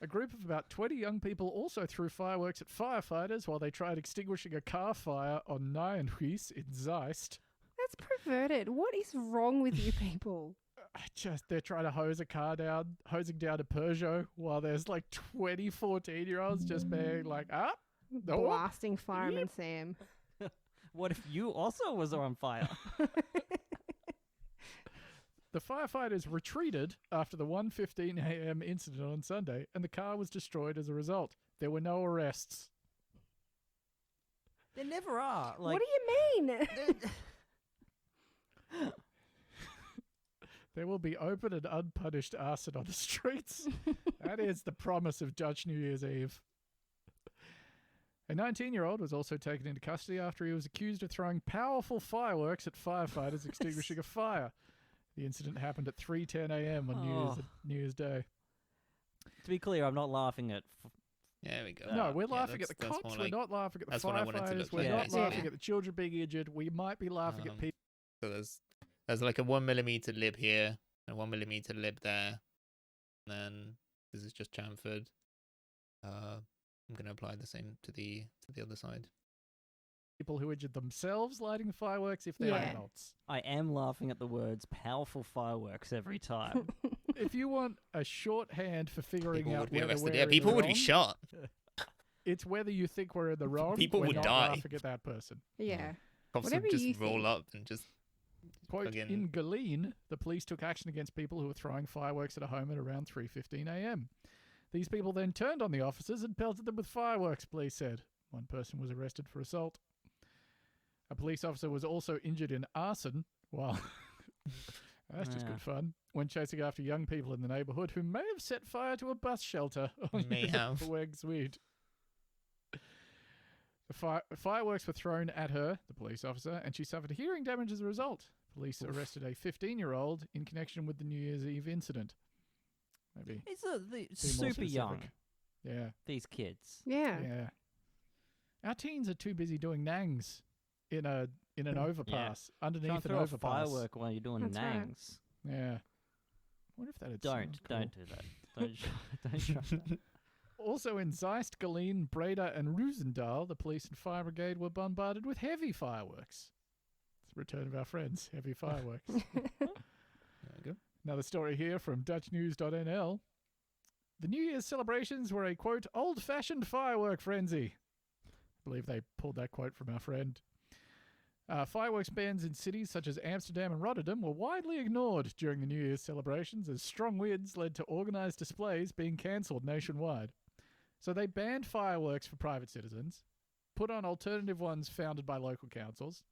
A group of about 20 young people also threw fireworks at firefighters while they tried extinguishing a car fire on Nijenhuis in Zeist. That's perverted. What is wrong with you people? They're trying to hosing down a Peugeot while there's like 20 14-year-olds just being like, no. Blasting Fireman Sam. What if you also was on fire? The firefighters retreated after the 1:15 a.m. incident on Sunday, and the car was destroyed as a result. There were no arrests. There never are. Like, What do you mean? There will be open and unpunished arson on the streets. That is the promise of Dutch New Year's Eve. A 19-year-old was also taken into custody after he was accused of throwing powerful fireworks at firefighters extinguishing a fire. The incident happened at 3:10 a.m. on New Year's Day. to be clear, I'm not laughing at. There we go. No, we're Yeah, laughing at the that's cops. more We're like- not laughing at the that's what I wanted to firefighters. look We're like, not basically. laughing at the children being injured. We might be laughing at people. So there's like a 1mm lib here and 1mm lib there. And then this is just chamfered. I'm gonna apply the same to the other side. People who injured themselves lighting the fireworks if they're Yeah. adults. I am laughing at the words "powerful fireworks" every time. If you want a shorthand for figuring People out would be whether arrested. we're Yeah, in people the would be wrong, shot. it's whether you think we're in the wrong. People we're would not die. laughing at that person. Yeah. Cops Whatever would just you roll think. up and just Quote, Again. in Galeen, the police took action against people who were throwing fireworks at a home at around 3:15 a.m. These people then turned on the officers and pelted them with fireworks, police said. One person was arrested for assault. A police officer was also injured in arson while... That's just Yeah. good fun. When chasing after young people in the neighbourhood who may have set fire to a bus shelter on May have. Wegsweed. The fireworks were thrown at her, the police officer, and she suffered hearing damage as a result. Police arrested a 15-year-old in connection with the New Year's Eve incident. Maybe It's be more super young. specific. Yeah, These kids. Yeah. yeah. Our teens are too busy doing nangs in an overpass Trying underneath to an throw a overpass. firework while you're doing That's right. nangs. Yeah. What if that had Don't sounded cool? do that. Don't try that. Also in Zeist, Galeen, Breda and Roosendaal, the police and fire brigade were bombarded with heavy fireworks. It's the return of our friends, heavy fireworks. there we go. Another story here from DutchNews.nl. The New Year's celebrations were a, quote, old-fashioned firework frenzy. I believe they pulled that quote from our friend. Fireworks bans in cities such as Amsterdam and Rotterdam were widely ignored during the New Year's celebrations as strong winds led to organised displays being cancelled nationwide. So they banned fireworks for private citizens, put on alternative ones founded by local councils,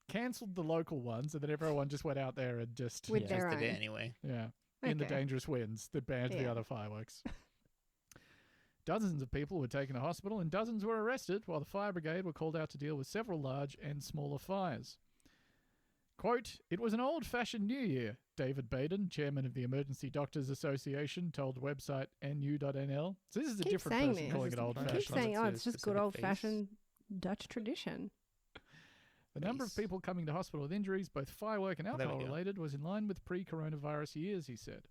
cancelled the local ones, and then everyone just went out there and just... With Yeah, their just did it own. anyway. Yeah, in the Okay. dangerous winds that banned the Yeah. other fireworks. Dozens of people were taken to hospital and dozens were arrested while the fire brigade were called out to deal with several large and smaller fires. Quote, it was an old-fashioned New Year, David Baden, chairman of the Emergency Doctors Association, told website nu.nl. So this is a Keep different saying person this. calling it Keep Keep old-fashioned. saying, It's oh, a it's just specific good old-fashioned Dutch tradition. The number of Please. people coming to hospital with injuries, both firework and There we go. alcohol-related, was in line with pre-coronavirus years, he said.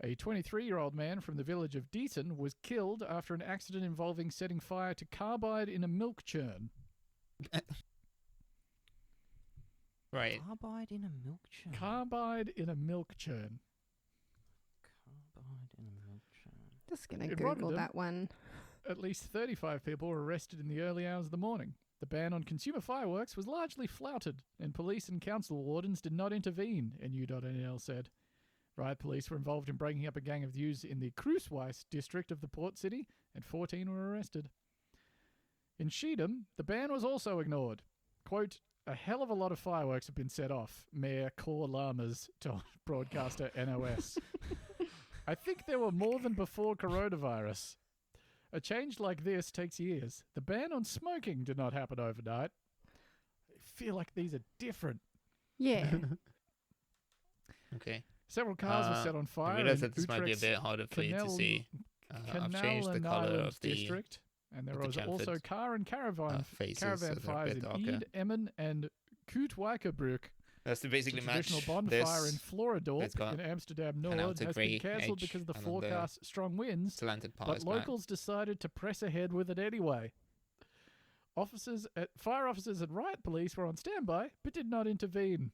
A 23-year-old man from the village of Deaton was killed after an accident involving setting fire to carbide in a milk churn. Right. Carbide in a milk churn. Carbide in a milk churn. Carbide in a milk churn. Just going to In Google Rotterdam. that one. At least 35 people were arrested in the early hours of the morning. The ban on consumer fireworks was largely flouted, and police and council wardens did not intervene, NU.nl said. Riot police were involved in breaking up a gang of youths in the Kruiswijs district of the port city, and 14 were arrested. In Schiedam, the ban was also ignored. Quote, a hell of a lot of fireworks have been set off, Mayor Cor Lammers told broadcaster NOS. I think there were more than before coronavirus. A change like this takes years. The ban on smoking did not happen overnight. I feel like these are different. Yeah. Okay. Several cars were set on I fire realize in that this might be a Utrecht's bit harder for you to see. I've Canal changed the and color Island of the district, and there of the was also chamfered, car and caravan faces, caravan so they're a fires bit in darker. Eid, Emmen, and Koetwijkerbroek. That's to The basically match traditional bonfire in this Floridorp It's got in Amsterdam an Nord outer has been grey cancelled edge because of the and then the forecast strong winds, slanted part but is black. locals decided to press ahead with it anyway. Fire officers and riot police were on standby, but did not intervene.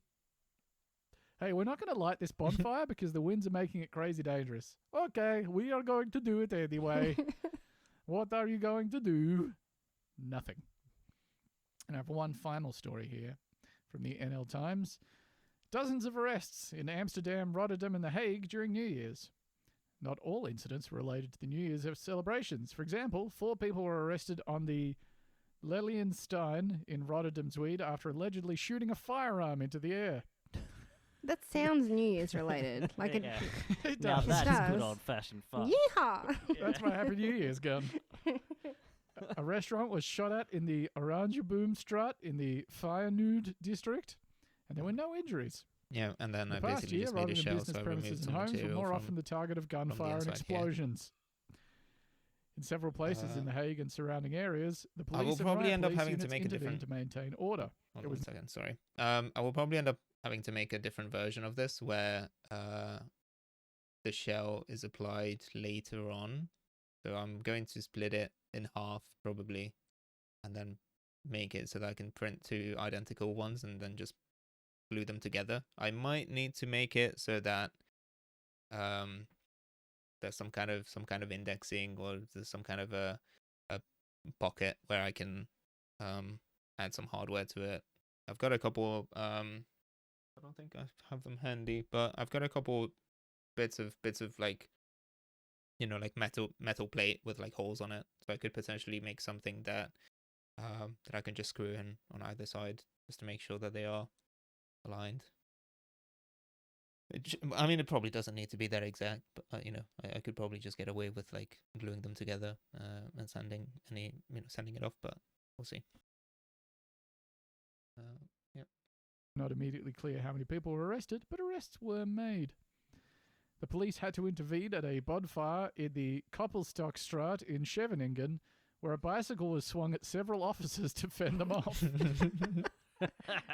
Hey, we're not going to light this bonfire because the winds are making it crazy dangerous. Okay, we are going to do it anyway. What are you going to do? Nothing. And I have one final story here from the NL Times. Dozens of arrests in Amsterdam, Rotterdam, and The Hague during New Year's. Not all incidents were related to the New Year's celebrations. For example, 4 people were arrested on the Lelienstein in Rotterdam, Zweden, after allegedly shooting a firearm into the air. That sounds New Year's related. Like Yeah. It Now does. that's does. good old-fashioned fun. Yeehaw! That's my Happy New Year's gun. A restaurant was shot at in the Oranjeboomstraat in the Feyenoord district, and there were no injuries. Yeah, and then In I the past basically year, just made a Rotterdam shell, business so I premises removed and some homes were material more from often the target of gunfire and inside here. explosions. In several places in The Hague and surrounding areas, the police I will and probably riot end up police having to units make a intervened different- to maintain order. Hold It on was- one second, sorry. I will probably end up having to make a different version of this where the shell is applied later on. So I'm going to split it in half probably, and then make it so that I can print 2 identical ones and then just glue them together. I might need to make it so that there's some kind of indexing, or there's some kind of a pocket where I can add some hardware to it. I've got a couple I don't think I have them handy, but I've got a couple bits of like, you know, like metal plate with like holes on it, so I could potentially make something that that I can just screw in on either side just to make sure that they are aligned. I mean, it probably doesn't need to be that exact, but you know, I could probably just get away with like gluing them together and sanding it off, but we'll see. Yep. Not immediately clear how many people were arrested, but arrests were made. The police had to intervene at a bonfire in the Koppelstockstraat in Scheveningen, where a bicycle was swung at several officers to fend them off.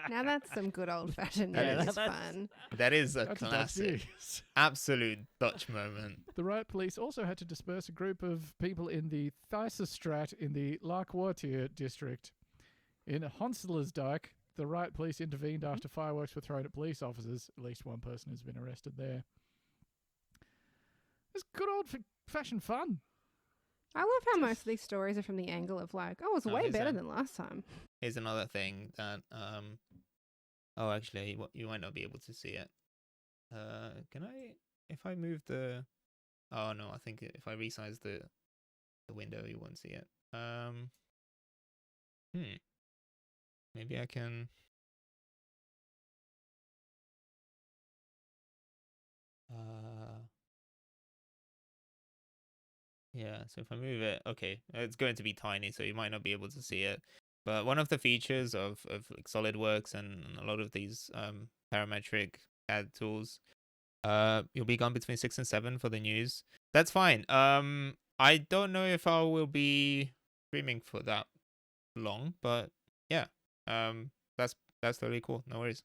Now that's some good old-fashioned That New is- Year's that's- fun. That is a That's a Dutch classic, news. absolute Dutch moment. The riot police also had to disperse a group of people in the Thijssenstraat in the Laakwartier district. In Honselersdijk, the riot police intervened after fireworks were thrown at police officers. At least one person has been arrested there. It's good old-fashioned fun. I love how most of these stories are from the angle of like, oh, it's Oh, way here's better a- than last time. Here's another thing that oh, actually, you might not be able to see it. Can I, if I move the, oh no, I think if I resize the window, you won't see it. Maybe I can. Yeah, so if I move it, okay, it's going to be tiny, so you might not be able to see it. But one of the features of like SolidWorks and a lot of these parametric CAD tools, you'll be gone between 6 and 7 for the news. That's fine. I don't know if I will be streaming for that long, but yeah, that's totally cool. No worries.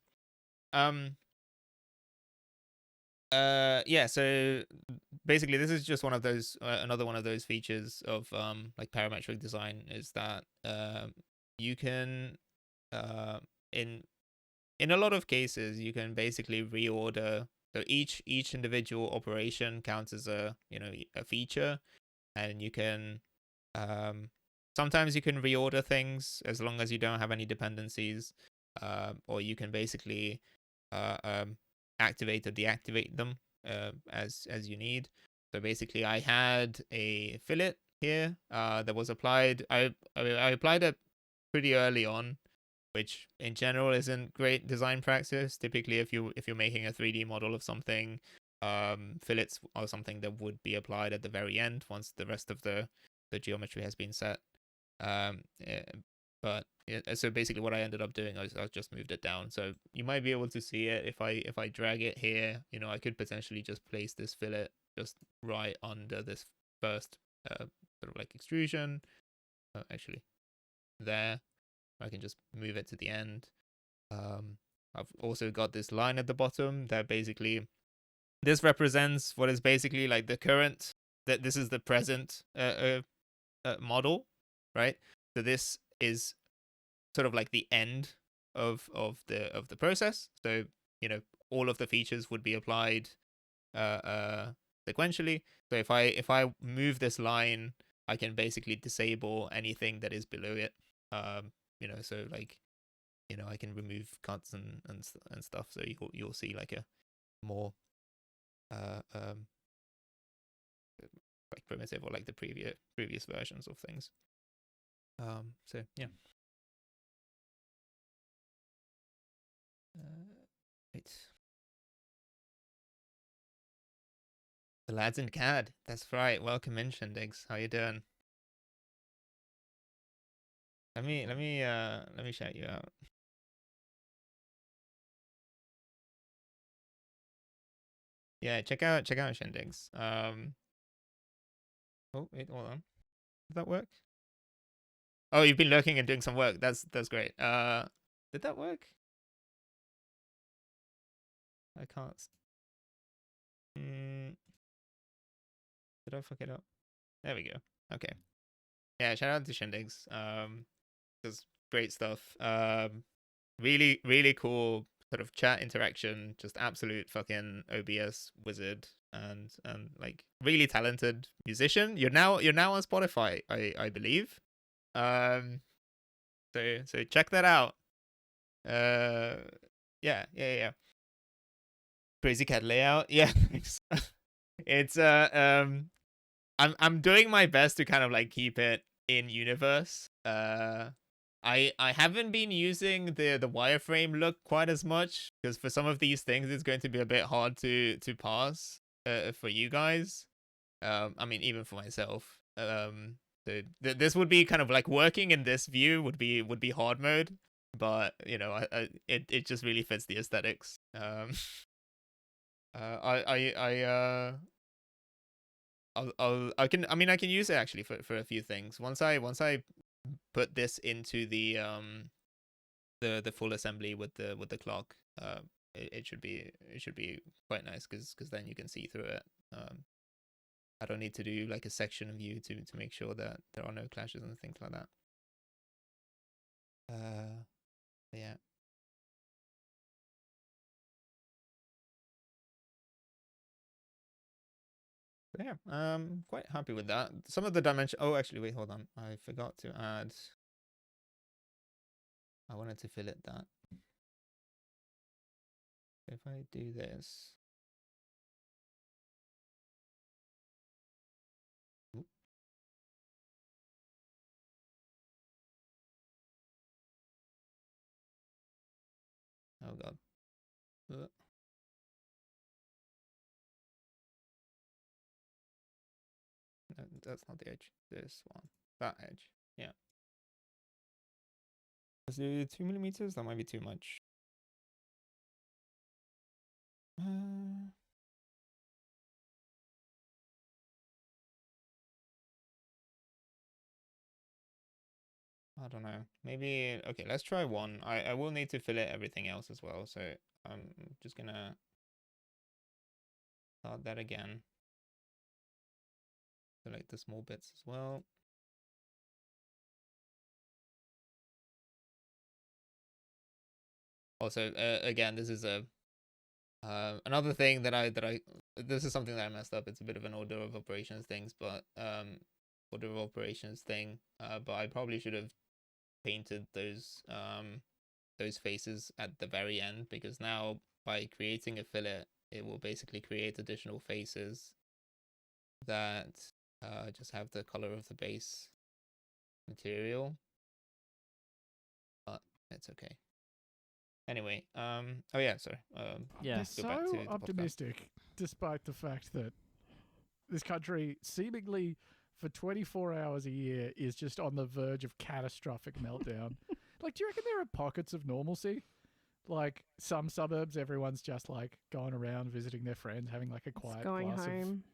Yeah, so basically this is just one of those another one of those features of like parametric design, is that you can in a lot of cases you can basically reorder, so each individual operation counts as a, you know, a feature, and you can sometimes you can reorder things as long as you don't have any dependencies, or you can basically activate or deactivate them as you need. So basically, I had a fillet here that was applied. I applied it pretty early on, which in general isn't great design practice. Typically, if you're making a 3D model of something, fillets are something that would be applied at the very end once the rest of the geometry has been set. But so basically, what I ended up doing is I just moved it down. So you might be able to see it if I drag it here. You know, I could potentially just place this fillet just right under this first sort of like extrusion. Actually, there. I can just move it to the end. I've also got this line at the bottom that basically this represents what is basically like the current, that this is the present model, right? So this is sort of like the end of the process. So, you know, all of the features would be applied sequentially. So if I move this line, I can basically disable anything that is below it. You know, so like, you know, I can remove cuts and stuff. So you'll see like a more like primitive, or like the previous versions of things. So yeah. Right. The lads in CAD. That's right. Welcome in, Shindigs. How you doing? Let me shout you out. Yeah, check out Shindigs. Oh wait, hold on. Did that work? Oh, you've been lurking and doing some work. That's great. Did that work? I can't. Did I fuck it up? There we go. Okay. Yeah, shout out to Shindigs. Does great stuff. Really cool sort of chat interaction. Just absolute fucking OBS wizard, and like really talented musician. You're now on Spotify, I believe. So check that out. Yeah. Crazy cat layout. Yeah. It's I'm doing my best to kind of like keep it in universe. I haven't been using the wireframe look quite as much, because for some of these things it's going to be a bit hard to parse for you guys. I mean, even for myself. This would be kind of like working in this view would be hard mode, but you know, it just really fits the aesthetics. I can use it actually for a few things. Once I put this into the full assembly with the clock, it should be quite nice, because then you can see through it. I don't need to do like a section view to make sure that there are no clashes and things like that. Yeah. But yeah, quite happy with that. Some of the dimension. Oh, actually, wait, hold on. I forgot to add. I wanted to fillet that. If I do this. Oop. Oh god. No, that's not the edge. This one. That edge. Yeah. Let's do 2 millimeters. That might be too much. I don't know. Maybe okay. Let's try 1. I will need to fillet everything else as well. So I'm just gonna start that again. Select the small bits as well. Also, again, this is a another thing that I this is something that I messed up. It's a bit of an order of operations things, but order of operations thing. But I probably should have painted those faces at the very end, because now by creating a fillet, it will basically create additional faces that just have the color of the base material. But it's okay. Anyway, oh yeah, sorry. Yeah. They're go back to so the podcast. optimistic, despite the fact that this country seemingly for 24 hours a year is just on the verge of catastrophic meltdown. Like, do you reckon there are pockets of normalcy? Like some suburbs, everyone's just like going around visiting their friends, having like a quiet Just going glass home,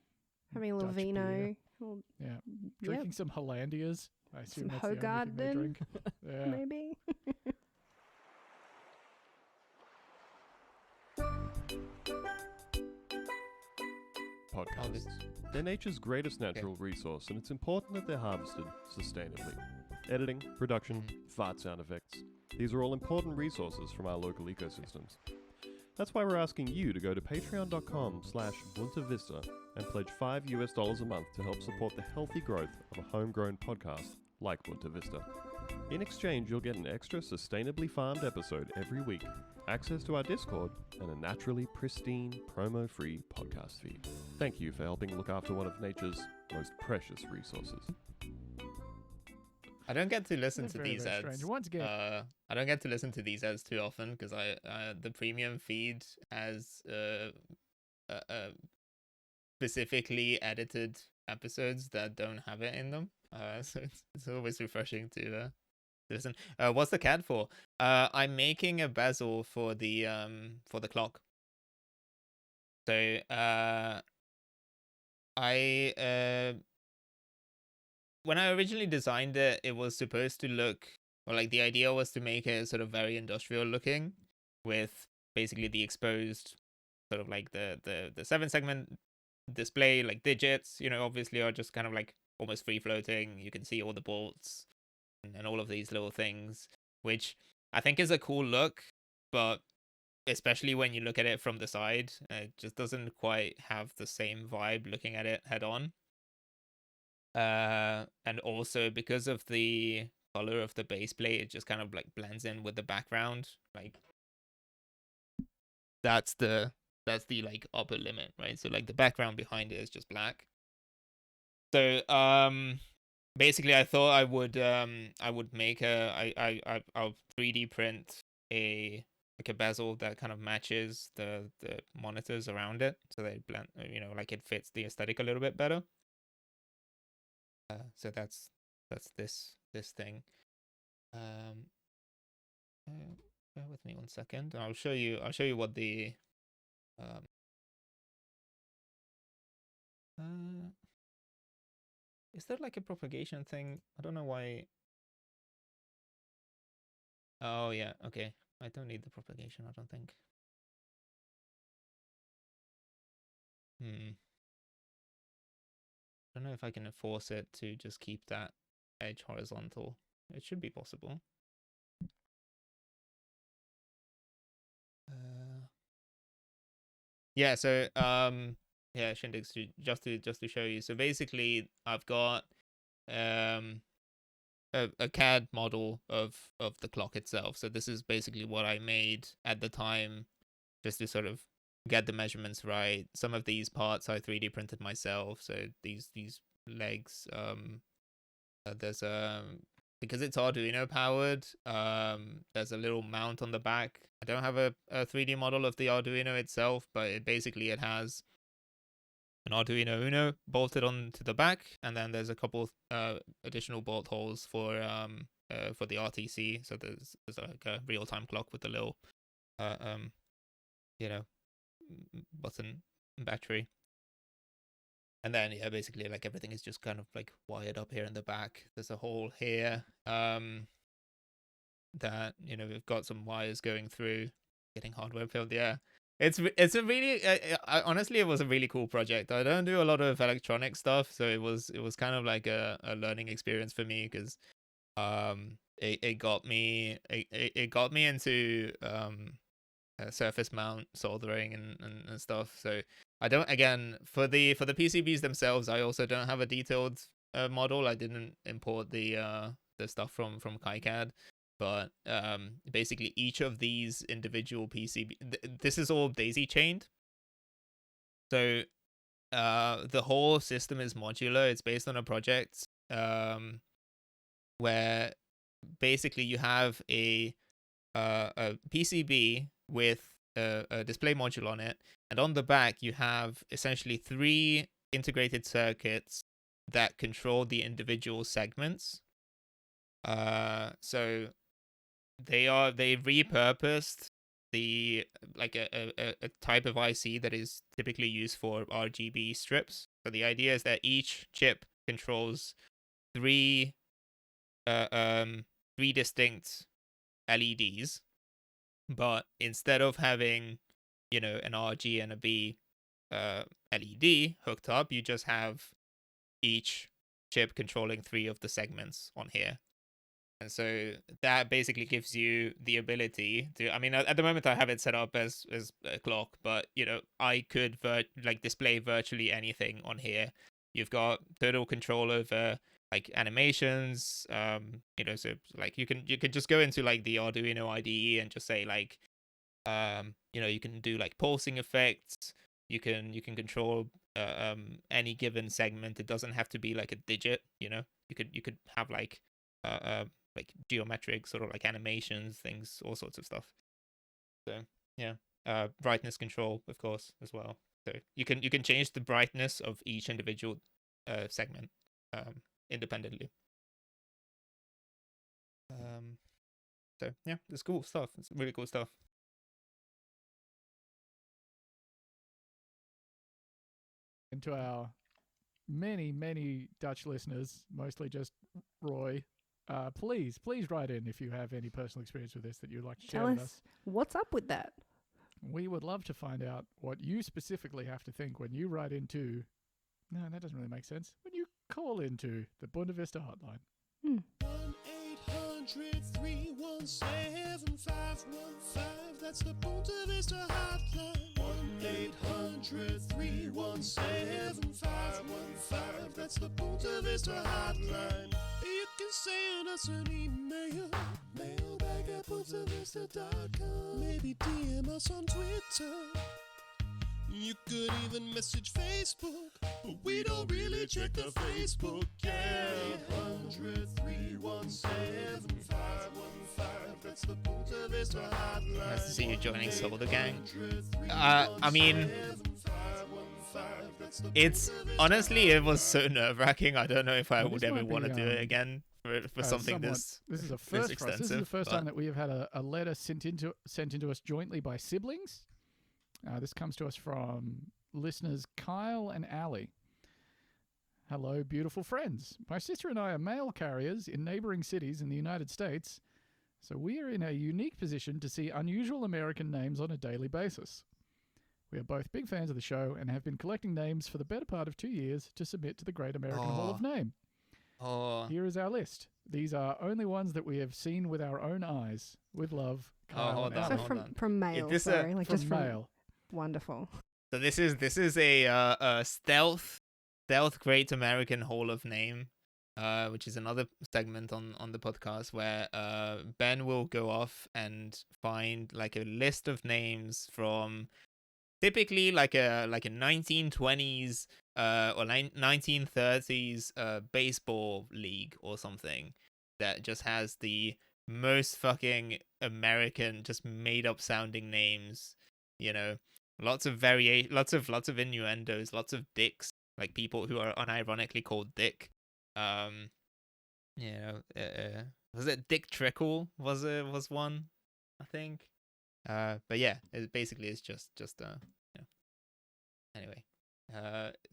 having a little Dutch beer. vino. Well, yeah, yep, drinking some Hollandias. I assume some that's the only thing they Hogarden, drink. Yeah. maybe. Podcasts. They're nature's greatest natural resource, and it's important that they're harvested sustainably. Editing, production, fart sound effects. These are all important resources from our local ecosystems. That's why we're asking you to go to patreon.com/BoontaVista and pledge $5 a month to help support the healthy growth of a homegrown podcast like Boonta Vista. In exchange, you'll get an extra sustainably farmed episode every week, access to our Discord, and a naturally pristine, promo-free podcast feed. Thank you for helping look after one of nature's most precious resources. I don't get to listen They're to very, these very ads. strange. Once again, I don't get to listen to these ads too often, because the premium feed has specifically edited episodes that don't have it in them. So it's always refreshing to listen. What's the CAD for? I'm making a bezel for the clock. So when I originally designed it, it was supposed to look, or like the idea was to make it sort of very industrial looking, with basically the exposed sort of like the 7-segment display, like digits, obviously are just kind of like almost free floating. You can see all the bolts and all of these little things, which I think is a cool look, but especially when you look at it from the side, it just doesn't quite have the same vibe looking at it head on. And also because of the color of the base plate, it just kind of like blends in with the background. Like that's the like upper limit, right? So like the background behind it is just black. So basically I thought I would make I'll 3D print a bezel that kind of matches the monitors around it, so they blend, like it fits the aesthetic a little bit better. So that's this thing. Bear with me 1 second. I'll show you what the is there like a propagation thing? I don't know why. Oh yeah, okay. I don't need the propagation, I don't think. I don't know if I can force it to just keep that edge horizontal. It should be possible. Yeah, so yeah, Shindex, just to show you. So basically I've got a CAD model of the clock itself. So this is basically what I made at the time, just to sort of get the measurements right. Some of these parts I 3D printed myself. So these legs, there's because it's Arduino powered, there's a little mount on the back. I don't have a 3D model of the Arduino itself, but it has an Arduino Uno bolted onto the back, and then there's a couple additional bolt holes for the RTC. So there's like a real-time clock with a little button battery. And then yeah, basically like everything is just kind of like wired up here in the back. There's a hole here that we've got some wires going through, getting hardware filled. Yeah, it's a really honestly it was a really cool project. I don't do a lot of electronic stuff, so it was kind of like a learning experience for me, because it got me into surface mount soldering and stuff. So I don't, again, for the PCBs themselves, I also don't have a detailed model. I didn't import the stuff from KiCad, but basically each of these individual PCB, this is all daisy chained. So the whole system is modular. It's based on a project where basically you have a PCB with a display module on it, and on the back you have essentially 3 integrated circuits that control the individual segments. So they repurposed the a type of IC that is typically used for RGB strips. So the idea is that each chip controls 3 distinct LEDs, but instead of having, you know, an RG and a B LED hooked up, you just have each chip controlling 3 of the segments on here. And so that basically gives you the ability to, I mean, at the moment I have it set up as a clock, but, you know, I could display virtually anything on here. You've got total control over like animations, you know, so like you can just go into like the Arduino IDE and just say like, you know, you can do like pulsing effects. You can control any given segment. It doesn't have to be like a digit, you know. You could have like geometric sort of like animations, things, all sorts of stuff. So yeah, brightness control, of course, as well. So you can change the brightness of each individual segment independently. So yeah, it's cool stuff. It's really cool stuff. And to our many Dutch listeners, mostly just Roy, please write in if you have any personal experience with this that you'd like to share Tell with us us. what's up with that. We would love to find out what you specifically have to think when you write into... No, that doesn't really make sense. When you call into the Boonta Vista hotline. 1-800-317-515. That's the Boonta Vista hotline. 1-800-317-515. That's the Boonta Vista hotline. You can send us an email, mailbag@boontavista.com. Maybe DM us on Twitter. You could even message Facebook, but we don't really check the Facebook. Yeah, 800-317-515. That's the Boonta Vista hotline. Nice to see you joining Solder Gang. I mean, it's honestly, it was so nerve-wracking. I don't know if I Well, would this ever might want to be, do it again for something somewhat- this This is a first for us. This is the extensive, first but- time that we have had a letter sent into us jointly by siblings. This comes to us from listeners Kyle and Ali. Hello, beautiful friends. My sister and I are mail carriers in neighboring cities in the United States, so we are in a unique position to see unusual American names on a daily basis. We are both big fans of the show and have been collecting names for the better part of 2 years to submit to the Great American Hall of Name. Here is our list. These are only ones that we have seen with our own eyes. With love, Kyle hold and on, Ali. So hold on. from mail, this a- sorry, like From just from mail. wonderful. So this is a stealth Great American Hall of Name, which is another segment on the podcast where Ben will go off and find like a list of names from typically like a 1920s or 1930s baseball league or something that just has the most fucking American, just made up sounding names, you know. Lots of lots of innuendos, lots of dicks, like people who are unironically called Dick. You know, was it Dick Trickle? Was one, I think. But yeah, it basically is just yeah. Anyway,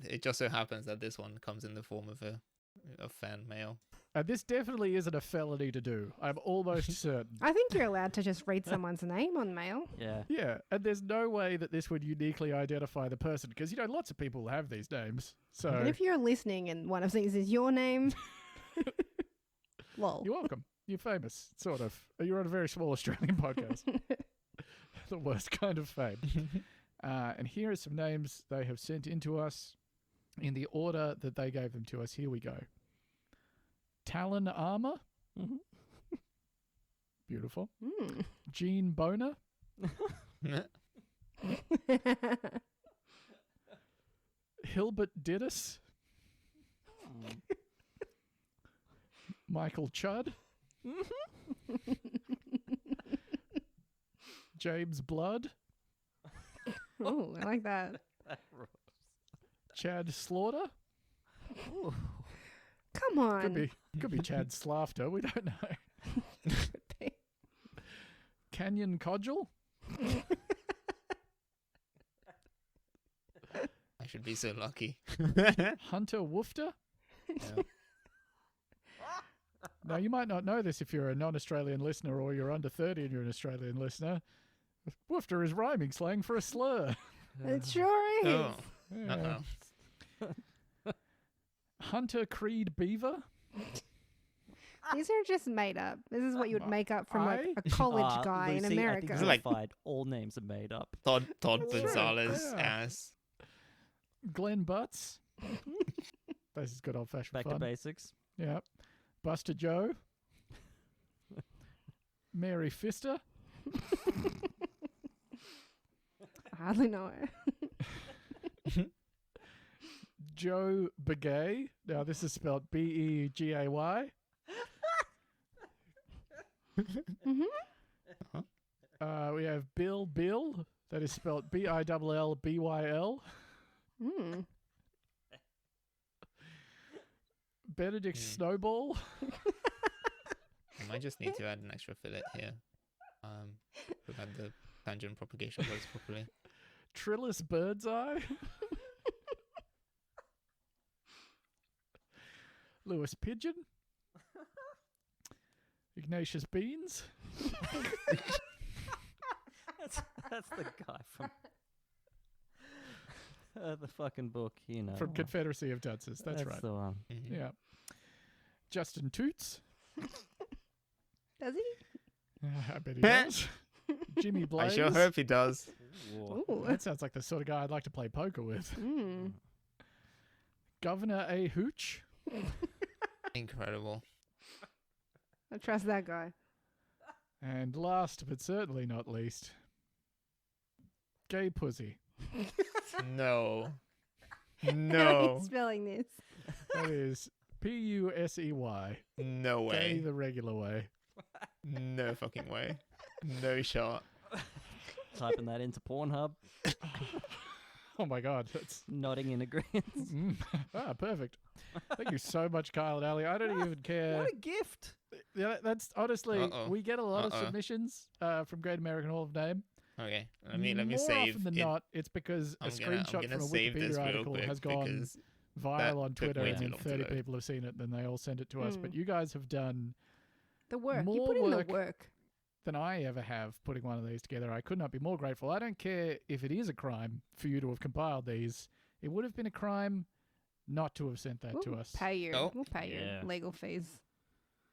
it just so happens that this one comes in the form of fan mail. This definitely isn't a felony to do. I'm almost certain. I think you're allowed to just read someone's name on mail. Yeah. Yeah, and there's no way that this would uniquely identify the person because, you know, lots of people have these names. So And if you're listening and one of these is your name, lol. you're welcome. You're famous, sort of. You're on a very small Australian podcast. The worst kind of fame. And here are some names they have sent in to us in the order that they gave them to us. Here we go. Talon Armor. Mhm. Beautiful. Mm. Gene Boner. Hilbert Diddis. Michael Chudd. James Blood. Oh, I like that. Chad Slaughter. Come on. Could be Chad Slaughter. We don't know. Canyon Codgel. I should be so lucky. Hunter Woofter. Yeah. Now, you might not know this if you're a non-Australian listener or you're under 30 and you're an Australian listener. Woofter is rhyming slang for a slur. It sure is. Oh. Yeah. Uh-oh. Hunter Creed Beaver. These are just made up. This is what you would make up from like I- a college guy in Lucy, I think America. you'll Like- find all names are made up. Todd true, Gonzalez yeah. ass. Glenn Butts. This is good old-fashioned Back fun. to basics. Yeah. Buster Joe. Mary Fister. I hardly know it. Joe Begay. Now, this is spelled Begay. We have Bill. That is spelled Billbyl. Mm. Benedict Snowball. I might just need to add an extra fillet here. So that the tangent propagation works properly. Trillis Birdseye. Lewis Pigeon. Ignatius Beans. That's the guy from the fucking book, you know. From Confederacy of Dunces. That's right. the one. Mhm. Yeah. Justin Toots. Does he? I bet he does. Jimmy I Blaze. sure hope he does. Ooh. That sounds like the sort of guy I'd like to play poker with. Mm. Governor A. Hooch. Incredible. I trust that guy. And last but certainly not least, Gay Pussy. No. How are No. you spelling this? That is Pusey. No Gay way. the regular way. No fucking way. No shot. Typing that into Pornhub, Oh my God. That's nodding in agreement. perfect. Thank you so much, Kyle and Ali. I don't even care. What a gift! Yeah, that's honestly, Uh-oh. we get a lot of Uh-oh. submissions from Great American Hall of Name. Okay. Let me More save often than it. not, it's because a I'm screenshot gonna from a save this Wikipedia real article quick has gone because viral that on took Twitter, way and too then long to 30 load. people have seen it, and then they all send it to us. But Mm. you guys have done The work. You More put in work. the work. than I ever have putting one of these together. I could not be more grateful. I don't care if it is a crime for you to have compiled these. It would have been a crime not to have sent that to We'll us. pay you. Oh. We'll pay Yeah. your legal fees.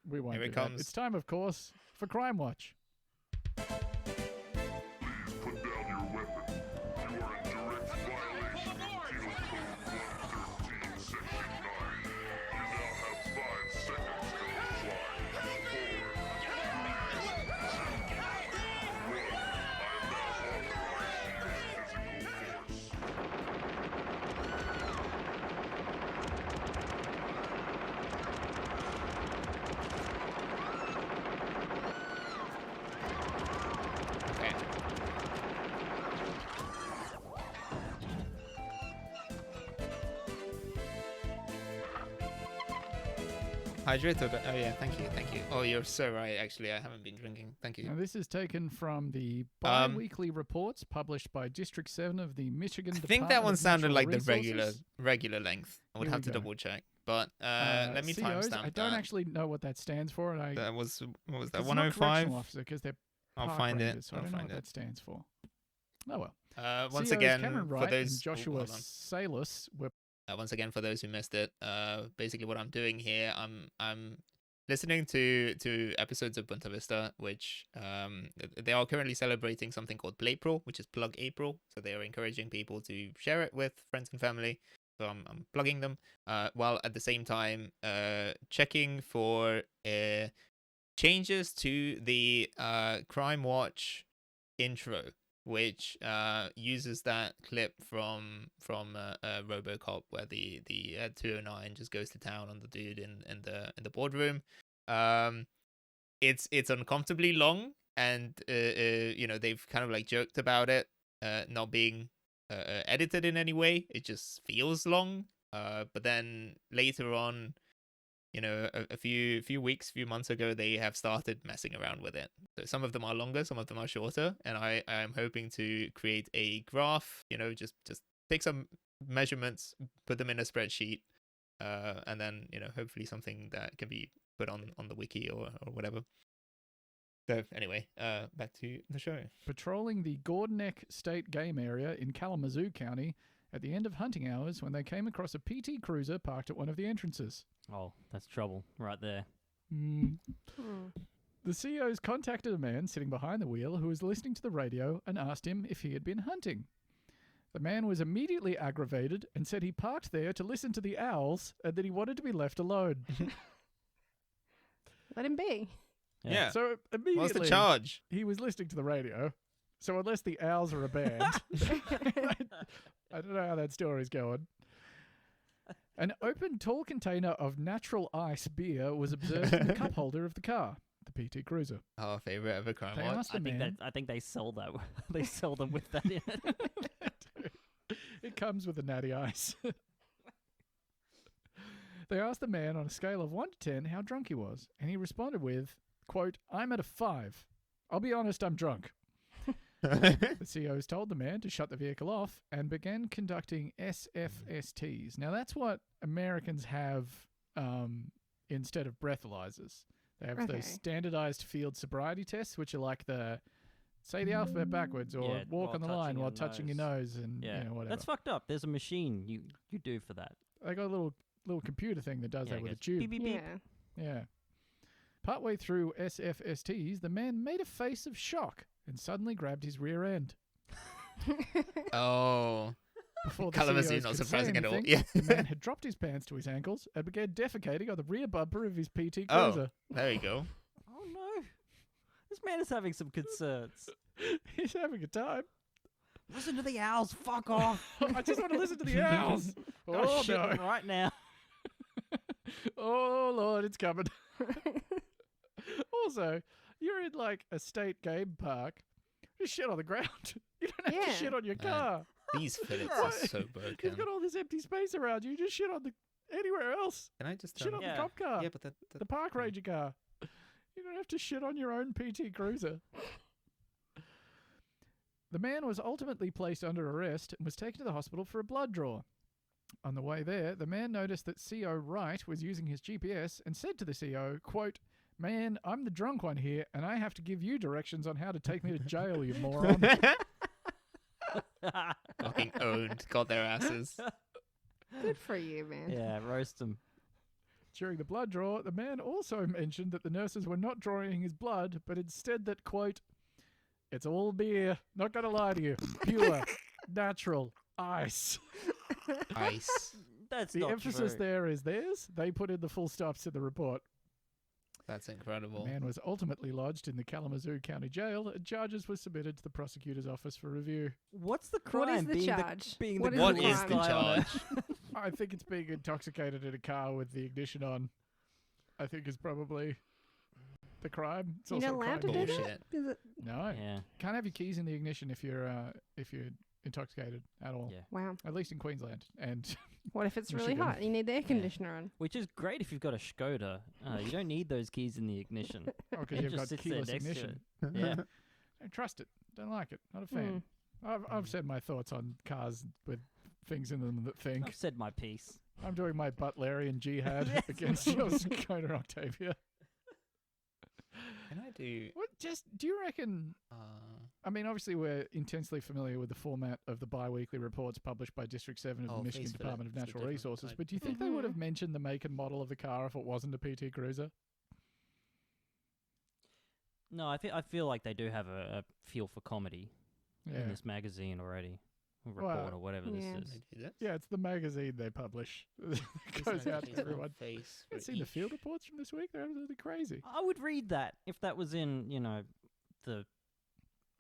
We won't Here it do that. comes. It's time, of course, for Crime Watch. Please put down your weapon. You are in direct violation of Penal Code 113, Section 9. You now have 5 seconds to comply. 4, 3, 2, 1. I am now authorizing physical force. Okay. Hydrated. Oh yeah, thank you. Oh, you're so right. Actually, I haven't been drinking. Thank you. Now, this is taken from the bi-weekly reports published by District 7 of the Michigan I Department think that one of sounded Natural like the Resources. regular length. I would Here have we to go. double check. But let me COs, timestamp I don't that. actually know what that stands for, and I That was what was that? it's not 105. correctional officer because they're I'll park find rangers, it. so I I'll don't know find what it. that stands for. Oh well. Once COs again, Cameron for Wright those and Joshua hold on. Salis were Once again, for those who missed it, basically what I'm doing here, I'm listening to episodes of Boonta Vista, which they are currently celebrating something called plapril, which is Plug April. So they are encouraging people to share it with friends and family. So I'm plugging them while at the same time checking for changes to the Crime Watch intro, which uses that clip from RoboCop where the 209 just goes to town on the dude in the boardroom. It's uncomfortably long, and they've kind of like joked about it not being edited in any way. It just feels long. But then later on, a few months ago, they have started messing around with it. So some of them are longer, some of them are shorter, and I am hoping to create a graph. Just take some measurements, put them in a spreadsheet, and then hopefully something that can be put on the wiki or whatever. So anyway, back to the show. Patrolling the Gordneck State Game Area in Kalamazoo County at the end of hunting hours when they came across a PT Cruiser parked at one of the entrances. Oh, that's trouble right there. The CEOs contacted a man sitting behind the wheel who was listening to the radio and asked him if he had been hunting. The man was immediately aggravated and said he parked there to listen to the owls and that he wanted to be left alone. Let him be. Yeah. So immediately, what's the charge? He was listening to the radio. So unless the owls are a band, I don't know how that story's going. An open tall container of natural ice beer was observed in the cup holder of the car, the PT Cruiser. Our favorite ever Crime They Watch. asked the man, I think they sell that. They sell them with that in it. It comes with a natty ice. They asked the man on a scale of 1 to 10 how drunk he was, and he responded with, quote, "I'm at a 5. I'll be honest, I'm drunk." The CEOs told the man to shut the vehicle off and began conducting SFSTs. Now, that's what Americans have instead of breathalyzers. They have those standardized field sobriety tests, which are like say the alphabet backwards or walk on the line while touching your nose and whatever. That's fucked up. There's a machine you do for that. They got a little computer thing that does that with a tube. Beep, beep, beep. Yeah. Partway through SFSTs, the man made a face of shock and suddenly grabbed his rear end. Oh. Before the Kalamazoo, CEOs not could say surprising at all. anything, Yeah. The man had dropped his pants to his ankles and began defecating on the rear bumper of his PT Cruiser. Oh, there you go. Oh no. This man is having some concerns. He's having a time. Listen to the owls, fuck off. I just want to listen to the owls. Oh, shit no. right now. Oh, Lord, it's coming. Also, you're in like a state game park. Just shit on the ground. You don't have to shit on your car. These Phillips are so broken. You've got all this empty space around you. Just shit on anywhere else. Can I just Shit on the cop car. Yeah, but the park ranger car. You don't have to shit on your own PT Cruiser. The man was ultimately placed under arrest and was taken to the hospital for a blood draw. On the way there, the man noticed that CO Wright was using his GPS and said to the CO, quote, "Man, I'm the drunk one here, and I have to give you directions on how to take me to jail, you moron." Fucking owned. Got their asses. Good for you, man. Yeah, roast them. During the blood draw, the man also mentioned that the nurses were not drawing his blood, but instead that, quote, "It's all beer, not gonna lie to you, pure, natural, ice." Ice. That's The not emphasis true. there is theirs. They put in the full stops in the report. That's incredible. The man was ultimately lodged in the Kalamazoo County Jail, and charges were submitted to the prosecutor's office for review. What's the crime? What is the being charge? being What the is What the is crime? the guy on it? charge? I think it's being intoxicated in a car with the ignition on. I think is probably the crime. It's You're also not a allowed to crime. do Bullshit. that? Is it? No, Yeah. can't have your keys in the ignition if you're intoxicated at all. Yeah. Wow. At least in Queensland. And What if it's really Michigan. hot? You need the air conditioner on. Which is great if you've got a Skoda. You don't need those keys in the ignition. because It you've just got sits there keyless next to ignition. it. Yeah. Don't trust it. Don't like it. Not a fan. I've said my thoughts on cars with things in them that think. I've said my piece. I'm doing my Butlerian jihad Yes. against your Skoda Octavia. Can I do? Do you reckon? I mean, obviously, we're intensely familiar with the format of the bi-weekly reports published by District 7 of the Michigan face for Department of it's a Natural different Resources, type. but do you think they would have mentioned the make and model of the car if it wasn't a PT Cruiser? No, I feel like they do have a feel for comedy Yeah. in this magazine already. report Well, or whatever yeah. this is. Yeah, it's the magazine they publish. It goes out to everyone. I've seen the field reports from this week. They're absolutely crazy. I would read that if that was in, the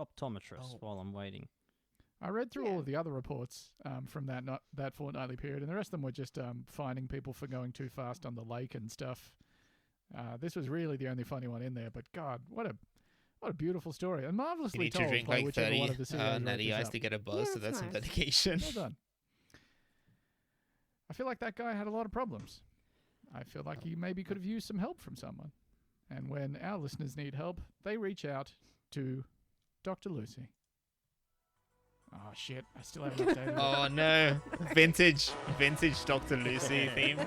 optometrist while I'm waiting. I read through all Yeah. of the other reports from that fortnightly period, and the rest of them were just finding people for going too fast on the lake and stuff. This was really the only funny one in there, but God, what a beautiful story, and You marvelously need to told drink by like whichever 30 one of the CEOs wrote natty this ice up. to get a buzz, Yeah, so that's that's some nice. dedication. Well done. I feel like that guy had a lot of problems. I feel like he maybe could have used some help from someone. And when our listeners need help, they reach out to Dr. Lucy. Oh, shit. I still haven't updated it. Oh no, vintage Dr. Lucy theme.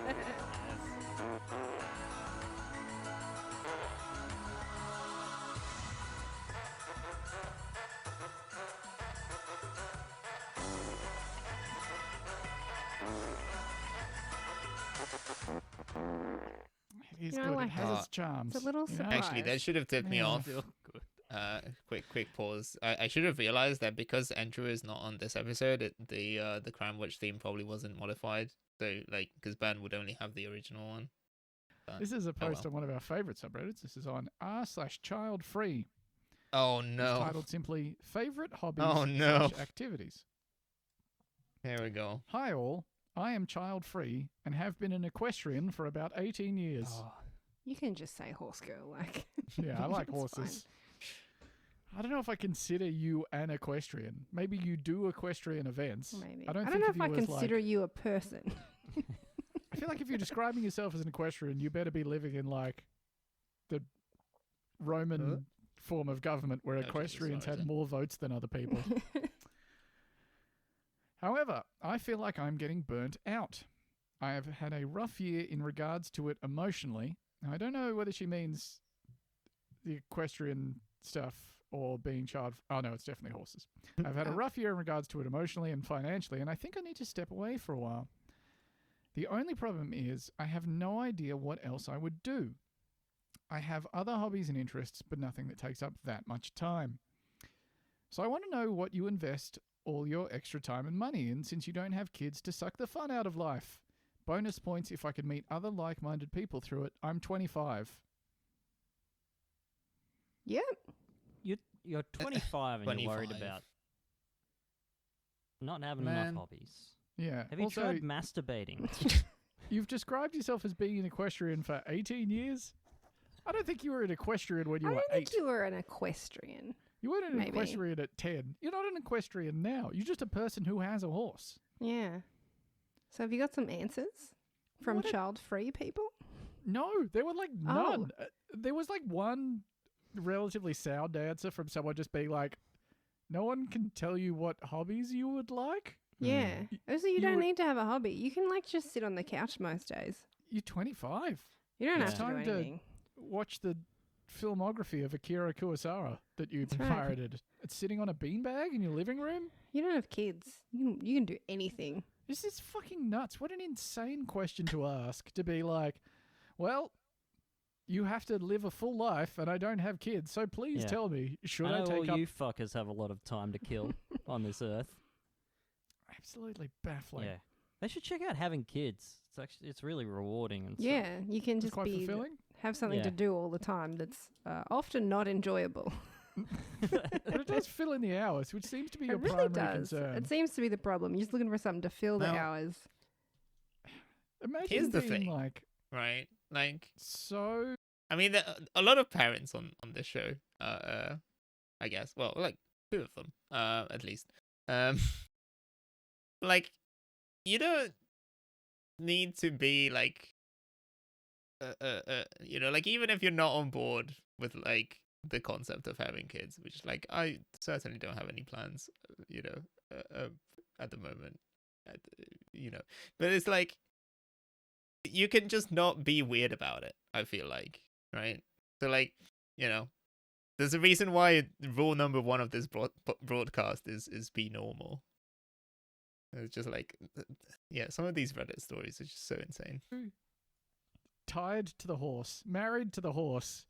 It is You know, good. I It like has it. its charms. It's a little you know? Actually, that should have tipped me Yeah. off. Feel good. Quick pause. I should have realized that because Andrew is not on this episode, the Crime Watch theme probably wasn't modified. So because Ben would only have the original one. But- This is a post well. on one of our favourite subreddits. This is on r/childfree. Oh It's no! titled simply "Favorite Hobbies Oh, no. / Activities." Here we go. Hi all, I am child-free and have been an equestrian for about 18 years. You can just say horse girl, like. Yeah, I like It's horses. I don't know if I consider you an equestrian. Maybe you do equestrian events. Maybe. I don't know think if of you I as, consider like- you a person. I feel like if you're describing yourself as an equestrian, you better be living in like the Roman form of government where Oh, Jesus, equestrians sorry, had more votes than other people. However, I feel like I'm getting burnt out. I have had a rough year in regards to it emotionally. Now, I don't know whether she means the equestrian stuff or being child. Oh, no, it's definitely horses. I've had a Oh. rough year in regards to it emotionally and financially, and I think I need to step away for a while. The only problem is I have no idea what else I would do. I have other hobbies and interests, but nothing that takes up that much time. So I want to know what you invest all your extra time and money in since you don't have kids to suck the fun out of life. Bonus points if I could meet other like-minded people through it. I'm 25. Yep. You're 25 and you're worried 25. about not having Man. enough hobbies. Yeah. Have you also, tried masturbating? you've described yourself as being an equestrian for 18 years. I don't think you were an equestrian when you I were don't 8. think you were an equestrian. You weren't an Maybe. equestrian at 10. You're not an equestrian now. You're just a person who has a horse. Yeah. So have you got some answers from What a- child-free people? No, there were like Oh. none. There was like one relatively sound answer from someone just being like, no one can tell you what hobbies you would like. Yeah. Also, you you don't would- need to have a hobby. You can like just sit on the couch most days. You're 25. You don't Yeah. have It's to do time to- anything. Watch the filmography of Akira Kurosawa that you That's right. pirated. It's sitting on a beanbag in your living room. You don't have kids. You can do anything. This is fucking nuts. What an insane question to ask. To be like, well, you have to live a full life and I don't have kids, so please Yeah. tell me, should I I know take all up... you fuckers have a lot of time to kill on this earth. Absolutely baffling. Yeah, they should check out having kids. It's really rewarding and stuff. Yeah, you can It's just quite be fulfilling. have something to Yeah. do all the time. That's often not enjoyable. But it does fill in the hours, which seems to be your It really primary does. concern. It seems to be the problem. You're just looking for something to fill the Now- hours. Imagine Here's the being thing. like Right? Like, so. I mean, a lot of parents on this show, I guess. Well, like 2 of them, at least. Like, you don't need to be like, like even if you're not on board with like the concept of having kids, which is like I certainly don't have any plans, at the moment, but it's like you can just not be weird about it. I feel like, right? So like, there's a reason why rule number 1 of this broadcast is be normal. It's just like, yeah, some of these Reddit stories are just so insane. Tied to the horse, married to the horse,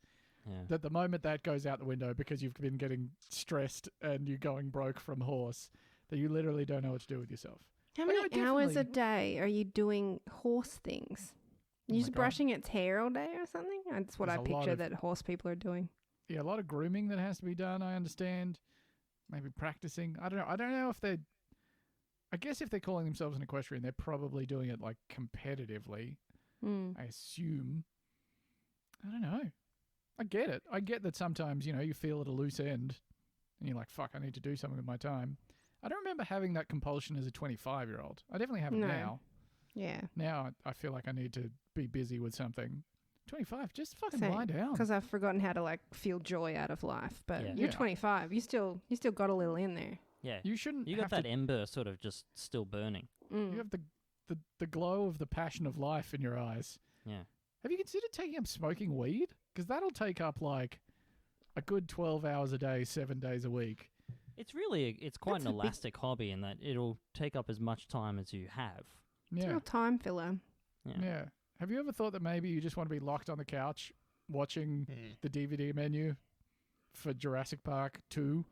Yeah. that the moment that goes out the window because you've been getting stressed and you're going broke from horse, that you literally don't know what to do with yourself. How Like, many I hours a definitely- day are you doing horse things? Oh You my just God. brushing its hair all day or something? That's what There's I a lot picture of- that horse people are doing. Yeah, a lot of grooming that has to be done. I understand. Maybe practicing. I don't know. I don't know if they. I guess if they're calling themselves an equestrian, they're probably doing it like competitively. Mm. I assume. I don't know. I get it. I get that sometimes, you feel at a loose end and you're like, fuck, I need to do something with my time. I don't remember having that compulsion as a 25-year-old. I definitely have it No. now. Yeah. Now I feel like I need to be busy with something. 25, just fucking Same, lie down. Because I've forgotten how to like feel joy out of life. But Yeah. you're Yeah. 25. You still got a little in there. Yeah. You shouldn't You have got that to, ember sort of just still burning. Mm. you have the glow of the passion of life in your eyes. Yeah. Have you considered taking up smoking weed? Because that'll take up like a good 12 hours a day, 7 days a week. It's really it's quite That's an a big- elastic hobby in that it'll take up as much time as you have. It's a Yeah. real time filler. Yeah. Have you ever thought that maybe you just want to be locked on the couch watching Hmm. the DVD menu for Jurassic Park 2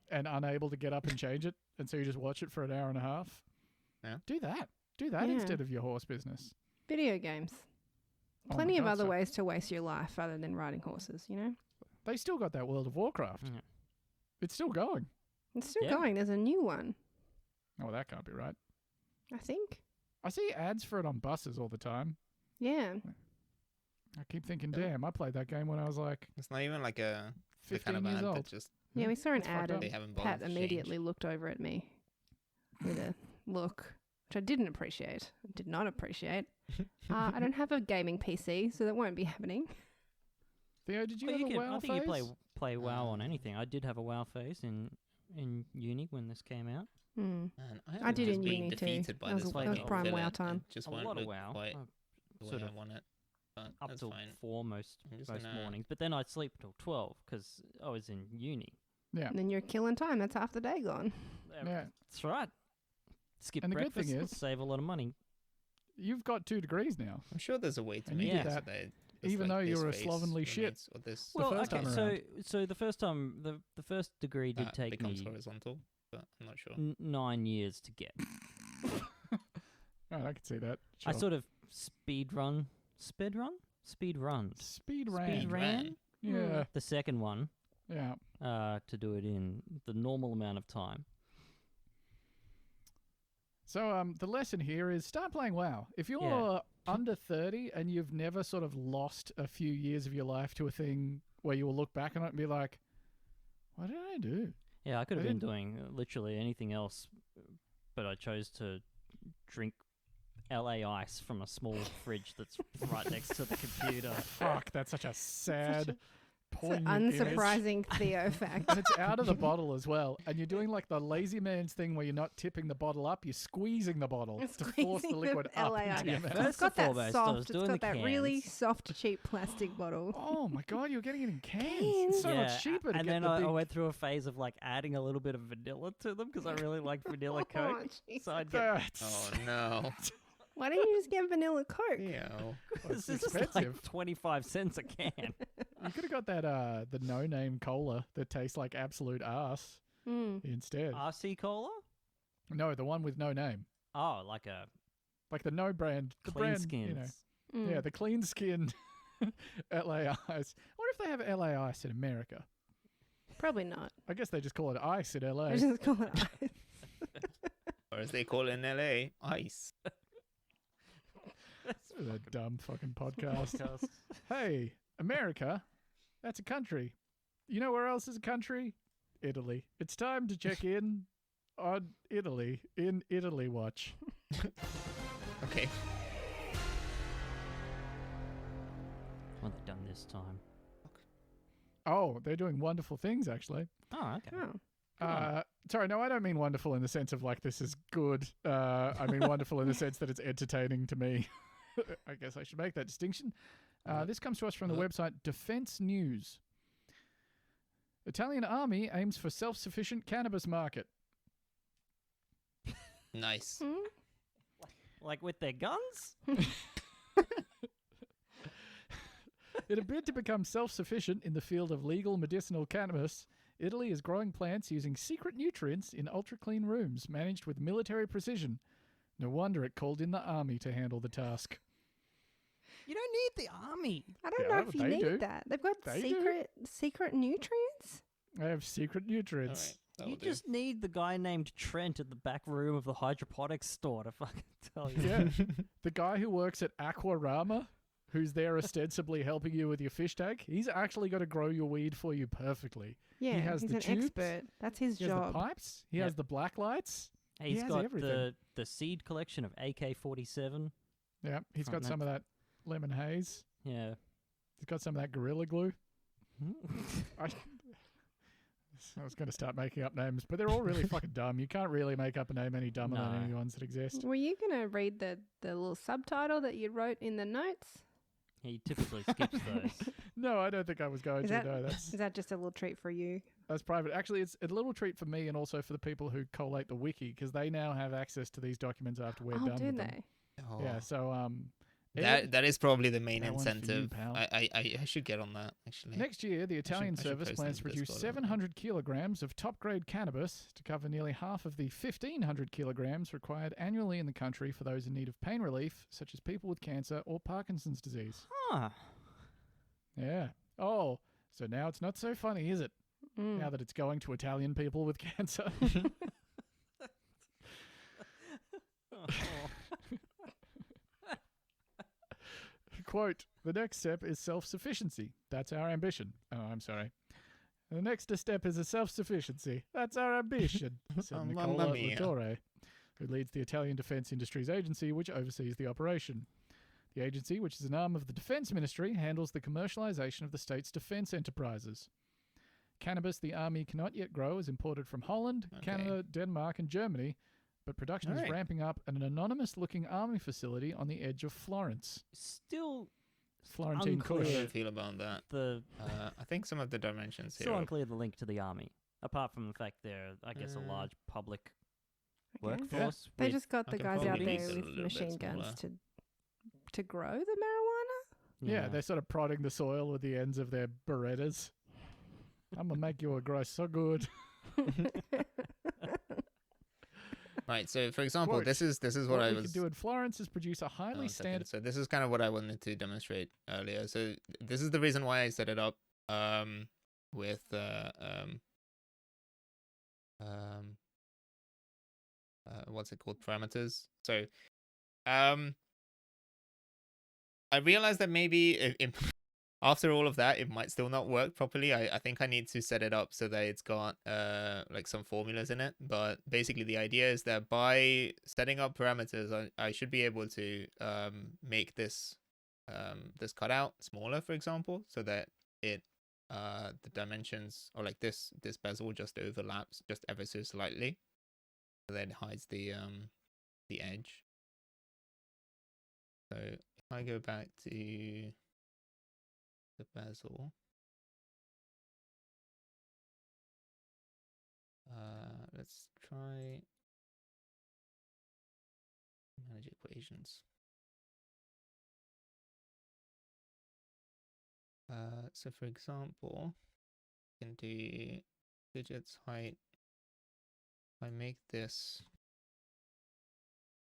and unable to get up and change it? And so you just watch it for an hour and a half? Yeah. Do that. Do that Yeah. instead of your horse business. Video games. Oh my Plenty of God, other so- ways to waste your life other than riding horses, you know? They still got that World of Warcraft. Yeah. It's still going. It's still Yeah. going. There's a new one, Oh, that can't be right. I think. I see ads for it on buses all the time. Yeah. I keep thinking, Yeah. damn, I played that game when I was like It's not even like the 15 kind of years ad old. that just Yeah, we saw an That's fucked ad up. and they haven't Pat bothered to immediately change. looked over at me with a look, which I didn't appreciate. I did not appreciate. I don't have a gaming PC, so that won't be happening. Theo, did you Well, have a can, WoW I think you phase? play WoW on anything. I did have a WoW phase in uni when this came out. Mm. Man, I did just in being uni too. defeated by That was- this that was fucking prime villain. WoW It time. Just A won't lot of look WoW. quite I the sort way of I want it. But up that's till fine. 4 most I'm just most gonna- mornings, but then I'd sleep till 12 because I was in uni. Yeah. And then you're killing time. That's half the day gone. Yeah. That's right. Skip And the good breakfast, thing is- save a lot of money. You've got 2 degrees now. I'm sure there's a way to And make you it did so that that it's even like though you this were a phase slovenly shit. remains, or this Well, Well, first okay, time so around. so the first time the first degree did that take becomes me horizontal, but I'm not sure. 9 years to get. Oh, I can see that. I Sure. sort of speed runned. Speed ran. Speed ran ran. Yeah. the second one Yeah. to do it in the normal amount of time. So the lesson here is start playing WoW. If you're under 30 and you've never sort of lost a few years of your life to a thing where you will look back on it and be like, what did I do? Yeah, I could I have been didn't- doing literally anything else, but I chose to drink LA ice from a small fridge that's right next to the computer. Fuck, that's such a sad, It's an poignant image. unsurprising Theo fact. And it's out of the bottle as well. And you're doing like the lazy man's thing where you're not tipping the bottle up, you're squeezing the bottle to force the Squeezing liquid the up LA into your ice. mouth. First It's got and that foremost, I was soft. It's doing got the that really cans. soft, cheap plastic bottle. Oh my god, you're getting it in cans. Cans. It's so much cheaper to and get then the I big... went through a phase of like adding a little bit of vanilla to them because I really like vanilla Oh, Coke. Jesus. So I'd get That's... Oh no. Why don't you just get vanilla Coke? Yeah. It's this is expensive. like 25 cents a can. You could have got that the no-name cola that tastes like absolute ass Mm. instead. RC Cola? No, the one with no name. Oh, like a Like the no brand. The clean brand, skins. you know. Mm. Yeah, the clean skin LA Ice. I wonder if they have LA Ice in America. Probably not. I guess they just call it ice in LA. I just call it ice. Or as they call it in LA, ice. This is a dumb fucking podcast. Hey, America, that's a country. You know where else is a country? Italy. It's time to check in on Italy in Italy Watch. Okay. What have they done this time? Oh, they're doing wonderful things, actually. Oh, okay. Oh. Sorry, no, I don't mean wonderful in the sense of like this is good. I mean wonderful in the sense that it's entertaining to me. I guess I should make that distinction. This comes to us from the website Defense News. Italian army aims for self-sufficient cannabis market. Nice. Hmm? Like with their guns? In a bid to become self-sufficient in the field of legal medicinal cannabis, Italy is growing plants using secret nutrients in ultra-clean rooms managed with military precision. No wonder it called in the army to handle the task. You don't need the army. I don't Yeah, know if you they need do. that. They've got They do. secret nutrients. I have secret nutrients. All right, You that'll do. just need the guy named Trent at the back room of the hydroponics store to fucking tell you. Yeah. The guy who works at Aquarama, who's there ostensibly helping you with your fish tank, he's actually got to grow your weed for you perfectly. Yeah, has he's the an tubes. expert. That's his He has the job. pipes. He Yep. has the black lights. Hey, He he's has got everything. the seed collection of AK-47. Yeah, he's got Front some of that lemon haze. Yeah. He's got some of that Gorilla Glue. I was going to start making up names, but they're all really fucking dumb. You can't really make up a name any dumber than No. any ones that exist. Were you going to read the little subtitle that you wrote in the notes? He typically skips those. No, I don't think I was going Is to. that- No, Is that just a little treat for you? that's private. Actually, it's a little treat for me and also for the people who collate the wiki because they now have access to these documents after we're Oh, done do with them. they? Oh, Yeah, so Ed, that is probably the main that one's for you, incentive. pal. I should get on that actually. next year, the Italian I should service post plans it to to this produce Discord, 700 kilograms of top-grade cannabis to cover nearly half of the 1,500 kilograms required annually in the country for those in need of pain relief, such as people with cancer or Parkinson's disease. Huh. Yeah. Oh, so now it's not so funny, is it? Mm. Now that it's going to Italian people with cancer. Quote, the next step is self-sufficiency. That's our ambition. Oh, I'm sorry. The next step is a self-sufficiency. That's our ambition, said Mamma Nicola mia. Latorre, who leads the Italian Defence Industries Agency, which oversees the operation. The agency, which is an arm of the Defence Ministry, handles the commercialization of the state's defence enterprises. Cannabis the army cannot yet grow is imported from Holland, Okay. Canada, Denmark, and Germany, but production is Alright. ramping up at an anonymous-looking army facility on the edge of Florence. Still Florentine unclear. How do Kush. you feel about that? the I think some of the dimensions here. still are- unclear the link to the army. Apart from the fact they're, I guess, a large public Okay. workforce. They with- just got I the can guys out probably there make it a with little bit machine guns smaller. to grow the marijuana. Yeah, they're sort of prodding the soil with the ends of their Berettas. I'm gonna make you a grow so good. Right. So, for example, Quote, this is what I we was. could do in Florence is produce a highly One second. standard. So this is kind of what I wanted to demonstrate earlier. So this is the reason why I set it up with what's it called, parameters. So I realized that maybe after all of that it might still not work properly. I think I need to set it up so that it's got like some formulas in it. But basically the idea is that by setting up parameters I should be able to make this this cutout smaller, for example, so that it the dimensions, or like this bezel just overlaps just ever so slightly, so that it hides the edge. So if I go back to the bezel, let's try manage equations. So for example, you can do digits height. If I make this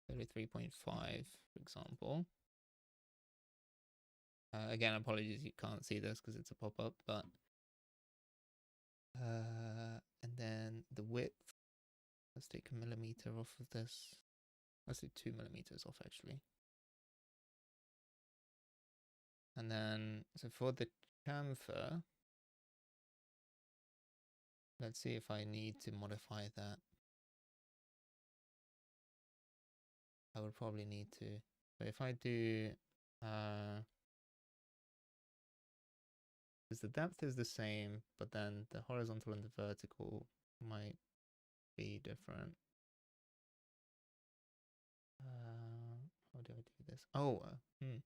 33.5, for example. Again, apologies, you can't see this because it's a pop-up, but and then the width, let's take a millimeter off of this. Let's do 2 millimeters off, actually. And then, so for the chamfer, let's see if I need to modify that. I would probably need to. So if I do, because the depth is the same, but then the horizontal and the vertical might be different. How do I do this? Oh, okay.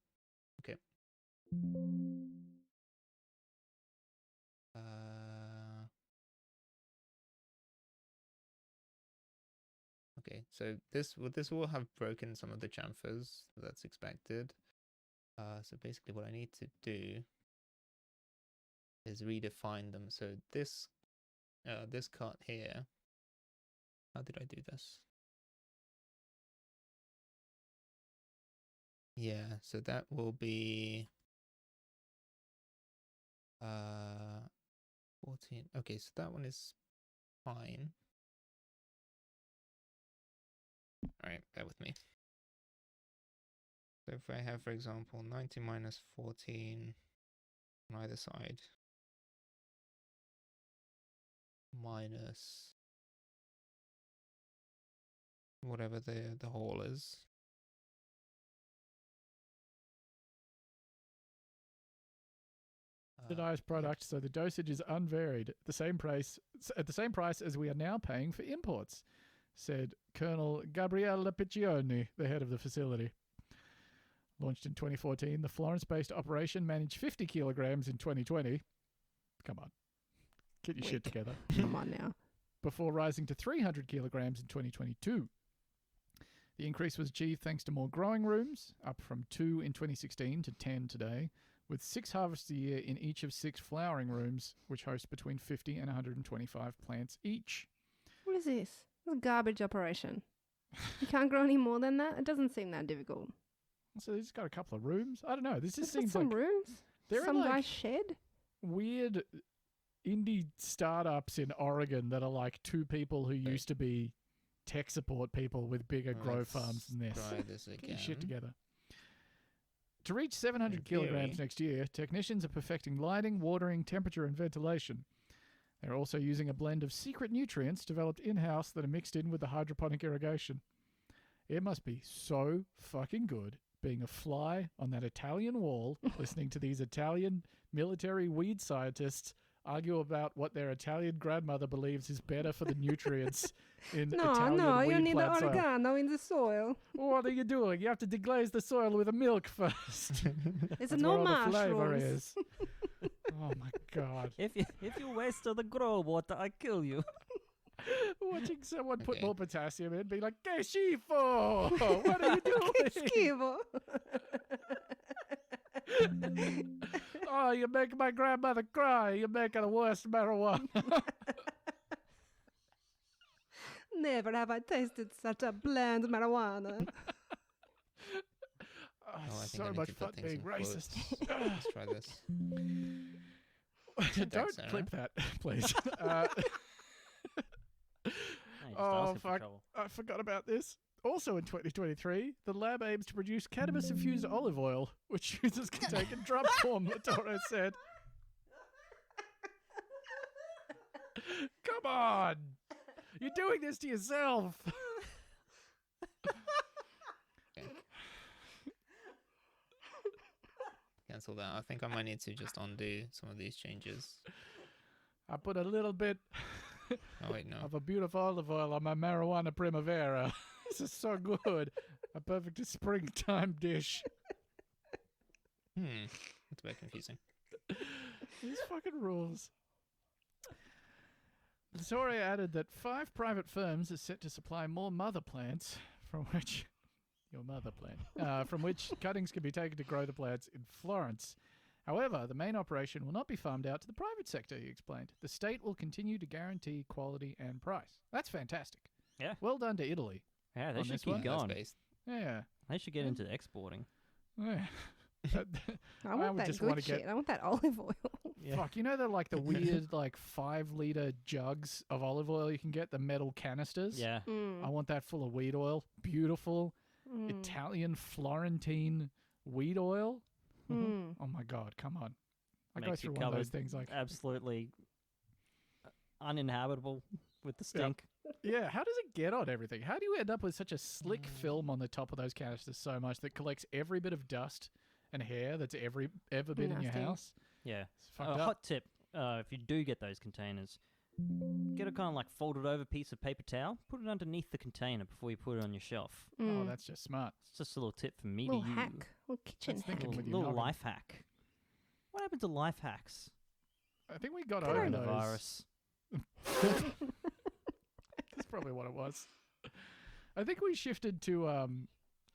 Okay, so this will have broken some of the chamfers. That's expected. So basically, what I need to do is redefine them. So this this cut here. How did I do this? Yeah, so that will be 14. Okay, so that one is fine. All right, bear with me. So if I have, for example, 90 minus 14 on either side, minus whatever the whole is. Subsidized product, so the dosage is unvaried at the same price as we are now paying for imports, said Colonel Gabriele Piccioni, the head of the facility. Launched in 2014, the Florence-based operation managed 50 kilograms in 2020. Come on. Get your shit together. Come on now. Before rising to 300 kilograms in 2022. The increase was achieved thanks to more growing rooms, up from 2 in 2016 to 10 today, with 6 harvests a year in each of 6 flowering rooms, which host between 50 and 125 plants each. What is this? It's a garbage operation. You can't grow any more than that? It doesn't seem that difficult. So he's got a couple of rooms. I don't know. This just They've got seems some like rooms. there Some are like guy's shed. weird indie startups in Oregon that are like 2 people who used to be tech support people with bigger grow farms than this. Try this Get your again. shit together. To reach 700 In kilograms theory. next year, technicians are perfecting lighting, watering, temperature, and ventilation. They're also using a blend of secret nutrients developed in-house that are mixed in with the hydroponic irrigation. It must be so fucking good being a fly on that Italian wall, listening to these Italian military weed scientists argue about what their Italian grandmother believes is better for the nutrients in Italian you weed need the plant soil. oregano in the soil. What are you doing? You have to deglaze the soil with a milk first. There's That's no where all the flavor mushrooms. is. Oh my god. If you waste the grow water, I kill you. Watching someone put Okay. more potassium in, be like, "Que schifo! What are you doing? Schifo. Oh, you make my grandmother cry. You're making the worst marijuana." Never have I tasted such a bland marijuana. Oh, Oh, I think so I need much to fun put things being in racist. quotes. Let's try this. Don't Thanks, Sarah. clip that, please. Hey, just Oh, asking for fuck. trouble. I forgot about this. Also in 2023, the lab aims to produce cannabis-infused olive oil, which users can take in drug form, Latoro said. Come on! You're doing this to yourself! Cancel that. I think I might need to just undo some of these changes. I put a little bit Oh wait, no. of a beautiful olive oil on my marijuana primavera. This is so good. A perfect springtime dish. That's a bit confusing. These fucking rules. Latoro added that 5 private firms are set to supply more mother plants, from which cuttings can be taken to grow the plants in Florence. However, the main operation will not be farmed out to the private sector, he explained. The state will continue to guarantee quality and price. That's fantastic. Yeah. Well done to Italy. Yeah, they On should this keep one? That's going. based. Yeah. They should get into exporting. Yeah. I want would that just good wanna shit. get- I want that olive oil. Fuck, you know the like the weird like 5-liter jugs of olive oil you can get, the metal canisters? Yeah. I want that full of weed oil. Beautiful Mm. Italian Florentine weed oil. Mm. Oh my god, come on. I go Makes through your one of those cupboard things like absolutely uninhabitable with the stink. yeah, how does it get on everything? How do you end up with such a slick film on the top of those canisters so much that collects every bit of dust and hair that's ever been in your Nasty. house? Yeah. It's A fucked up. hot tip, if you do get those containers, get a kind of like folded over piece of paper towel, put it underneath the container before you put it on your shelf. Oh, Mm. that's just smart. It's just a little tip from me Little to you. hack. Little kitchen That's hack. thinking with your Little noggin. life hack. What happened to life hacks? I think we got I over don't those. Coronavirus. That's probably what it was. I think we shifted to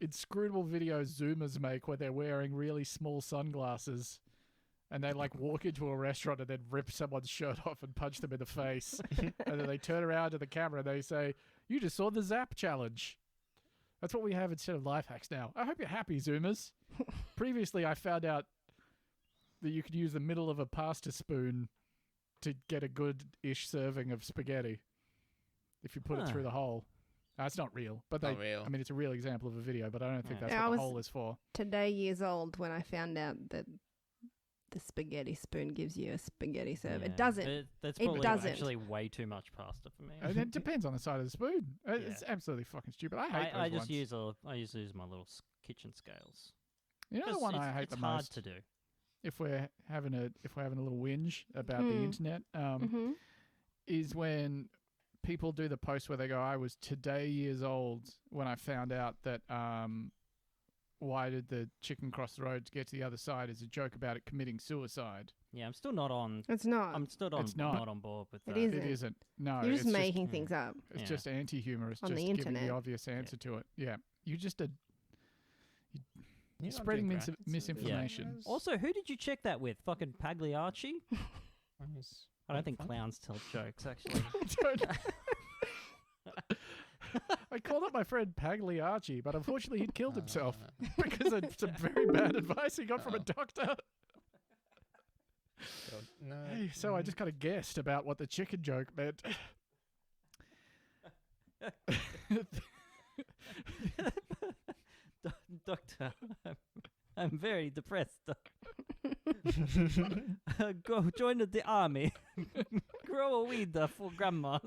inscrutable videos Zoomers make where they're wearing really small sunglasses and they like walk into a restaurant and then rip someone's shirt off and punch them in the face. And then they turn around to the camera and they say, "You just saw the Zap challenge." That's what we have instead of life hacks now. I hope you're happy, Zoomers. Previously, I found out that you could use the middle of a pasta spoon to get a good-ish serving of spaghetti if you put it through the hole. It's not real, but Not real. I mean, it's a real example of a video, but I don't think that's Yeah, I what the was- hole is for. Today years old when I found out that the spaghetti spoon gives you a spaghetti serve. Yeah. It doesn't. That's It probably doesn't. actually way too much pasta for me. And it depends on the side of the spoon. It's absolutely fucking stupid. I hate those I just ones. use my little kitchen scales. You know the Just- one I it's- hate it's the hard most. to do. If we're having a little whinge about the internet, Mm-hmm. is when people do the post where they go, "I was today years old when I found out that why did the chicken cross the road to get to the other side?" is a joke about it committing suicide. Yeah, I'm still not on. It's not. I'm still It's not. not on board with It that. is. It isn't. No, You're it's just making things up. It's Yeah. just anti-humor. It's On just the giving the internet. obvious answer to it. Yeah, you just You're not spreading doing great. misinformation. Also, who did you check that with? Fucking Pagliacci? I don't think clowns tell jokes, actually. I called up my friend Pagliacci, but unfortunately he'd killed himself because of some very bad advice he got from a doctor. No. Hey, so I just kind of guessed about what the chicken joke meant. Doctor, I'm very depressed. Go join the army. Grow a weed for grandmas.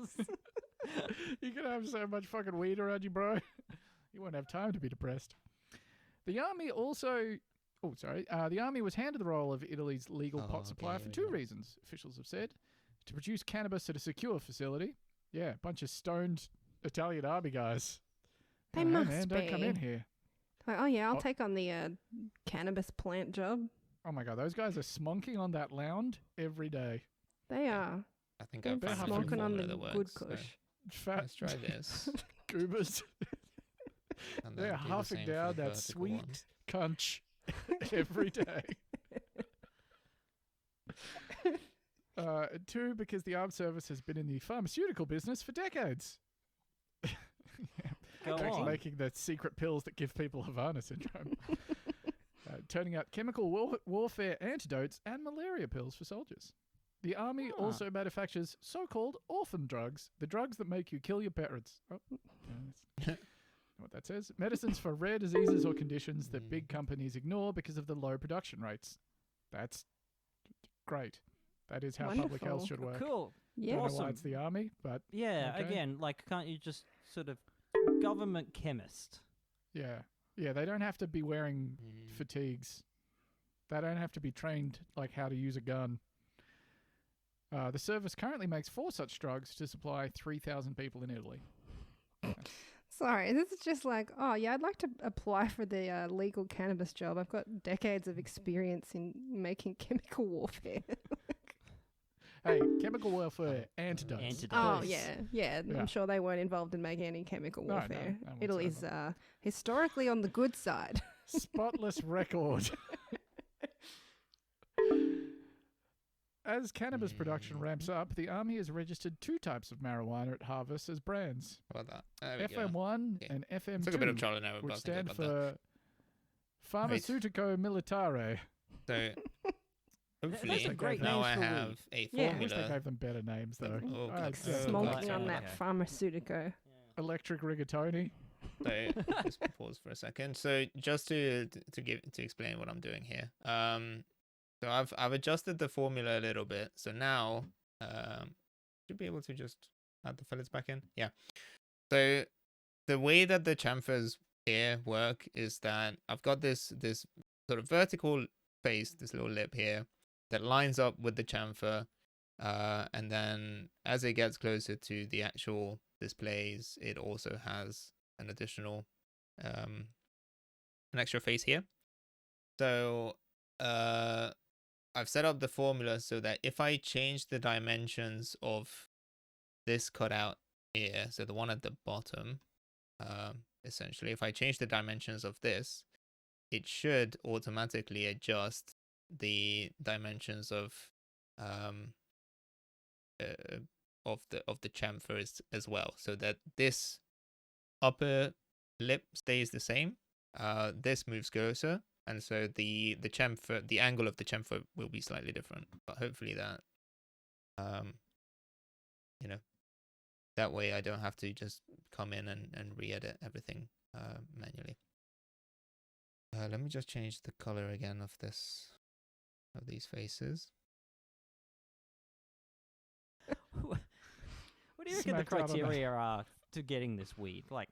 You can have so much fucking weed around you, bro. You won't have time to be depressed. The army also... the army was handed the role of Italy's legal pot supplier for two reasons, officials have said. To produce cannabis at a secure facility. Yeah, a bunch of stoned Italian army guys. They Hey, must man, don't come be. in here. Like, oh yeah, I'll Oh. take on the cannabis plant job. Oh my god, those guys are smonking on that lounge every day. They are. I think They're I've found a smoking on formula the that good works. So kush. Fat let's try this. goobers. And They're then do the huffing same for down the that vertical sweet one. cunch every day. Two, because the armed service has been in the pharmaceutical business for decades. Go Actually on. making the secret pills that give people Havana syndrome. Turning out chemical warfare antidotes and malaria pills for soldiers. The army also manufactures so-called orphan drugs, the drugs that make you kill your parents. Oh, that's what that says. Medicines for rare diseases or conditions that big companies ignore because of the low production rates. That's great. That is how public health Wonderful. should work. Cool. Yeah. Don't know why Awesome. it's the army, but Yeah, Okay. again, like, can't you just sort of government chemist? yeah. Yeah, they don't have to be wearing fatigues. They don't have to be trained like how to use a gun. The service currently makes 4 such drugs to supply 3,000 people in Italy. Sorry, this is just like, oh yeah, I'd like to apply for the legal cannabis job. I've got decades of experience in making chemical warfare. Hey, chemical warfare antidotes. Antidotes. Oh please. yeah. Yeah. I'm sure they weren't involved in making any chemical No, no, warfare. no Italy's whatsoever. Historically on the good side. Spotless record. As cannabis production ramps up, the army has registered 2 types of marijuana at harvest as brands. How about that? There we go. FM1 Yeah. and FM2, Took a bit of trial and error, but which I think I stand got that. for Farmaceutico Militare. So hopefully a great now names I for weed. have a Yeah. I wish they formula. gave them better names, though. Oh, I God. accept Oh, Smoking God. on that Okay. pharmaceutico. Electric rigatoni. So just pause for a second. So just to explain what I'm doing here. So I've adjusted the formula a little bit. So now should be able to just add the fillets back in. Yeah. So the way that the chamfers here work is that I've got this sort of vertical face, this little lip here that lines up with the chamfer. And then as it gets closer to the actual displays, it also has an additional an extra face here. So I've set up the formula so that if I change the dimensions of this cutout here, so the one at the bottom, essentially if I change the dimensions of this, it should automatically adjust the dimensions of the chamfer as well, so that this upper lip stays the same. This moves closer, and so the chamfer, the angle of the chamfer will be slightly different. But hopefully that, that way I don't have to just come in and re-edit everything manually. Let me just change the color again of these faces. What do you reckon the criteria are to getting this weed? Like,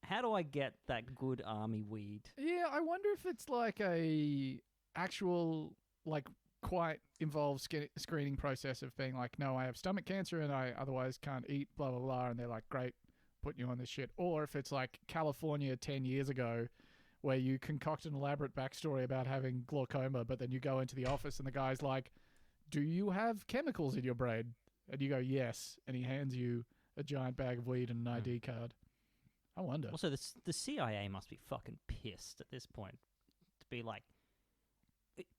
how do I get that good army weed? Yeah, I wonder if it's like a actual, like, quite involved screening process of being like, no, I have stomach cancer and I otherwise can't eat, blah, blah, blah. And they're like, great, putting you on this shit. Or if it's like California 10 years ago, where you concoct an elaborate backstory about having glaucoma, but then you go into the office and the guy's like, do you have chemicals in your brain? And you go, yes. And he hands you a giant bag of weed and an ID card. I wonder. Also, the CIA must be fucking pissed at this point. To be like,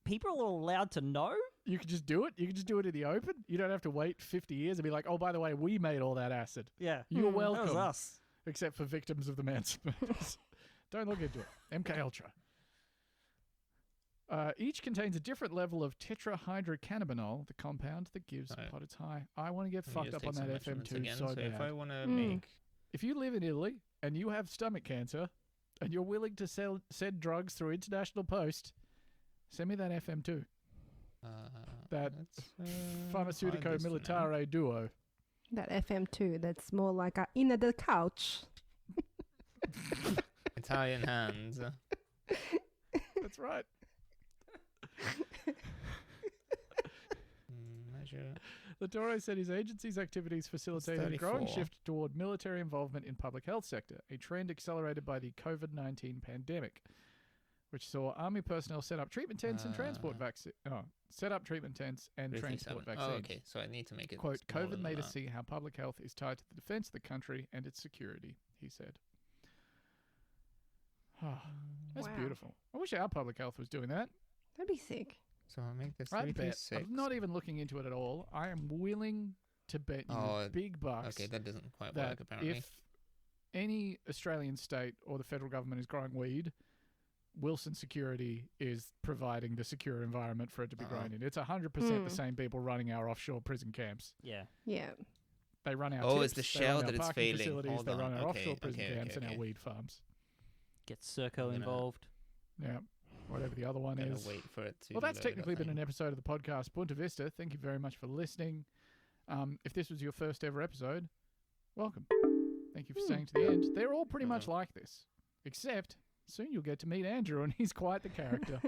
people are allowed to know? You could just do it. You could just do it in the open. You don't have to wait 50 years and be like, oh, by the way, we made all that acid. Yeah. You're welcome. That was us. Except for victims of the Manson murders. Don't look into it. MK Ultra. Each contains a different level of tetrahydrocannabinol, the compound that gives pot its high. I want to get fucked up on that FM2 again. so bad. If I want to If you live in Italy and you have stomach cancer and you're willing to send drugs through international post, send me that FM2. That Farmaceutico Militare duo. That FM2, that's more like a inner the couch. Italian hands. That's right. Latore said his agency's activities facilitated a growing shift toward military involvement in public health sector, a trend accelerated by the COVID-19 pandemic, which saw army personnel set up treatment tents and transport vaccines. Transport vaccines. Oh, okay. So I need to make it. Quote, COVID made us that. see how public health is tied to the defense of the country and its security, he said. That's beautiful. I wish our public health was doing that. That'd be sick. So I'll make this I 336. bet. I'm not even looking into it at all. I am willing to bet you big bucks. Okay, that doesn't quite that work apparently. If any Australian state or the federal government is growing weed, Wilson Security is providing the secure environment for it to be grown in. It's 100% the same people running our offshore prison camps. Yeah. Yeah. They run our Oh, tips, it's the they run shell our that it's parking failing. facilities, Hold they on. run our Okay, offshore prison okay, camps and okay. our weed farms. Get Serco I'm gonna- involved. Yeah. Whatever the other one I'm gonna is. wait for it to Well, that's load, technically I been think. an episode of the podcast Boonta Vista. Thank you very much for listening. If this was your first ever episode, welcome. Thank you for staying to the end. They're all pretty much like this, except soon you'll get to meet Andrew, and he's quite the character.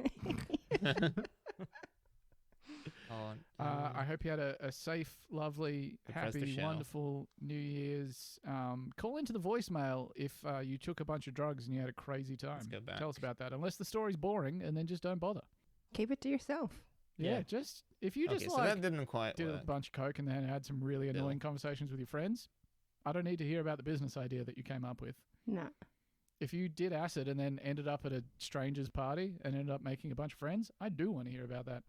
I hope you had a safe, lovely, Press the happy, shell. wonderful New Year's. Call into the voicemail if you took a bunch of drugs and you had a crazy time. Let's go back. Tell us about that. Unless the story's boring, and then just don't bother. Keep it to yourself. Yeah, just if you just Okay, so like that didn't quite did work. a bunch of coke and then had some really annoying conversations with your friends, I don't need to hear about the business idea that you came up with. No. If you did acid and then ended up at a stranger's party and ended up making a bunch of friends, I do want to hear about that.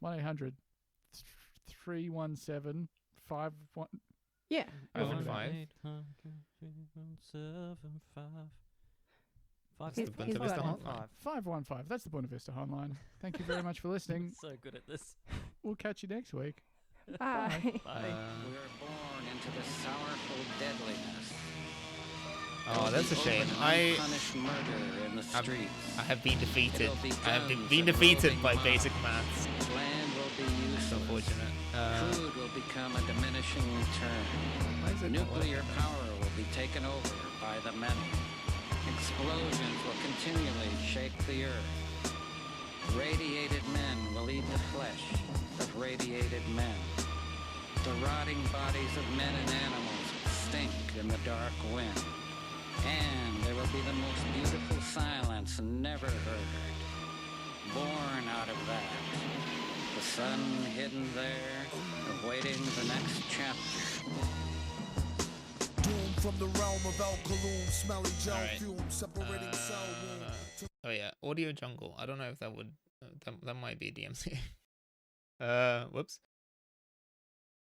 1-800-317-51... Yeah. 515. That's the Boonta He's Vista got it. hotline. 515. That's the Buena Vista hotline. Thank you very much for listening. So good at this. We'll catch you next week. Bye. Bye. We are born into the sorrowful deadliness. Oh, that's a shame. I Punish murder in the streets. have been defeated. It'll be I have guns been and defeated roving by mobs. basic maths. Land will be It's useless. unfortunate. Food will become a diminishing return. Why is it not Nuclear working? power will be taken over by the many. Explosions will continually shake the earth. Radiated men will eat the flesh of radiated men. The rotting bodies of men and animals will stink in the dark wind. And there will be the most beautiful silence never heard. Born out of that. The sun hidden there, awaiting the next chapter. Doomed from the realm of alkaloon, smelly gel Alright. fumes separating cell wound. Oh yeah, Audio Jungle. I don't know if that would that might be DMC. Whoops.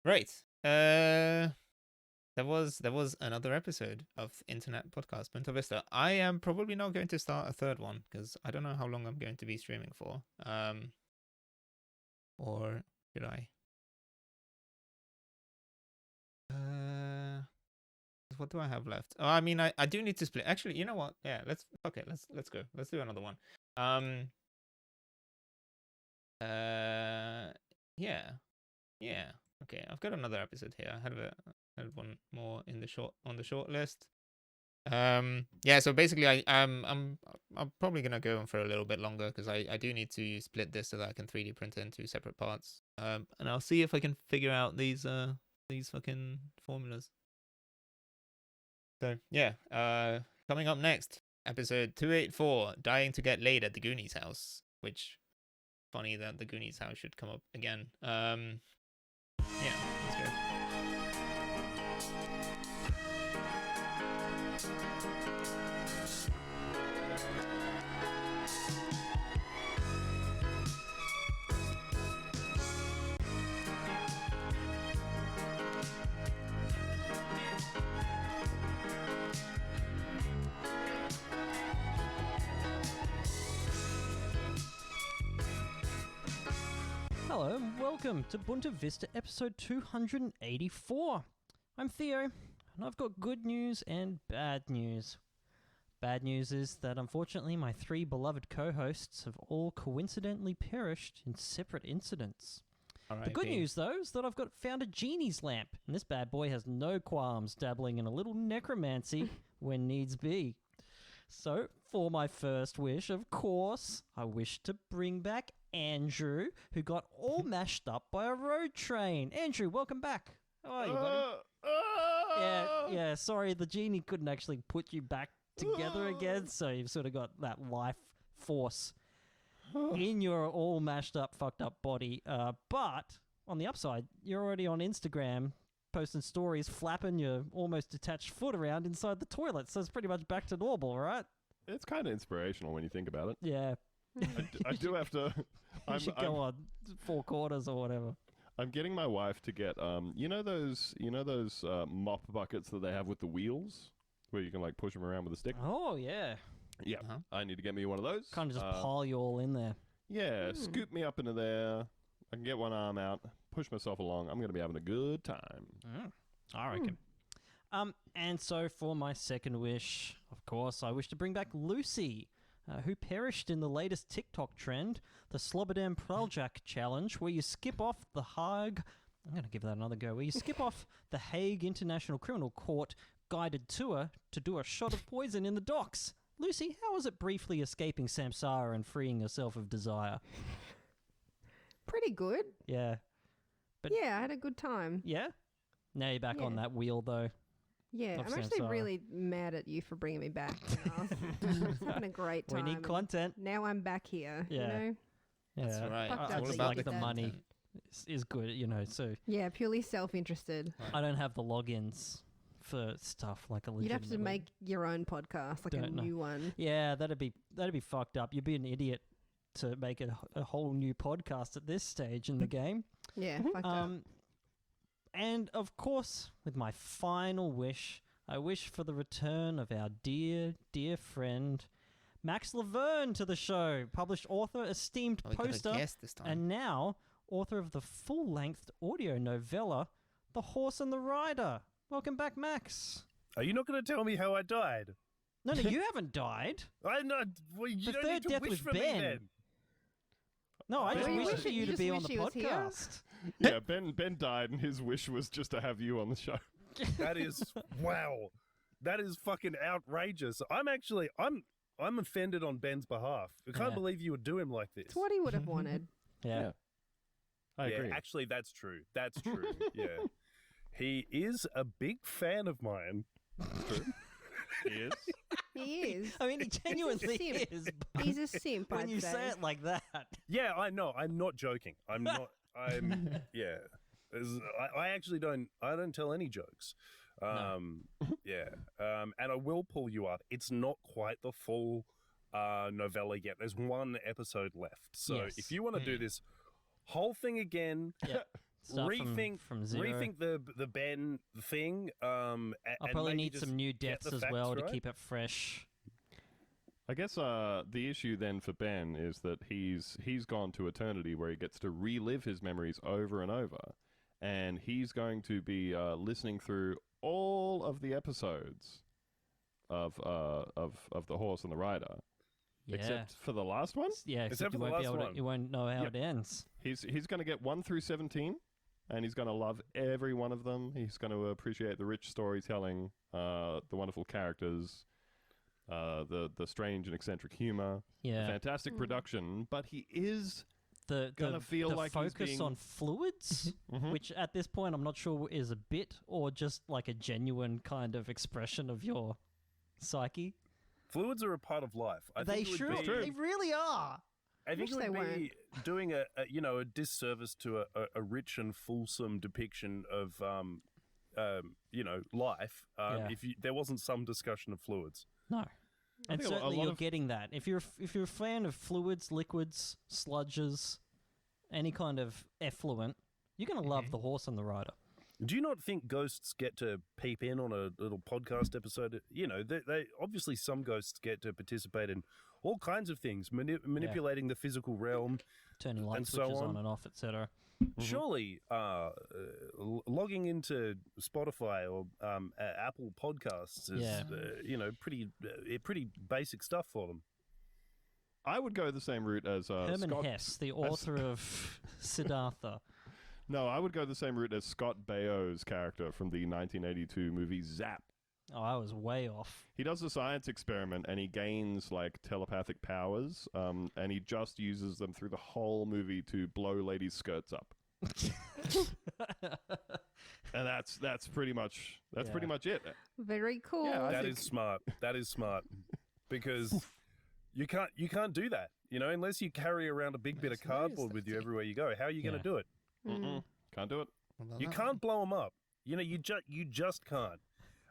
Right. There was another episode of Internet Podcast Boonta Vista. I am probably not going to start a third one because I don't know how long I'm going to be streaming for. Or should I? What do I have left? Oh, I mean, I do need to split. Actually, you know what? Yeah, let's go. Let's do another one. Yeah. Okay, I've got another episode here. I had one more in the short list. Yeah, so basically I'm probably gonna go on for a little bit longer because I do need to split this so that I can 3D print it into separate parts. And I'll see if I can figure out these fucking formulas. So yeah, coming up next, episode 284, Dying to Get Laid at the Goonies house, which funny that the Goonies house should come up again. Yeah, let's go. Hello and welcome to Boonta Vista episode 284. I'm Theo, and I've got good news and bad news. Bad news is that unfortunately my 3 beloved co-hosts have all coincidentally perished in separate incidents. The good news, though, is that I've found a genie's lamp, and this bad boy has no qualms dabbling in a little necromancy when needs be. So, for my first wish, of course, I wish to bring back Andrew, who got all mashed up by a road train. Andrew, welcome back. How are you, buddy? Yeah, sorry, the genie couldn't actually put you back together again, so you've sort of got that life force in your all mashed up, fucked up body. But, on the upside, you're already on Instagram posting stories, flapping your almost detached foot around inside the toilet, so it's pretty much back to normal, right? It's kind of inspirational when you think about it. Yeah. I do have to. You should go on 4 quarters or whatever. I'm getting my wife to get you know those mop buckets that they have with the wheels where you can like push them around with a stick. Oh yeah. Yeah, I need to get me one of those. Kind of just pile you all in there. Yeah, scoop me up into there. I can get one arm out, push myself along. I'm going to be having a good time. I reckon. And so for my second wish, of course, I wish to bring back Lucy, who perished in the latest TikTok trend, the Slobodan Praljak challenge, where you skip off the Hague. I'm going to give that another go. Where you skip off the Hague International Criminal Court guided tour to do a shot of poison in the docks. Lucy, how was it briefly escaping samsara and freeing yourself of desire? Pretty good. Yeah. But Yeah, I had a good time. yeah? Now you're back on Yeah. that wheel, though. Yeah, Of I'm actually samsara. really mad at you for bringing me back. I was having a great We time. need and content. Now I'm back here. Yeah. You know? Yeah. That's right. Fucked I up All that just you about like did the that. money content. is good, you know, so Yeah, purely self-interested. I don't have the logins for stuff like a You'd have to legitimately- make your own podcast, like a Don't know. new one. Yeah, that'd be fucked up. You'd be an idiot to make a whole new podcast at this stage in the game. Yeah, fucked up. And of course, with my final wish, I wish for the return of our dear, dear friend Max Laverne to the show, published author, esteemed Oh, we got a poster, guest this time. and now author of the full-length audio novella, The Horse and the Rider. Welcome back, Max. Are you not going to tell me how I died? No, you haven't died. I'm not. Well, you The don't third need to death wish was for me Ben. then. No, I just Oh, you wish wish for it- you you to just be on wish the he was here? podcast. Yeah, Ben died, and his wish was just to have you on the show. That is wow. That is fucking outrageous. I'm offended on Ben's behalf. I can't Yeah. believe you would do him like this. It's what he would have wanted. Yeah. I yeah, agree. actually, that's true. That's true. Yeah, he is a big fan of mine. He is. He is. I mean, he genuinely simp. is. But He's a simp, when I'd you say. say it like that. Yeah, I know. I'm not joking. I'm not. I'm. Yeah. I actually don't. I don't tell any jokes. Yeah. And I will pull you up. It's not quite the full novella yet. There's one episode left. So Yes. if you want to do this whole thing again, Yeah. Start rethink from zero. rethink the Ben thing. I'll probably need some new get the deaths as facts well to right. keep it fresh. I guess the issue then for Ben is that he's gone to eternity where he gets to relive his memories over and over, and he's going to be listening through all of the episodes of the Horse and the Rider, Yeah. except for the last one. Yeah, Except except for you the won't be last able to, one. you won't know how Yep. it ends. He's going to get 1 through 17, and he's going to love every one of them. He's going to appreciate the rich storytelling, the wonderful characters, the strange and eccentric humor, the Yeah. fantastic production. But he is The gonna feel the like he's focus being- on fluids, Mhm. which at this point I'm not sure is a bit or just like a genuine kind of expression of your psyche. Fluids are a part of life. I They think it sure, would be, they really are. I think Wish it would they be doing a disservice to a rich and fulsome depiction of life Yeah. if there wasn't some discussion of fluids. No. And think a certainly lot you're of- getting that. If you're a fan of fluids, liquids, sludges, any kind of effluent, you're going to love The Horse and the Rider. Do you not think ghosts get to peep in on a little podcast episode? You know, they obviously some ghosts get to participate in all kinds of things, manipulating the physical realm. Turning light And so switches on on. and off, etc. Surely, logging into Spotify or Apple Podcasts is, Yeah. pretty basic stuff for them. I would go the same route as Herman Scott. Hesse, the author of Siddhartha. No, I would go the same route as Scott Baio's character from the 1982 movie Zap. Oh, I was way off. He does a science experiment and he gains like telepathic powers, and he just uses them through the whole movie to blow ladies' skirts up. And that's pretty much it. Very cool. Yeah, I That think- is smart. That is smart because you can't do that. You know, unless you carry around a big bit of cardboard with you everywhere you go. How are you going Yeah. to do it? Mm-mm. Can't do it. You can't blow them up. You know, you just can't.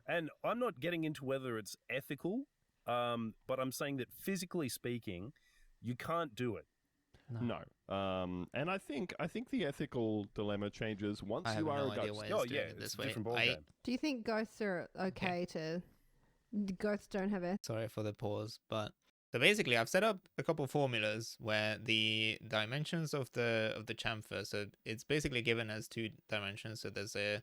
And I'm not getting into whether it's ethical, but I'm saying that physically speaking, you can't do it. No. And I think the ethical dilemma changes once I have you are no a idea ghost. why Oh it's yeah, doing it it's this a way. different ballgame. Do you think ghosts are okay to? Ghosts don't have a. Sorry for the pause, but so basically, I've set up a couple formulas where the dimensions of the chamfer. So it's basically given as 2 dimensions. So there's a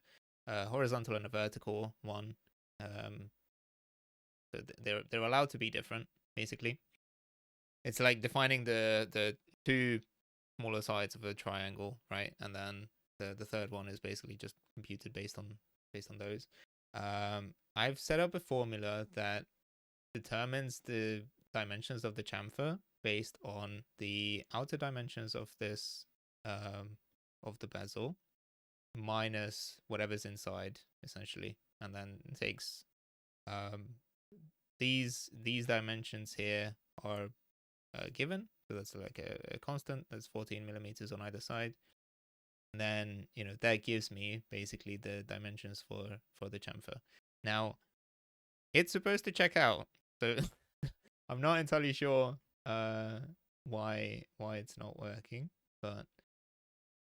horizontal and a vertical one. So they're allowed to be different. Basically, it's like defining the 2 smaller sides of a triangle, right? And then the third one is basically just computed based on those. I've set up a formula that determines the dimensions of the chamfer based on the outer dimensions of this of the bezel minus whatever's inside, essentially, and then it takes these dimensions here are given, so that's like a constant. That's 14 millimeters on either side, and then that gives me basically the dimensions for the chamfer. Now it's supposed to check out, so I'm not entirely sure why it's not working, but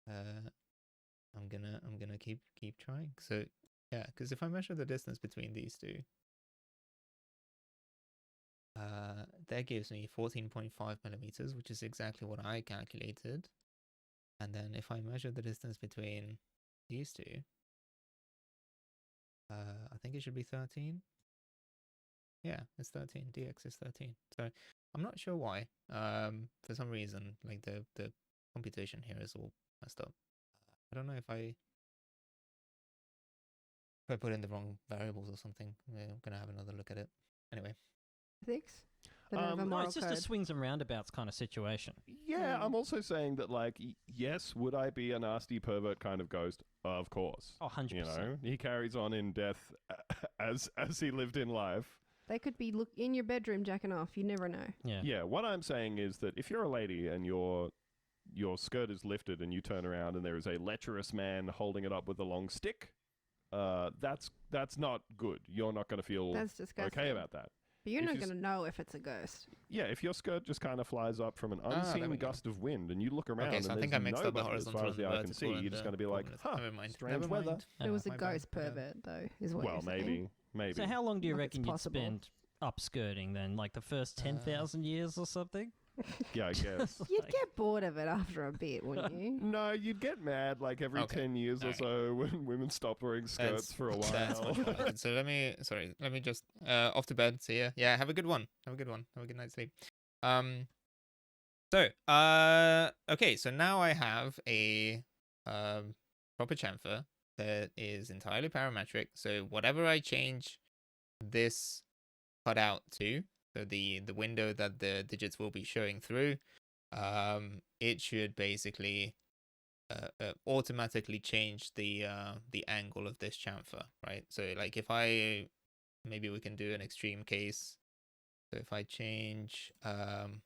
I'm gonna keep trying. So yeah, because if I measure the distance between these 2, that gives me 14.5 millimeters, which is exactly what I calculated. And then if I measure the distance between these 2, I think it should be 13. Yeah, it's 13. DX is 13. So I'm not sure why. For some reason, like the computation here is all messed up. I don't know if I put in the wrong variables or something. I'm gonna have another look at it. Anyway. Ethics? They don't have a No, moral it's just code. a swings and roundabouts kind of situation. Yeah, I'm also saying that, like, yes, would I be a nasty pervert kind of ghost? Of course. Oh, 100%. You know, he carries on in death as he lived in life. They could be in your bedroom jacking off. You never know. Yeah. Yeah, what I'm saying is that if you're a lady and your skirt is lifted and you turn around and there is a lecherous man holding it up with a long stick, that's not good. You're not going to feel That's disgusting. okay about that. But you're If not you s- going to know if it's a ghost. Yeah, if your skirt just kind of flies up from an unseen there we go. gust of wind, and you look around, Okay, so I and think I there's mixed up the nobody as far horizontal as the and eye can see, vertical. you're just going to be like, huh, Never mind. strange Never weather. mind. It was a my bad. ghost pervert, though, is what Well, you're saying. maybe. So how long do you Look, it's reckon you'd possible. spend upskirting then? Like the first 10,000 years or something? Yeah, I guess. You'd Like- get bored of it after a bit, wouldn't you? No, you'd get mad like every Okay. 10 years or Alright. so when women stop wearing skirts for a while. That's much more fun. So let me just off to bed. See ya. Yeah, have a good one. Have a good good night's sleep. Okay, so now I have a proper chamfer that is entirely parametric. So whatever I change this cutout to, so the window that the digits will be showing through, it should basically automatically change the angle of this chamfer, right? So like if maybe we can do an extreme case. So if I change the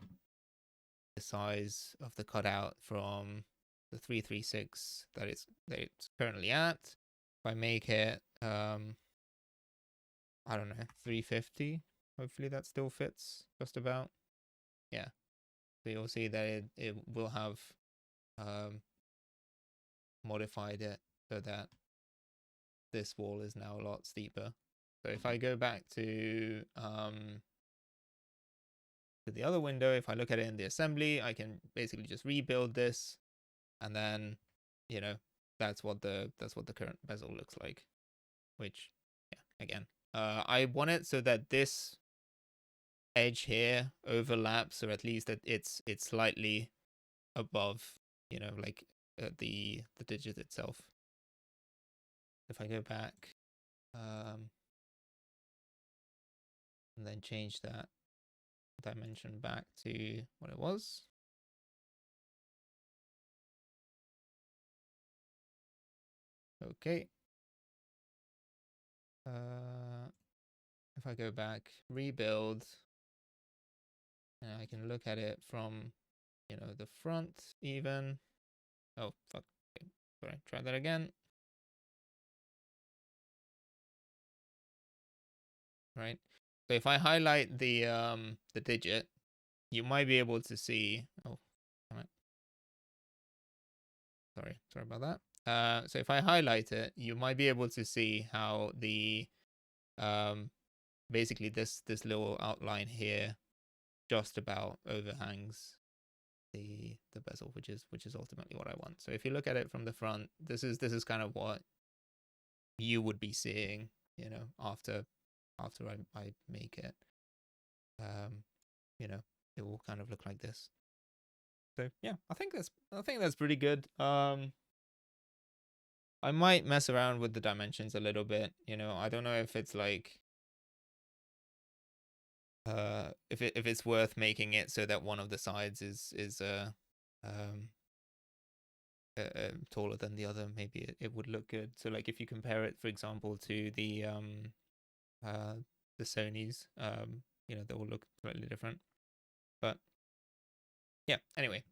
size of the cutout from the 336 that it's currently at, if I make it I don't know, 350, hopefully that still fits just about. Yeah, so you'll see that it will have modified it so that this wall is now a lot steeper. So if I go back to the other window, if I look at it in the assembly, I can basically just rebuild this, and then that's what the current bezel looks like. Which, yeah, again, I want it so that this edge here overlaps, or at least that it's slightly above, like the digit itself. If I go back, and then change that dimension back to what it was. Okay. If I go back, rebuild, and I can look at it from, the front even. Oh, fuck. Okay. Sorry, try that again. Right. So if I highlight the digit, you might be able to see. Oh, damn it. Sorry about that. So if I highlight it, you might be able to see how the basically this little outline here just about overhangs the bezel, which is ultimately what I want. So if you look at it from the front, this is kind of what you would be seeing, after I make it. It will kind of look like this. So yeah, I think that's pretty good. I might mess around with the dimensions a little bit. I don't know if it's like if it's worth making it so that one of the sides is taller than the other. Maybe it would look good. So like if you compare it, for example, to the Sonys, they will look slightly different. But yeah, anyway.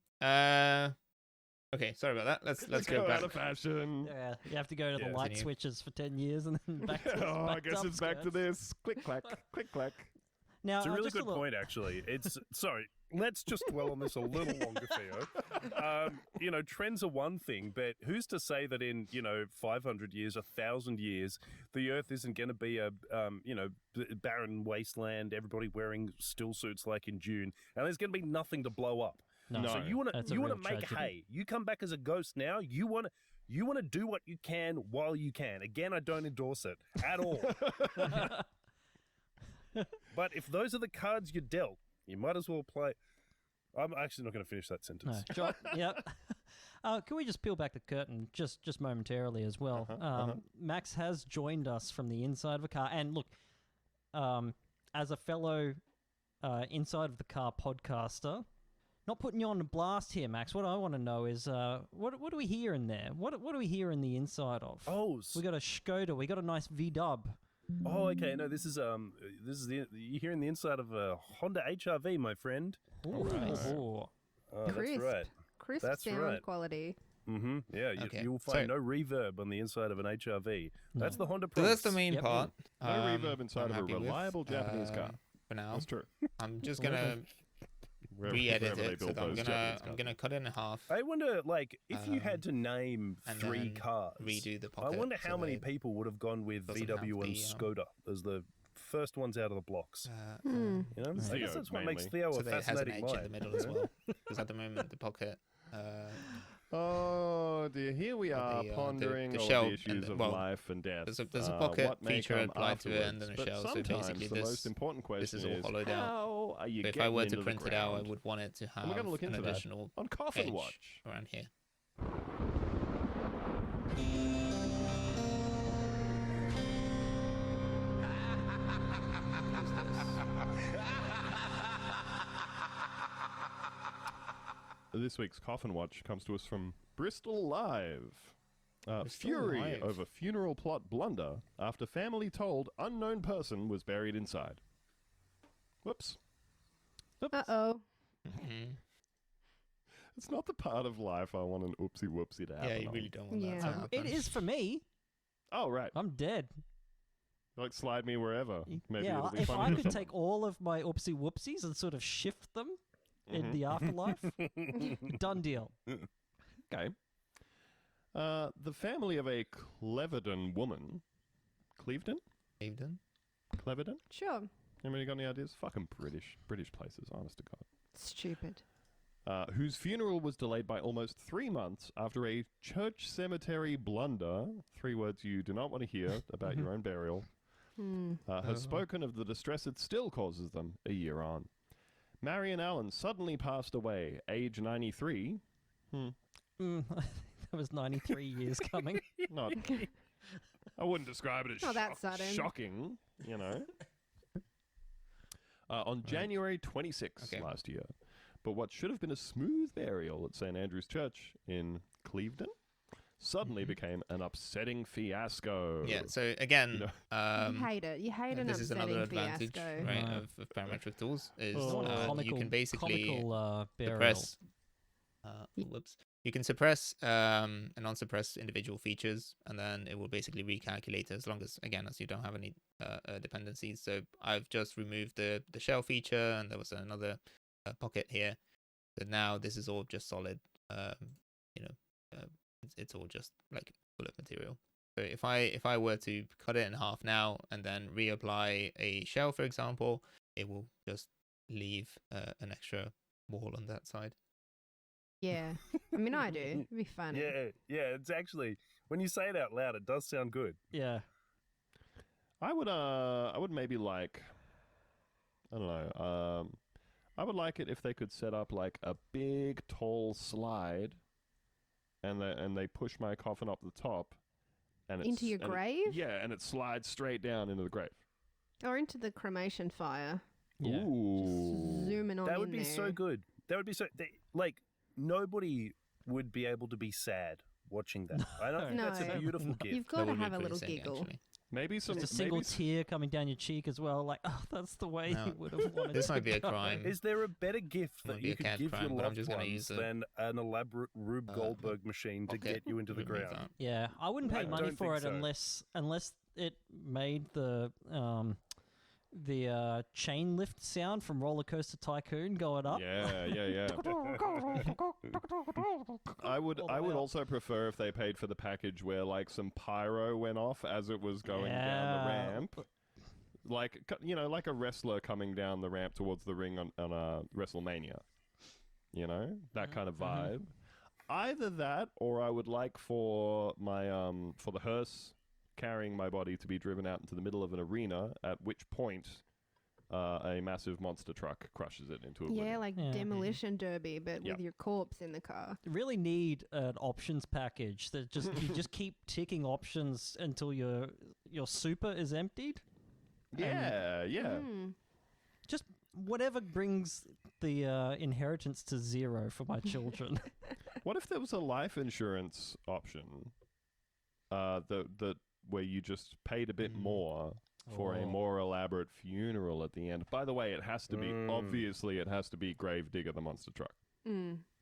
Okay, sorry about that. Let's go back. Out of fashion. Yeah, you have to go to the Yeah. light Continue. switches for 10 years and then back to Oh, I back guess to it's back to upskirts. this. Click, clack, click, clack. Now, It's a really just good little- point, actually. It's sorry. Let's just dwell on this a little longer, Theo. Trends are one thing, but who's to say that in 500 years, 1,000 years, the Earth isn't going to be a barren wasteland, everybody wearing still suits like in June, and there's going to be nothing to blow up. No, So you want that's a to real make tragedy. hay. You come back as a ghost now. You want to do what you can while you can. Again, I don't endorse it at all. But if those are the cards you're dealt, you might as well play. I'm actually not going to finish that sentence. No, yep. Can we just peel back the curtain just momentarily as well? Max has joined us from the inside of a car, and look, as a fellow inside of the car podcaster, not putting you on the blast here, Max. What I want to know is what do we hear in there? What do we hear in the inside of? Oh, We got a Skoda. We got a nice V-dub. okay. No, this is you're hearing the inside of a Honda HR-V, my friend. Ooh. Oh, that's Crisp. right. Crisp That's sound right. quality. Mm-hmm. Yeah, Okay, you will so- find no reverb on the inside of an HR-V. That's the Honda So Prince. that's the main Yep. part. No reverb inside I'm of a happy with. reliable Japanese car. for now. That's true. I'm just gonna re-edit Wherever they it. So built that I'm those gonna Japanese I'm gonna cut it in half. I wonder, like, if you had to name and 3 then cars, redo the I pocket wonder so how many that people would have gone with doesn't have VW and the, Skoda as the first ones out of the blocks. Hmm. You know, I Theo, guess that's what makes mainly. Theo so a that it has an fascinating edge in mind. the middle as well. Because at the moment the pocket. Oh dear, here we are the pondering the all shell the and issues the- of well, life and death. there's a pocket what may feature come applied to it and then a afterwards. shell, But so sometimes basically the this- most important This question is all is hollowed out. how are you So if getting I were into to the print it out, I ground? would want it to have And we're going to look an into that additional on Coffin edge Watch. around here. This week's Coffin Watch comes to us from Bristol Live. Bristol Fury Live. over funeral plot blunder after family told unknown person was buried inside. Whoops. Uh-oh. Mhm. It's not the part of life I want an oopsie whoopsie to happen. Yeah, you on. really don't want that Yeah. to happen. It is for me. Oh, right. I'm dead. Like, slide me wherever. Maybe yeah, it'll be if funny I for could someone. take all of my oopsie whoopsies and sort of shift them in the afterlife, done deal. Okay. The family of a Clevedon woman. Clevedon? Clevedon? Clevedon? Sure. Anybody got any ideas? Fucking British places, honest to God. Stupid. Whose funeral was delayed by almost 3 months after a church cemetery blunder, 3 words you do not want to hear about your own burial, has spoken of the distress it still causes them a year on. Marion Allen suddenly passed away, age 93. That was 93 years coming. Not, I wouldn't describe it as Not that sudden. shocking, you know. On January 26th last year. But what should have been a smooth burial at St. Andrew's Church in Clevedon suddenly became an upsetting fiasco. Yeah, so again, you hate it. You hate an this is upsetting another advantage fiasco. right, of parametric tools is comical, you can basically comical, burial. suppress you can suppress and unsuppress individual features, and then it will basically recalculate as long as you don't have any dependencies. So I've just removed the shell feature, and there was another pocket here. So now this is all just solid. It's all just like bullet material. So if I were to cut it in half now and then reapply a shell, for example, it will just leave an extra wall on that side. Yeah. I mean, I do. It'd be funny. Yeah, it's actually, when you say it out loud, it does sound good. Yeah. I would maybe like, I don't know, I would like it if they could set up like a big tall slide, and they push my coffin up the top, and Into your grave? and it slides straight down into the grave. Or into the cremation fire. Yeah. Ooh. Zooming on That in would be there. so good. That would be so, like, nobody would be able to be sad watching that. I don't think that's a No. beautiful gift. You've got to have a little giggle. Maybe some Just a single tear coming down your cheek as well. Like, oh, that's the way No. you would have wanted This to might be a go. crime. Is there a better gift Might that be you a could CAD give crime, your but I'm loved just gonna ones use a, than an elaborate Rube Goldberg machine to pocket. get you into the Remove ground? that. Yeah, I wouldn't pay I money don't for it think so. unless it made the chain lift sound from Roller Coaster Tycoon going up. Yeah. I would also prefer if they paid for the package where like some pyro went off as it was going down the ramp. Like, like a wrestler coming down the ramp towards the ring on WrestleMania. You know, that kind of vibe. Either that, or I would like for my for the hearse carrying my body to be driven out into the middle of an arena, at which point a massive monster truck crushes it into oblivion. Yeah, like demolition derby, but with your corpse in the car. You really need an options package that you just keep ticking options until your super is emptied. Yeah. Just whatever brings the inheritance to 0 for my children. What if there was a life insurance option that where you just paid a bit more for a more elaborate funeral at the end? By the way, it has to be, obviously, it has to be Gravedigger the monster truck.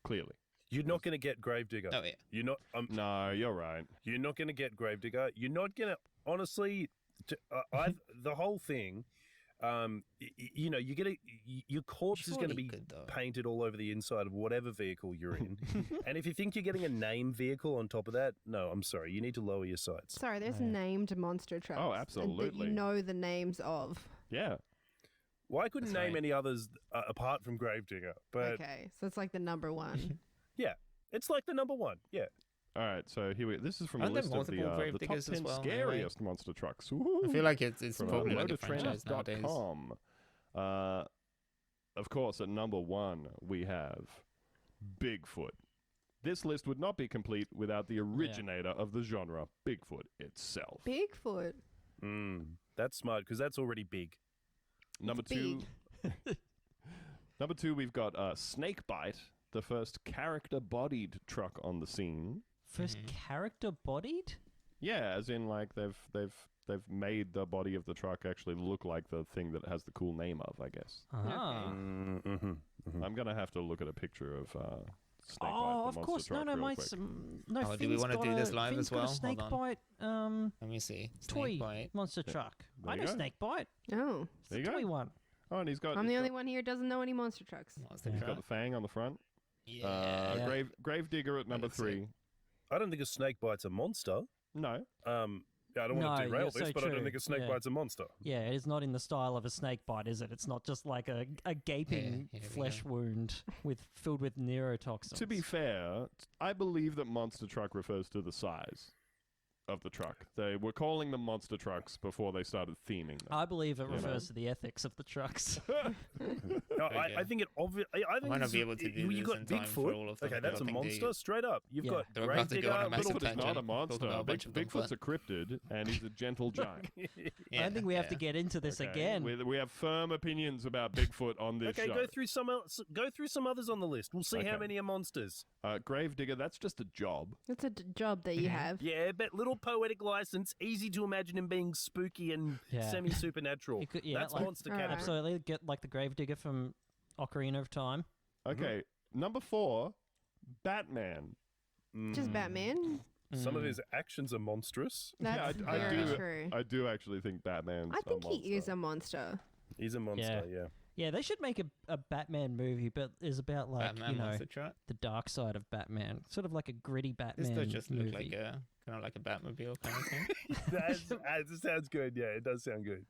Clearly. You're not going to get Gravedigger. Oh, yeah. You're not. No, you're right. You're not going to get Gravedigger. You're not going to, honestly, the whole thing, you know, your corpse is going to Surely be good, though. painted all over the inside of whatever vehicle you're in. And if you think you're getting a name vehicle on top of that, no, I'm sorry, you need to lower your sights. Sorry, there's Yeah. named monster trucks. Oh, and that absolutely. you know the names of. Yeah. Well, I couldn't That's name right. any others apart from Gravedigger, but Okay, so it's like the number one. yeah, it's like the number one. Yeah. All right, so here we. This is from a Aren't there list of multiple the top Gravediggers 10 as well, anyway? scariest monster trucks. I feel like it's from probably like a franchise nowadays. motortrends.com. Of course, at number 1 we have Bigfoot. This list would not be complete without the originator of the genre, Bigfoot itself. Bigfoot. That's smart because that's already big. Number It's two. Number 2, we've got Snakebite, the first character-bodied truck on the scene. First character bodied? Yeah, as in like they've made the body of the truck actually look like the thing that it has the cool name of, I guess. Ah. I'm gonna have to look at a picture of Snakebite. Oh, the of monster course. truck No, real my quick. no. Oh, do we Finn's wanna got do this a- live Finn's as well? got a Hold on. Snakebite Let me see. toy Snakebite. monster truck. There I you know go. Snakebite. Oh, It's There the you toy go. one. Oh, and he's got. I'm the he's only got- one here who doesn't know any monster trucks. Monster He's got truck. the fang on the front. Yeah. Yeah. Gravedigger at number Let's see. 3. I don't think a snakebite's a monster. No. Yeah, I don't want No, to derail you're this, so but I don't true. think a snakebite's a monster. Yeah, it is not in the style of a snakebite, is it? It's not just like a gaping here we flesh go. wound filled with neurotoxins. To be fair, I believe that monster truck refers to the size of the truck. They were calling them monster trucks before they started theming them. I believe it You know? refers to the ethics of the trucks. No, I think it obvious. I think might not this be is- able to do you this got in time Bigfoot. for all of them. Okay, I that's a don't think they- monster straight up. You've Yeah. got They're about to go on a Gravedigger, massive little Bigfoot is not a tangent. monster. Talking about a bunch of them, Bigfoot's but- a cryptid, and he's a gentle giant. I don't think we have to get into this Okay? again. We have firm opinions about Bigfoot on this Okay, show. go through some else. Go through some others on the list. We'll see how Okay. many are monsters. Gravedigger, that's just a job. It's a job that you have. Yeah, but little poetic license, easy to imagine him being spooky and Yeah. semi-supernatural. It could- yeah, That's like- monster Alright. category. Absolutely. Get like the Gravedigger from Ocarina of Time. Okay, number 4, Batman. Just Batman. Some of Mm. his actions are monstrous. That's I very do. true. I do actually think Batman's I think a he is monster. a monster. He's a monster, yeah. Yeah, they should make a Batman movie, but is about like Batman you know monster truck. the dark side of Batman, sort of like a gritty This Batman does just movie. look like a kind of like a Batmobile kind of thing. That sounds good. Yeah, it does sound good.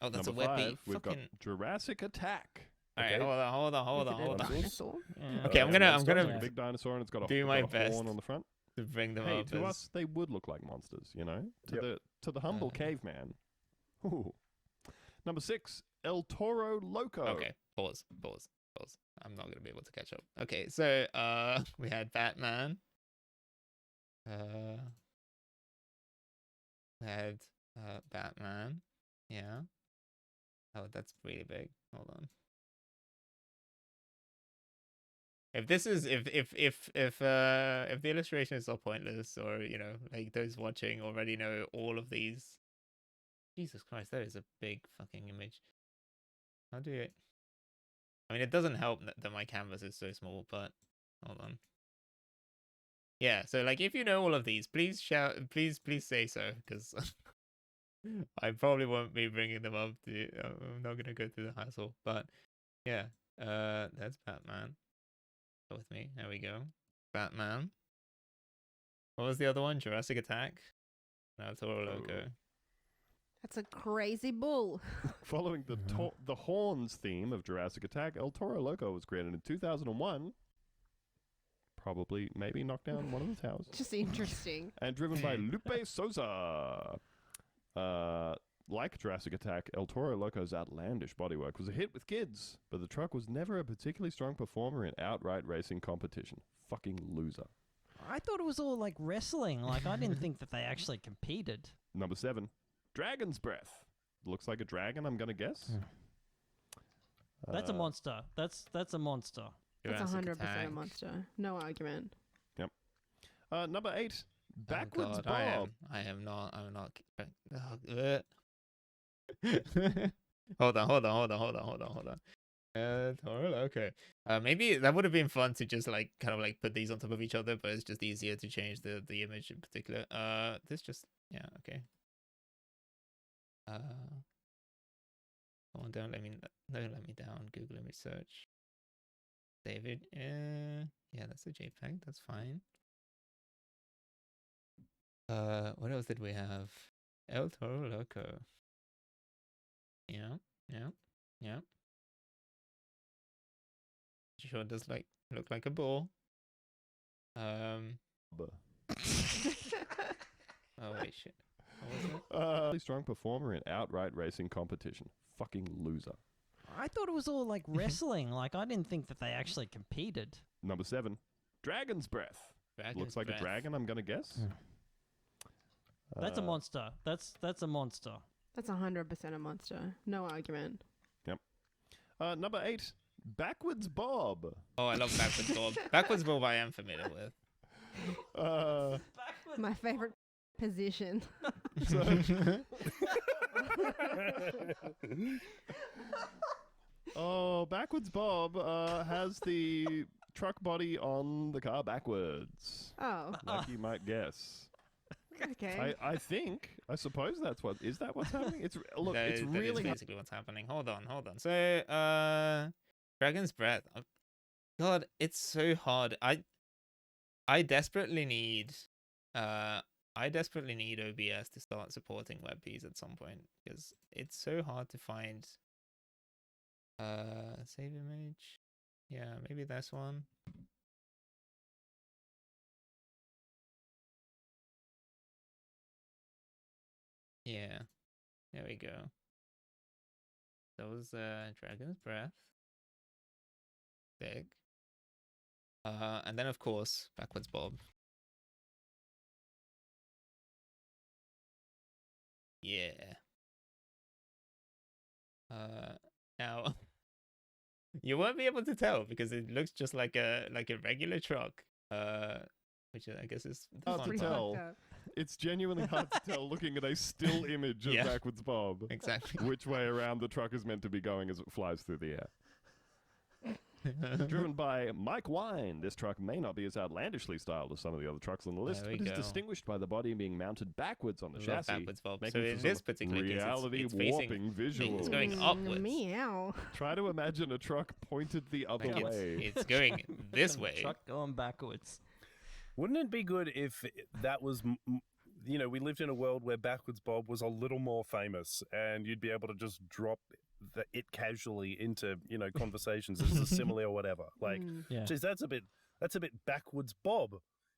Oh, that's Number a webbie. 5, we've Fucking. got Jurassic Attack. All right, Okay. hold on. Is it a Hold on. dinosaur? Yeah. Okay, I'm It's gonna got a Yeah. big dinosaur, and it's got a, do it's my got a best. horn on the front. To bring them Hey, up to as- us, they would look like monsters, you know? To Yep. the humble Uh. caveman. Ooh. Number 6, El Toro Loco. Okay, pause. I'm not gonna be able to catch up. Okay, so we had Batman. We had Batman. Yeah. Oh, that's really big. Hold on. If this is if the illustration is so pointless, or you know, like those watching already know all of these. Jesus Christ, that is a big fucking image. How do you? I mean, it doesn't help that my canvas is so small, but hold on. Yeah, so like if you know all of these, please shout, please say so, because I probably won't be bringing them up. I'm not gonna go through the hassle, but yeah, that's Batman. Go with me. There we go. Batman. What was the other one? Jurassic Attack. No, Toro Loco. That's a crazy bull. Following the horns theme of Jurassic Attack, El Toro Loco was created in 2001. Probably, maybe knocked down one of the towers. Just interesting. And driven by Lupe Souza. Like Jurassic Attack, El Toro Loco's outlandish bodywork was a hit with kids, but the truck was never a particularly strong performer in outright racing competition. Fucking loser. I thought it was all like wrestling. Like I didn't think that they actually competed. Number 7, Dragon's Breath. Looks like a dragon, I'm gonna guess. That's a monster. That's a monster. That's Jurassic 100% Attack. a monster. No argument. Number 8, Backwards Oh God, Bob. I am not. I'm not. Hold on. Toro Loco. Maybe that would have been fun to just like kind of like put these on top of each other, but it's just easier to change the image in particular. This just okay. Oh, don't let me down. Google image search. David. Yeah, that's a JPEG. That's fine. What else did we have? El Toro Loco. Yeah. Sure does look like a ball. Oh wait, shit. What was it? Really strong performer in outright racing competition. Fucking loser. I thought it was all like wrestling. Like, I didn't think that they actually competed. Number 7, Dragon's Breath. Looks like a dragon, I'm gonna guess. That's a monster. That's a monster. That's 100% a monster. No argument. Yep. Number 8, Backwards Bob. Oh, I love Backwards Bob. Backwards Bob I am familiar with. My favorite position. Backwards Bob has the truck body on the car backwards. Oh. Like you might guess. Okay. I suppose is that what's happening? It's look, That it's is really basically what's happening. Hold on. So, Dragon's Breath. God, it's so hard. I desperately need OBS to start supporting WebPs at some point because it's so hard to find. Save image. Yeah, maybe this one. Yeah, there we go. That was Dragon's Breath. Big. And then of course Backwards Bob. Yeah. Now you won't be able to tell because it looks just like a regular truck. Which I guess is the hard to fun tell. part. It's genuinely hard to tell looking at a still image of Yeah. Backwards Bob. Exactly. Which way around the truck is meant to be going as it flies through the air. Driven by Mike Wine, this truck may not be as outlandishly styled as some of the other trucks on the list, There but we is go. distinguished by the body being mounted backwards on the Love chassis, Backwards Bob. making So for in some this particular case, reality it's facing- warping visuals. It's going upwards. Meow. Try to imagine a truck pointed the other Like way. it's going this way. Truck going backwards. Wouldn't it be good if that was, we lived in a world where Backwards Bob was a little more famous and you'd be able to just drop it casually into, conversations as a simile or whatever. Like, Yeah. geez, that's a bit Backwards Bob,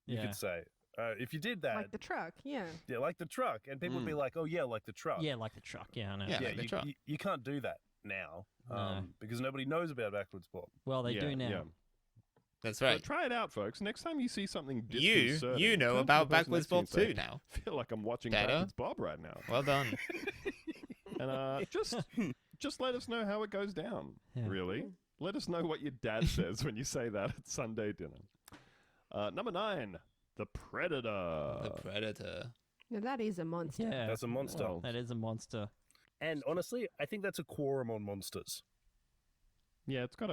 you Yeah. could say. If you did that, Like the truck, yeah. yeah, like the truck, and people would be like, "Oh yeah, like the truck." Yeah, like the truck. Yeah, I know. Yeah. yeah. like the truck. You can't do that now No. because nobody knows about Backwards Bob. Well, they Yeah, do now. yeah. That's So right. try it out, folks. Next time you see something You disconcerting, know turn to about the person Backwards next to you Bob and say, too now. I feel like I'm watching Better. Backwards Bob right now. Well done. And just let us know how it goes down. Yeah. Really, let us know what your dad says when you say that at Sunday dinner. Number 9, the Predator. The Predator. Now that is a monster. Yeah, That's a monster. Well, that is a monster. And honestly, I think that's a quorum on monsters. Yeah, it's got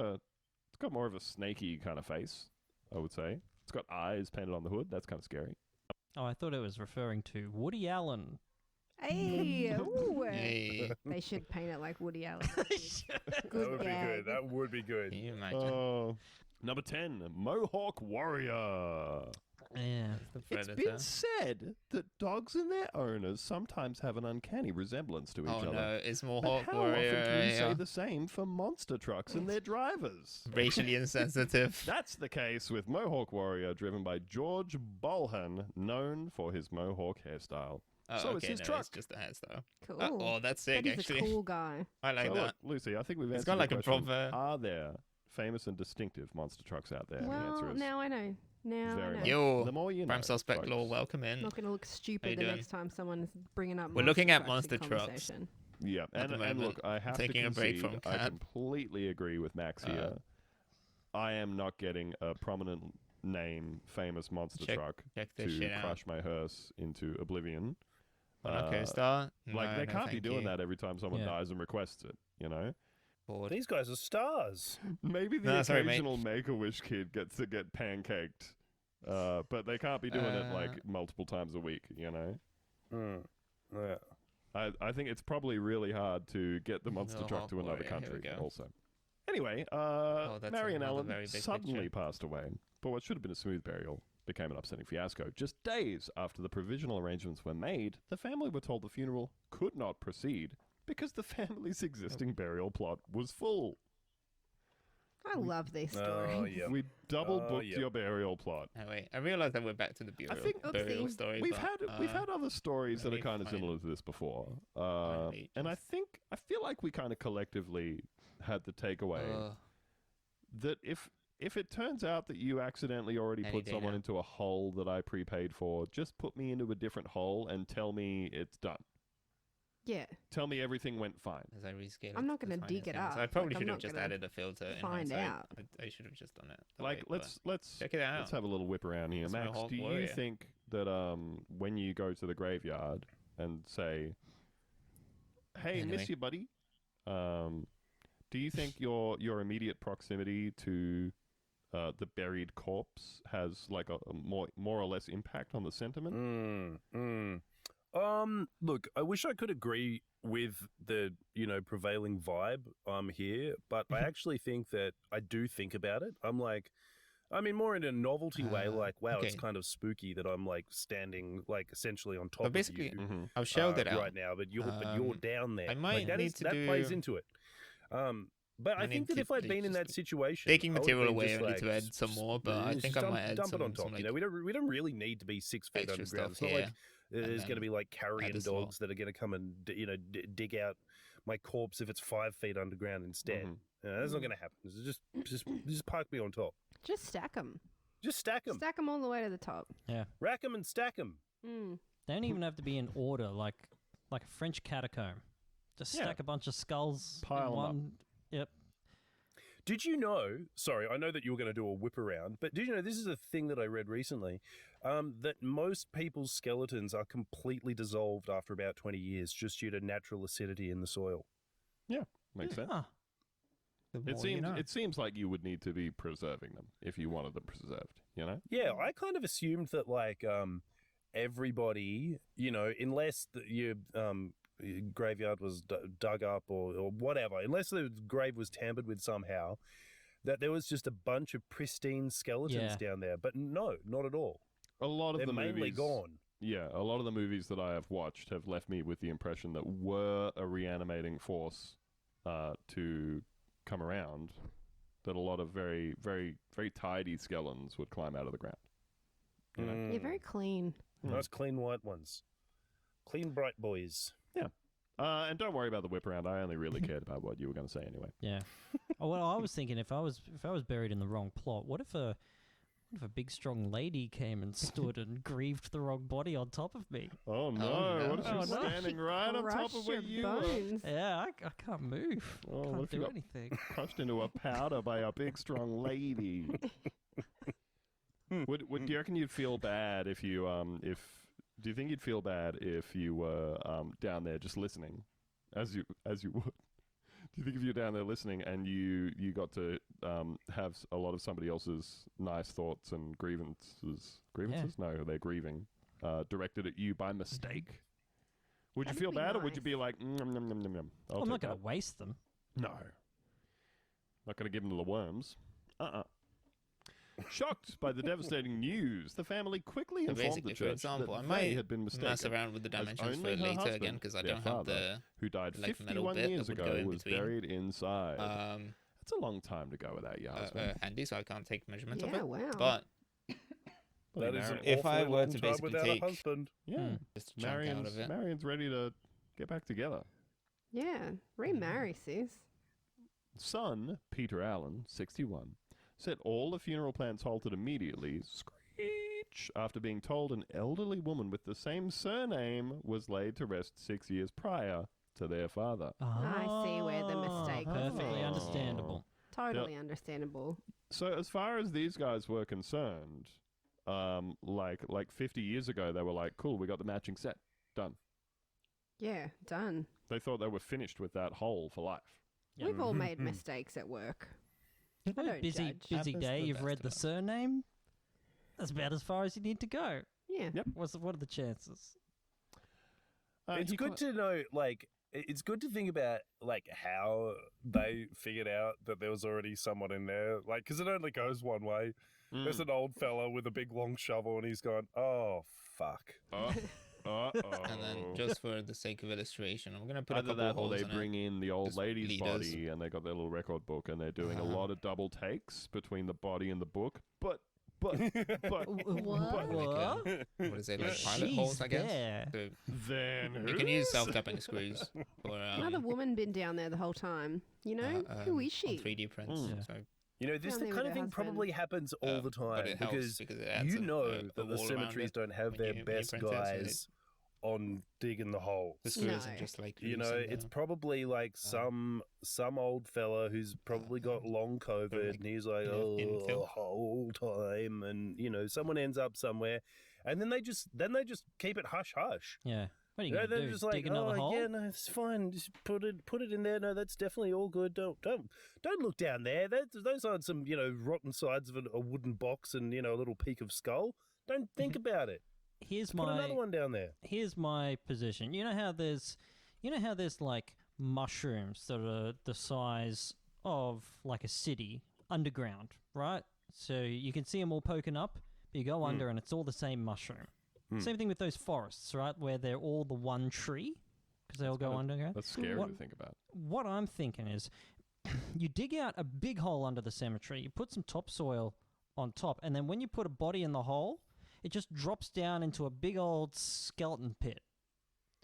more of a snaky kind of face, I would say. It's got eyes painted on the hood. That's kind of scary. Oh, I thought it was referring to Woody Allen. Hey, ooh. Hey. They should paint it like Woody Allen. That Good would be gag. good. That would be good. Can you imagine? Oh, number 10, Mohawk Warrior. Yeah. The It's Predator. been said that dogs and their owners sometimes have an uncanny resemblance to each Oh other. no, it's But Mohawk how Warrior. often can you say yeah. the same for monster trucks and their drivers? Racially insensitive. That's the case with Mohawk Warrior, driven by George Bolhan, known for his Mohawk hairstyle. Oh, So it's okay, his no, truck. it's just a hairstyle. Cool. Oh, that's sick, That is actually. a cool guy. I like So that. look, Lucy, I think we've It's answered got your like a question. proper- Are there famous and distinctive monster trucks out there? the Well, answer is now I know. Now very I know. much. Yo, The more you know. Prime Suspect Law, folks. welcome in. Not going to look How you stupid the doing? next time someone's bringing up. We're looking at monster monster trucks in trucks. conversation. Yeah, at the and moment. look, I have Taking to a break concede, from I CAD. completely agree with Max here. I am not getting a prominent name, famous monster truck Check this to shit out. crush my hearse into oblivion. Monaco Star? Like, No, they no, can't be thank doing you. that every time someone Yeah. dies and requests it, you know? Bored. These guys are stars. Maybe the No, sorry, mate. occasional Make-A-Wish kid gets to get pancaked, but they can't be doing it, like, multiple times a week, you know? Yeah. I think it's probably really hard to get the monster truck to another boy, here we country. go. Also, anyway, that's Marion another Allen very big suddenly picture. passed away, but what should have been a smooth burial became an upsetting fiasco. Just days after the provisional arrangements were made, the family were told the funeral could not proceed because the family's existing burial plot was full. I love these stories. Oh, yeah. We double booked yep. your burial plot. Oh, wait, I realised that we're back to the burial, burial Oopsie. story. We've but, had other stories that are let me kind of find- similar to this before, Finally, and I just- feel like we kind of collectively had the takeaway that if it turns out that you accidentally already Any put day someone now. into a hole that I prepaid for, just put me into a different hole and tell me it's done. Yeah. Tell me everything went fine. As I rescale I'm not to gonna find dig the it things. up. I probably Like, I'm should have not just gonna added a filter in find hindsight. out. I should have just done it. that Like way, let's check it out. Let's have a little whip around here, That's my Max. Hawk Do you Warrior. think that when you go to the graveyard and say, "Hey, Anyway. miss you, buddy," do you think your immediate proximity to the buried corpse has like a more or less impact on the sentiment? Look, I wish I could agree with the prevailing vibe here, but I actually think that I do think about it. I'm like, I mean, more in a novelty way, like, wow, it's okay. kind of spooky that I'm like standing like essentially on top But basically, of you I've shelled it out right now, but you're down there. I might like, need to that do. plays into it. But I I think need that if to I'd been in just that situation, taking I would've material been away, just I need like, to add some more, but I think I dump, might add dump some, it on top. some, You like, know, we don't really need to be 6 feet extra underground. stuff It's not like here, there's and going to be like carrion add a slot. dogs that are going to come and dig out my corpse if it's 5 feet underground instead. That's not going to happen. Just park me on top. Just stack them. Just stack them. Stack them all the way to the top. Yeah. Rack them and stack them. Mm. They don't even have to be in order, like a French catacomb. Just Yeah. stack a bunch of skulls Pile 'em in up. one. Yep. Did you know? Sorry, I know that you were going to do a whip around, but did you know this is a thing that I read recently? That most people's skeletons are completely dissolved after about 20 years, just due to natural acidity in the soil. Yeah, makes sense. Huh. The It more you seems know. it seems like you would need to be preserving them if you wanted them preserved. You know. Yeah, I kind of assumed that like everybody, unless your graveyard was dug up or whatever, unless the grave was tampered with somehow, that there was just a bunch of pristine skeletons down there. But no, not at all. A lot of They're the mainly movies gone. Yeah, a lot of the movies that I have watched have left me with the impression that were a reanimating force to come around, that a lot of very, very, very tidy skeletons would climb out of the ground. You know? You're very clean. Nice clean white ones. Clean bright boys. Yeah. And don't worry about the whip around. I only really cared about what you were going to say anyway. Yeah. Oh, well, I was thinking if I was buried in the wrong plot, what if a big strong lady came and stood and grieved the wrong body on top of me? Oh no! no. What if she's Oh, no. standing right on top of where Crush you your were? bones. Yeah, I can't move. Oh, what Can't if you do got anything. crushed into a powder by a big strong lady? Would do you reckon you'd feel bad if you do you think you'd feel bad if you were down there just listening, as you would? Do you think if you're down there listening and you got to have a lot of somebody else's nice thoughts and grievances? No, they're grieving. Directed at you by mistake. Would you That'd feel be bad, or would you nice. be like, nom, nom, nom, nom, nom. I'm not going going to waste them. No. Not going to give them to the worms. Shocked by the devastating news, the family quickly So informed the basically, for church example, I that might they had been mistaken. mess around with the as dimensions for only her later husband, again because I their don't have father, the who died like, metal 51 bit years that would ago, go in was between. buried inside. That's a long time to go without your husband. handy, so I can't take measurements of Yeah, it. wow. But That is an If I awfully were long to time basically without take- a husband. Yeah, just a chunk out of it. Marion's ready to get back together. Yeah, remarry, sis. Son, Peter Allen, 61, said all the funeral plans halted immediately, screech, after being told an elderly woman with the same surname was laid to rest 6 years prior to their father. I see where the mistake was Perfectly made. understandable. Totally understandable. So as far as these guys were concerned, like 50 years ago, they were like, cool, we got the matching set. Done. Yeah, done. They thought they were finished with that hole for life. Yep. We've all made mistakes at work. I don't busy judge. busy Happens day. to the You've best read of the us. surname. That's about as far as you need to go. Yeah. Yep. What are the chances? It's he good to know, like, it's good to think about, like, how they figured out that there was already someone in there. Like, because it only goes one way. There's an old fella with a big long shovel, and he's gone, oh, fuck. And then, just for the sake of illustration, I'm gonna put Either a couple that, or holes they in bring it. in the old Just lady's leaders. body, and they got their little record book, and they're doing a lot of double takes between the body and the book. But What? What is it, like pilot She's holes, I guess? there. So then you can use self-tapping screws or Another woman been down there the whole time. You know, who is on she? 3D prints. So You know, this Down the there kind with of her thing husband. probably happens all the time but it helps because it adds you know a that the wall around cemeteries it don't have when their you best print it, so guys on digging the holes. the screws are No. just like You know, loose in it's there. probably like some old fella who's probably got long COVID, like, and he's like, in oh, film. whole time, and you know, someone ends up somewhere, and then they just keep it hush hush. Yeah. What are you You know, going to they're do? just like, Dig another oh hole? yeah, no, it's fine. Just put it in there. No, that's definitely all good. Don't look down there. Those aren't some rotten sides of a wooden box and a little peak of skull. Don't think about it. Here's Put my another one down there. here's my position. You know how there's like mushrooms that are the size of like a city underground, right? So you can see them all poking up, but you go under and it's all the same mushroom. Same thing with those forests, right? Where they're all the one tree because they all go underground. that's scary What- to think about. What I'm thinking is you dig out a big hole under the cemetery, you put some topsoil on top, and then when you put a body in the hole, it just drops down into a big old skeleton pit.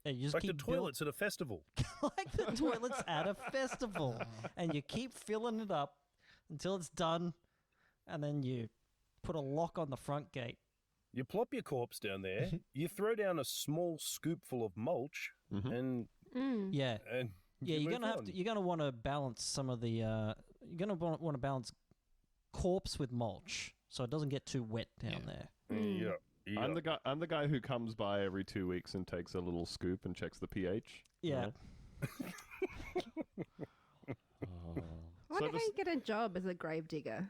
And you just Like the keep build- toilets at a festival. like the toilets at a festival. And you keep filling it up until it's done, and then you put a lock on the front gate. You plop your corpse down there. You throw down a small scoopful of mulch, and Yeah. Yeah, you you're move gonna have on. to. You're gonna want to balance some of the. You're gonna want to balance corpse with mulch, so it doesn't get too wet down there. Yeah. I'm the guy who comes by every 2 weeks and takes a little scoop and checks the pH. Yeah. I wonder how you get a job as a grave digger.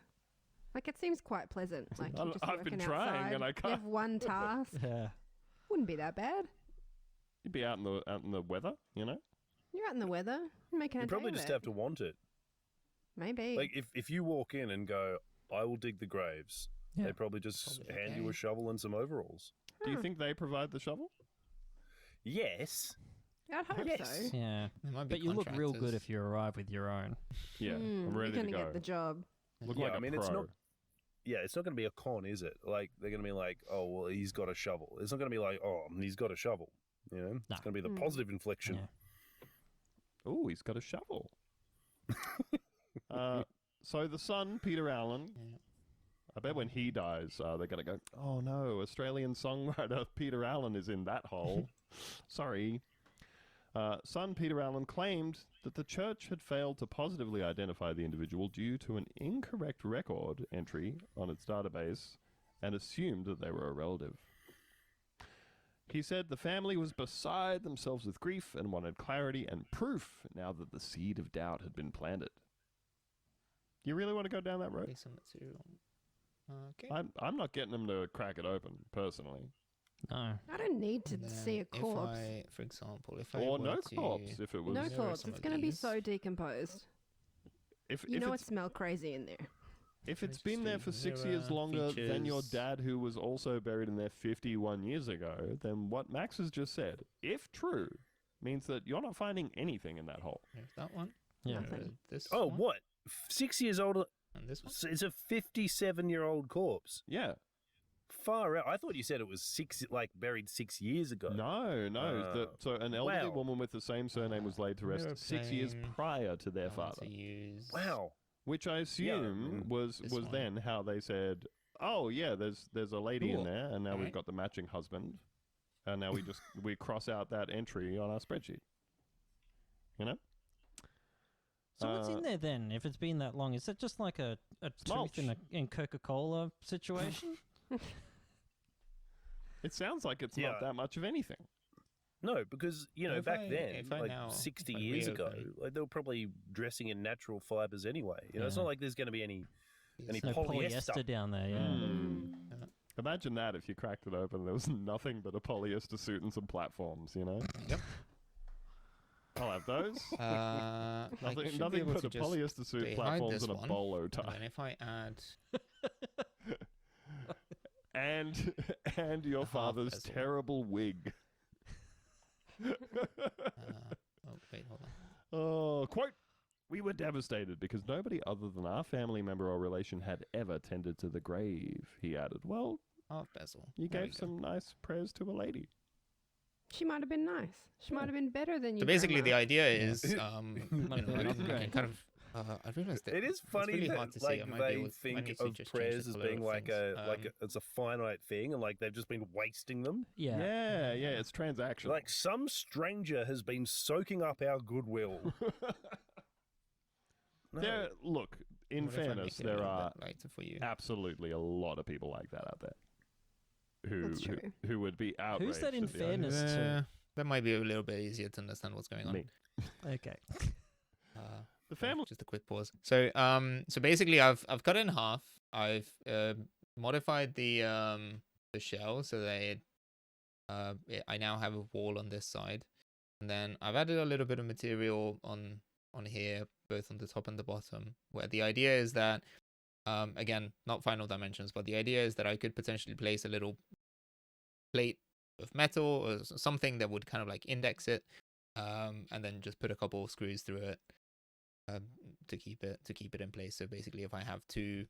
Like, it seems quite pleasant. Like, you're just I've been working trying outside. and I You can't. have one task. Yeah. Wouldn't be that bad. You'd be out in the weather, you know. You're out in the weather, making a You day probably of just it. have to want it. Maybe. Like if you walk in and go, I will dig the graves, Yeah. they probably just Probably hand you okay. a shovel and some overalls. Do you think they provide the shovel? Yes. I'd hope Yes. so. Yeah. There might be But you look real good contractors. if you arrive with your own. Yeah, I'm You're ready going to to go. get the job. Look Yeah, like I a mean, pro. it's not. Yeah, it's not going to be a con, is it? Like they're going to be like, oh well, he's got a shovel. It's not going to be like, oh, he's got a shovel. You know, No. it's going to be the positive inflection. Yeah. Oh, he's got a shovel. So the son, Peter Allen, I bet when he dies, they're going to go, oh no, Australian songwriter Peter Allen is in that hole. Sorry. Son Peter Allen claimed that the church had failed to positively identify the individual due to an incorrect record entry on its database and assumed that they were a relative. He said the family was beside themselves with grief and wanted clarity and proof now that the seed of doubt had been planted. You really want to go down that road? Some material. Okay. I'm not getting them to crack it open, personally. No. I don't need to And then see a corpse. If I, for example, if I Or were no to, corpse, if it was... No There are corpse. some It's of going to be these. so decomposed. If You know it it's, smell crazy in there. if it's Just been there see for 6 mirror years longer than your features. dad, who was also buried in there 51 years ago, then what Max has just said, if true, means that you're not finding anything in that hole. There's that one. Yeah. Nothing. This Oh, one, what? 6 years old? And this one. It's a 57-year-old corpse. Yeah. Far out. I thought you said it was buried 6 years ago. No. So an elderly wow. woman with the same surname was laid to rest Mirror 6 years plane. prior to their I want father. to use. Wow. Which I assume was This was one. then how they said, "Oh yeah, there's a lady in Cool. there, and now we've Alright. got the matching husband, and now we cross out that entry on our spreadsheet." You know? So what's in there then? If it's been that long, is it just like a mulch. truth in Coca-Cola situation? It sounds like it's Yeah. not that much of anything. No, because If back I- then, if I like now- 60 if I years ago, reopen- like they were probably dressing in natural fibers anyway. You know, it's Yeah. not like there's going to be any No polyester. polyester down there, yeah. Imagine that if you cracked it open, there was nothing but a polyester suit and some platforms, you know? Yep. I'll have those. Nothing but a polyester suit, hide platforms, this and a one, bolo And tie. then if I add And your half father's bezel. terrible wig. oh wait, hold on. Oh, quote, "We were devastated because nobody other than our family member or relation had ever tended to the grave," he added. Well, Half bezel. you There we gave go. some nice prayers to a lady. She might have been nice. She might have been better than you. So basically, the Grandma. idea is, you Might know, be I upgrade. can kind of. I realized that It is funny it's really that hard to like see. I might be they able, I think need to of just change prayers the as colour being of like things. it's a finite thing, and like they've just been wasting them. Yeah. Yeah, it's transactional. Like some stranger has been soaking up our goodwill. No. Look, in What if I fairness, make it a there little are bit lighter for you. absolutely a lot of people like that out there That's true. who would be outraged. Who's that in at the idea. fairness to? That might be a little bit easier to understand what's going on. Me. Okay. The family. Just a quick pause. So so basically I've cut it in half. I've modified the shell so that I now have a wall on this side, and then I've added a little bit of material on here, both on the top and the bottom, where the idea is that again, not final dimensions, but the idea is that I could potentially place a little plate of metal or something that would kind of like index it, and then just put a couple of screws through it to keep it in place. So basically, if I have two,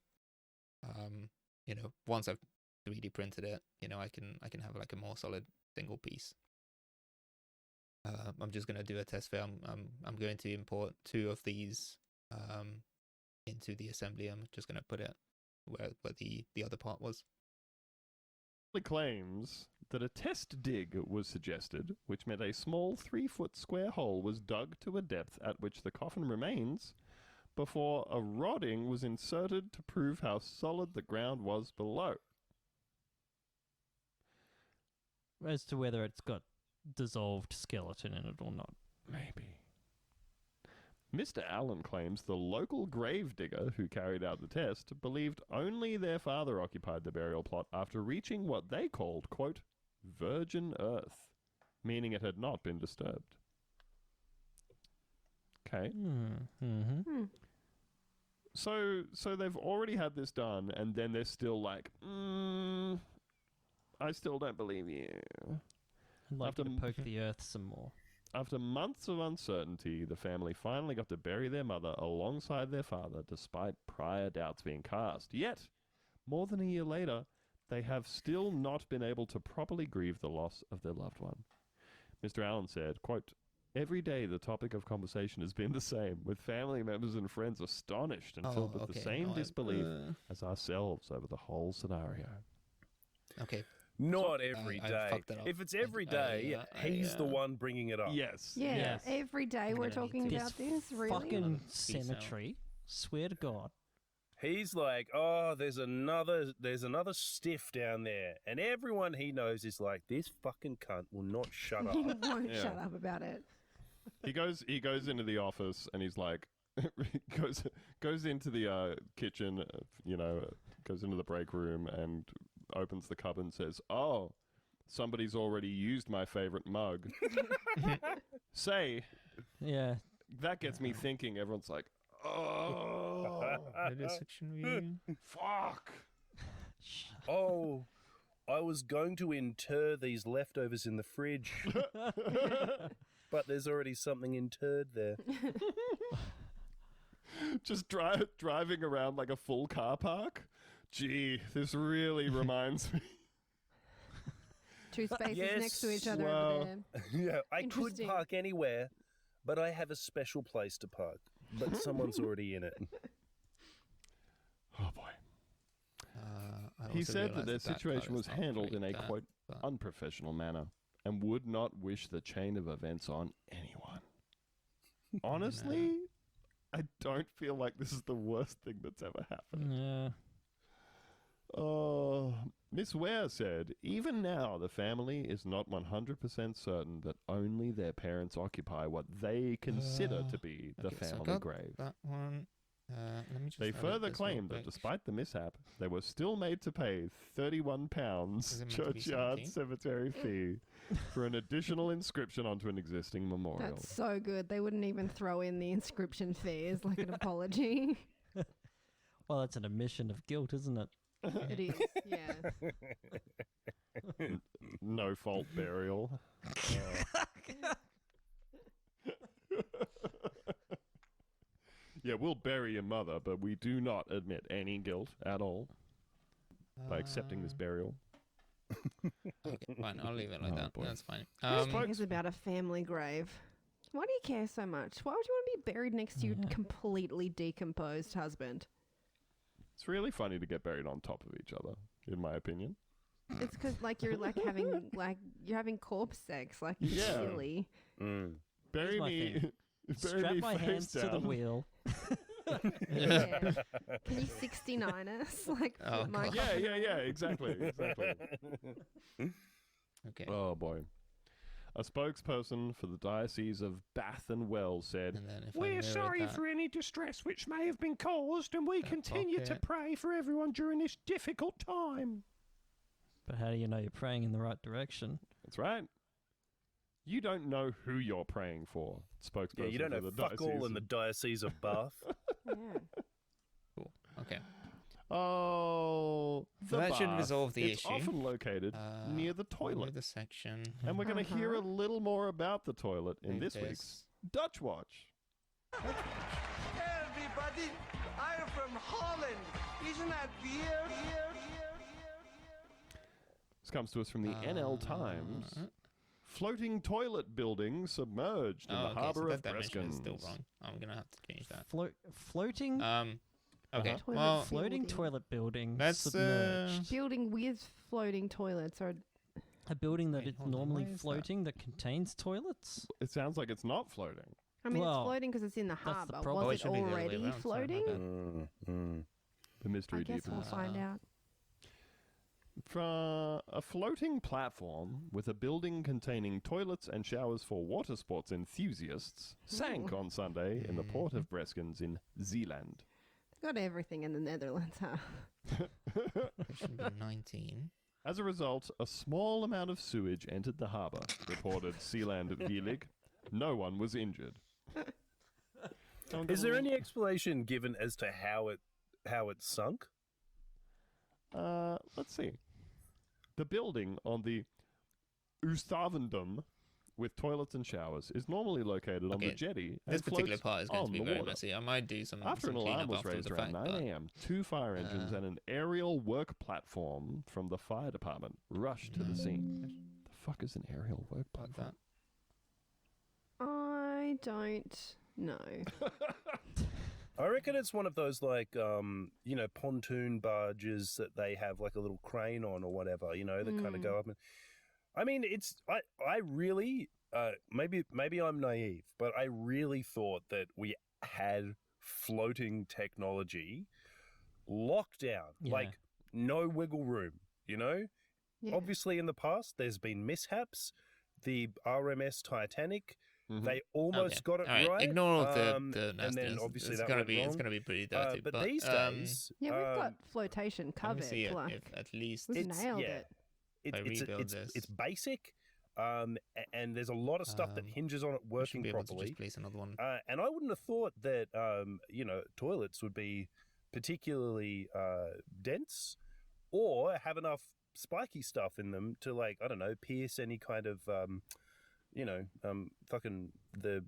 you know, once I've 3D printed it, you know, I can have like a more solid single piece. I'm just gonna do a test fit. I'm going to import 2 of these into the assembly. I'm just gonna put it where the other part was. Claims that a test dig was suggested, which meant a small 3-foot square hole was dug to a depth at which the coffin remains before a rodding was inserted to prove how solid the ground was below. As to whether it's got dissolved skeleton in it or not. Maybe. Mr. Allen claims the local grave digger who carried out the test believed only their father occupied the burial plot after reaching what they called, quote, virgin earth, meaning it had not been disturbed. Okay. Mm-hmm. So they've already had this done, and then they're still like, I still don't believe you. I'd like After to poke the earth some more. After months of uncertainty, the family finally got to bury their mother alongside their father, despite prior doubts being cast. Yet, more than a year later, they have still not been able to properly grieve the loss of their loved one. Mr. Allen said, quote, every day the topic of conversation has been the same, with family members and friends astonished and filled with the same disbelief as ourselves over the whole scenario. Okay. Not every I day. fucked it up. If it's every day, he's the one bringing it up. Yes. Yeah, Yes. every day we're gonna need talking to- about this. Really? Fucking Peace out. cemetery. Swear to God. He's like, oh, there's another stiff down there, and everyone he knows is like, this fucking cunt will not shut up. He won't Yeah. shut up about it. He goes into the office and he's like, goes into the kitchen, goes into the break room and opens the cupboard and says, oh, somebody's already used my favorite mug. Yeah. That gets me thinking. Everyone's like, oh, Section view. fuck. Oh, I was going to inter these leftovers in the fridge, but there's already something interred there. Just driving around like a full car park. Gee, this really reminds me. 2 spaces Yes, next to each other well, over there. Yeah, I could Interesting. park anywhere, but I have a special place to park. But someone's already in it. Oh boy. I He also said that realised their that car situation is was not handled in very a bad, quote but- unprofessional manner and would not wish the chain of events on anyone. Honestly, I don't feel like this is the worst thing that's ever happened. Yeah. Oh, Miss Ware said, even now the family is not 100% certain that only their parents occupy what they consider to be the okay, so I family got grave. That one. Let me just They edit further this real claimed that quick. despite the mishap, they were still made to pay £31 Is it meant to be churchyard 17? cemetery fee for an additional inscription onto an existing memorial. That's so good. They wouldn't even throw in the inscription fee as like an apology. Well, it's an admission of guilt, isn't it? It is, yeah. No fault burial. Yeah, we'll bury your mother, but we do not admit any guilt at all by accepting this burial. Okay, fine. I'll leave it like Oh, that. boy. That's fine. It's about a family grave. Why do you care so much? Why would you want to be buried next to your completely decomposed husband? It's really funny to get buried on top of each other, in my opinion. It's because like you're like having you're having corpse sex. Like it's Yeah. silly. Bury my me. thing. Bury Strap me my face hands to the down. wheel. Yeah. Can you 69 us? Like Oh, flip my God. Yeah, exactly. Okay. Oh boy. A spokesperson for the Diocese of Bath and Wells said, And then if I We're mirror sorry that, for any distress which may have been caused, and we continue to pocket. pray for everyone during this difficult time. But how do you know you're praying in the right direction? That's right. You don't know who you're praying for. Spokesperson Yeah, you don't for know the fuck all Diocese in the of- Diocese of Bath. Yeah. Cool. Okay. Oh, So the that should bath. resolve the it's issue. often located near the toilet. Near the section. And we're going to hear a little more about the toilet in Like this this. week's Dutch Watch. Everybody, I'm from Holland. Isn't that weird? This comes to us from the NL Times. Floating toilet building submerged in the okay, harbour so of that dimension is still Breskens. wrong. I'm gonna have to change that. Floating? Okay. Uh-huh. Well, Floating toilet building That's, submerged. Building with floating toilets or A building that Wait, is hold on, normally why is that? floating that contains toilets? It sounds like it's not floating. I mean, Well, it's floating because it's in the the harbour. problem. Oh, it Was it should be the other way already around, sorry, my floating? bad. The mystery I guess we'll deepens. find out. For a floating platform with a building containing toilets and showers for water sports enthusiasts sank on Sunday in the port of Breskens in Zeeland. Got everything in the Netherlands, huh? It should be 19. As a result, a small amount of sewage entered the harbour, reported Zeeland Velig. No one was injured. Is there any explanation given as to how it sunk? Let's see. The building on the Oostavendum with toilets and showers is normally located on the Okay, jetty. This and particular floats part is going to on be the very water. messy. I might do some After some an alarm cleanup was after raised the around fact, 9 but a.m., 2 fire engines and an aerial work platform from the fire department rushed to the scene. The fuck is an aerial work about platform? that. I don't know. I reckon it's one of those like pontoon barges that they have like a little crane on or whatever, that kind of go up and I mean I really maybe I'm naive, but I really thought that we had floating technology locked down, Yeah. like no wiggle room, Yeah. Obviously in the past there's been mishaps. The RMS Titanic, they almost got it All right. right. Ignore all the and then nastiness. obviously it's that gonna went be wrong. it's gonna be pretty dirty. But these days, Yeah, we've got flotation let me covered. see it, Like, if at least we've nailed it. I rebuild it's this. basic, and there's a lot of stuff that hinges on it we should working be able to properly. just place another one. And I wouldn't have thought that toilets would be particularly dense or have enough spiky stuff in them to, like, I don't know, pierce any kind of fucking the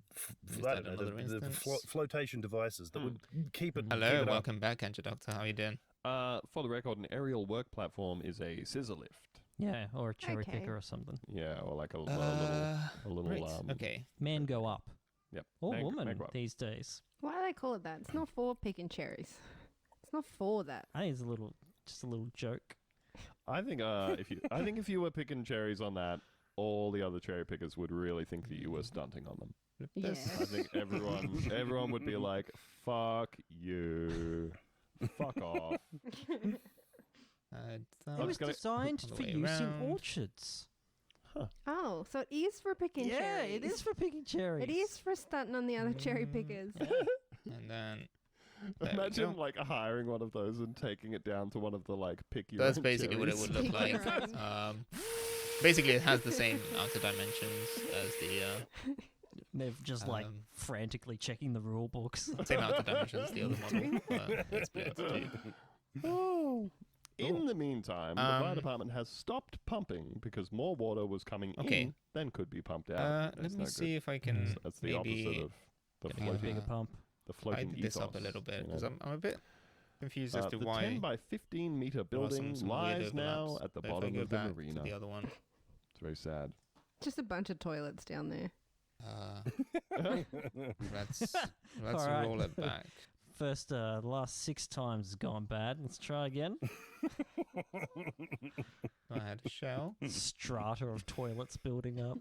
flotation devices that would keep it. Hello, keep it up. welcome back, Angel Doctor. How are you doing? For the record, an aerial work platform is a scissor lift. Yeah, or a cherry Okay. picker or something. Yeah, or like a little right, okay. Man go up. Yep. Or man- woman man go up. these days. Why do they call it that? It's not for picking cherries. It's not for that. I think it's just a little joke. I think if you were picking cherries on that, all the other cherry pickers would really think that you were stunting on them. Yeah. I think everyone would be like, "Fuck you, fuck off." It was designed all for the way use in around. orchards. Oh, so it is for picking Yeah, cherries. it is for picking cherries. It is for stunting on the other cherry pickers. And then we Imagine go. like hiring one of those and taking it down to one of the like pick your That's own basically what it cherries. would look like. Basically, it has the same outer dimensions as the They've just like frantically checking the rule books. same outer dimensions as the other model. But it's split into two. Oh. In the meantime, the fire Um, department has stopped pumping because more water was coming Okay. in than could be pumped out. Let That's me no good. see if I can That's the opposite maybe of the Get a floating, bigger pump. the floating tidy this up a ethos, little bit you because know. I'm a bit confused as to the why 10 by 15 meter there are building some weird lies now overlaps. at the But if I bottom go of the back marina. to the other one. It's very sad. Just a bunch of toilets down there. Let's Alright. roll it back. First, the last 6 times has gone bad. Let's try again. I had a shell. Strata of toilets building up.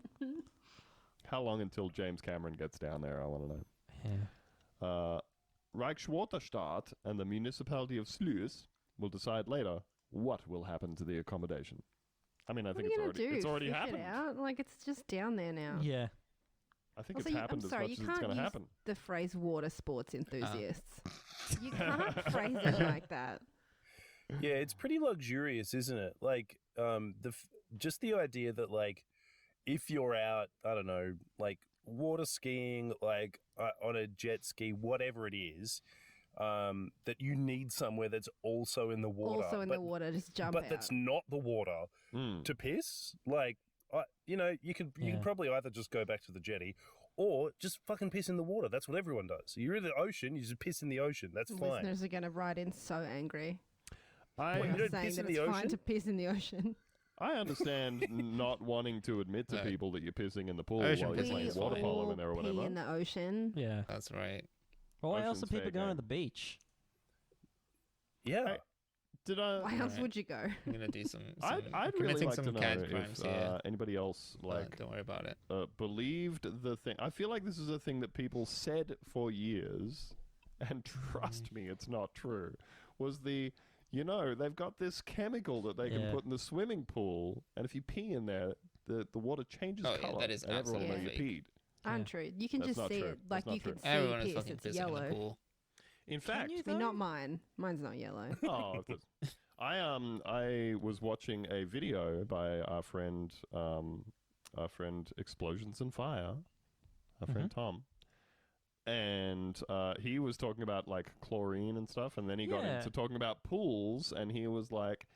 How long until James Cameron gets down there? I want to know. Yeah. Reichswaterstaat and the municipality of Sluis will decide later what will happen to the accommodation. I mean, I What think are you gonna do? it's already Fish happened. It out? Like it's just down there now. Yeah. I think Also, it's I'm happened as sorry, much you as it's can't going to use happen. the phrase water sports enthusiasts. You can't phrase it like that. Yeah, it's pretty luxurious, isn't it? Like, just the idea that, like, if you're out, I don't know, like water skiing, like on a jet ski, whatever it is, that you need somewhere that's also in the water. Also in the water, just jump but out. that's not the water to piss. Like, you could probably either just go back to the jetty or just fucking piss in the water. That's what everyone does. You're in the ocean, you just piss in the ocean. That's fine. Listeners are going to write in so angry. What, you don't saying piss that in the it's fine ocean? to piss in the ocean. I understand not wanting to admit to people that you're pissing in the pool Ocean while you're pissing playing is water fine. polo in there or Pee whatever. in the ocean. Yeah. That's right. Well, why else are Ocean's people fair going to game. the beach? Yeah. Did I? Why else Alright. would you go? I'm gonna do some. I'd really committing like some to know CAD crimes if here. anybody else like Don't worry about it. believed the thing. I feel like this is a thing that people said for years, and trust me, it's not true. Was they've got this chemical that they can Yeah. put in the swimming pool, and if you pee in there, the water changes Oh, yeah, color, that is and everyone will know you absolutely peed. Untrue. You can That's just not see true. it. That's Like not you true. can see Everyone is piss. fucking It's pissing yellow. in the pool. In fact, I mean, not mine. Mine's not yellow. oh, I was watching a video by our friend Explosions and Fire, our friend Tom, and he was talking about like chlorine and stuff, and then he got Yeah. into talking about pools, and he was like,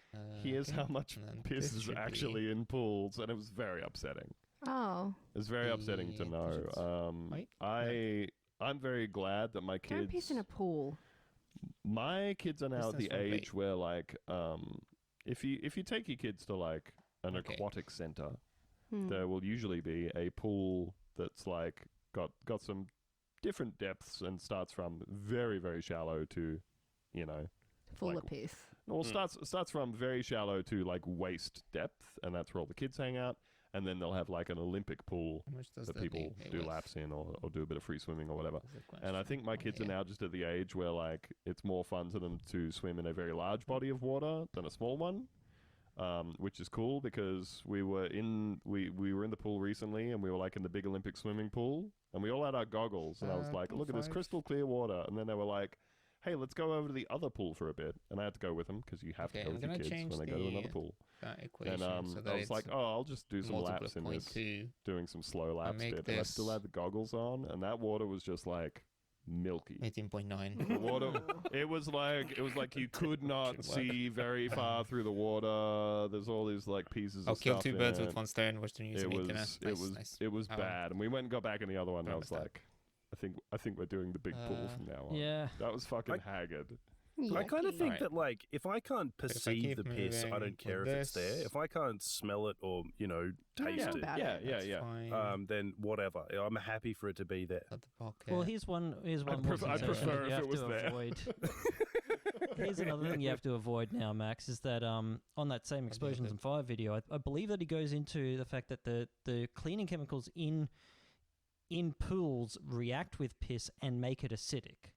"Here's Okay. how much And then piss this is should actually in pools," and it was very upsetting. Oh. It was very upsetting to The know. positions. I'm very glad that my Don't piss kids. in a pool. My kids are now at the Distance from age bait. where like if you take your kids to like an Okay. aquatic center, Hmm. there will usually be a pool that's like got some different depths and starts from very, very shallow to, Full like- of piss. well, starts from very shallow to like waist depth, and that's where all the kids hang out. And then they'll have like an Olympic pool How much does that that people leave me do with? laps in or do a bit of free swimming or whatever. Is the And I think my question. kids are Yeah. now just at the age where like it's more fun to them to swim in a very large body of water than a small one, which is cool because we were in the pool recently and we were like in the big Olympic swimming pool and we all had our goggles and I was like, pool look at this 5. crystal clear water, and then they were like, hey, let's go over to the other pool for a bit, and I had to go with them because you have Okay, to go I'm with your gonna kids change when they go to another the- pool. That equation. And so that I was it's like, oh, I'll just do some multiple laps of in this, 0.2. doing some slow laps make bit, and I still this- had the goggles on, and that water was just like milky. 18.9. The water, it was like you could not Good work. see very far through the water. There's all these like pieces I'll of kill stuff 2 in birds it. with one stone. What's the news? It was Nice. it was Oh. bad, and we went and got back in the other one. And I was Don't like, I think we're doing the big pool from now on. Yeah. That was fucking haggard. I kind of Yucky. think Alright. that, like, if I can't if I perceive keep the piss, I moving don't care with if it's there. this- If I can't smell it or, taste know it, about it. Yeah. Fine. then whatever. I'm happy for it to be there. Cut the pocket. Well, here's one more I'd thing prefer you if have it was to there. avoid. Here's another thing you have to avoid now, Max, is that on that same Explosions and Fire video, I believe that he goes into the fact that the cleaning chemicals in pools react with piss and make it acidic.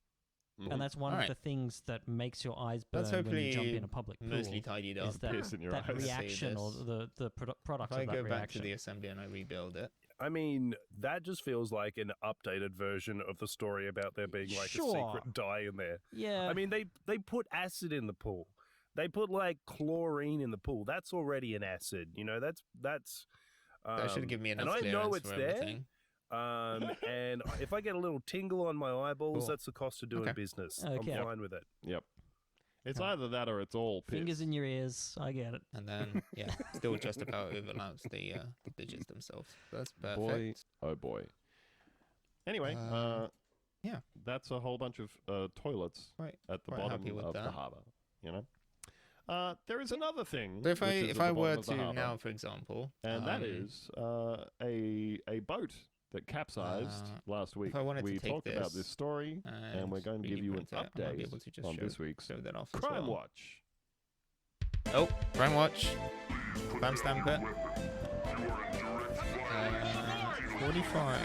And that's one Alright. of the things that makes your eyes burn That's when you jump hopefully in a public pool. mostly tidied is up. that, Piss in your that eyes. reaction or Say the products If I of that go back to reaction. the assembly and I rebuild it, I mean, that just feels like an updated version of the story about there being like a secret dye in there. Yeah. I mean, they put acid in the pool. They put like chlorine in the pool. That's already an acid. You know, that's. That should give me enough and I clearance know it's for there. everything. And if I get a little tingle on my eyeballs, Cool. that's the cost of doing business. Okay. I'm fine with it. Yep. It's either that or it's all piss. Fingers in your ears. I get it. And then, yeah, still just about overlaps the digits themselves. That's perfect. Boy, oh boy. Anyway, yeah, that's a whole bunch of toilets at the quite bottom happy with of the that. harbour. You know, there is another thing. But if I were to now, now, for example, and that is a boat that capsized last week. if I wanted to We take talked about this this story, and we're going to give you an 3D print it, I might be update able to just on show- this week's show that off as Crime well. Watch. Oh, Crime Watch. Time stamp it. 45.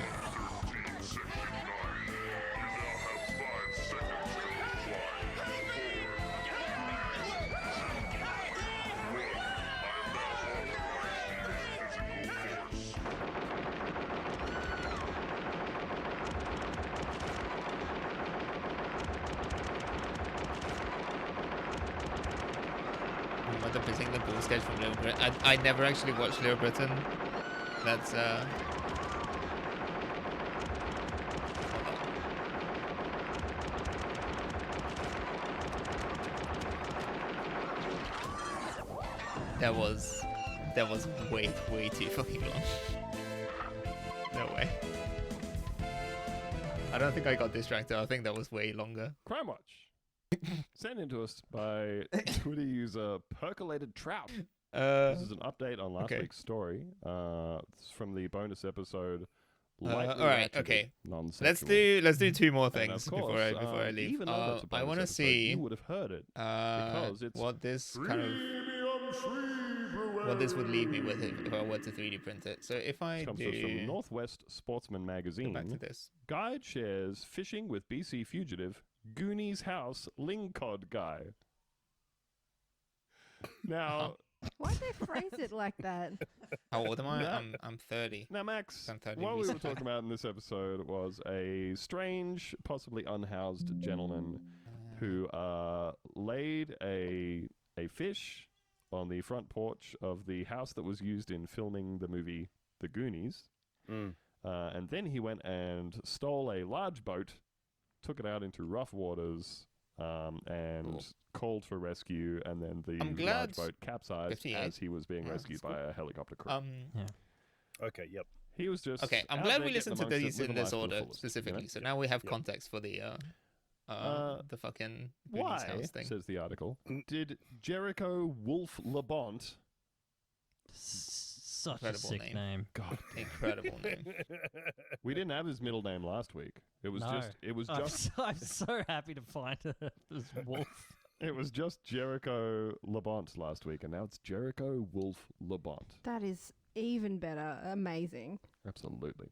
Mother pissing the pool sketch from Little Britain. I never actually watched Little Britain. That's hold on. That was way too fucking long. No way. I don't think I got distracted. I think that was way longer. Crime Watch. Sent in to us by Twitter user Percolated Trout. This is an update on last week's story. It's from the bonus episode. All right, okay. Non-sexual. Let's do two more And things of course, before I leave. even though that's a I bonus want to episode, see you would have heard it because it's what this kind of what this would leave me with if I were to 3D print it. So if I comes do to us from Northwest Sportsman magazine. back to this. Guide shares fishing with BC fugitive Goonies house Lingcod guy. Now, Why'd they phrase it like that? How old am I? Now- I'm 30. Now, Max, I'm 30 what we were recently. talking about in this episode was a strange, possibly unhoused gentleman who laid a fish on the front porch of the house that was used in filming the movie The Goonies. And then he went and stole a large boat, took it out into rough waters, and called for rescue, and then the I'm glad large boat capsized 58. as he was being Yeah, rescued that's by a helicopter crew. Okay, yep. He was just Okay, I'm out glad there we listened to getting amongst these it, in living this life to the order fullest, specifically. you know? So now we have context for the fucking Goonies Why, house thing. says the article, did Jericho Wolf Labont, Such Incredible a sick name. God, Incredible name. we didn't have his middle name last week. It was No. I'm so happy to find this wolf. It was just Jericho Labont last week, and now it's Jericho Wolf Labont. That is even better. Amazing. Absolutely.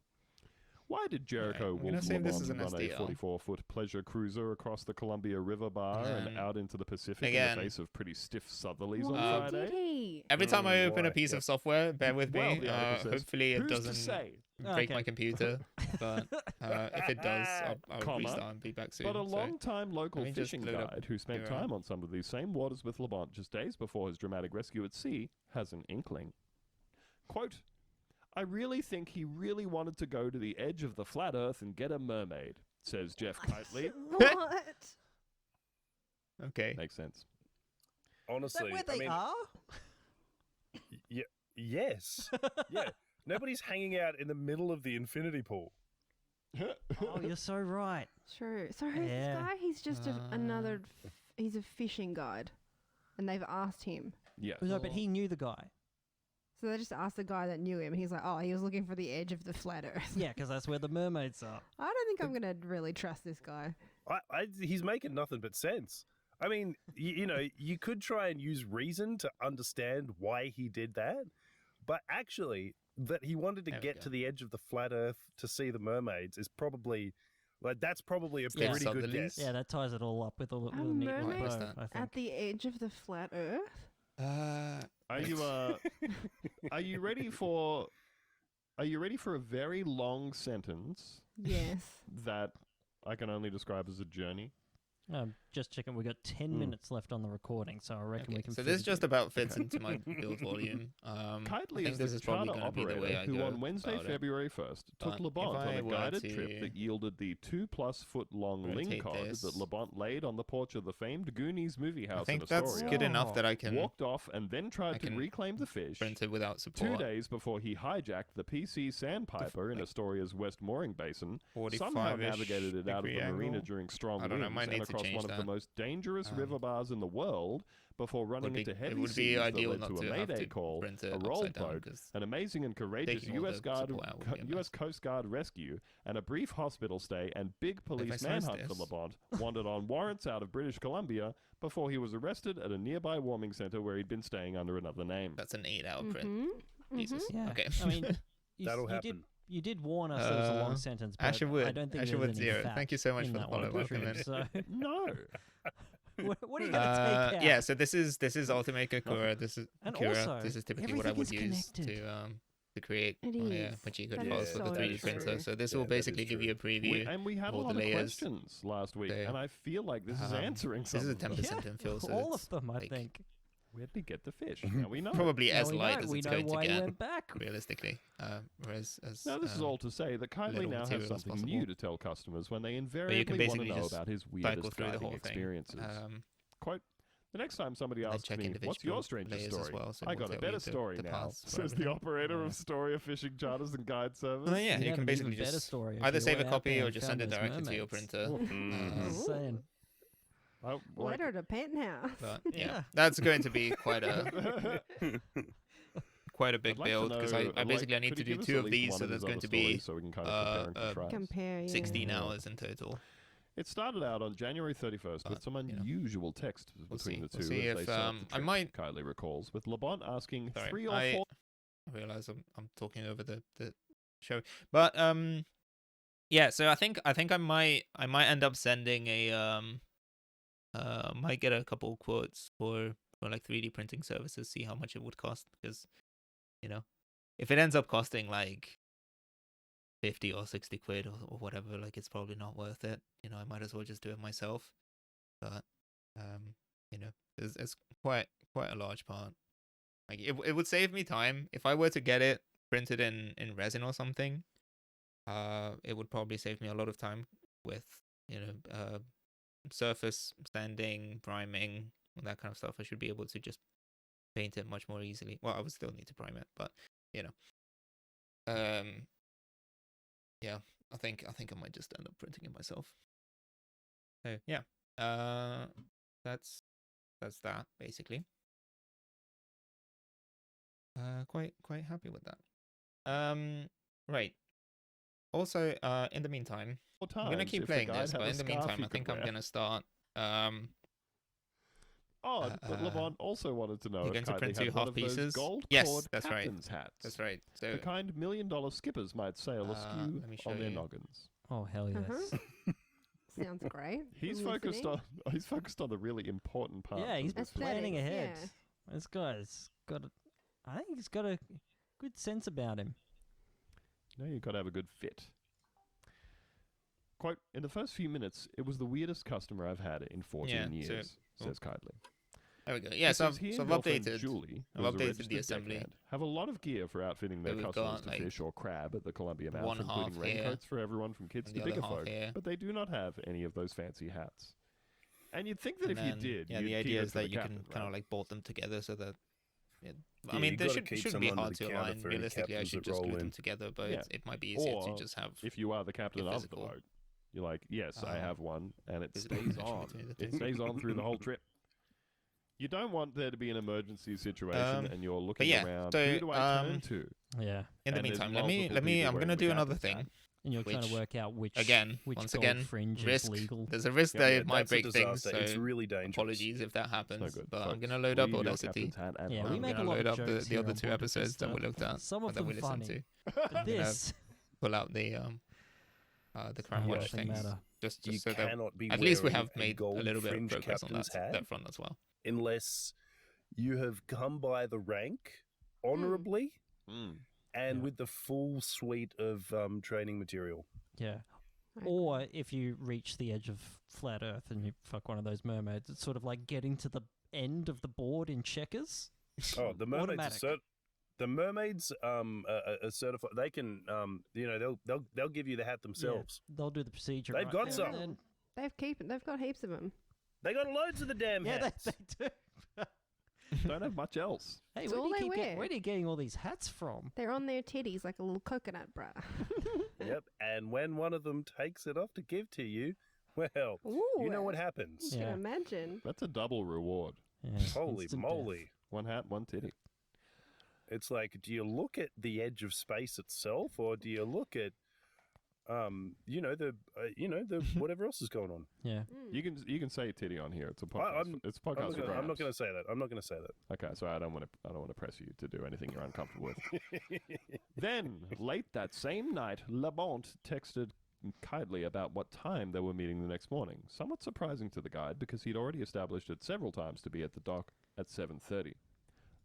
Why did Jericho I'm gonna Wolf save this Labont as an run a SDL. 44-foot pleasure cruiser across the Columbia River Bar and And out into the Pacific again, in the face of pretty stiff southerlies on Why Friday? did he? Every time I open a Why? piece Yep. of software, bear with Well, me. the article says, Hopefully it "Who's to doesn't say?" break Okay. my computer. But if it does, I'll Comma, restart and be back soon. But a so- long-time local let me just fishing load up guide who spent your, time on some of these same waters with Labont just days before his dramatic rescue at sea has an inkling. Quote, I really think he really wanted to go to the edge of the flat earth and get a mermaid, says Jeff Kitely. What? Okay. Makes sense. Honestly, I mean, yes, yeah. Nobody's hanging out in the middle of the infinity pool. Oh, you're so right. True. So who's Yeah. this guy? He's just another. He's a fishing guide, and they've asked him. Yeah. No, but he knew the guy. So they just asked the guy that knew him, and he's like, "Oh, he was looking for the edge of the flat Earth." Yeah, because that's where the mermaids are. I don't think I'm gonna really trust this guy. He's making nothing but sense. I mean, you know, you could try and use reason to understand why he did that, but actually, that he wanted to There we get go. to the edge of the flat Earth to see the mermaids is probably that's probably a Yeah. pretty good Southerlies? guess. Yeah, that ties it all up with a A neat mermaid bow, that? I think. At the edge of the flat Earth. Are you ready for Are you ready for a very long sentence Yes. that I can only describe as a journey? Just checking. We got 10 minutes left on the recording, so I reckon Okay, we can. so fit this it just in. about fits into my build volume. I Kitely think is this the is probably charter going to be the way operator I who go on Wednesday, about it. February 1st, took But Labont if on I a were guided to trip that yielded the 2+ foot long rotate ling cod this, that Labont laid on the porch of the famed Goonies movie house I think in that's Astoria. good enough that I can Walked off and then tried to can reclaim the fish. print it without 2 support. days before he hijacked the PC Sandpiper in like Astoria's West Mooring Basin, 45-ish somehow navigated it out of the degree marina angle. during strong I don't know, winds might and need to across change one of the that. most dangerous river bars in the world before running Would be- into it heavy would be seas that ideal led not to a to have mayday to call, print it a roll upside down, boat, 'cause an amazing and courageous taking all U.S. the Guard, support out would be a U.S. mess. Coast Guard rescue, and a brief hospital stay and big I police slice manhunt for this- Labont wandered on warrants out of British Columbia before he was arrested at a nearby warming center where he'd been staying under another name. That's an 8-hour print. Mm-hmm. Jesus. Yeah. Okay. I mean, That'll you happen. did warn us there was a long sentence, but Asherwood, I don't think Asherwood there's any 0. fat Thank you so much in for the that one, follow-up, Trim, Kevin. So, No. what are you going to take out? Yeah, so this is Ultimate Kakura. This is And Kura. also, This is typically what I would everything is use connected. to create It my is. Pachiko That files is for so the 3D true. printer. So this Yeah, will that is basically give true. you a preview. We had a all lot the of layers. questions last week, So, and I feel like this is answering This is a some. 10% infill, so all it's of them, I like, think. Where'd we get the fish? Now we know. probably Now as we light know, as we it's know going to why get. you went back. Realistically, whereas as Now, this is all to say that Kylie little now has material as something new possible. to tell customers when they But you invariably can want to basically know just about his cycle weirdest through the driving whole thing. experiences. Quote, the next time somebody and then asks check me, what's individual your strangest layers story? as well, so it I will got a tell better you story the now, paths for says the everything. operator Yeah. of Storia Fishing Charters and Guide Service. Well, yeah, you have can an basically even better just story if either you save a went out copy there or and just found send it those directly to your mermaids. printer. Just saying. Letter to penthouse. But yeah, Yeah. that's going to be quite a big I'd like to build because know, I basically could need to he give do us 2 at of least these, one so of his there's going other to be stories so we can kind of compare and contrast. Compare, yeah. 16 Yeah. hours in total. It started out on January 31st with But, some you know, unusual text we'll between see. the two We'll see as they if, set up I the trip, might- Kylie recalls, with Labont asking Sorry, 3 or I 4 realize I'm talking over the show, but yeah. So I think I might end up sending a might get a couple quotes for like 3D printing services, see how much it would cost, because you know, if it ends up costing like 50 or 60 quid or whatever, like it's probably not worth it. You know, I might as well just do it myself. But you know, it's quite a large part. Like it would save me time if I were to get it printed in resin or something. It would probably save me a lot of time with, you know, surface sanding, priming, all that kind of stuff. I should be able to just paint it much more easily. Well, I would still need to prime it, but you know, yeah, I think I might just end up printing it myself. So yeah, that's that basically. Quite happy with that. Right. Also, in the meantime, I'm gonna keep playing this, but in the meantime, I think I'm gonna start. But Labont also wanted to know You're if going to Kylie print had 2 one half of those pieces. gold Yes, cord that's right. captain's hats. That's right. So The kind $1 million skippers might sail askew let me show on their you. noggins. Oh hell yes. Uh-huh. Sounds great. He's I'm focused listening. on the really important part. Yeah, he's of this planning Aesthetics, ahead. yeah. This guy's got I think he's got a good sense about him. You know, you've got to have a good fit. Quote, in the first few minutes, it was the weirdest customer I've had in 14 Yeah, years, so- says Kylie. there we go. Yeah, He so says he I've and girlfriend updated. Julie, I've who is a updated the registered assembly. deckhand, have a lot of gear for outfitting their So we've customers got, to like, fish or crab at the Columbia Mouth, one including half here, raincoats for everyone from kids and to the other bigger half folk, here. but they do not have any of those fancy hats. And you'd think that And if you then, did, yeah, you'd the idea cater is to the that you can captain, kind of right? like bolt them together so that. I Yeah, mean, you they gotta shouldn't keep be some under hard the to counter align. for any Realistically, I captains should that just glue roll them in. together, but Yeah. it might be easier Or to just have. if you are the captain of the physical, boat, you're like, yes, I have one, and it physical stays connection on. between the It two. stays on through the whole trip. You don't want there to be an emergency situation, and you're looking yeah, around. so, Who do I turn to? Yeah. In the And there's meantime, let me. multiple I'm people gonna wearing do the another captain's thing. hat. And you're trying Which, to work out which once gold again, fringe risk. is legal. There's a risk Yeah, that it might that's a break things. disaster. It's So really dangerous. apologies if that No happens. good. But I'm folks. gonna load up Leave your Audacity. captain's hat at Yeah, home. we I'm make a gonna lot load of up jokes the here other on 2 Boonta episodes that we Vista. looked at. Some of that we them listened funny. to. But this Pull out the crime watch doesn't things. matter. Just You so that cannot be at least we wearing have a made a gold little bit of fringe progress on captain's hat that front as well. unless you have come by the rank honorably. and with the full suite of training material. Yeah. Or if you reach the edge of flat Earth and you fuck one of those mermaids, it's sort of like getting to the end of the board in checkers. Oh, the mermaids Automatic. the mermaids are certified. They can they'll give you the hat themselves. Yeah, they'll do the procedure. They've right got there some. and then. They've got heaps of them. They got loads of the damn Yeah, hats. they do. Don't have much else. Hey, It's where all do, they you keep wear. where are you getting all these hats from? They're on their titties like a little coconut bra. Yep, and when one of them takes it off to give to you, well, Ooh, you know what happens. You can imagine. That's a double reward. Yeah, Holy instant moly. death. One hat, one titty. It's like, do you look at the edge of space itself, or do you look at, the whatever else is going on? Yeah. You can say titty on here. It's a podcast. It's a podcast. for I'm not grown-ups. going to say that. I'm not going to say that. Okay, so I don't want to press you to do anything you're uncomfortable with. Then, late that same night, Labonte texted Kidely about what time they were meeting the next morning. Somewhat surprising to the guide because he'd already established it several times to be at the dock at 7:30.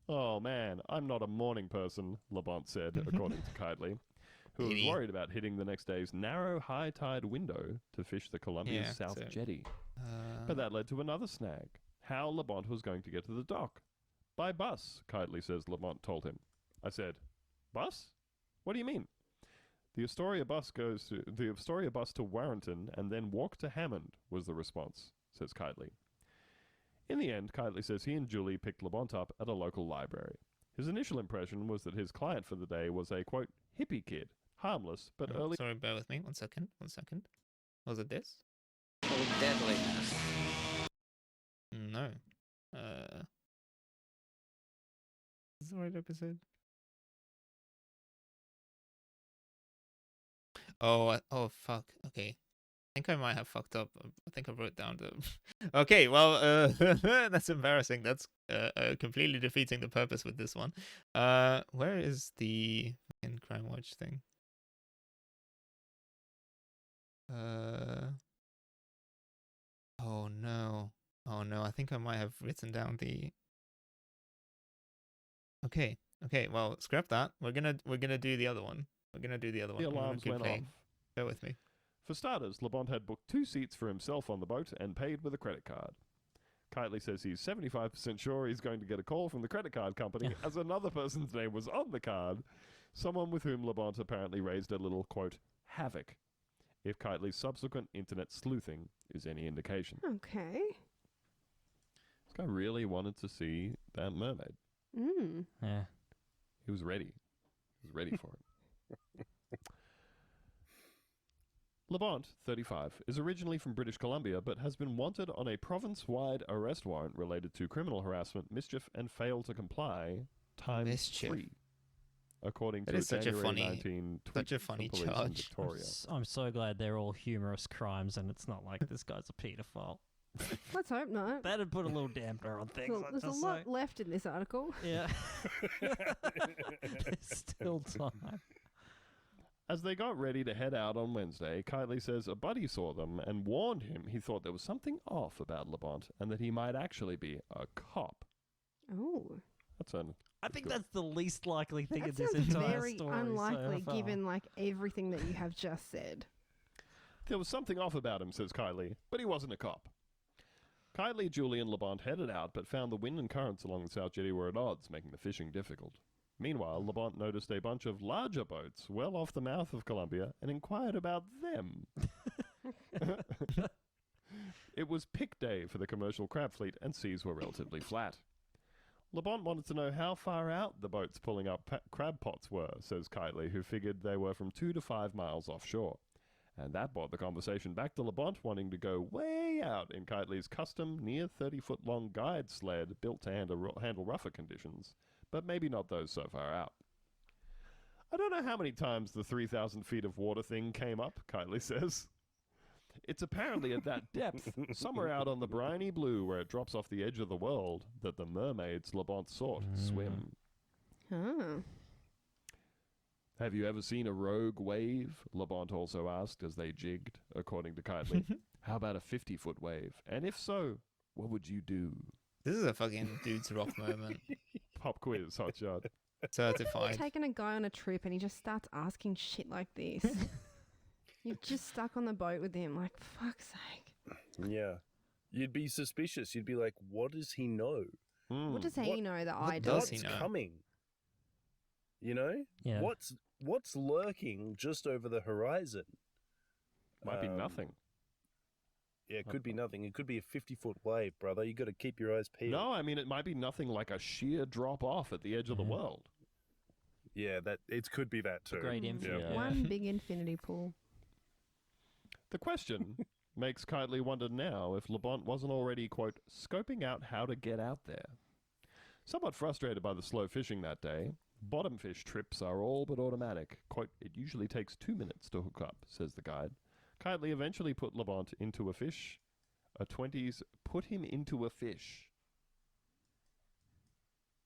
Oh man, I'm not a morning person, Labonte said, according to Kidely, who was worried about hitting the next day's narrow high tide window to fish the Columbia's South Jetty. But that led to another snag. How Labonte was going to get to the dock. By bus, Kidely says Labonte told him. I said, bus? What do you mean? The Astoria bus to Warrenton and then walk to Hammond, was the response, says Kidely. In the end, Kidely says he and Julie picked Labonte up at a local library. His initial impression was that his client for the day was a, quote, hippie kid, harmless, but early... Sorry, bear with me. One second. Was it this? Oh, deadliness. No. Is this the right episode? Oh, fuck. Okay. I think I might have fucked up. I think I wrote down the... Okay, well, that's embarrassing. That's completely defeating the purpose with this one. Where is the fucking Crime Watch thing? Oh no. I think I might have written down the... Okay, well, scrap that. We're gonna do the other one. The alarms went off. Bear with me. For starters, Labonte had booked 2 seats for himself on the boat and paid with a credit card. Kidely says he's 75% sure he's going to get a call from the credit card company as another person's name was on the card, someone with whom Labonte apparently raised a little, quote, havoc, if Kidely's subsequent internet sleuthing is any indication. Okay. This guy really wanted to see that mermaid. Yeah. He was ready. He was ready for it. Labonte, 35, is originally from British Columbia but has been wanted on a province-wide arrest warrant related to criminal harassment, mischief, and fail to comply times 3. According That to a is such a January funny- 19 tweet such a from funny police in charge. Victoria. I'm so glad they're all humorous crimes and it's not like this guy's a paedophile. Let's hope not. That'd put a little dampener on things. There's a lot left in this article. Yeah. There's still time. As they got ready to head out on Wednesday, Kidely says a buddy saw them and warned him he thought there was something off about Labonte and that he might actually be a cop. Oh. I think that's the least likely thing in That this sounds entire very story. unlikely so far. given like everything that you have just said. There was something off about him, says Kidely, but he wasn't a cop. Kidely, Julie, and Labonte headed out, but found the wind and currents along the South Jetty were at odds, making the fishing difficult. Meanwhile, Labonte noticed a bunch of larger boats well off the mouth of Columbia and inquired about them. It was pick day for the commercial crab fleet, and seas were relatively flat. Labonte wanted to know how far out the boats pulling up crab pots were, says Kidely, who figured they were from 2 to 5 miles offshore. And that brought the conversation back to Labonte wanting to go way out in Kidely's custom, near 30-foot-long guide sled built to handle rougher conditions, but maybe not those so far out. I don't know how many times the 3,000 feet of water thing came up, Kidely says. It's apparently at that depth, somewhere out on the briny blue where it drops off the edge of the world, that the mermaids Labonte sought swim. Oh. Have you ever seen a rogue wave? Labonte also asked as they jigged, according to Kidely. How about a 50-foot wave? And if so, what would you do? This is a fucking dude's rock moment. Pop quiz, hotshot. Certified. Taking a guy on a trip and he just starts asking shit like this. You're just stuck on the boat with him, like, fuck's sake. Yeah. You'd be suspicious. You'd be like, what does he know? What does he know that I does don't? he know? What's coming? You know? Yeah. What's lurking just over the horizon? Might be nothing. Yeah, it could be nothing. It could be a 50-foot wave, brother. You got to keep your eyes peeled. No, I mean, it might be nothing like a sheer drop off at the edge of the world. Yeah, it could be that too. The great infinite. Yeah. One big infinity pool. The question makes Kitely wonder now if Labont wasn't already, quote, scoping out how to get out there. Somewhat frustrated by the slow fishing that day, bottom fish trips are all but automatic. Quote, it usually takes 2 minutes to hook up, says the guide. Kitely eventually put Labont into a fish. A 20s put him into a fish.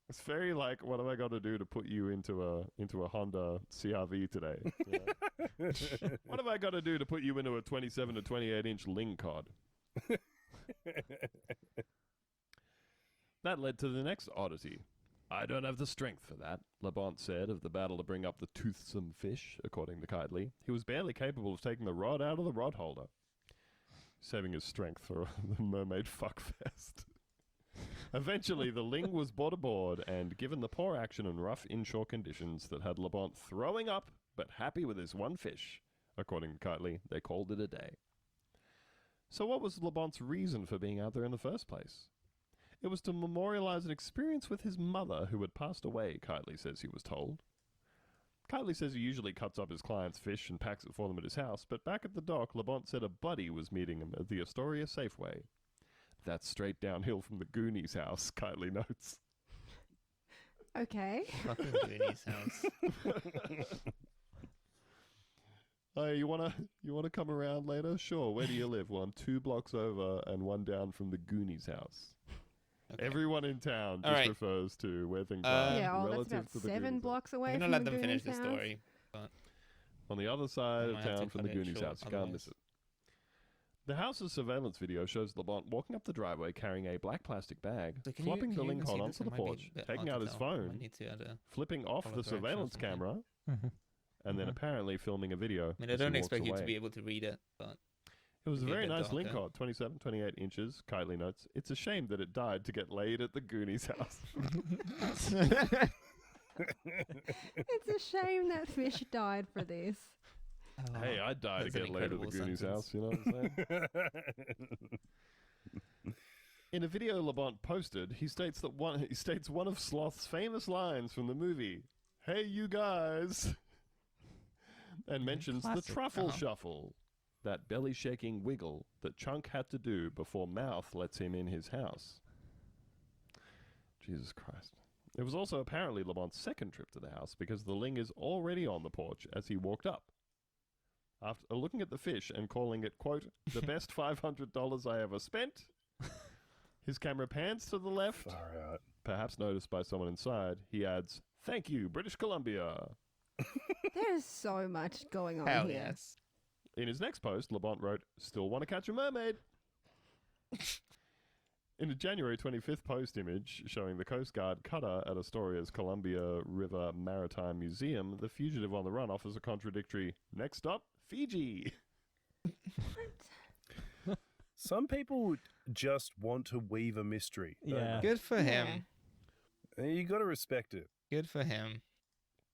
It's very like, what have I got to do to put you into a Honda CRV today? Yeah. What have I got to do to put you into a 27 to 28 inch Ling cod? That led to the next oddity. I don't have the strength for that, Labont said of the battle to bring up the toothsome fish, according to Kitely. He was barely capable of taking the rod out of the rod holder, saving his strength for the mermaid fuckfest. Eventually, the Ling was brought aboard, and given the poor action and rough inshore conditions that had Labont throwing up, but happy with his one fish, according to Kitely, they called it a day. So what was Labont's reason for being out there in the first place? It was to memorialize an experience with his mother who had passed away, Kitely says he was told. Kitely says he usually cuts up his clients' fish and packs it for them at his house, but back at the dock, Labont said a buddy was meeting him at the Astoria Safeway. That's straight downhill from the Goonies' house, Kitely notes. Okay. Fucking Goonies house. Hey, you wanna come around later? Sure. Where do you live? Well, I'm 2 blocks over and 1 down from the Goonies' house. Okay. Everyone in town All just right. refers to where things are Yeah, oh, that's relative about to the 7 Goonies' blocks away I'm from gonna the let them finish Goonies' the house. story. But house. On the other side I of might have town to from the cut it Goonies' short house. You can't miss otherwise. it. The house's surveillance video shows Labont walking up the driveway carrying a black plastic bag, So flopping the can you Ling even see cod this? onto It the might be porch, a bit taking hard out to his tell. I phone, need to add a- flipping off follow the directions surveillance from here. camera, and then apparently filming a video. I mean, I as he don't walks expect you to away. be able to read it, but It was a It'd be a very bit nice Ling darker. cod, 27, 28 inches, Kitely notes. It's a shame that it died to get laid at the Goonies' house. It's a shame that fish died for this. Hey, I'd die to That's an get laid at the incredible Goonies' sentence. house, you know what I'm saying? In a video Labont posted, he states one of Sloth's famous lines from the movie, "Hey, you guys," and mentions classic. the truffle Uh-huh. shuffle, that belly-shaking wiggle that Chunk had to do before Mouth lets him in his house. Jesus Christ. It was also apparently Labont's second trip to the house because the Ling is already on the porch as he walked up. After looking at the fish and calling it, quote, the best $500 I ever spent, his camera pans to the left, Far out. perhaps noticed by someone inside. He adds, "Thank you, British Columbia." There's so much going on hell here. yes. In his next post, Labont wrote, "Still want to catch a mermaid." In a January 25th post image showing the Coast Guard cutter at Astoria's Columbia River Maritime Museum, the fugitive on the run offers a contradictory, "Next stop, Fiji." Some people just want to weave a mystery. don't Yeah. they? Good for him. And you got to respect it. Good for him.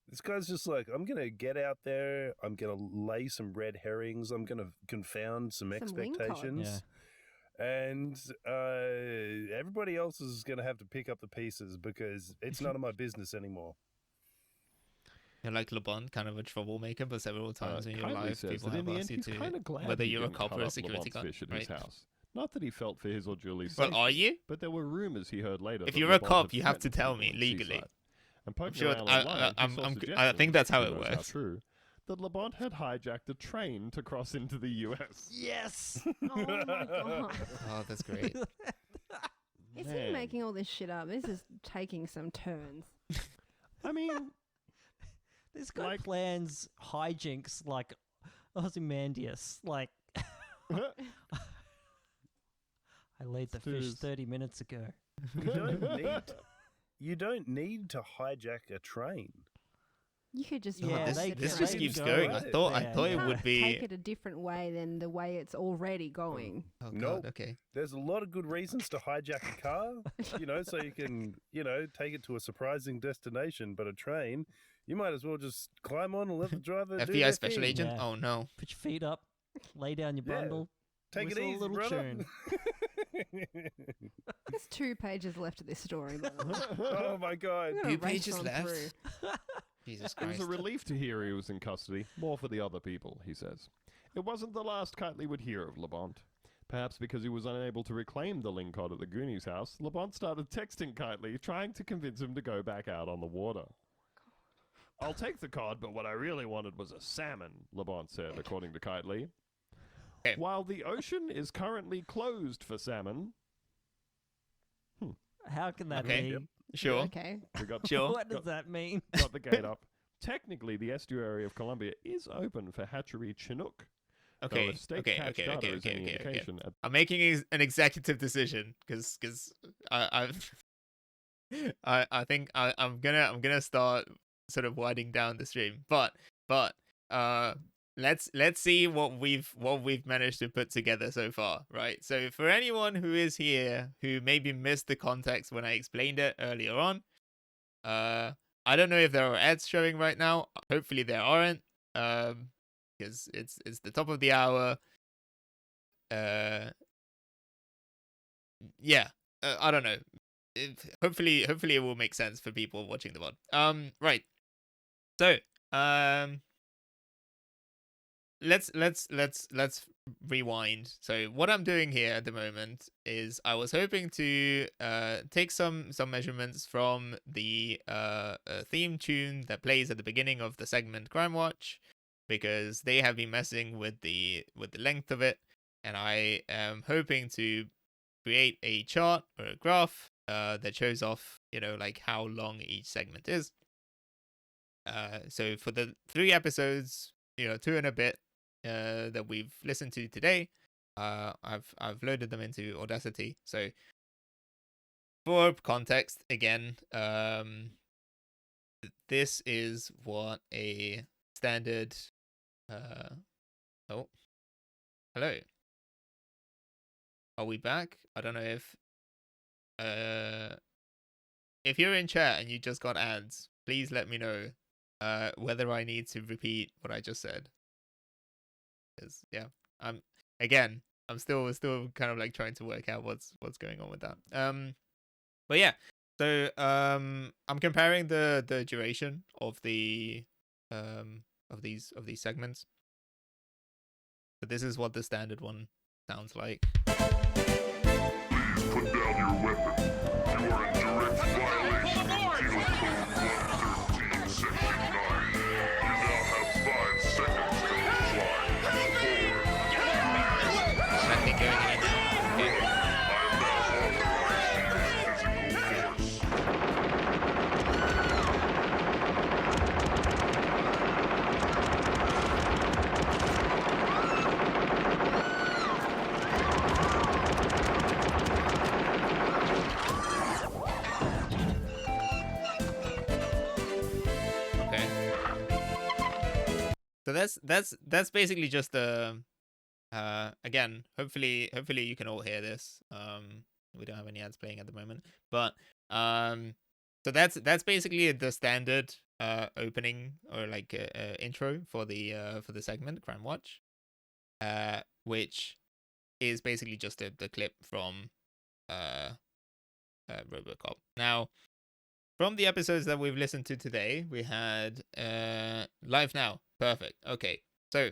This guy's just like, I'm going to get out there. I'm going to lay some red herrings. I'm going to confound some Some wing cod. expectations. And everybody else is going to have to pick up the pieces because it's none of my business anymore. You're like LeBron, kind of a troublemaker, but several times in your Kindly life, says people that in have the asked end, you he's kind of to, glad whether he you're a didn't cop cut or a up security Labont's guard, fish at right? his house. Not that he felt for his or Julie's Well, safety, are you? but there were rumors he heard later. If that you're a Labont cop, had you have to threatened tell people me in legally. Seaside. And I'm poking sure. around online, he saw I suggestions, think that's how who it knows how works. true, that Labont had hijacked a train to cross into the US. Yes. Oh my god. Oh, that's great. Is he Man. making all this shit up? This is taking some turns. I mean, This guy Like- plans hijinks like Ozymandias. Like, I laid the fish Dude. 30 minutes ago. We don't need you don't need to hijack a train. You could just Yeah, use they the This can- just they train. keeps go going. I right thought there, it You would can't be. take it a different way than the way it's already going. Oh Nope. god. Okay. There's a lot of good reasons to hijack a car, so you can, take it to a surprising destination. But a train, you might as well just climb on and let the driver do FBI their special thing. agent. Yeah. Oh no. Put your feet up, lay down your Yeah. bundle, Take it whistle a easy, little brother. tune. There's 2 pages left of this story. by the way. Oh my god. We're gonna Few race pages on left. through. Jesus It was Christ. a relief to hear he was in custody, more for the other people, he says. It wasn't the last Kitely would hear of Labont. Perhaps because he was unable to reclaim the Lingcod at the Goonies' house, Labont started texting Kitely, trying to convince him to go back out on the water. I'll take the cod, but what I really wanted was a salmon, Labont said, according to Kitely. Okay. While the ocean is currently closed for salmon... How can that Okay. be? Yep. Sure. Okay. We got, Sure. What does that mean? got the gate up. Technically, the estuary of Columbia is open for hatchery Chinook. Okay. Though if state Okay. catch Okay. data Okay. is any Okay. Okay. indication, I'm making an executive decision because I think I'm gonna start sort of winding down the stream, but let's see what we've managed to put together so far, right? So for anyone who is here who maybe missed the context when I explained it earlier on, I don't know if there are ads showing right now. Hopefully there aren't, because it's the top of the hour. Yeah, I don't know. Hopefully it will make sense for people watching the VOD. Right. So, let's rewind. So what I'm doing here at the moment is I was hoping to take some measurements from the theme tune that plays at the beginning of the segment Crime Watch, because they have been messing with the length of it, and I am hoping to create a chart or a graph that shows off, like how long each segment is. So for the 3 episodes, 2 and a bit that we've listened to today, I've loaded them into Audacity. So for context, again, this is what a standard. Oh, hello. Are we back? I don't know if you're in chat and you just got ads, please let me know whether I need to repeat what I just said. Because yeah, I'm still kind of like trying to work out what's going on with that. But yeah, so I'm comparing the duration of the of these segments. So this is what the standard one sounds like. Put down your weapon. You are in direct violation of Penal Code 113, Section 9. You now have 5 seconds to comply. 4, Let me go in now. Okay. I am now authorizing physical force. Okay. So that's basically just the again, hopefully you can all hear this. We don't have any ads playing at the moment, but so that's basically the standard opening or like intro for the segment Crime Watch, which is basically just the clip from RoboCop. Now, from the episodes that we've listened to today, we had Live Now. Perfect. Okay. So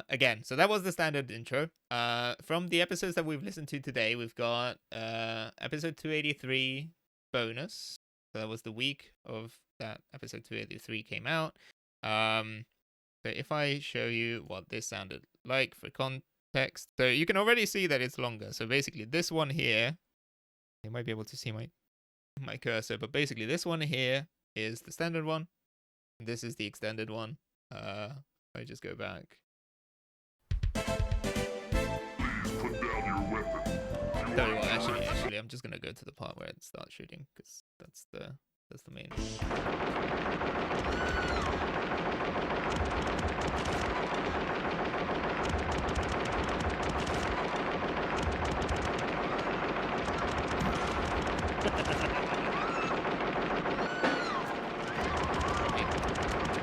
again, so that was the standard intro. From the episodes that we've listened to today, we've got episode 283 bonus. So that was the week of that episode 283 came out. So if I show you what this sounded like for context, so you can already see that it's longer. So basically this one here, you might be able to see my cursor, but basically this one here is the standard one. And this is the extended one. I just go back. Put down your weapon. Tell you what, actually, I'm just gonna go to the part where it starts shooting because that's the main.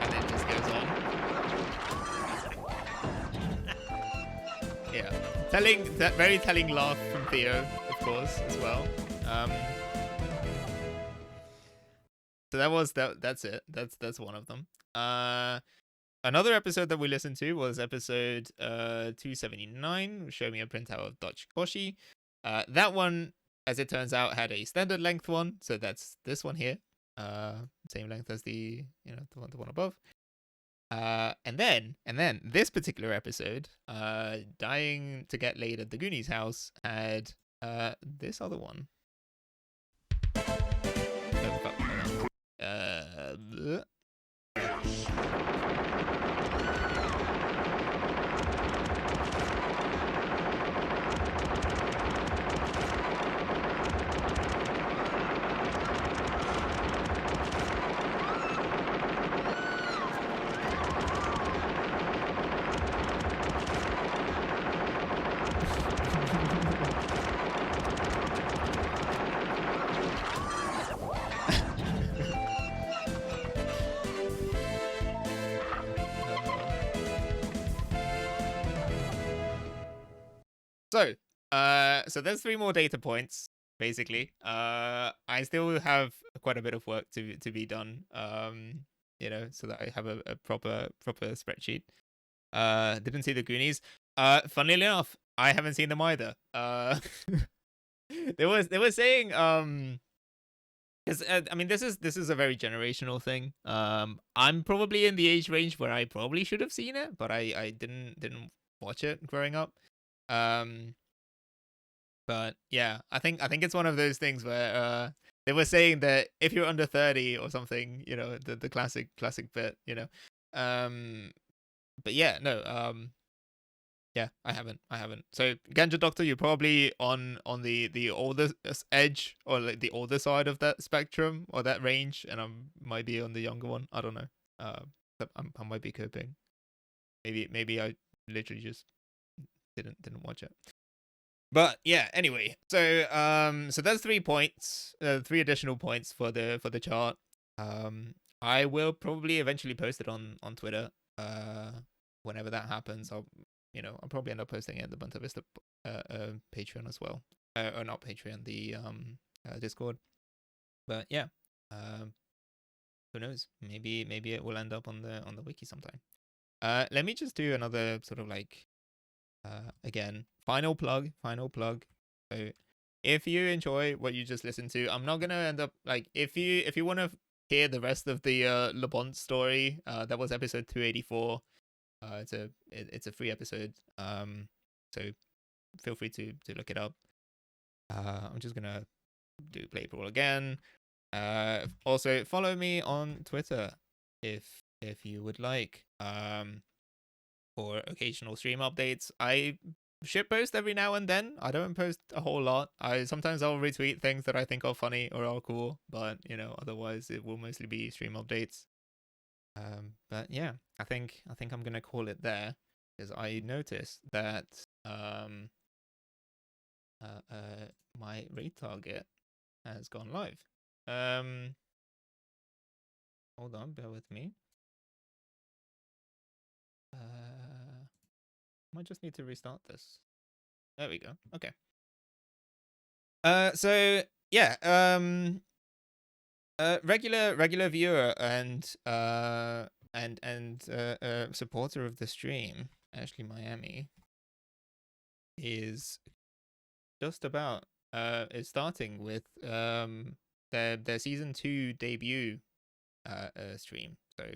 And it just goes on. Yeah, very telling laugh from Theo, of course, as well. So that's it. That's one of them. Another episode that we listened to was episode 279, Show Me a Printout of Dutch Koshi. That one, as it turns out, had a standard length one, so that's this one here. Same length as the one above. And then this particular episode, Dying to Get Laid at the Goonies house, had this other one. Bleh. So there's 3 more data points, basically. I still have quite a bit of work to be done, so that I have a proper spreadsheet. Didn't see the Goonies. Funnily enough, I haven't seen them either. They were saying, because I mean, this is a very generational thing. I'm probably in the age range where I probably should have seen it, but I didn't watch it growing up. But yeah, I think it's one of those things where they were saying that if you're under 30 or something, the classic bit, but yeah, no, yeah, I haven't. So Ganja Doctor, you're probably on the older edge, or like the older side of that spectrum or that range, and I might be on the younger one. I don't know. I might be coping. Maybe I literally just didn't watch it. But yeah, anyway, so that's 3 points, 3 additional points for the chart. I will probably eventually post it on Twitter. Whenever that happens, I'll probably end up posting it in the Boonta Vista Patreon as well, or not Patreon, the Discord. But yeah, who knows? Maybe it will end up on the wiki sometime. Let me just do another sort of like. Again, final plug. So if you enjoy what you just listened to, I'm not gonna end up like, if you want to hear the rest of the Le Bon story, that was episode 284. It's a free episode, so feel free to look it up. I'm just gonna do plapril again. Also follow me on Twitter if you would like. For occasional stream updates. I shitpost every now and then. I don't post a whole lot. Sometimes I'll retweet things that I think are funny or are cool, but otherwise it will mostly be stream updates. But yeah, I think I'm gonna call it there, because I noticed that my raid target has gone live. Hold on, bear with me. Might just need to restart this. There we go. Okay. So yeah, regular viewer and supporter of the stream, Ashley Miami, is just about is starting with their season 2 debut stream. So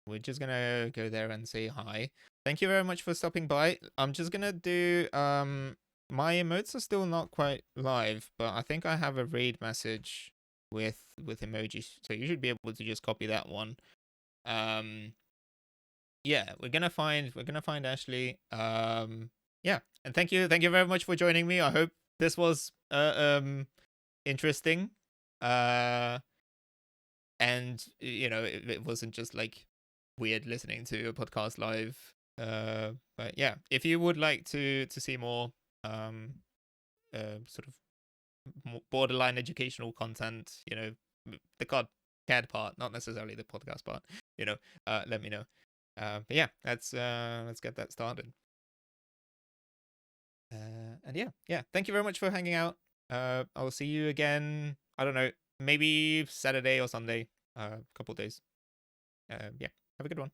we're just gonna go there and say hi. Thank you very much for stopping by. I'm just gonna do my emotes are still not quite live, but I think I have a raid message with emojis, so you should be able to just copy that one. Yeah, we're gonna find Ashley. Yeah, and thank you very much for joining me. I hope this was interesting. And it wasn't just like weird listening to a podcast live. But yeah, if you would like to see more sort of more borderline educational content, the CAD part, not necessarily the podcast part, let me know. But yeah, let's get that started. And yeah, thank you very much for hanging out. I'll see you again, I don't know, maybe Saturday or Sunday, a couple days. Yeah, have a good one.